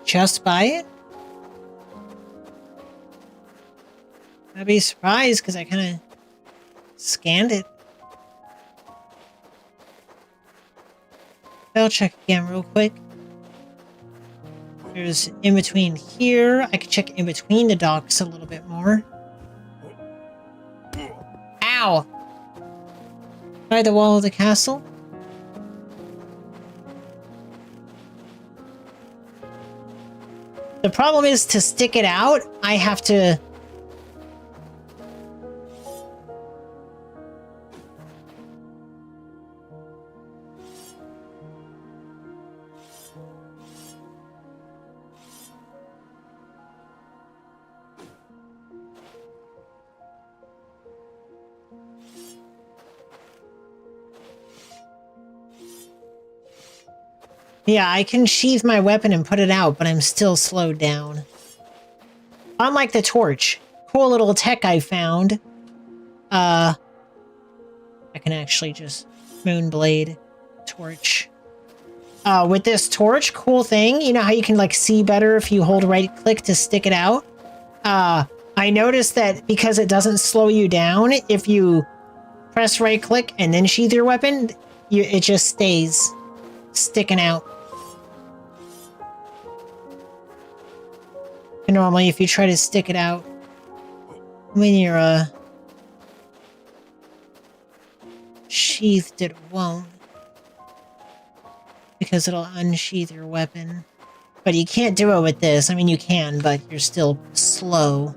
[SPEAKER 4] Just buy it? I'd be surprised because I kind of scanned it. I'll check again real quick. There's in between here. I could check in between the docks a little bit more. Ow! By the wall of the castle? The problem is to stick it out, I have to... Yeah, I can sheath my weapon and put it out, but I'm still slowed down. Unlike the torch. Cool little tech I found. I can actually just moonblade torch. With this torch, cool thing. You know how you can like see better if you hold right click to stick it out? I noticed that because it doesn't slow you down, if you press right click and then sheath your weapon, it just stays sticking out. And normally if you try to stick it out when you're sheathed, it won't. Because it'll unsheath your weapon. But you can't do it with this. I mean, you can, but you're still slow.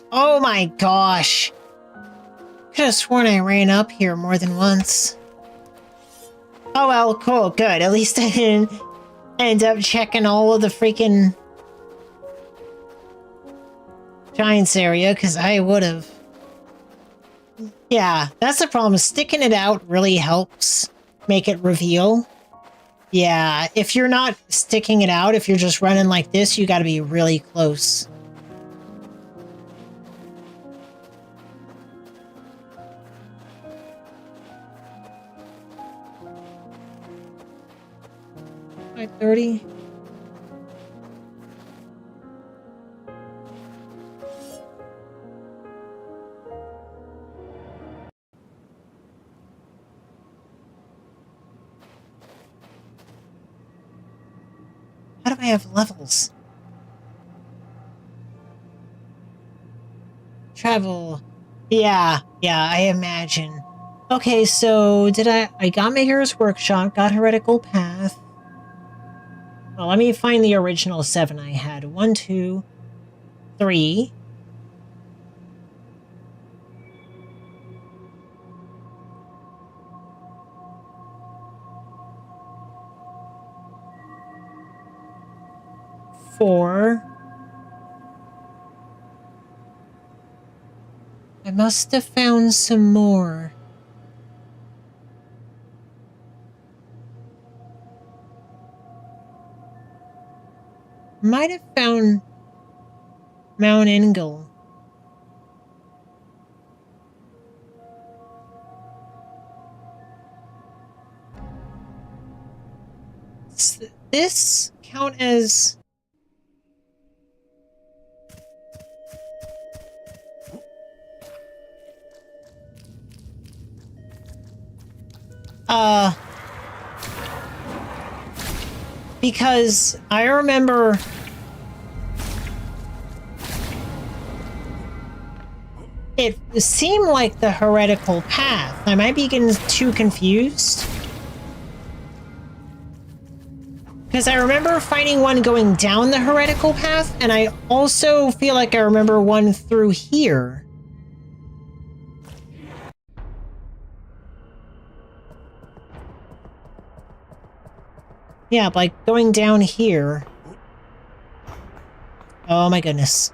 [SPEAKER 4] Oh my gosh. Could have sworn I ran up here more than once. Oh well, cool, good. At least I didn't end up checking all of the freaking Giants area, because I would have. Yeah, that's the problem. Sticking it out really helps make it reveal. Yeah, if you're not sticking it out, if you're just running like this, you gotta be really close. $5:30. How do I have levels? Travel. Yeah, I imagine. Okay, so did I got Maker's Workshop, got Heretical Path. Well, let me find the original 7 I had. 1, 2, 3. Four. I must have found some more. Might have found Mount Engel. Does this count as... because I remember it seemed like the Heretical Path. I might be getting too confused. Because I remember finding one going down the Heretical Path, and I also feel like I remember one through here. Yeah, like going down here. Oh my goodness.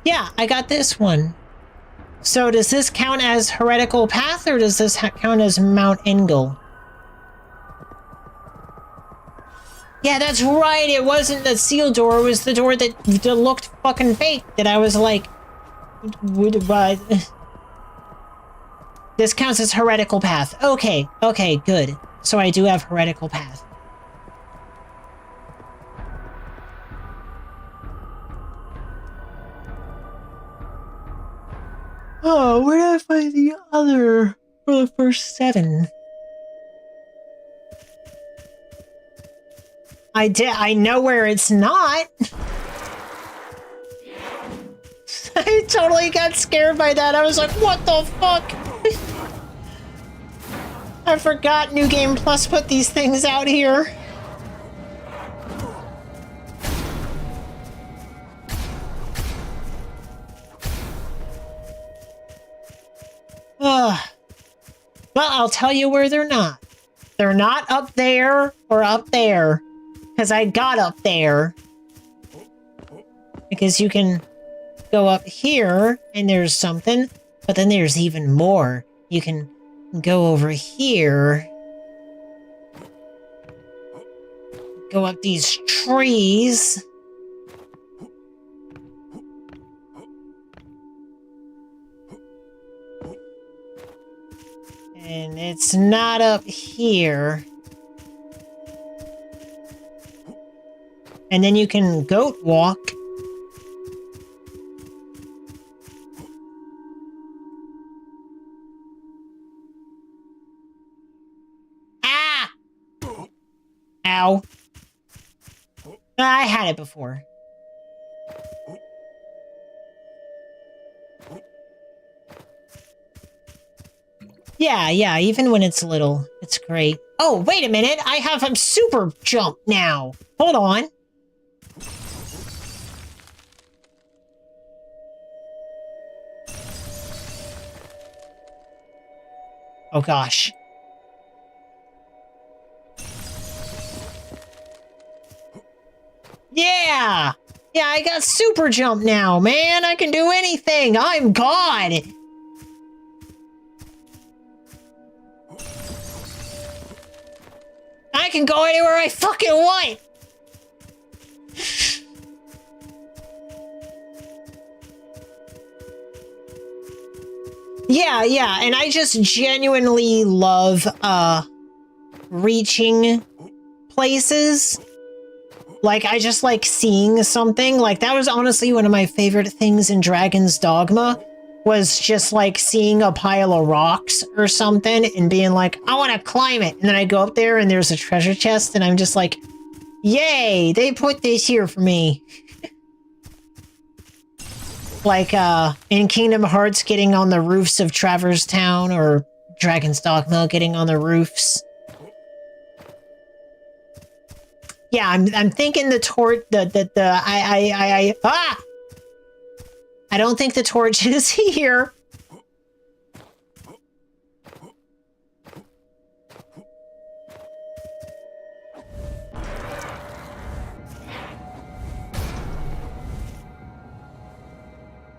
[SPEAKER 4] Yeah, I got this one. So does this count as Heretical Path, or does this count as Mount Engel? Yeah, that's right. It wasn't the sealed door. It was the door that looked fucking fake. That I was like, this counts as heretical path. Okay, okay, good. So I do have heretical path. Oh, where did I find the other for the first 7? I know where it's not. I totally got scared by that. I was like, what the fuck? I forgot New Game Plus put these things out here. Well, I'll tell you where they're not. They're not up there or up there. Because I got up there. Because you can go up here and there's something. But then there's even more. You can go over here. Go up these trees. And it's not up here. And then you can goat walk. Ah! Ow. I had it before. Yeah, even when it's little, it's great. Oh, wait a minute. I have a super jump now. Hold on. Oh, gosh. Yeah! Yeah, I got super jump now, man. I can do anything. I'm God. I can go anywhere I fucking want. Yeah, and I just genuinely love, reaching places. Like, I just like seeing something. Like, that was honestly one of my favorite things in Dragon's Dogma, was just like seeing a pile of rocks or something and being like, I want to climb it. And then I go up there and there's a treasure chest and I'm just like, yay, they put this here for me. Like, in Kingdom Hearts, getting on the roofs of Traverse Town, or Dragon's Dogma, getting on the roofs. Yeah, I'm thinking the torch, I don't think the torch is here.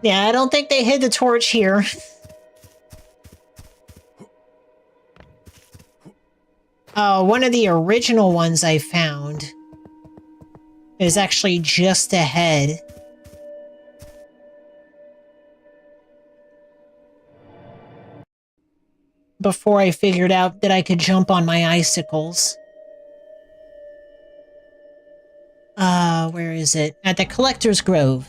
[SPEAKER 4] Yeah, I don't think they hid the torch here. One of the original ones I found is actually just ahead. Before I figured out that I could jump on my icicles. Where is it? At the Collector's Grove.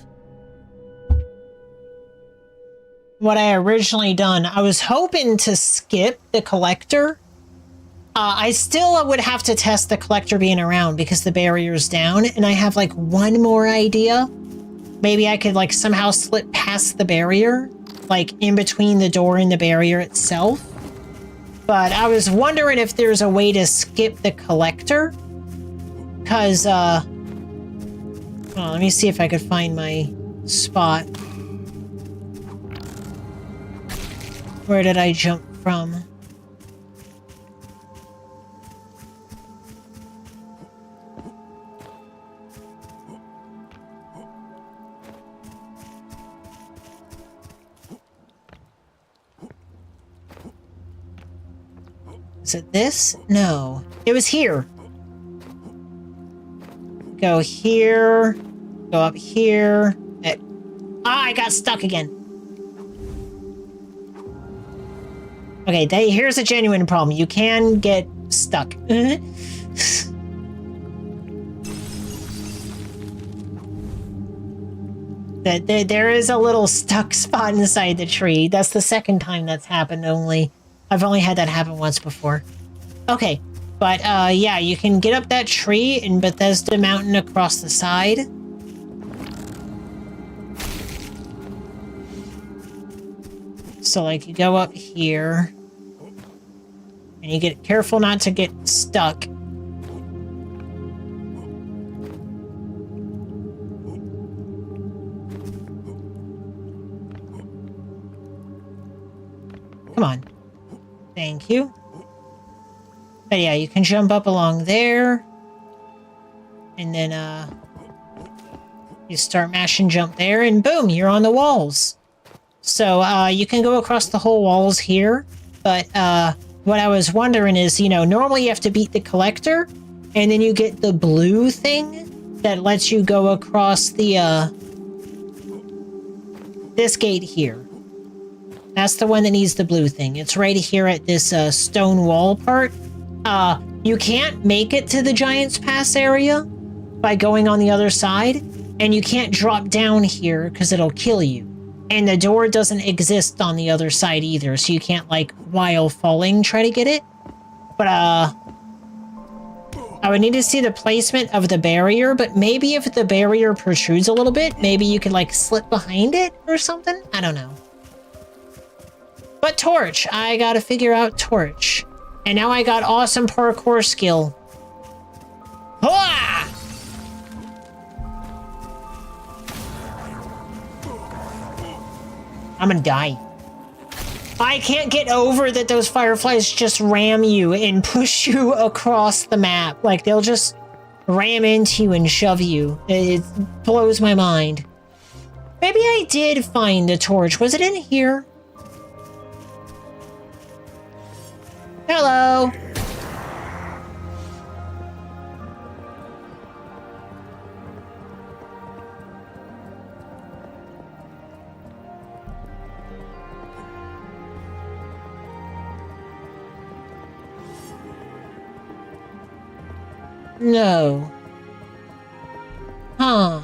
[SPEAKER 4] What I originally done, I was hoping to skip the Collector. I still would have to test the Collector being around because the barrier's down, and I have like one more idea. Maybe I could like somehow slip past the barrier, like in between the door and the barrier itself. But I was wondering if there's a way to skip the Collector. Because, well, let me see if I could find my spot. Where did I jump from? Is it this? No. It was here. go here, go up here. I got stuck again. Okay, here's a genuine problem. You can get stuck. There is a little stuck spot inside the tree. That's the second time that's happened only. I've only had that happen once before. Okay, but yeah, you can get up that tree in Bethesda Mountain across the side. So like you go up here and you get careful not to get stuck. Come on. Thank you. But yeah, you can jump up along there. And then, you start mashing jump there, and boom, you're on the walls. So, you can go across the whole walls here. But, what I was wondering is, you know, normally you have to beat the collector, and then you get the blue thing that lets you go across the, this gate here. That's the one that needs the blue thing. It's right here at this stone wall part. You can't make it to the Giant's Pass area by going on the other side, and you can't drop down here because it'll kill you. And the door doesn't exist on the other side either, so you can't, like, while falling, try to get it. But, I would need to see the placement of the barrier, but maybe if the barrier protrudes a little bit, maybe you could, like, slip behind it or something? I don't know. But Torch, I gotta figure out Torch. And now I got awesome parkour skill. Hooah! I'm gonna die. I can't get over that those fireflies just ram you and push you across the map. Like, they'll just ram into you and shove you. It blows my mind. Maybe I did find the torch. Was it in here? Hello. No. Huh.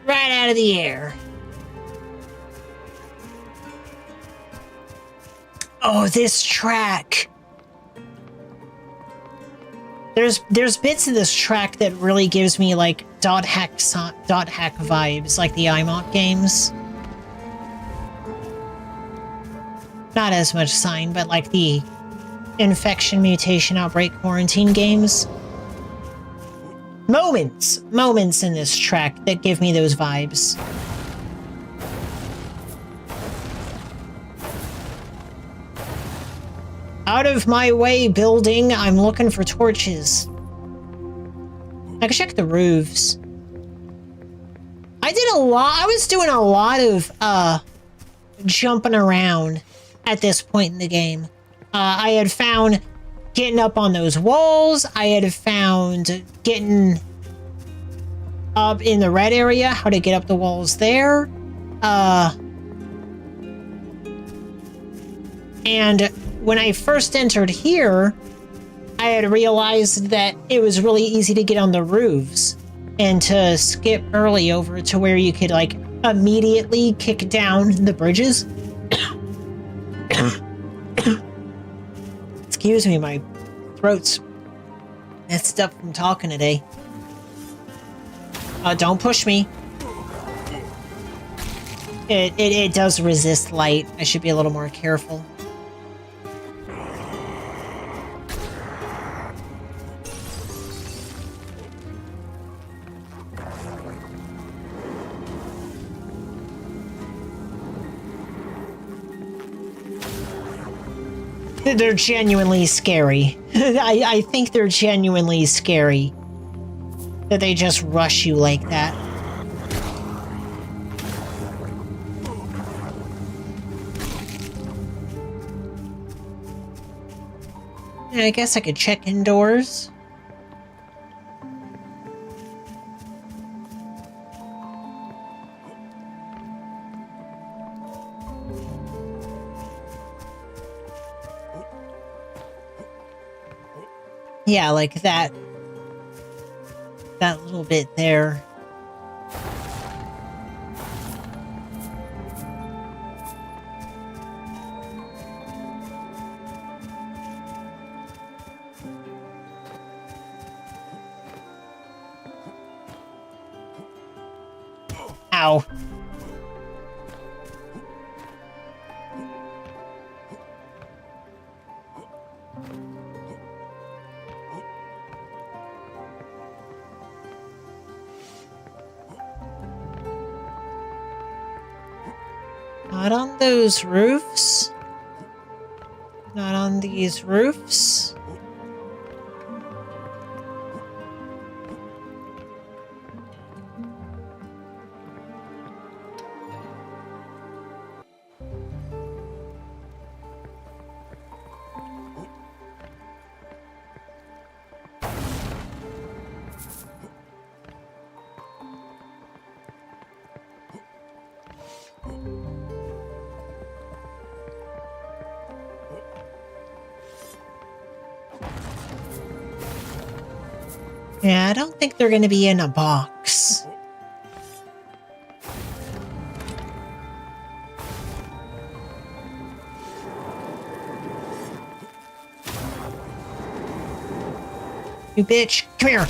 [SPEAKER 4] Right out of the air. Oh, this track. There's bits of this track that really gives me like dot hack vibes, like the IMOC games. Not as much Sign, but like the Infection, Mutation, Outbreak, Quarantine games. Moments in this track that give me those vibes. Out of my way, building. I'm looking for torches. I can check the roofs. I was doing a lot of jumping around at this point in the game. I had found getting up on those walls. I had found getting up in the red area, how to get up the walls there. And when I first entered here, I had realized that it was really easy to get on the roofs and to skip early over to where you could like immediately kick down the bridges. Excuse me, my throat's messed up from talking today. Don't push me. It does resist light. I should be a little more careful. They're genuinely scary. I think they're genuinely scary. that they just rush you like that. Yeah, I guess I could check indoors. Yeah, like that. That little bit there. Ow. Not on those roofs. Not on these roofs. Yeah, I don't think they're going to be in a box. You bitch, come here.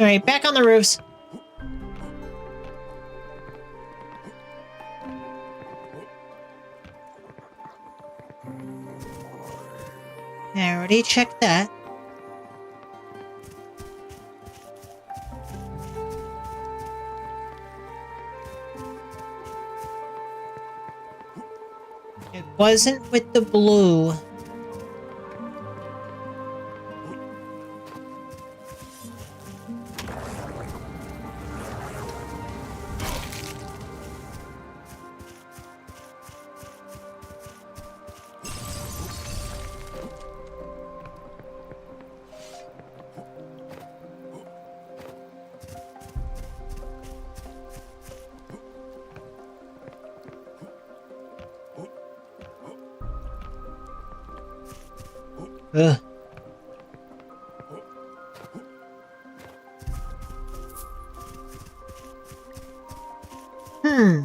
[SPEAKER 4] Alright, back on the roofs. I already checked that. It wasn't with the blue. Ugh. Hmm.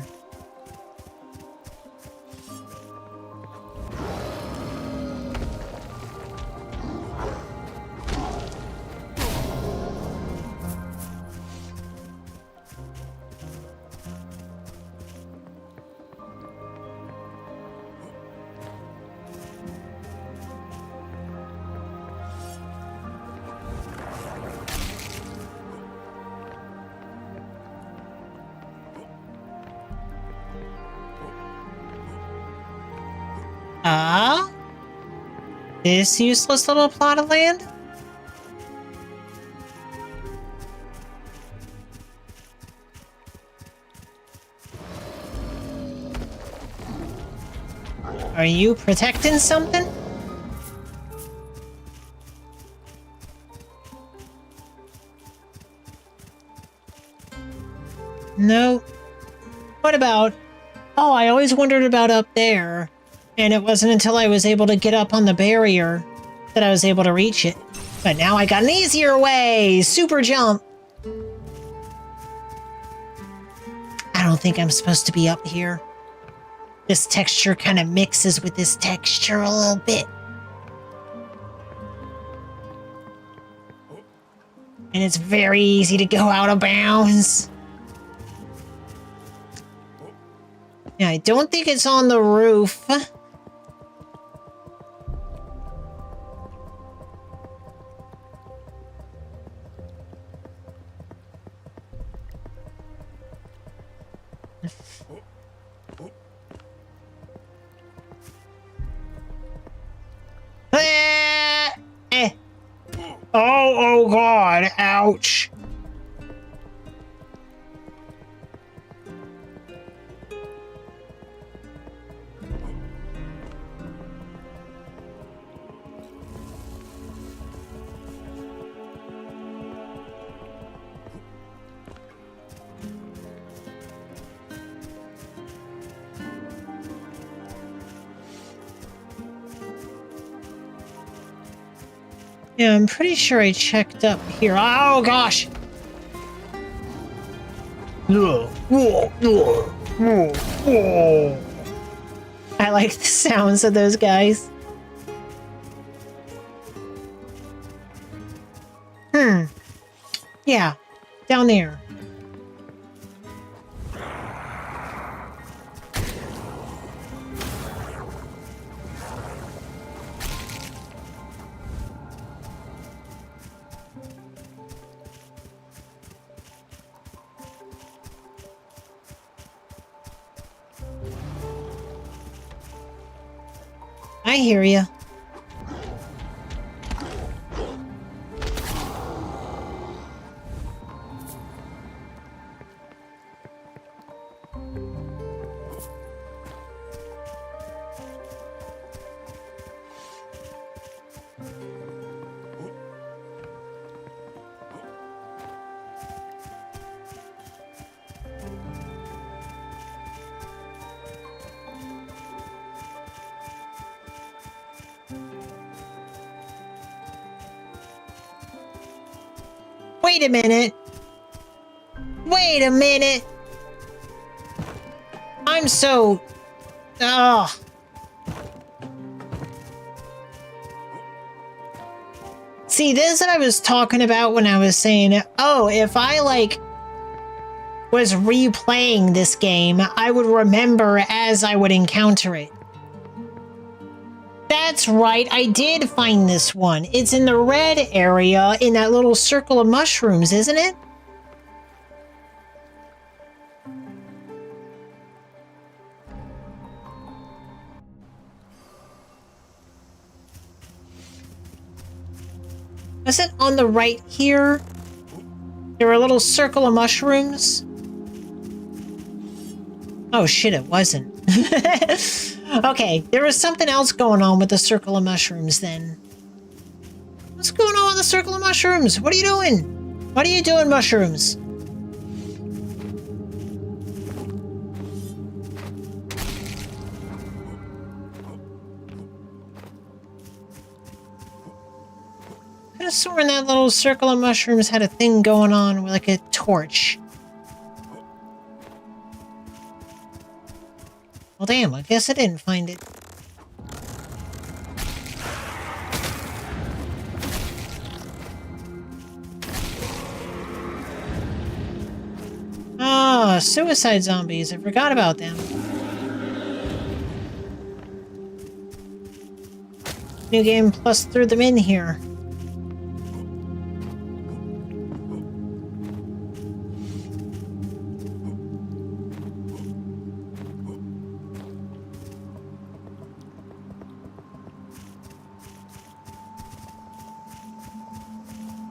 [SPEAKER 4] Ah? This useless little plot of land? Are you protecting something? No. What about... Oh, I always wondered about up there. And it wasn't until I was able to get up on the barrier that I was able to reach it. But now I got an easier way! Super jump! I don't think I'm supposed to be up here. This texture kind of mixes with this texture a little bit. And it's very easy to go out of bounds. Yeah, I don't think it's on the roof. Oh God, ouch. Yeah, I'm pretty sure I checked up here. Oh gosh. I like the sounds of those guys. Yeah, down there. I hear you. Wait a minute. Wait a minute. I'm so... Ugh. See, this is what I was talking about when I was saying, oh, if I, like, was replaying this game, I would remember as I would encounter it. That's right, I did find this one. It's in the red area in that little circle of mushrooms, isn't it? Was it on the right here? There were a little circle of mushrooms? Oh shit, it wasn't. Okay, there was something else going on with the circle of mushrooms then. What's going on with the circle of mushrooms? What are you doing? What are you doing, mushrooms? I could have sworn that little circle of mushrooms had a thing going on with like a torch. Well, damn, I guess I didn't find it. Ah, suicide zombies. I forgot about them. New game plus threw them in here.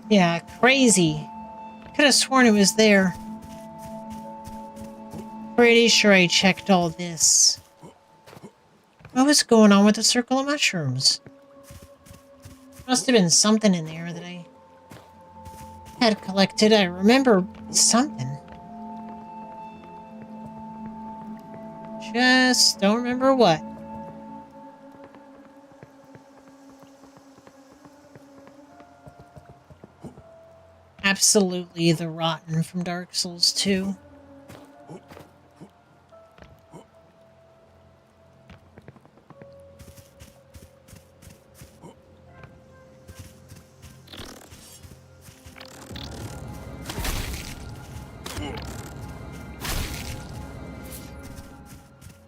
[SPEAKER 4] Yeah, crazy. Could have sworn it was there. Pretty sure I checked all this. What was going on with the circle of mushrooms? Must have been something in there that I had collected. I remember something. Just don't remember what. Absolutely the rotten from Dark Souls 2.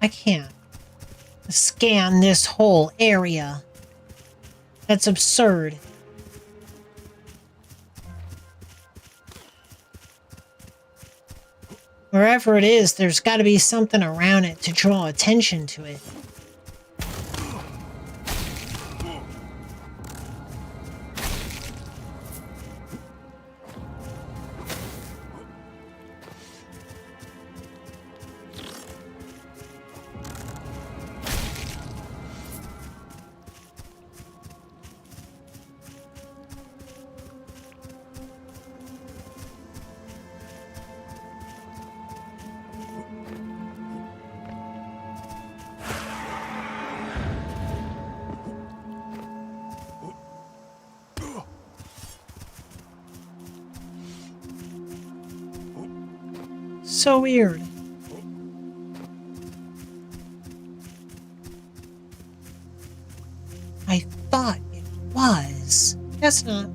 [SPEAKER 4] I can't scan this whole area. That's absurd. Wherever it is, there's got to be something around it to draw attention to it. so weird. I thought it was. Guess not.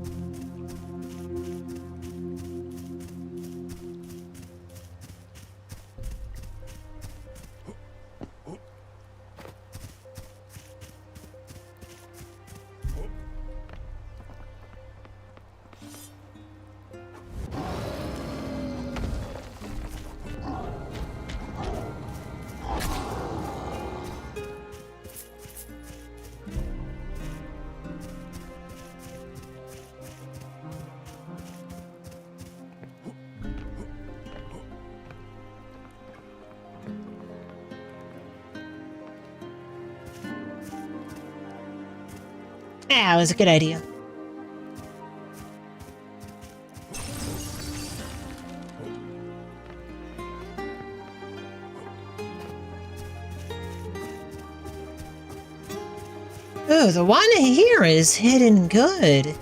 [SPEAKER 4] Yeah, it was a good idea. Ooh, the one here is hidden good.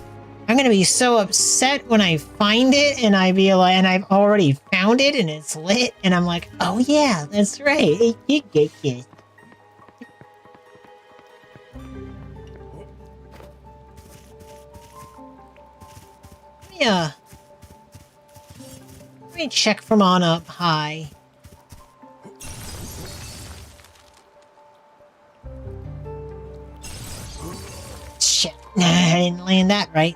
[SPEAKER 4] I'm gonna be so upset when I find it and I be like, and I've already found it and it's lit, and I'm like, oh yeah, that's right. Yeah. Let me check from on up high. Shit. Nah, I didn't land that right.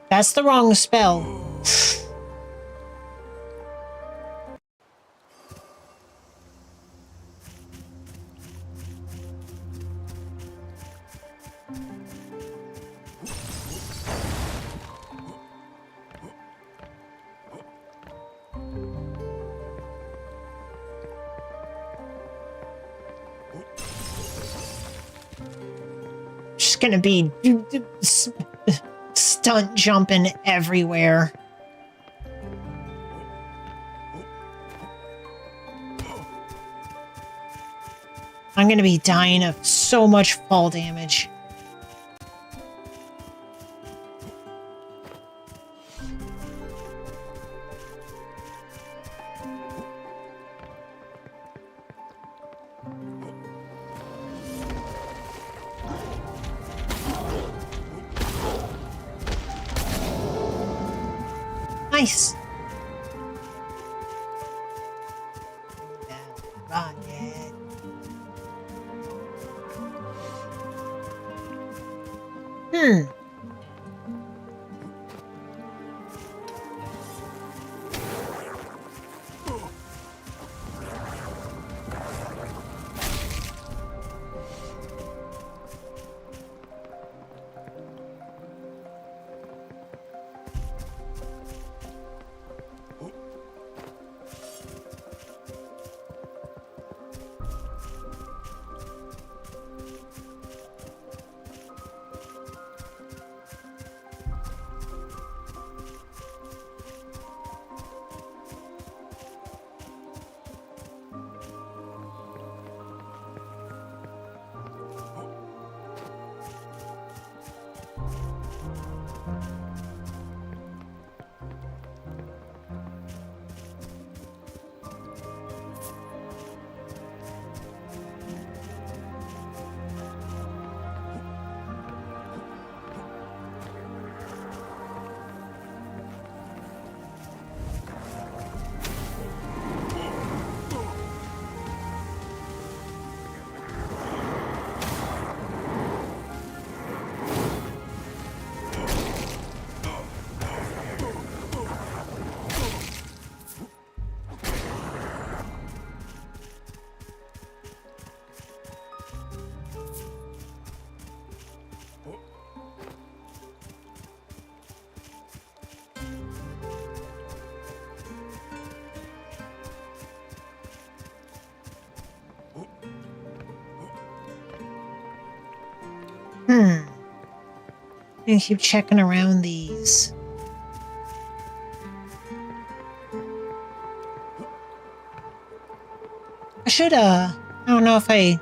[SPEAKER 4] That's the wrong spell. Just gonna be stunt jumping everywhere. I'm gonna be dying of so much fall damage. Nice. I'm gonna keep checking around these. should, I don't know if I...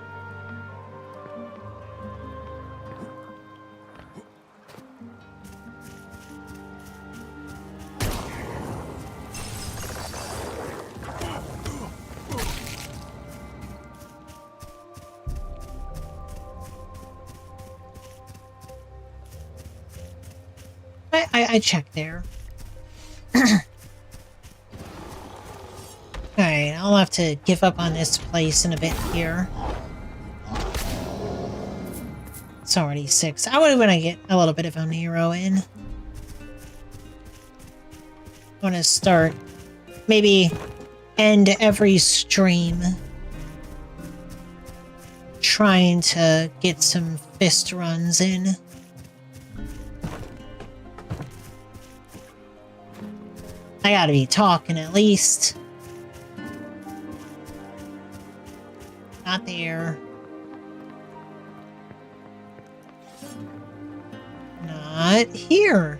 [SPEAKER 4] I checked there. Alright, I'll have to give up on this place in a bit here. It's already 6. I would want to get a little bit of a Nero in. I want to start, maybe end every stream trying to get some fist runs in. I gotta be talking at least. Not there. Not here.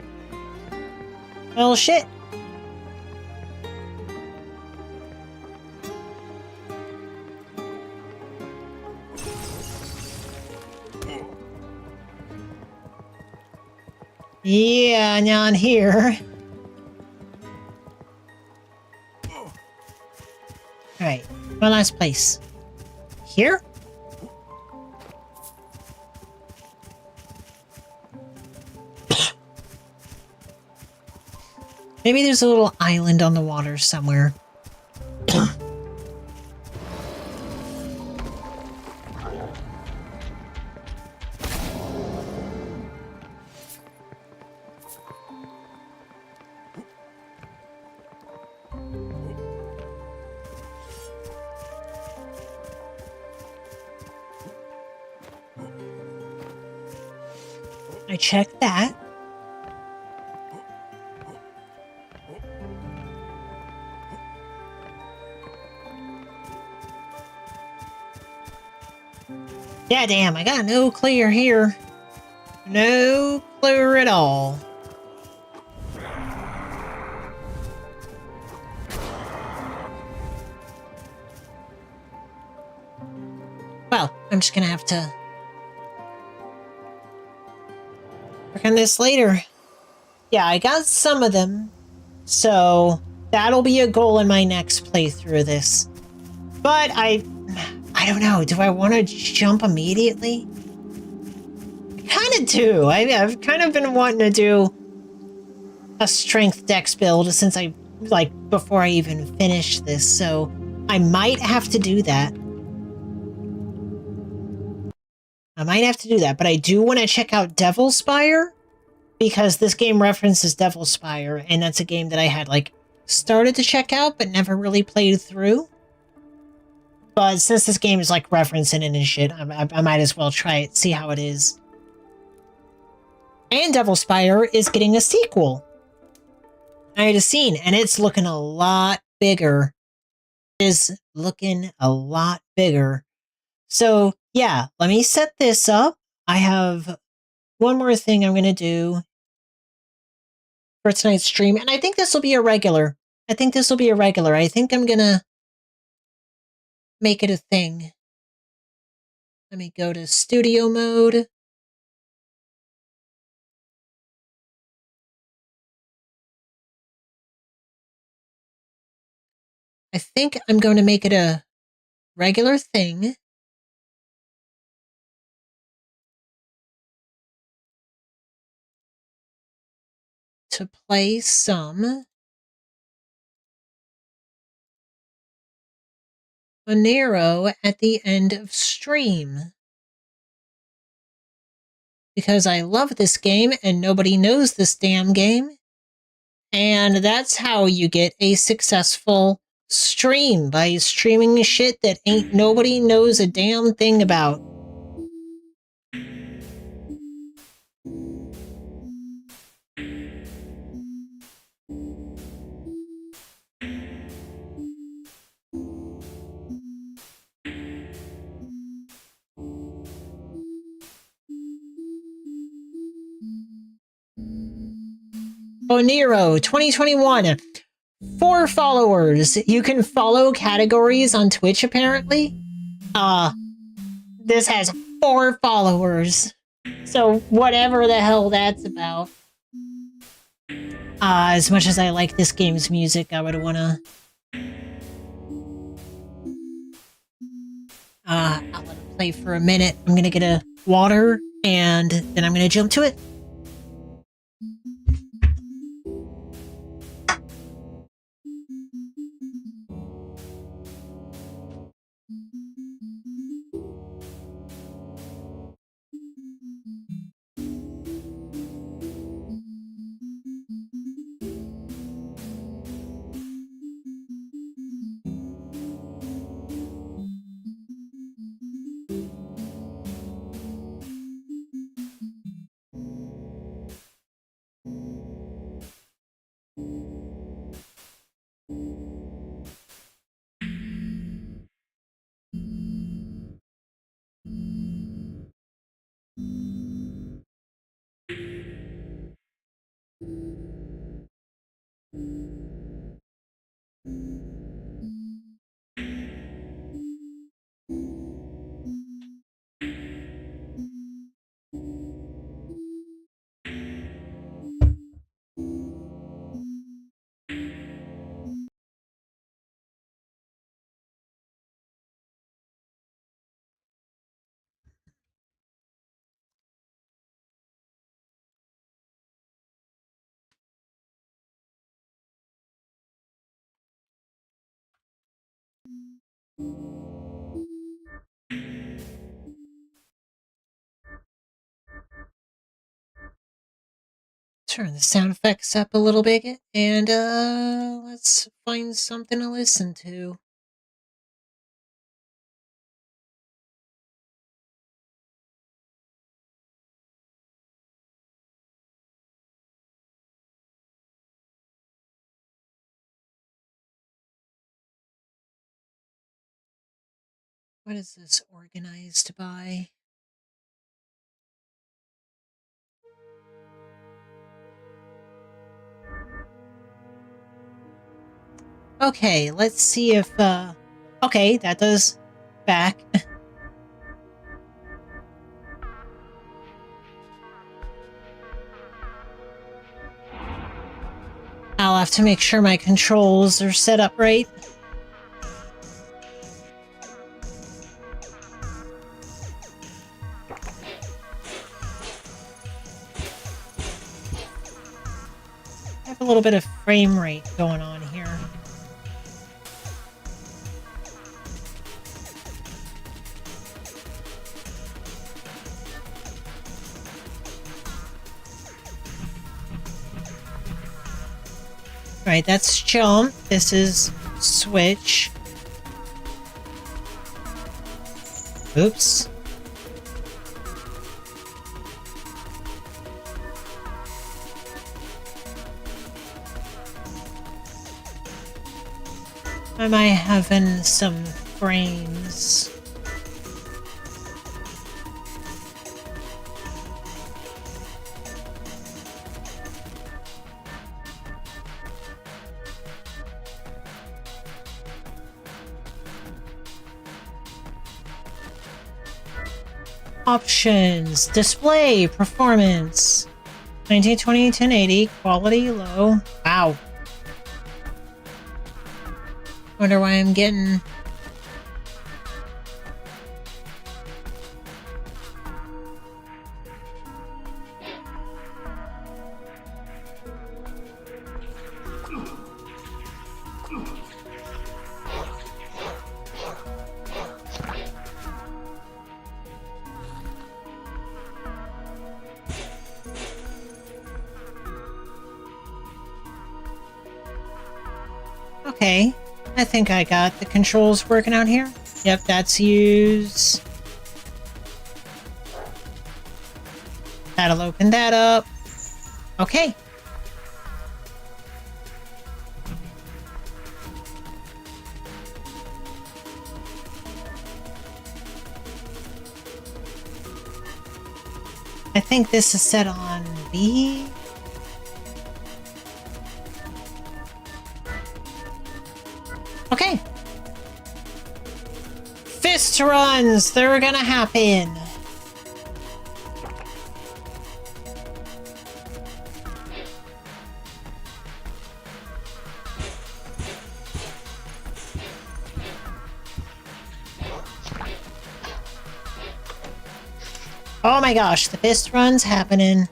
[SPEAKER 4] Well, shit. Yeah, not here. Alright, my last place. Here? Maybe there's a little island on the water somewhere. I checked that. Yeah, damn, I got no clear here. No clear at all. Well, I'm just gonna have to work on this later. Yeah, I got some of them, so that'll be a goal in my next playthrough of this. But I don't know, do I want to jump immediately? I kind of do. I've kind of been wanting to do a strength dex build since before I even finished this, so I might have to do that. But I do want to check out Devil's Spire, because this game references Devil's Spire, and that's a game that I had, started to check out, but never really played through. But since this game is, referencing it and shit, I might as well try it, see how it is. And Devil's Spire is getting a sequel. I just seen, and it's looking a lot bigger. It is looking a lot bigger. So, yeah, let me set this up. I have one more thing I'm going to do for tonight's stream, and I think this will be a regular. I think I'm going to make it a thing. Let me go to studio mode. I think I'm going to make it a regular thing. To play some Monero at the end of stream. Because I love this game and nobody knows this damn game. And that's how you get a successful stream, by streaming shit that ain't nobody knows a damn thing about. Oh, Nero 2021. 4 followers. You can follow categories on Twitch, apparently. This has 4 followers. So whatever the hell that's about. As much as I like this game's music, I would wanna... I'll let it play for a minute. I'm gonna get a water, and then I'm gonna jump to it. Turn the sound effects up a little bit, and let's find something to listen to. What is this organized by? Okay, let's see if, okay, that does back. I'll have to make sure my controls are set up right. I have a little bit of frame rate going on here. Alright, that's jump. This is switch. Oops. Am I having some frames? Options, display, performance, 1920, 1080, quality, low. Wow. Wonder why I'm getting... Okay, I think I got the controls working out here. Yep, that's use. That'll open that up. Okay. I think this is set on B. fist runs. They're gonna happen. Oh my gosh, the fist run's happening.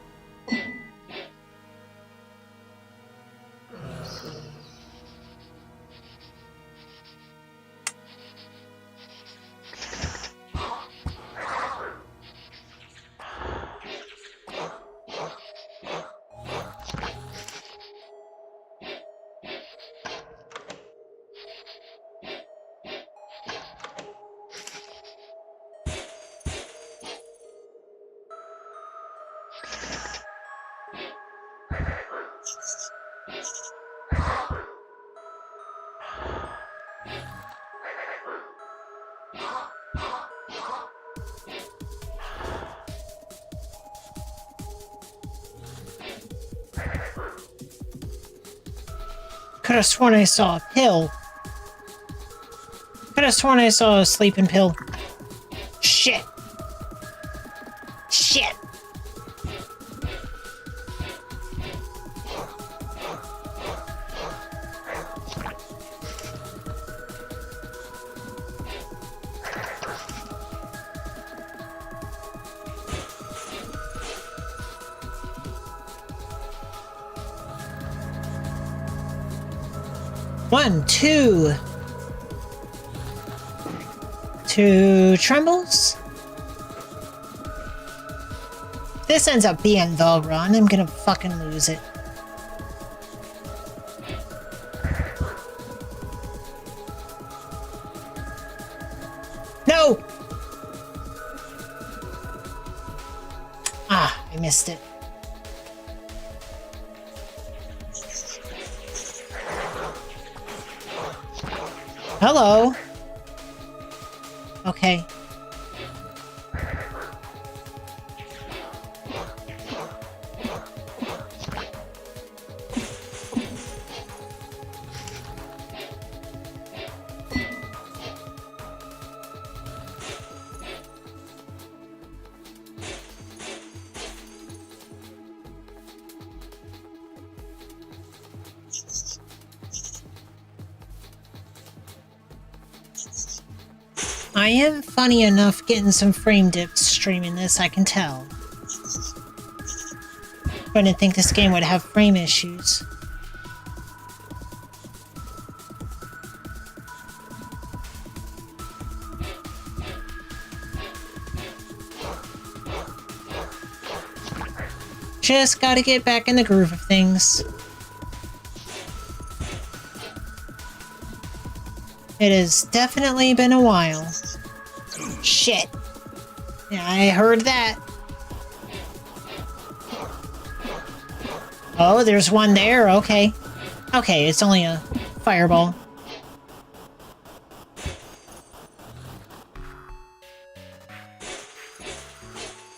[SPEAKER 4] Could have sworn I saw a pill. Could have sworn I saw a sleeping pill. Shit. Shit. One, two. Two trembles. This ends up being the run. I'm gonna fucking lose it. No! Ah, I missed it. Hello. Okay. I am funny enough getting some frame dips streaming this, I can tell. I didn't think this game would have frame issues. Just gotta get back in the groove of things. It has definitely been a while. Shit. Yeah, I heard that. Oh, there's one there. Okay. Okay, it's only a fireball.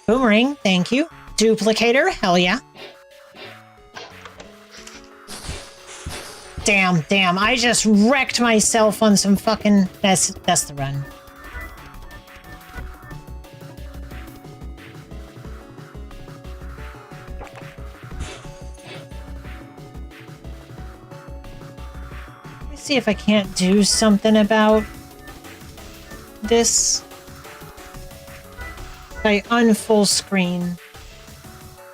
[SPEAKER 4] Boomerang, thank you. Duplicator, hell yeah. Damn, I just wrecked myself on some fucking... That's the run. Let me see if I can't do something about this. If I unfull screen,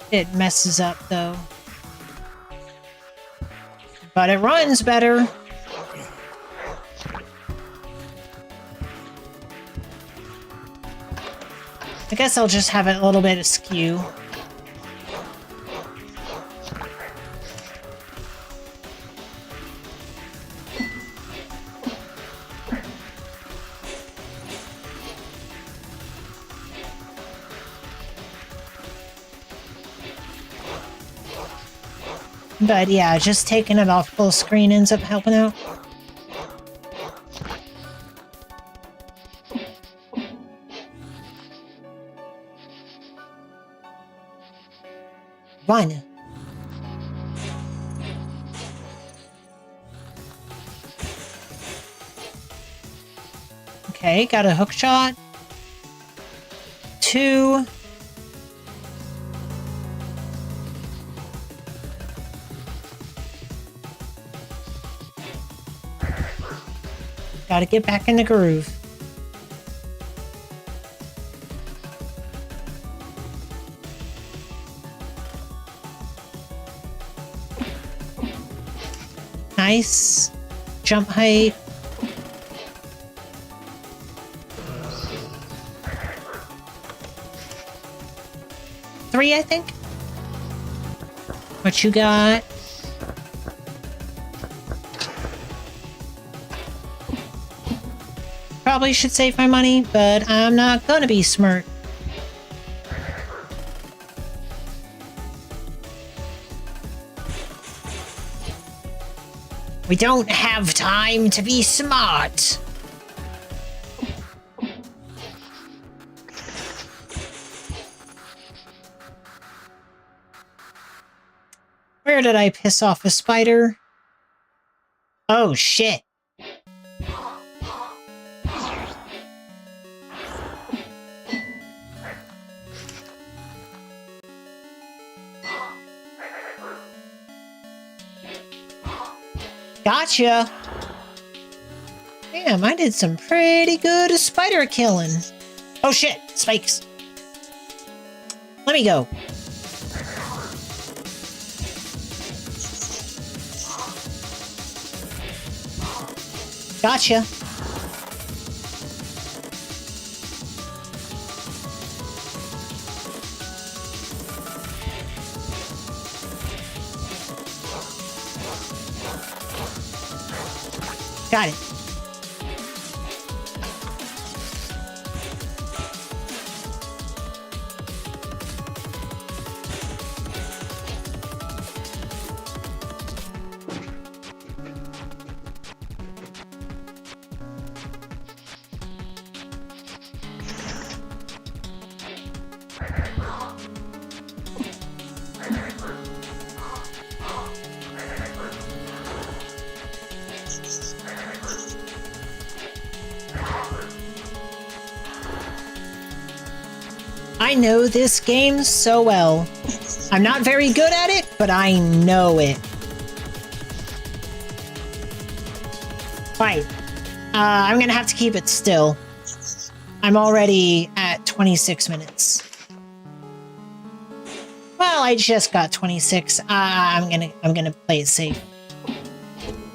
[SPEAKER 4] it messes up though. But it runs better. I guess I'll just have it a little bit askew. But yeah, just taking it off full screen ends up helping out. Run. Okay, got a hook shot. 2. Gotta get back in the groove. Nice. Jump height. Three, I think. What you got? Probably should save my money, but I'm not gonna be smart. We don't have time to be smart. Where did I piss off a spider? Oh, shit. Gotcha. Damn, I did some pretty good spider killing. Oh shit, spikes. Let me go. Gotcha. Got it. I know this game so well. I'm not very good at it, but I know it. Right. I'm gonna have to keep it still. I'm already at 26 minutes. Well, I just got 26. I'm gonna play it safe.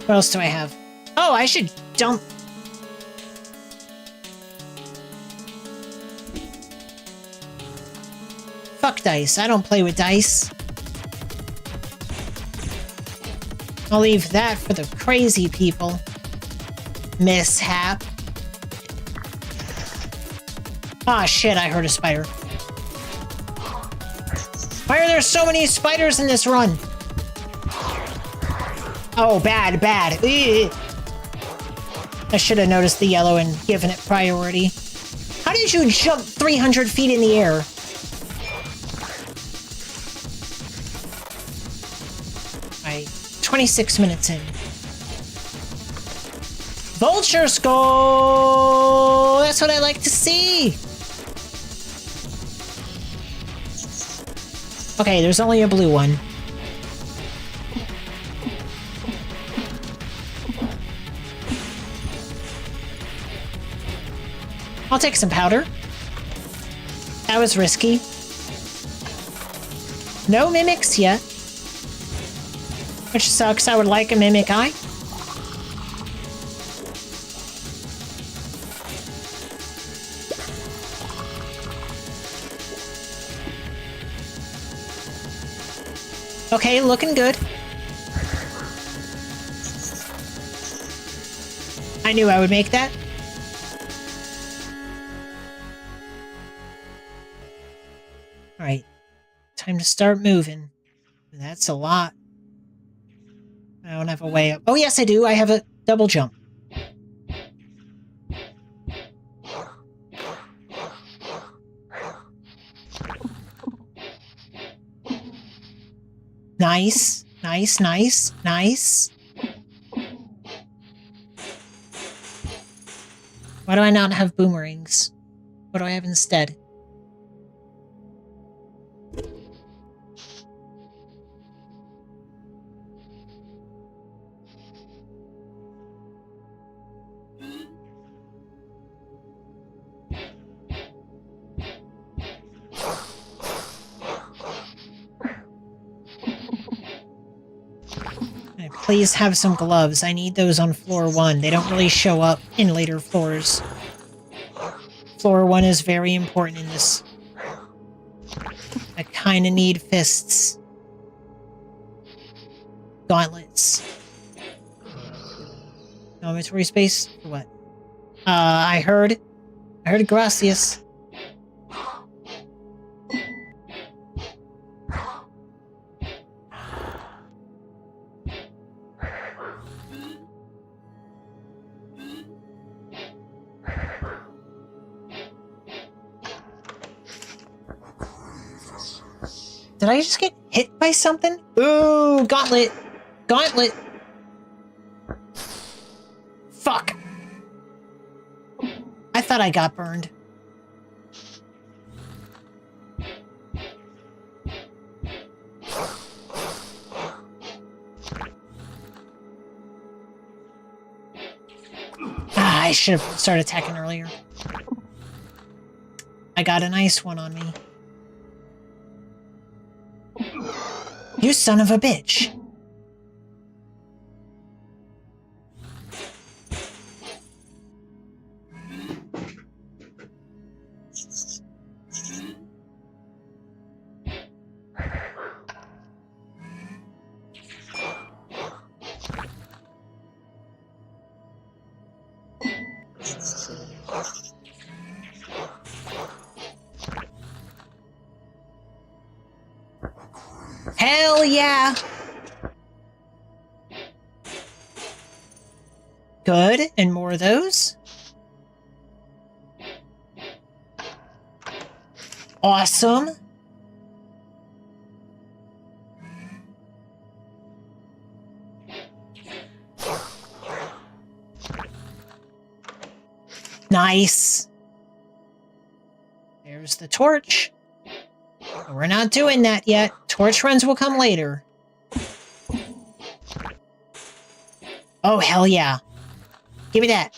[SPEAKER 4] What else do I have? Oh, I should dump. Fuck dice. I don't play with dice. I'll leave that for the crazy people. Mishap. Ah, shit, I heard a spider. Why are there so many spiders in this run? Oh, bad, bad. Ugh. I should have noticed the yellow and given it priority. How did you jump 300 feet in the air? Alright, 26 minutes in. Vulture skull! That's what I like to see! Okay, there's only a blue one. I'll take some powder. That was risky. No mimics yet. Which sucks, I would like a mimic eye. Okay, looking good. I knew I would make that. Alright. Time to start moving. That's a lot. I don't have a way up. Oh, yes, I do. I have a double jump. Nice. Nice, nice, nice. Why do I not have boomerangs? What do I have instead? Please have some gloves. I need those on floor 1. They don't really show up in later floors. Floor 1 is very important in this. I kind of need fists. Gauntlets. No inventory space? For what? I heard gracias. Did I just get hit by something? Ooh, gauntlet! Gauntlet! Fuck! I thought I got burned. Ah, I should have started attacking earlier. I got a nice one on me. You son of a bitch. Hell yeah! Good, and more of those. Awesome. Nice. There's the torch. But we're not doing that yet. Torch runs will come later. Oh, hell yeah. Give me that.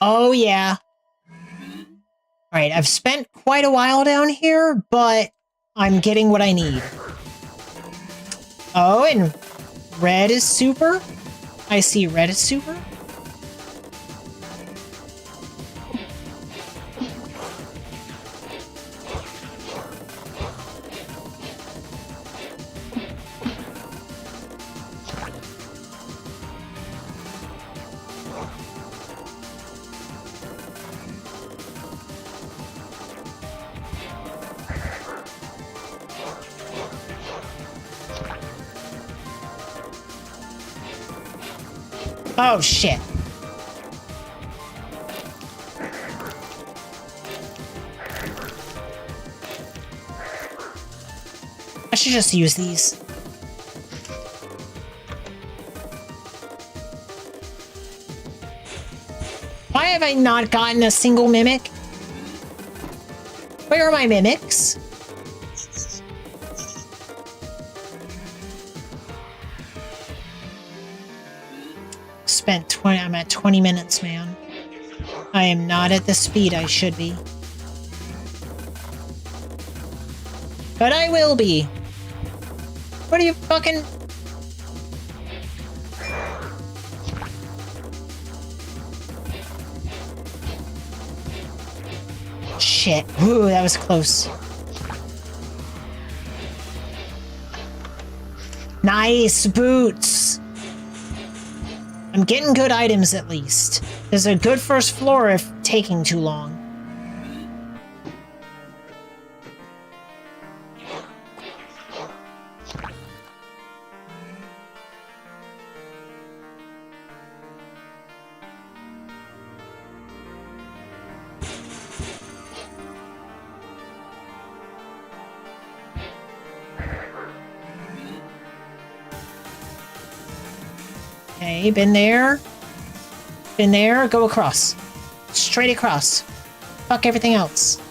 [SPEAKER 4] Oh, yeah. Alright, I've spent quite a while down here, but I'm getting what I need. Oh, and red is super. I see red is super. Oh, shit. I should just use these. Why have I not gotten a single mimic? Where are my mimics? Spent 20, I'm at 20 minutes, man. I am not at the speed I should be. But I will be. What are you fucking... Shit. Ooh, that was close. Nice boots. I'm getting good items at least. There's a good first floor if taking too long. Okay, been there. Been there. Go across. Straight across. Fuck everything else.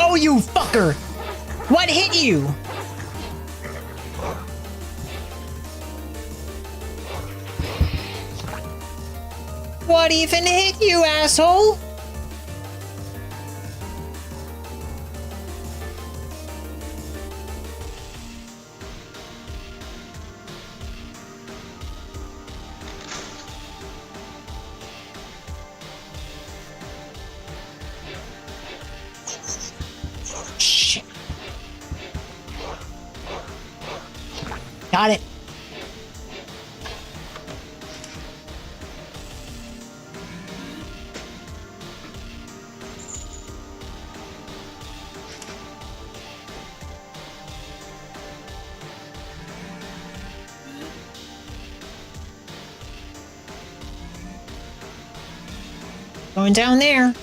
[SPEAKER 4] Oh, you fucker! What hit you? What even hit you, asshole? Shit. Got it. Going down there.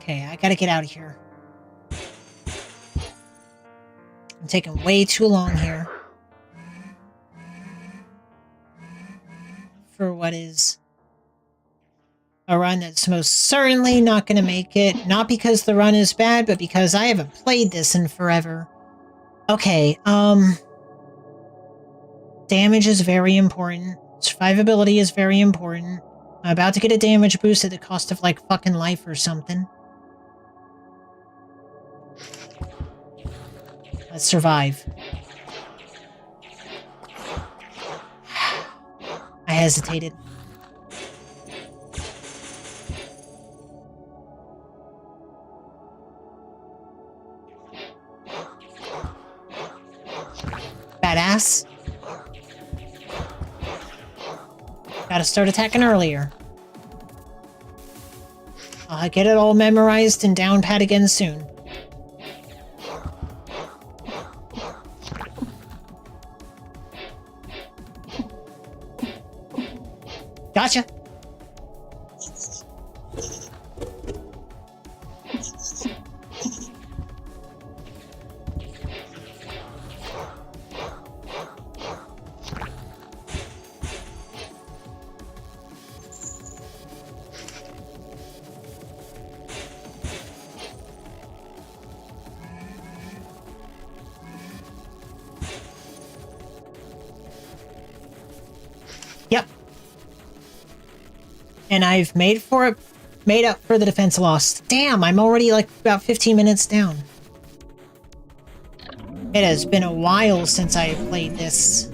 [SPEAKER 4] Okay, I gotta get out of here. I'm taking way too long here. For what is a run that's most certainly not gonna make it. Not because the run is bad, but because I haven't played this in forever. Okay, damage is very important. Survivability is very important. I'm about to get a damage boost at the cost of, like, fucking life or something. Let's survive. I hesitated. Badass. Gotta start attacking earlier. I'll get it all memorized and down pat again soon. Gotcha. Yep. And I've made up for the defense lost. Damn, I'm already like about 15 minutes down. It has been a while since I played this.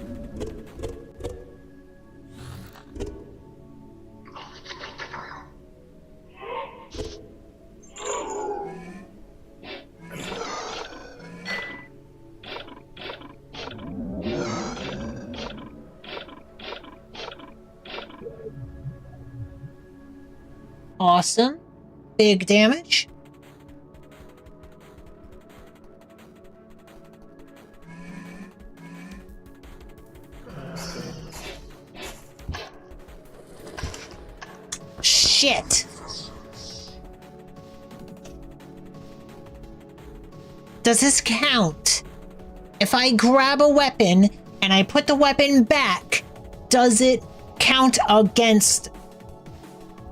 [SPEAKER 4] Awesome. Big damage. Shit. Does this count? If I grab a weapon and I put the weapon back, does it count against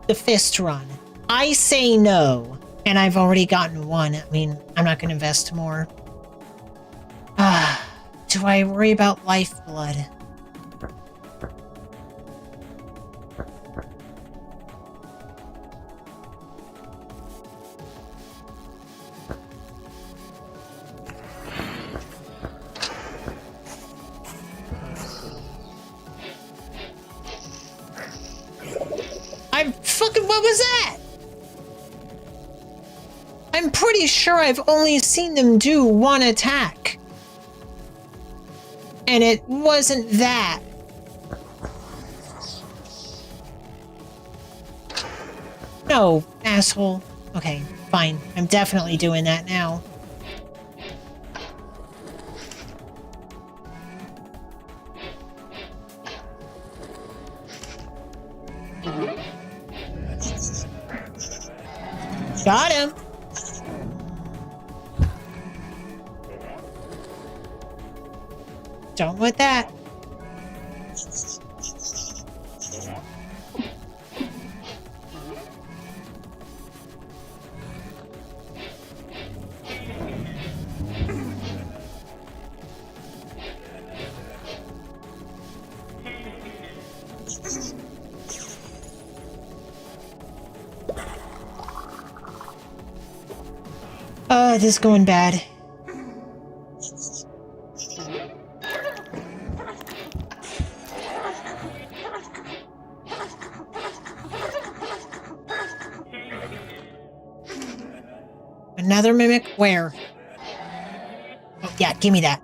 [SPEAKER 4] the fist run? I say no, and I've already gotten one. I mean, I'm not going to invest more. Do I worry about lifeblood? what was that? I'm pretty sure I've only seen them do one attack. And it wasn't that. No, asshole. Okay, fine. I'm definitely doing that now. Got him. Don't want that. Oh, this is going bad. Another mimic? Where? Oh, yeah, give me that.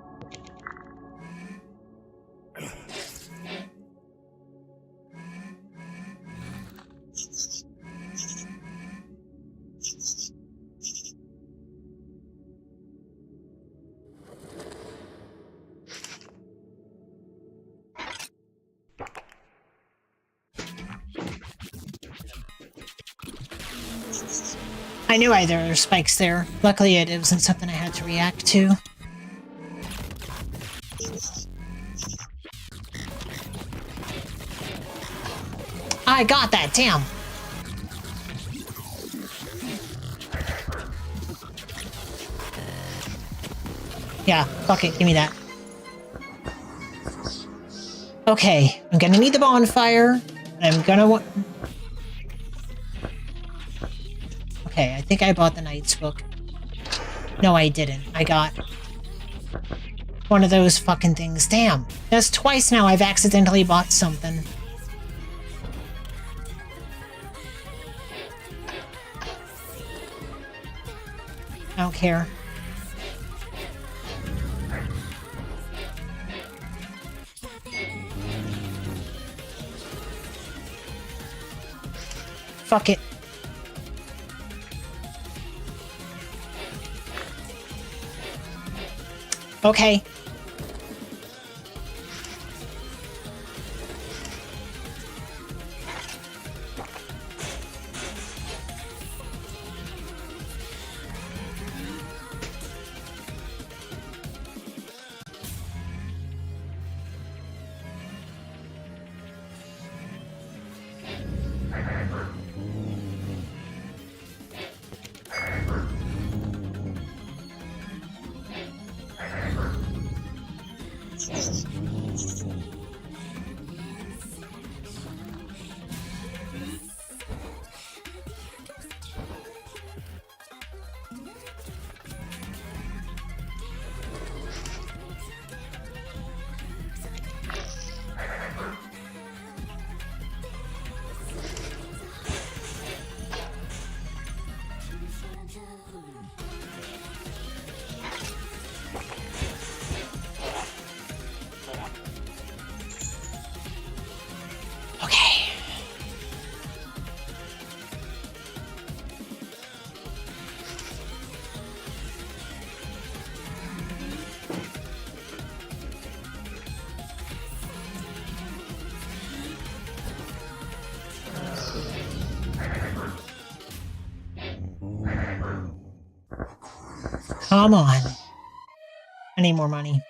[SPEAKER 4] I knew there were spikes there. Luckily, it wasn't something I had to react to. I got that, damn! Yeah, fuck it, give me that. Okay, I'm gonna need the bonfire. I'm gonna want... Okay, I think I bought the Knight's Book. No, I didn't. I got one of those fucking things. Damn. That's twice now I've accidentally bought something. I don't care. Fuck it. Okay. Come on. I need more money.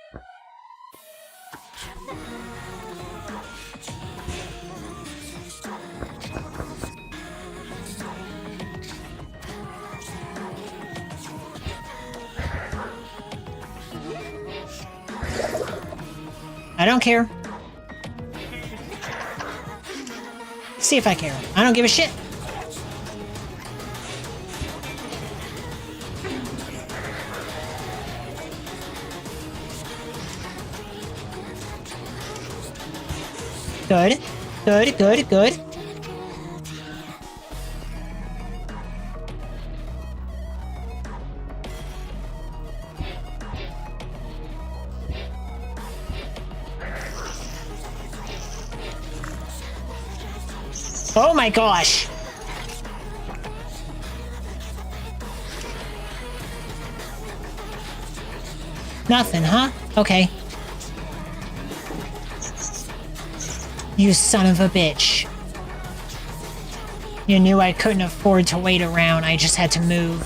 [SPEAKER 4] I don't care. See if I care. I don't give a shit. Good. Good, good, good. Oh my gosh! Nothing, huh? Okay. You son of a bitch. You knew I couldn't afford to wait around. I just had to move.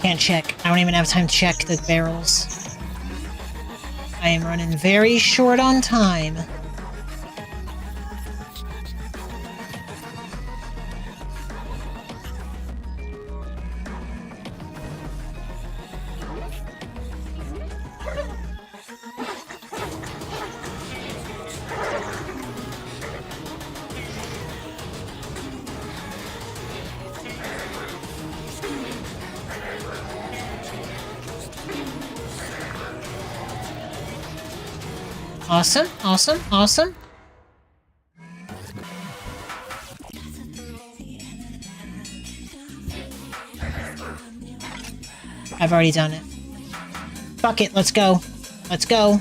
[SPEAKER 4] Can't check. I don't even have time to check the barrels. I am running very short on time. Awesome, awesome, awesome. I've already done it. Fuck it, let's go. Let's go.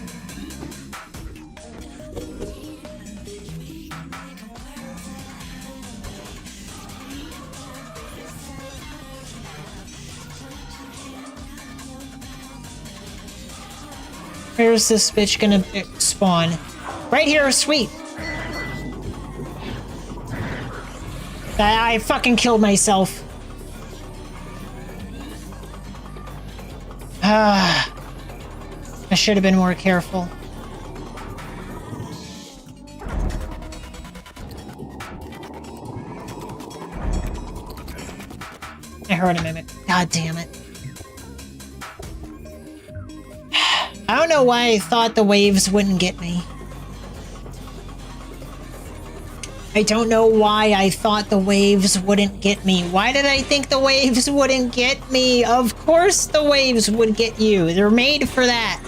[SPEAKER 4] Where's this bitch gonna spawn? Right here, sweet. I fucking killed myself. I should have been more careful. I heard a mimic. God damn it. I don't know why I thought the waves wouldn't get me. I don't know why I thought the waves wouldn't get me. Why did I think the waves wouldn't get me? Of course the waves would get you. They're made for that.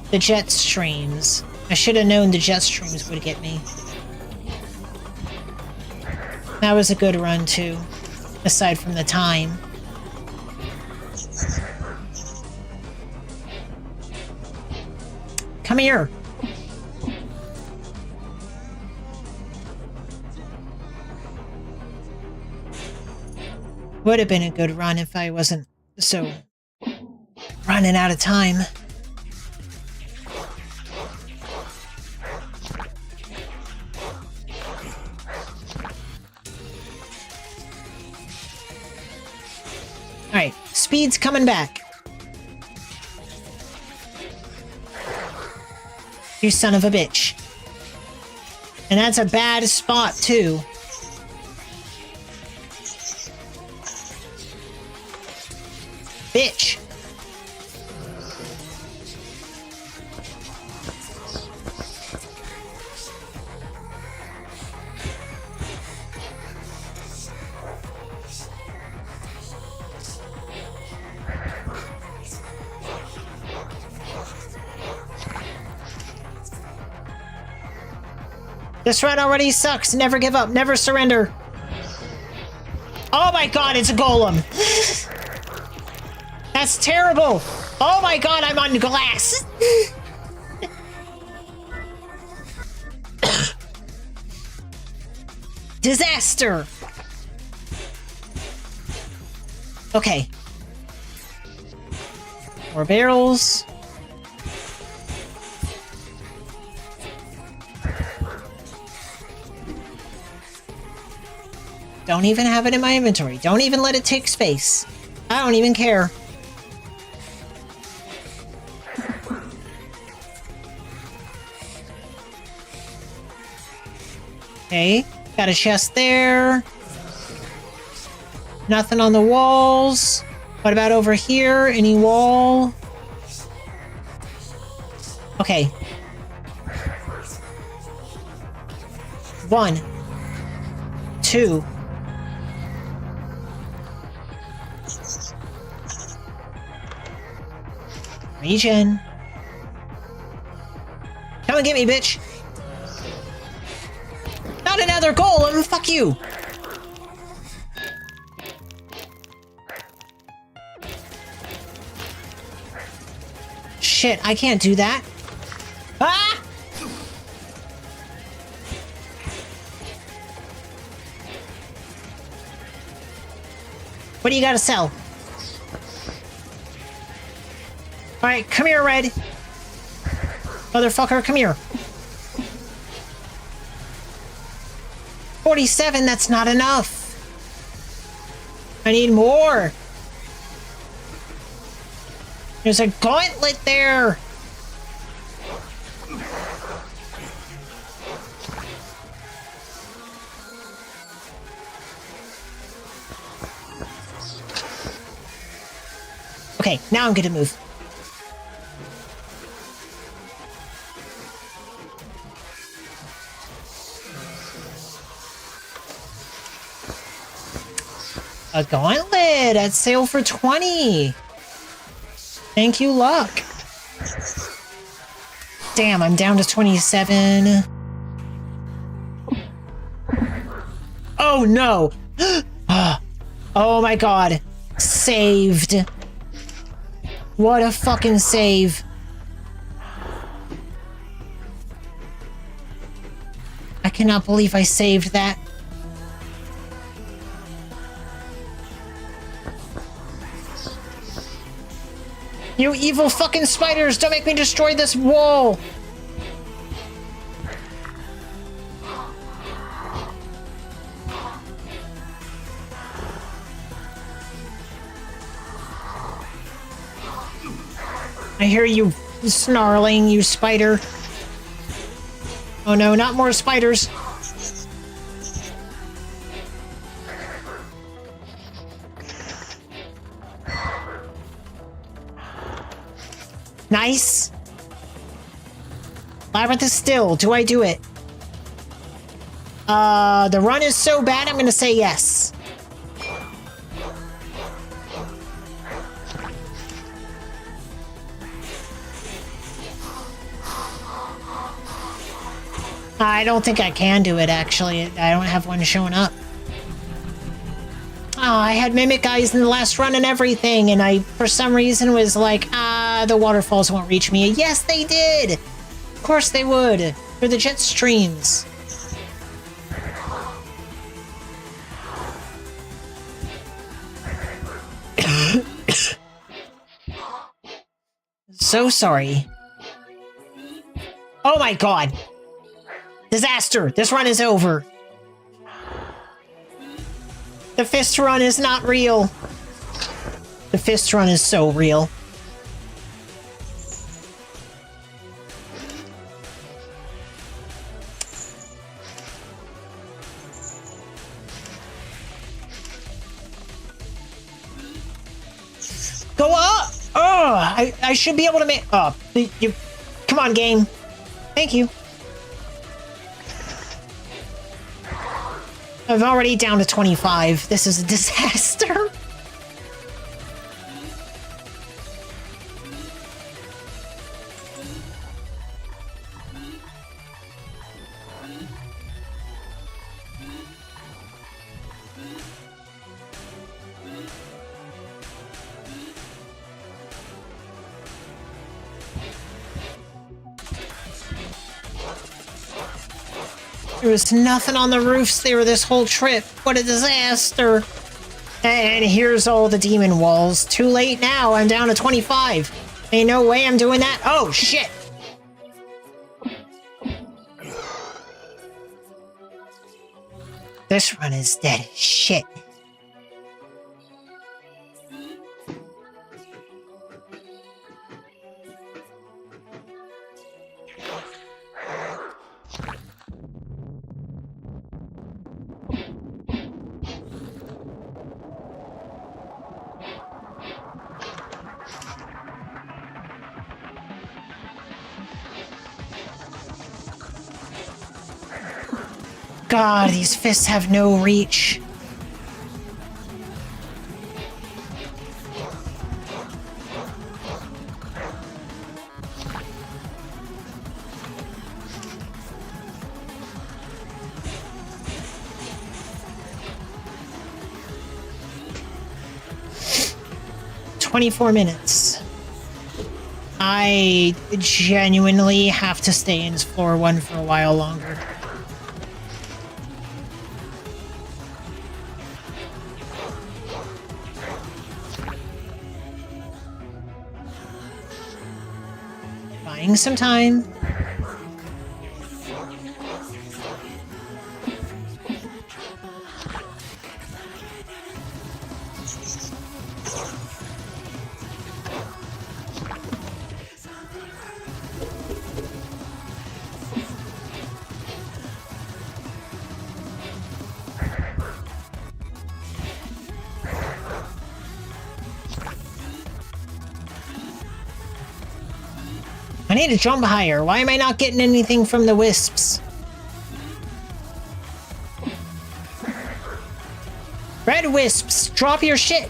[SPEAKER 4] The jet streams. I should have known the jet streams would get me. That was a good run too, aside from the time. Come here. Would have been a good run if I wasn't so running out of time. Alright, speed's coming back. You son of a bitch. And that's a bad spot, too. Bitch. This run already sucks. Never give up. Never surrender. Oh my god, it's a golem. That's terrible. Oh my god, I'm on glass. Disaster. Okay. More barrels. Don't even have it in my inventory. Don't even let it take space. I don't even care. Okay, got a chest there. Nothing on the walls. What about over here? Any wall? Okay. 1, 2. Regen. and get me, bitch. Not another golem. Fuck you. Shit, I can't do that. Ah! What do you gotta sell? Alright, come here, Red. Motherfucker, come here. 47, that's not enough. I need more. There's a gauntlet there. Okay, now I'm gonna move. A gauntlet at sale for 20. Thank you, luck. Damn, I'm down to 27. Oh no. Oh my god. Saved. What a fucking save. I cannot believe I saved that. You evil fucking spiders, don't make me destroy this wall! I hear you snarling, you spider. Oh no, not more spiders. Nice. Labyrinth is still. Do I do it? The run is so bad, I'm gonna say yes. I don't think I can do it, actually. I don't have one showing up. Oh, I had Mimic Eyes in the last run and everything, and I, for some reason, was like, the waterfalls won't reach me. Yes, they did! Of course they would. For the jet streams. So sorry. Oh my god! Disaster! This run is over. The fist run is not real. The fist run is so real. Go up! Oh, I should be able to make... Oh, you... Come on, game. Thank you. I'm already down to 25. This is a disaster. There was nothing on the roofs there this whole trip. What a disaster. And here's all the demon walls. Too late now. I'm down to 25. Ain't no way I'm doing that. Oh, shit. This run is dead as shit. God, these fists have no reach. 24 minutes. I genuinely have to stay in floor 1 for a while longer. Buying some time. I need to jump higher. Why am I not getting anything from the wisps? Red wisps, drop your shit.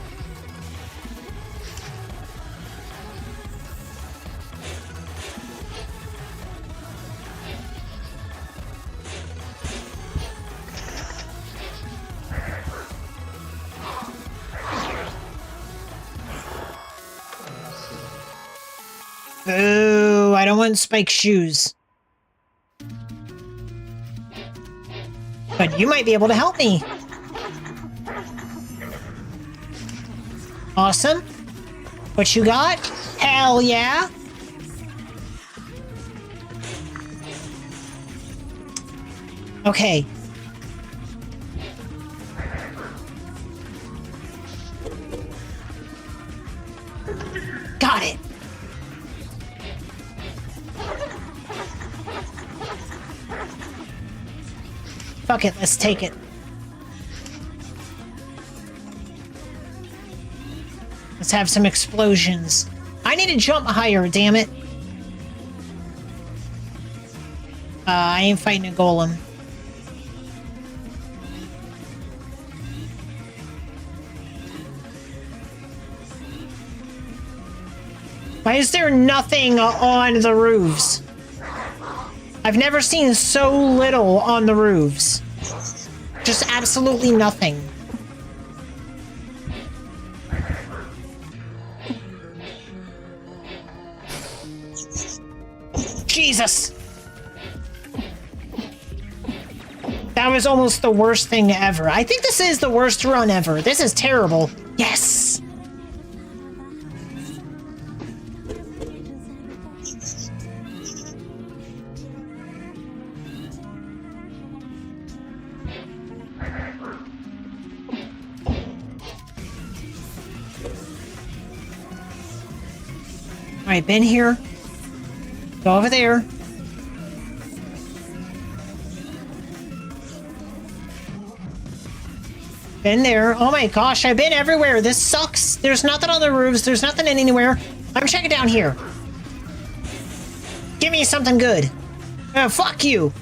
[SPEAKER 4] Boo, I don't want spike shoes. But you might be able to help me. Awesome. What you got? Hell yeah. Okay. Got it. Fuck it, let's take it. Let's have some explosions. I need to jump higher, damn it. I ain't fighting a golem. Why is there nothing on the roofs? I've never seen so little on the roofs. Just absolutely nothing. Jesus! That was almost the worst thing ever. I think this is the worst run ever. This is terrible. Yes! Alright, been here. Go over there. Been there. Oh my gosh, I've been everywhere. This sucks. There's nothing on the roofs. There's nothing anywhere. I'm checking down here. Give me something good. Fuck you.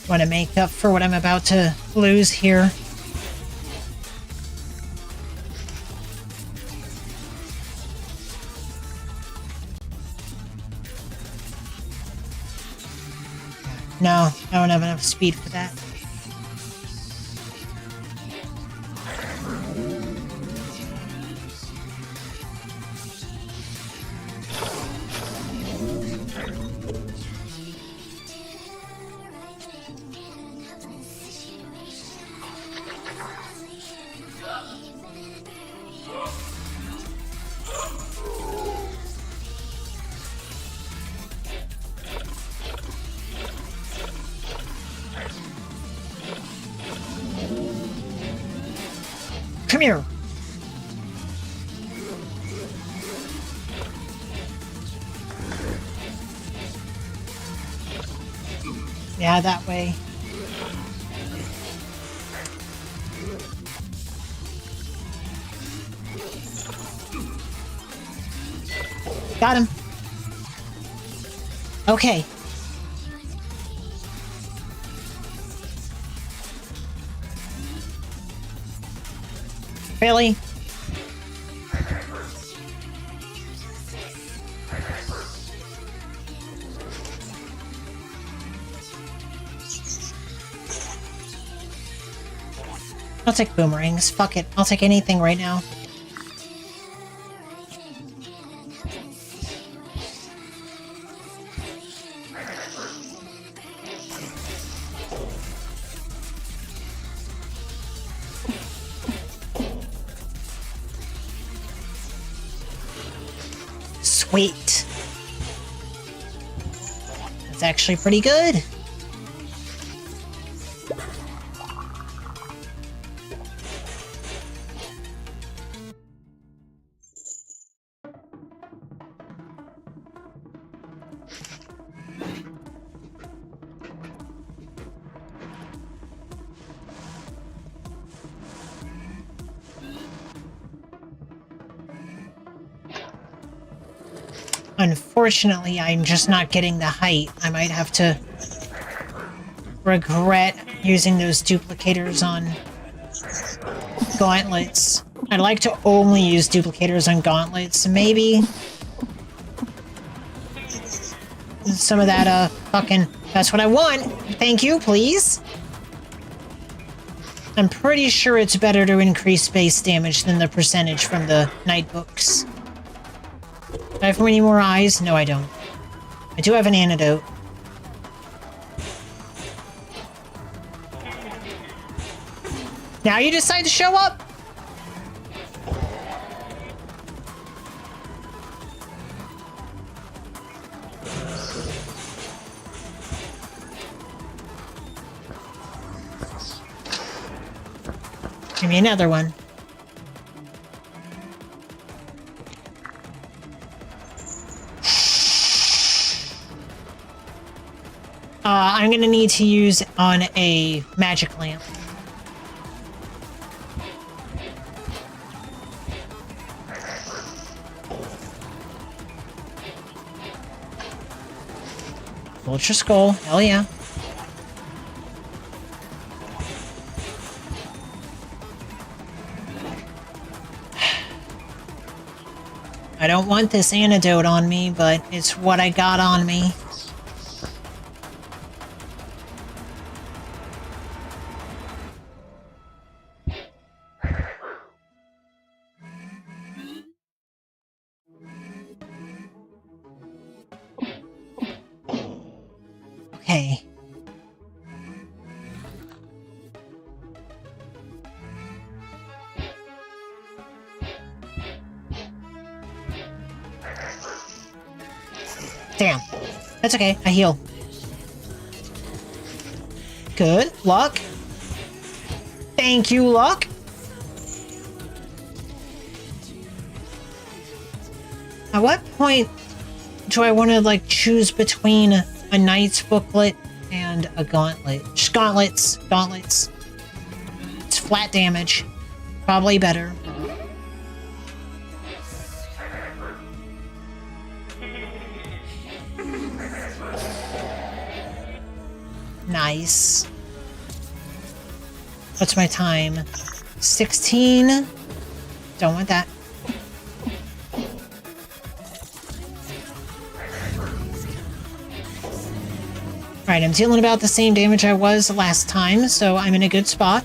[SPEAKER 4] Want to make up for what I'm about to lose here. No, I don't have enough speed for that. here. Yeah, that way. Got him. Okay. Really? I'll take boomerangs. Fuck it. I'll take anything right now. Sweet. That's actually pretty good. Unfortunately, I'm just not getting the height. I might have to regret using those duplicators on gauntlets. I'd like to only use duplicators on gauntlets. Maybe some of that, fucking... That's what I want. Thank you, please. I'm pretty sure it's better to increase base damage than the percentage from the night books. Do I have any more eyes? No, I don't. I do have an antidote. Now you decide to show up? Give me another one. I'm gonna need to use on a magic lamp. Vulture skull, hell yeah. I don't want this antidote on me, but it's what I got on me. Okay. Damn. That's okay. I heal. Good. Luck. Thank you, Luck. At what point do I want to, like, choose between a knight's booklet and a gauntlet? Just gauntlets. Gauntlets. It's flat damage. Probably better. Nice. What's my time? 16. Don't want that. Alright, I'm dealing about the same damage I was last time, so I'm in a good spot.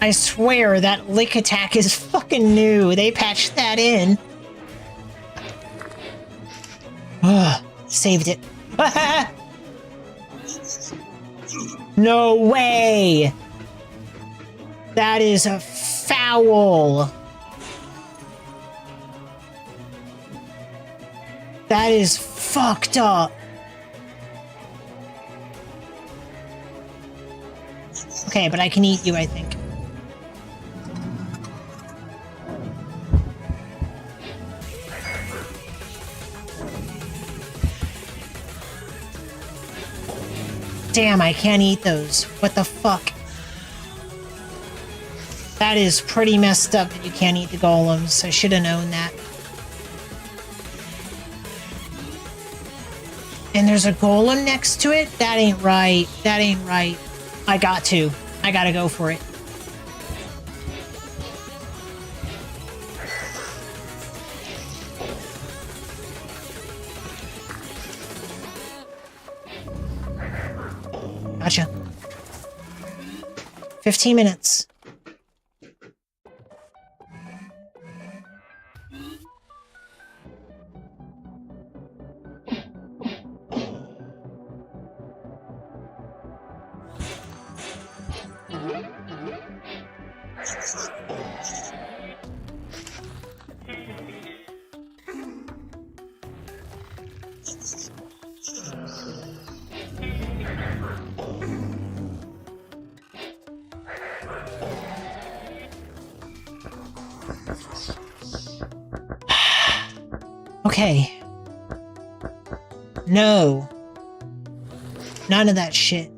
[SPEAKER 4] I swear that lick attack is fucking new. They patched that in. Ugh, saved it. No way! That is a foul. That is fucked up. Okay, but I can eat you, I think. Damn, I can't eat those. What the fuck? That is pretty messed up that you can't eat the golems. I should have known that. And there's a golem next to it? That ain't right. That ain't right. I gotta go for it. Gotcha. 15 minutes. Okay. No. None of that shit.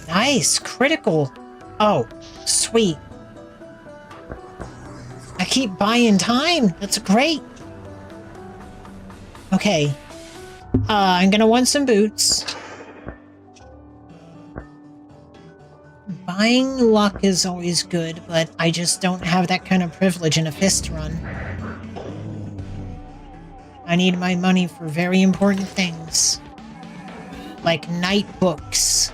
[SPEAKER 4] Nice. Critical. Oh, sweet. I keep buying time. That's great. Okay. I'm gonna want some boots. Buying luck is always good, but I just don't have that kind of privilege in a fist run. I need my money for very important things. Like night books.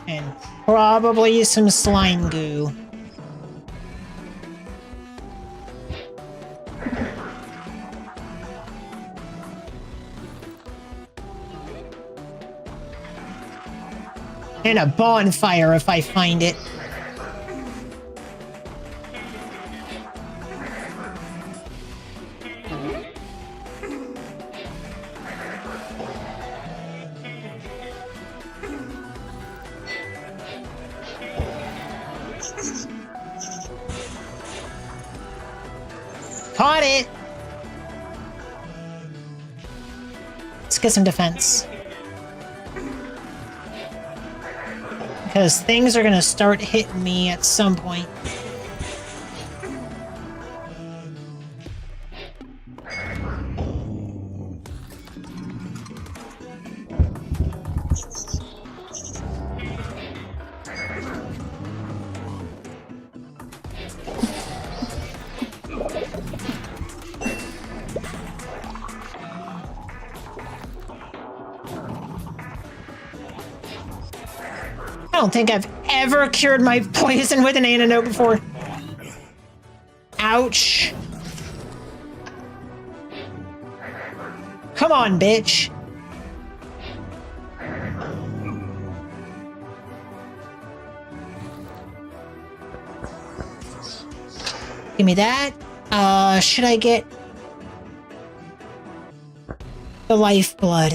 [SPEAKER 4] And probably some slime goo. And a bonfire if I find it. Caught it! Let's get some defense. Because things are gonna start hitting me at some point. I don't think I've ever cured my poison with an antidote before. Ouch. Come on, bitch. Give me that. Should I get the lifeblood?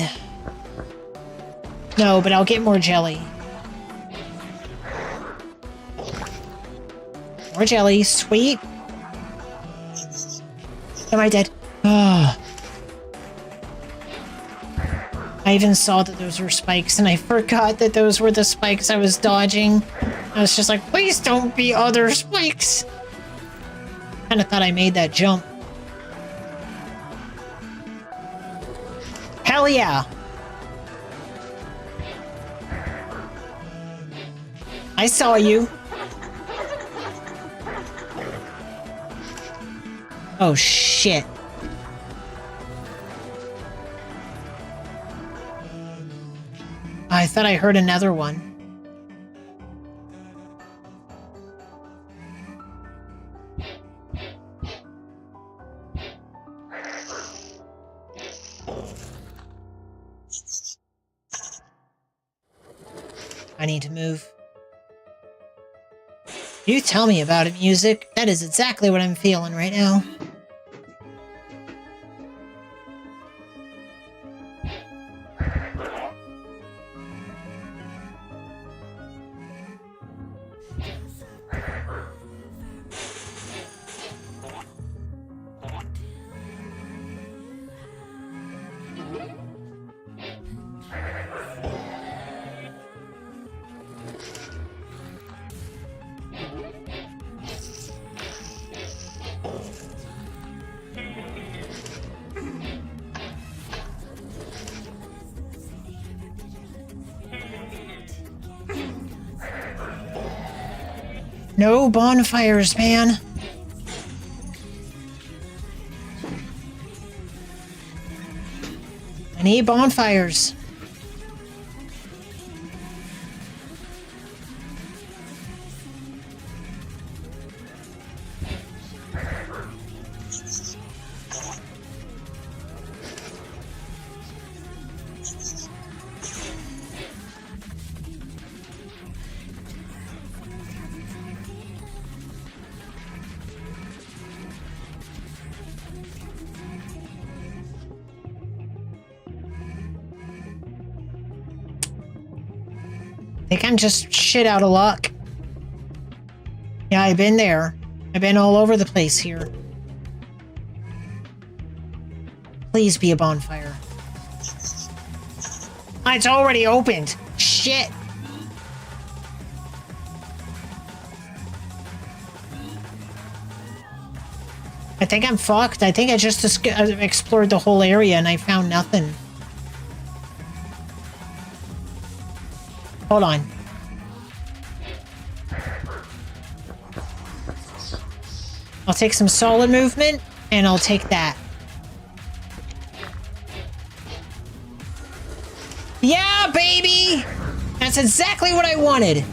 [SPEAKER 4] No, but I'll get more jelly. More jelly, sweet. Am I dead? Ah. I even saw that those were spikes, and I forgot that those were the spikes I was dodging. I was just like, please don't be other spikes. Kinda thought I made that jump. Hell yeah! I saw you. Oh, shit. I thought I heard another one. I need to move. You tell me about it, music. That is exactly what I'm feeling right now. No bonfires, man. I need bonfires. I think I'm just shit out of luck. Yeah, I've been there. I've been all over the place here. Please be a bonfire. It's already opened. Shit. I think I'm fucked. I think I just explored the whole area and I found nothing. Hold on. I'll take some solid movement, and I'll take that. Yeah, baby! That's exactly what I wanted.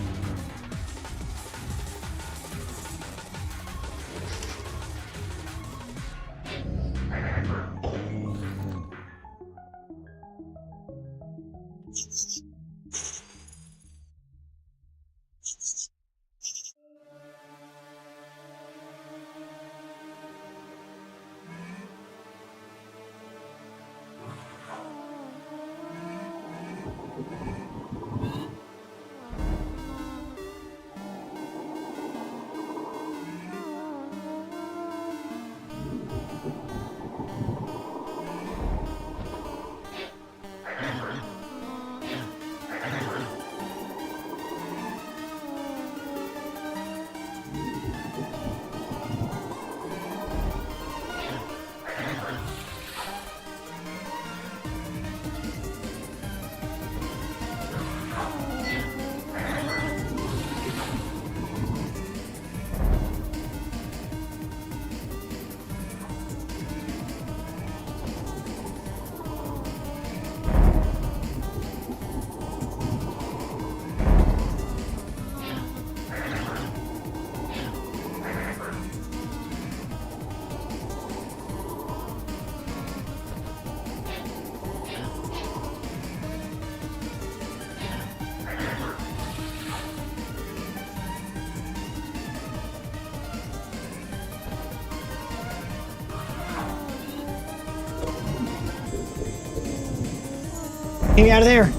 [SPEAKER 4] Get me out of there.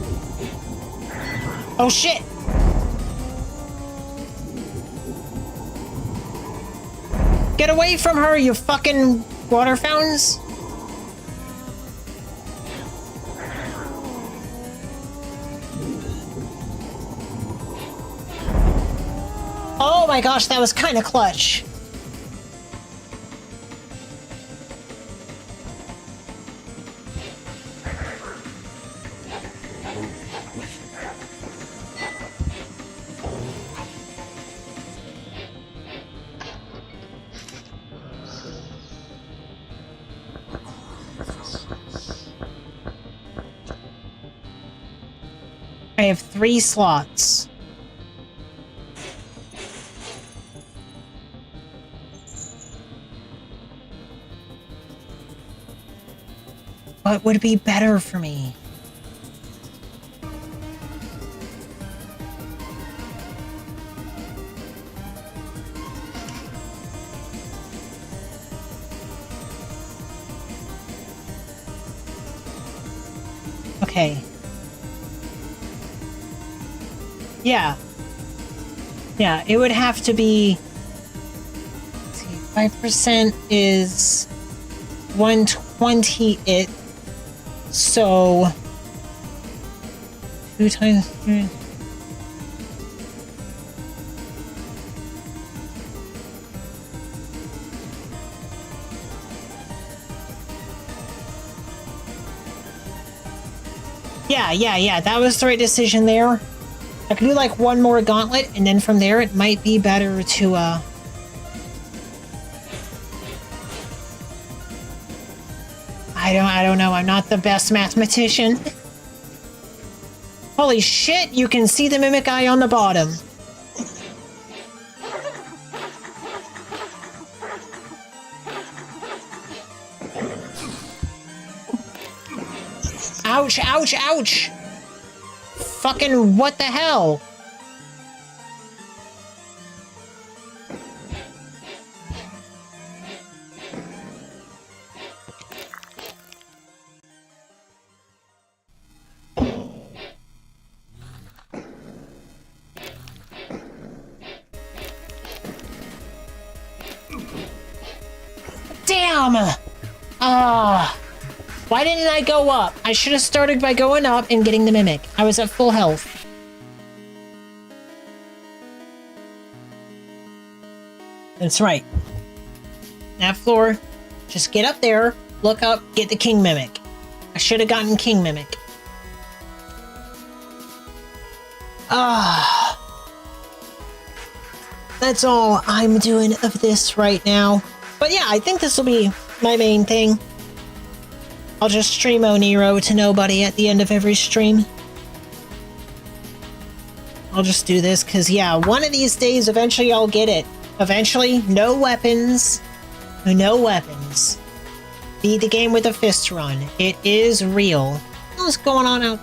[SPEAKER 4] Oh shit! Get away from her, you fucking water fountains! Oh my gosh, that was kind of clutch. I have 3 slots. What would be better for me? Okay. Yeah. Yeah, it would have to be... Let's see, 5% is 120 it. So... 2 times 3... Yeah, that was the right decision there. I could do like one more gauntlet, and then from there it might be better to I don't know. I'm not the best mathematician. Holy shit, you can see the mimic eye on the bottom. Ouch, ouch, ouch! Fucking what the hell? Damn! Why didn't I go up? I should have started by going up and getting the mimic. I was at full health. That's right. That floor, just get up there, look up, get the king mimic. I should have gotten king mimic. That's all I'm doing of this right now. But yeah, I think this will be my main thing. I'll just stream Oniro to nobody at the end of every stream. I'll just do this because, yeah, one of these days, eventually I'll get it. Eventually, no weapons. No weapons. Beat the game with a fist run. It is real. What's going on out?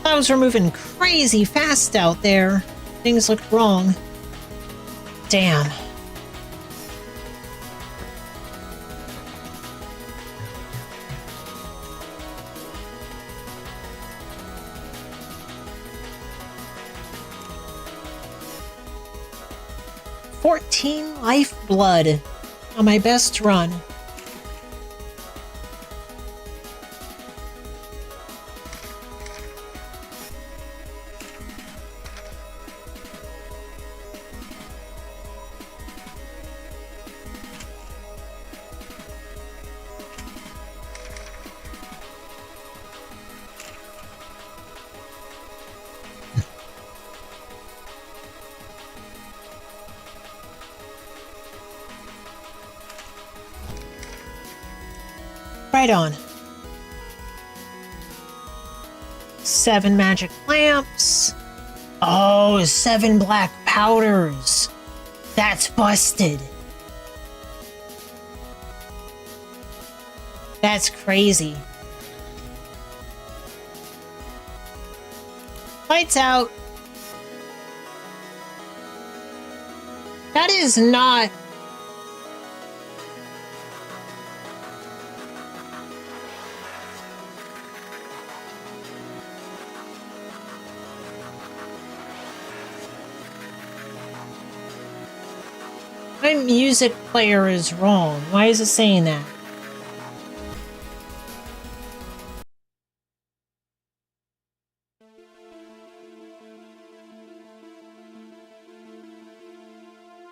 [SPEAKER 4] Clouds were moving crazy fast out there. Things looked wrong. Damn. $14 lifeblood on my best run. Right on. 7 magic lamps. Oh, 7 black powders. That's busted. That's crazy. Lights out. That is not... My music player is wrong. Why is it saying that?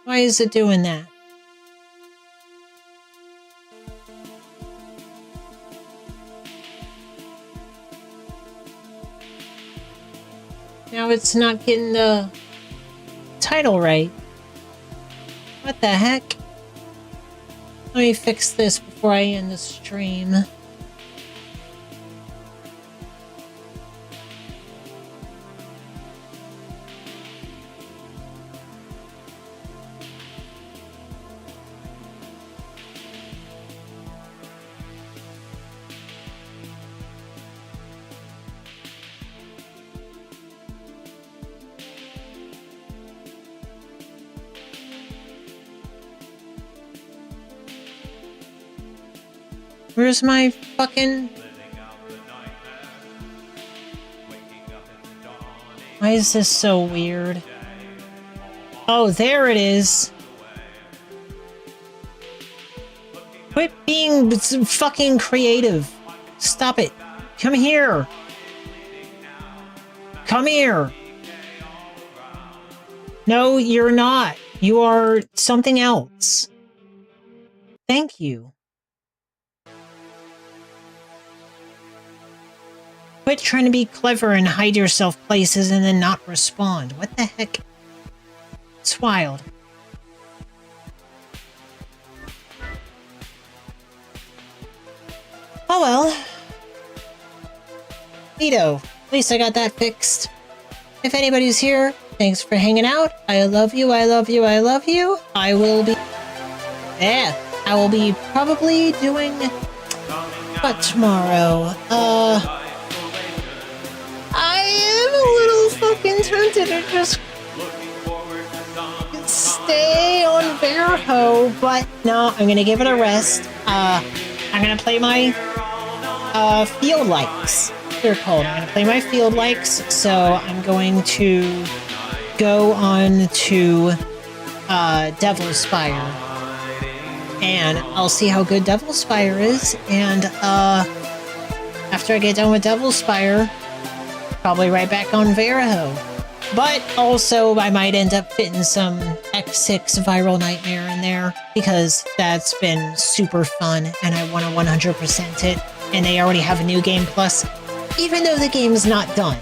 [SPEAKER 4] Why is it doing that? Now it's not getting the title right. What the heck? Let me fix this before I end the stream. Where's my fucking... Why is this so weird? Oh, there it is. Quit being fucking creative. Stop it. Come here. Come here. No, you're not. You are something else. Thank you. Quit trying to be clever and hide yourself places and then not respond. What the heck? It's wild. Oh well. Neato. At least I got that fixed. If anybody's here, thanks for hanging out. I love you, I love you, I love you. I will be... Yeah. I will be probably doing... What tomorrow? I am a little fucking tempted to just stay on Verho, but no, I'm gonna give it a rest. I'm gonna play my field likes. They're called. I'm gonna play my field likes, so I'm going to go on to Devil's Spire. And I'll see how good Devil's Spire is, and after I get done with Devil's Spire, probably right back on Verho. But also, I might end up fitting some X6 Viral Nightmare in there, because that's been super fun, and I want to 100% it, and they already have a new game plus, even though the game's not done.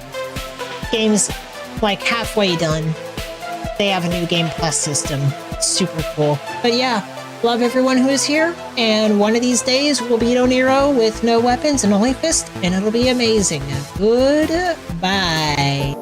[SPEAKER 4] Game's like halfway done. They have a new game plus system. It's super cool. But yeah, love everyone who is here, and one of these days we'll beat Oniro with no weapons and only fist, and it'll be amazing. Goodbye.